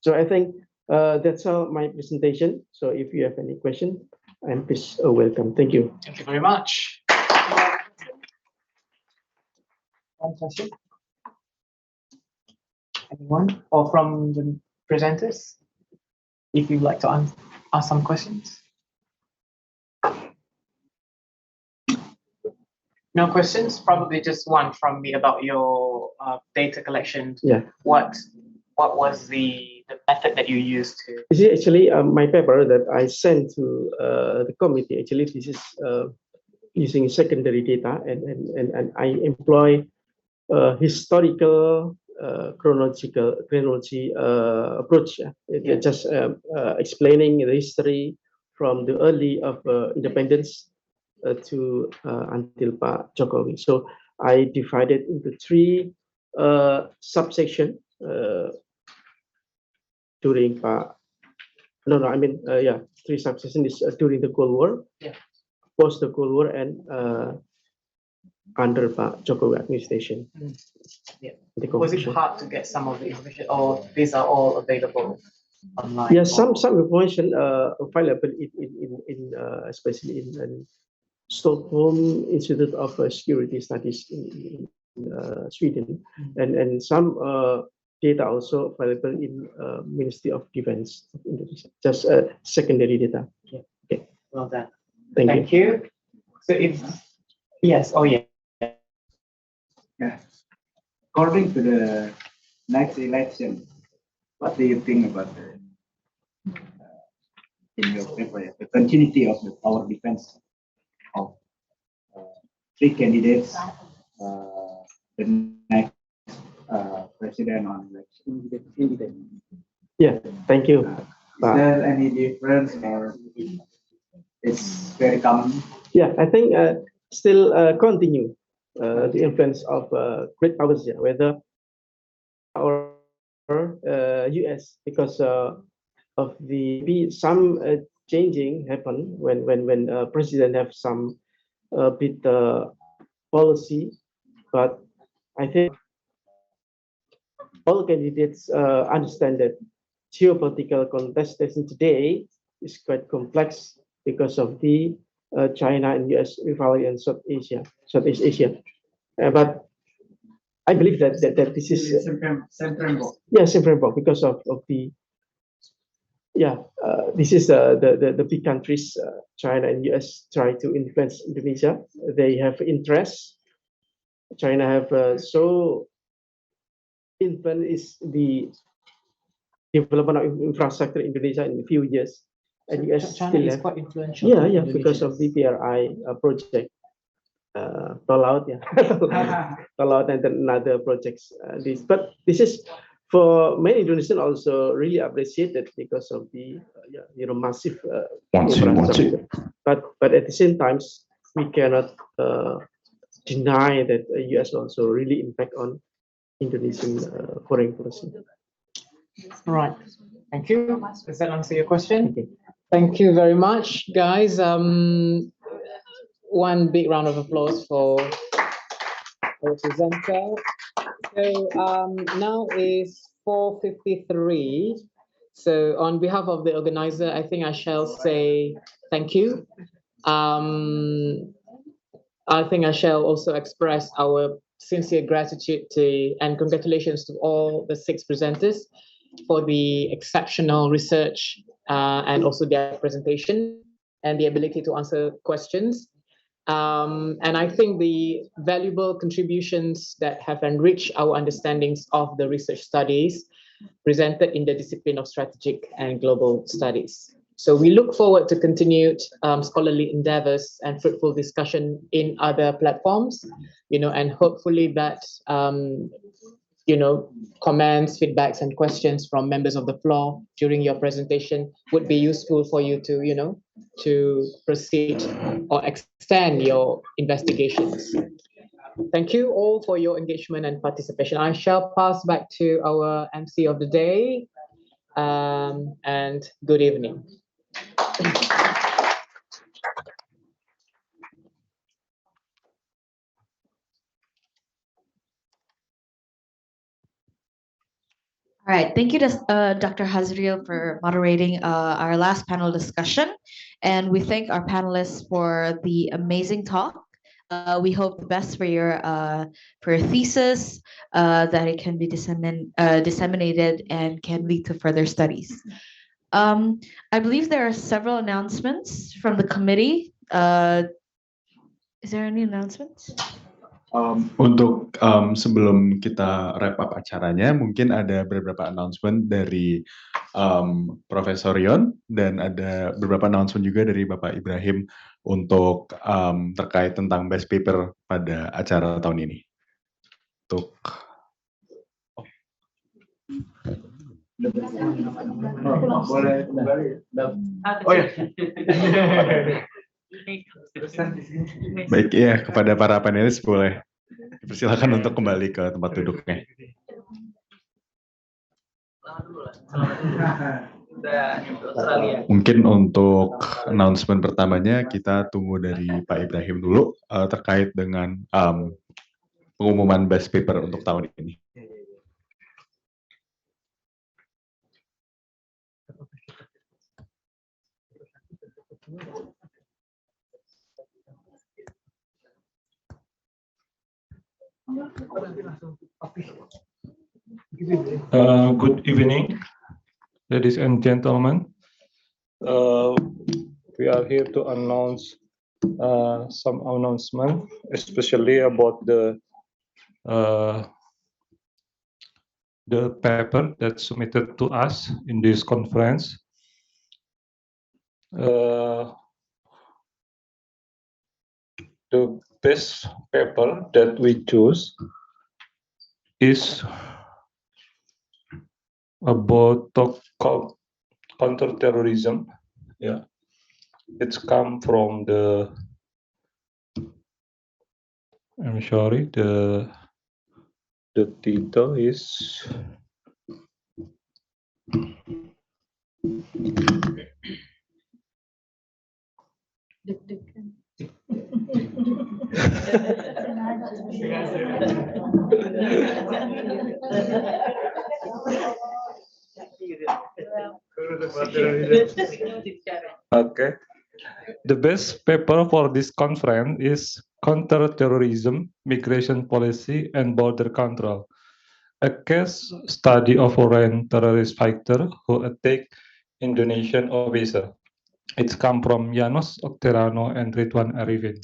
So I think that's all my presentation. So if you have any question, I'm please welcome. Thank you. Thank you very much. One question? Anyone? Or from the presenters? If you'd like to ask some questions. No questions? Probably just one from me about your data collection. Yeah. What was the method that you used to? This is actually my paper that I sent to the committee. Actually, this is using secondary data, and I employ historical chronology approach. Just explaining the history from the early of independence to until Pak Jokowi. So I divided into three subsection during three subsections during the Cold War, post the Cold War, and under Pak Jokowi administration. Was it hard to get some of the information, or these are all available online? Yeah, some information available in especially in Stockholm Institute of Security Studies in Sweden, and some data also available in Ministry of Defense of Indonesia. Just secondary data. Yeah. Okay. Well done. Thank you. So if yes, Yeah. According to the next election, what do you think about in your paper, the continuity of our defense of three candidates, the next president on election? Yeah, thank you. Is there any difference, or it's very common? Yeah, I think still continue the influence of great powers, whether or US, because of some changing happen when president have some bit policy, but I think all candidates understand that geopolitical contestation today is quite complex because of the China and US rivalry in Southeast Asia. But I believe that this is Central because of the this is the big countries, China and US, try to influence Indonesia. They have interest. China have so influence the development of infrastructure in Indonesia in a few years. And US China still is have, quite influential. yeah, because of the PRI project. Tollout, Tollout, and then another projects. But this is for many Indonesians also really appreciated because of the massive infrastructure. But at the same time, we cannot deny that the US also really impact on Indonesian foreign policy. All right. Thank you. Does that answer your question? Okay. Thank you very much, guys. One big round of applause for our presenter. So now is 4:53. So on behalf of the organizer, I think I shall say thank you. I think I shall also express our sincere gratitude and congratulations to all the 6 presenters for the exceptional research and also their presentation and the ability to answer questions. And I think the valuable contributions that have enriched our understandings of the research studies presented in the discipline of strategic and global studies. So we look forward to continued scholarly endeavors and fruitful discussion in other platforms, and hopefully that, comments, feedbacks, and questions from members of the floor during your presentation would be useful for you to, to proceed or extend your investigations. Thank you all for your engagement and participation. I shall pass back to our MC of the day, and good evening. All right, thank you to Dr. Hazriel for moderating our last panel discussion. And we thank our panelists for the amazing talk. We hope the best for your thesis, that it can be disseminated and can lead to further studies. I believe there are several announcements from the committee. Is there any announcements? Untuk sebelum kita wrap up acaranya, mungkin ada beberapa announcement dari Profesor Yon dan ada beberapa announcement juga dari Bapak Ibrahim untuk terkait tentang best paper pada acara tahun ini. Untuk boleh kembali. Oh ya. Baik ya, kepada para panelis boleh dipersilakan untuk kembali ke tempat duduknya. Mungkin untuk announcement pertamanya kita tunggu dari Pak Ibrahim dulu terkait dengan pengumuman best paper untuk tahun ini. Good evening, ladies and gentlemen. We are here to announce some announcement, especially about the paper that's submitted to us in this conference. The best paper that we choose is about counterterrorism. Yeah, it's come from the. I'm sorry. The title is. Okay. The best paper for this conference is Counterterrorism, Migration Policy, and Border Control, a case study of foreign terrorist fighter who attacked Indonesian officer. It's come from Janos Octerano and Ridwan Arifin.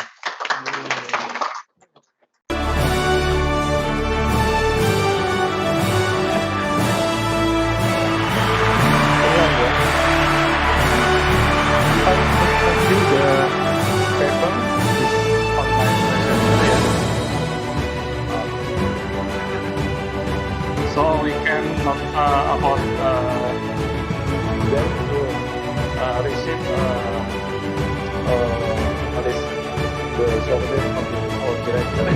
So we can afford them to receive the survey of the director.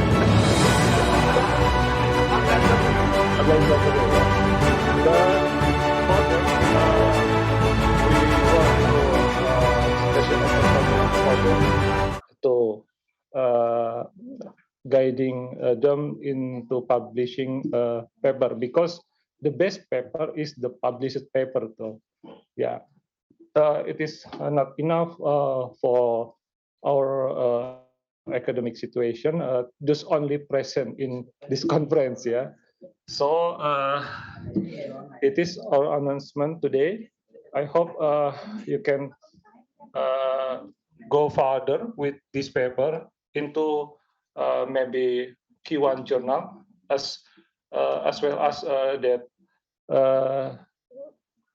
to guiding them into publishing a paper, because the best paper is the published paper. So, yeah, it is not enough for our academic situation just only present in this conference. Yeah, so it is our announcement today. I hope you can go further with this paper into maybe Q1 journal, as well as that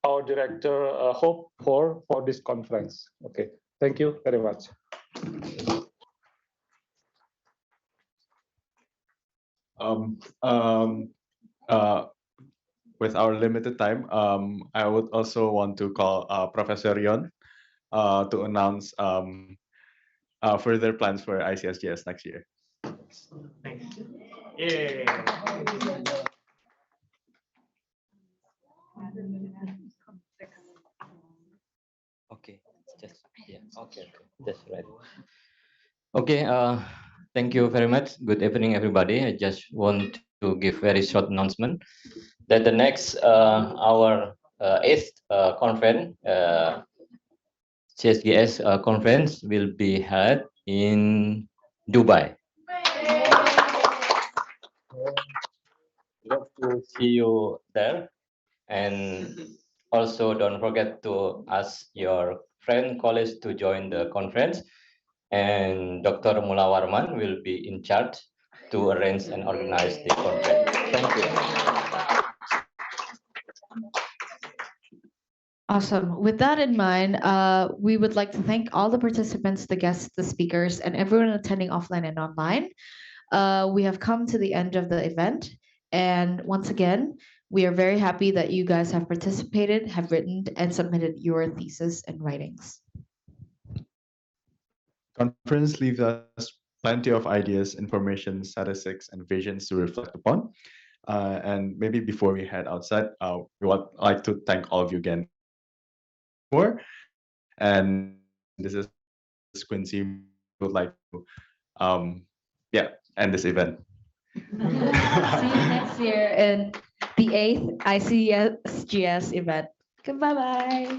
our director hope for this conference. Okay, thank you very much. With our limited time, I would also want to call Professor Yon to announce further plans for ICSGS next year. Okay, okay, that's right. Okay, thank you very much. Good evening, everybody. I just want to give very short announcement that the next our AEST conference, SSGS conference, will be held in Dubai. Hope to see you there, and also don't forget to ask your friend, colleagues to join the conference. And Dr. Mula Warman will be in charge to arrange and organize the conference. Thank you. Awesome. With that in mind, we would like to thank all the participants, the guests, the speakers, and everyone attending offline and online. We have come to the end of the event. And once again, we are very happy that you guys have participated, have written, and submitted your thesis and writings. Conference leaves us plenty of ideas, information, statistics, and visions to reflect upon. And maybe before we head outside, we would like to thank all of you again. And this is Quincy. Would like to end this event. See you next year in the 8th ICSGS event. Goodbye.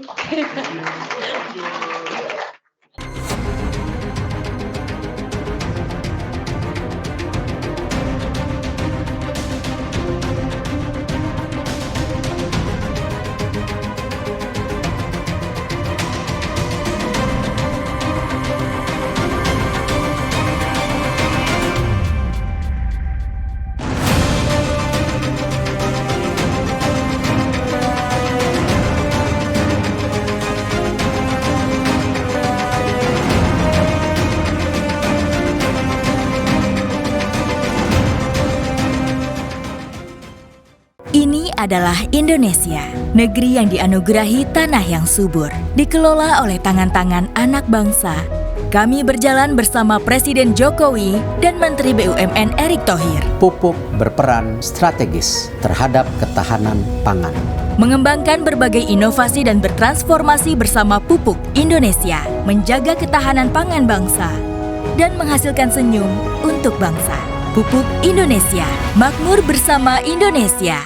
Ini adalah Indonesia, negeri yang dianugerahi tanah yang subur, dikelola oleh tangan-tangan anak bangsa. Kami berjalan bersama Presiden Jokowi dan Menteri BUMN Erick Thohir. Pupuk berperan strategis terhadap ketahanan pangan. Mengembangkan berbagai inovasi dan bertransformasi bersama Pupuk Indonesia, menjaga ketahanan pangan bangsa, dan menghasilkan senyum untuk bangsa. Pupuk Indonesia, makmur bersama Indonesia.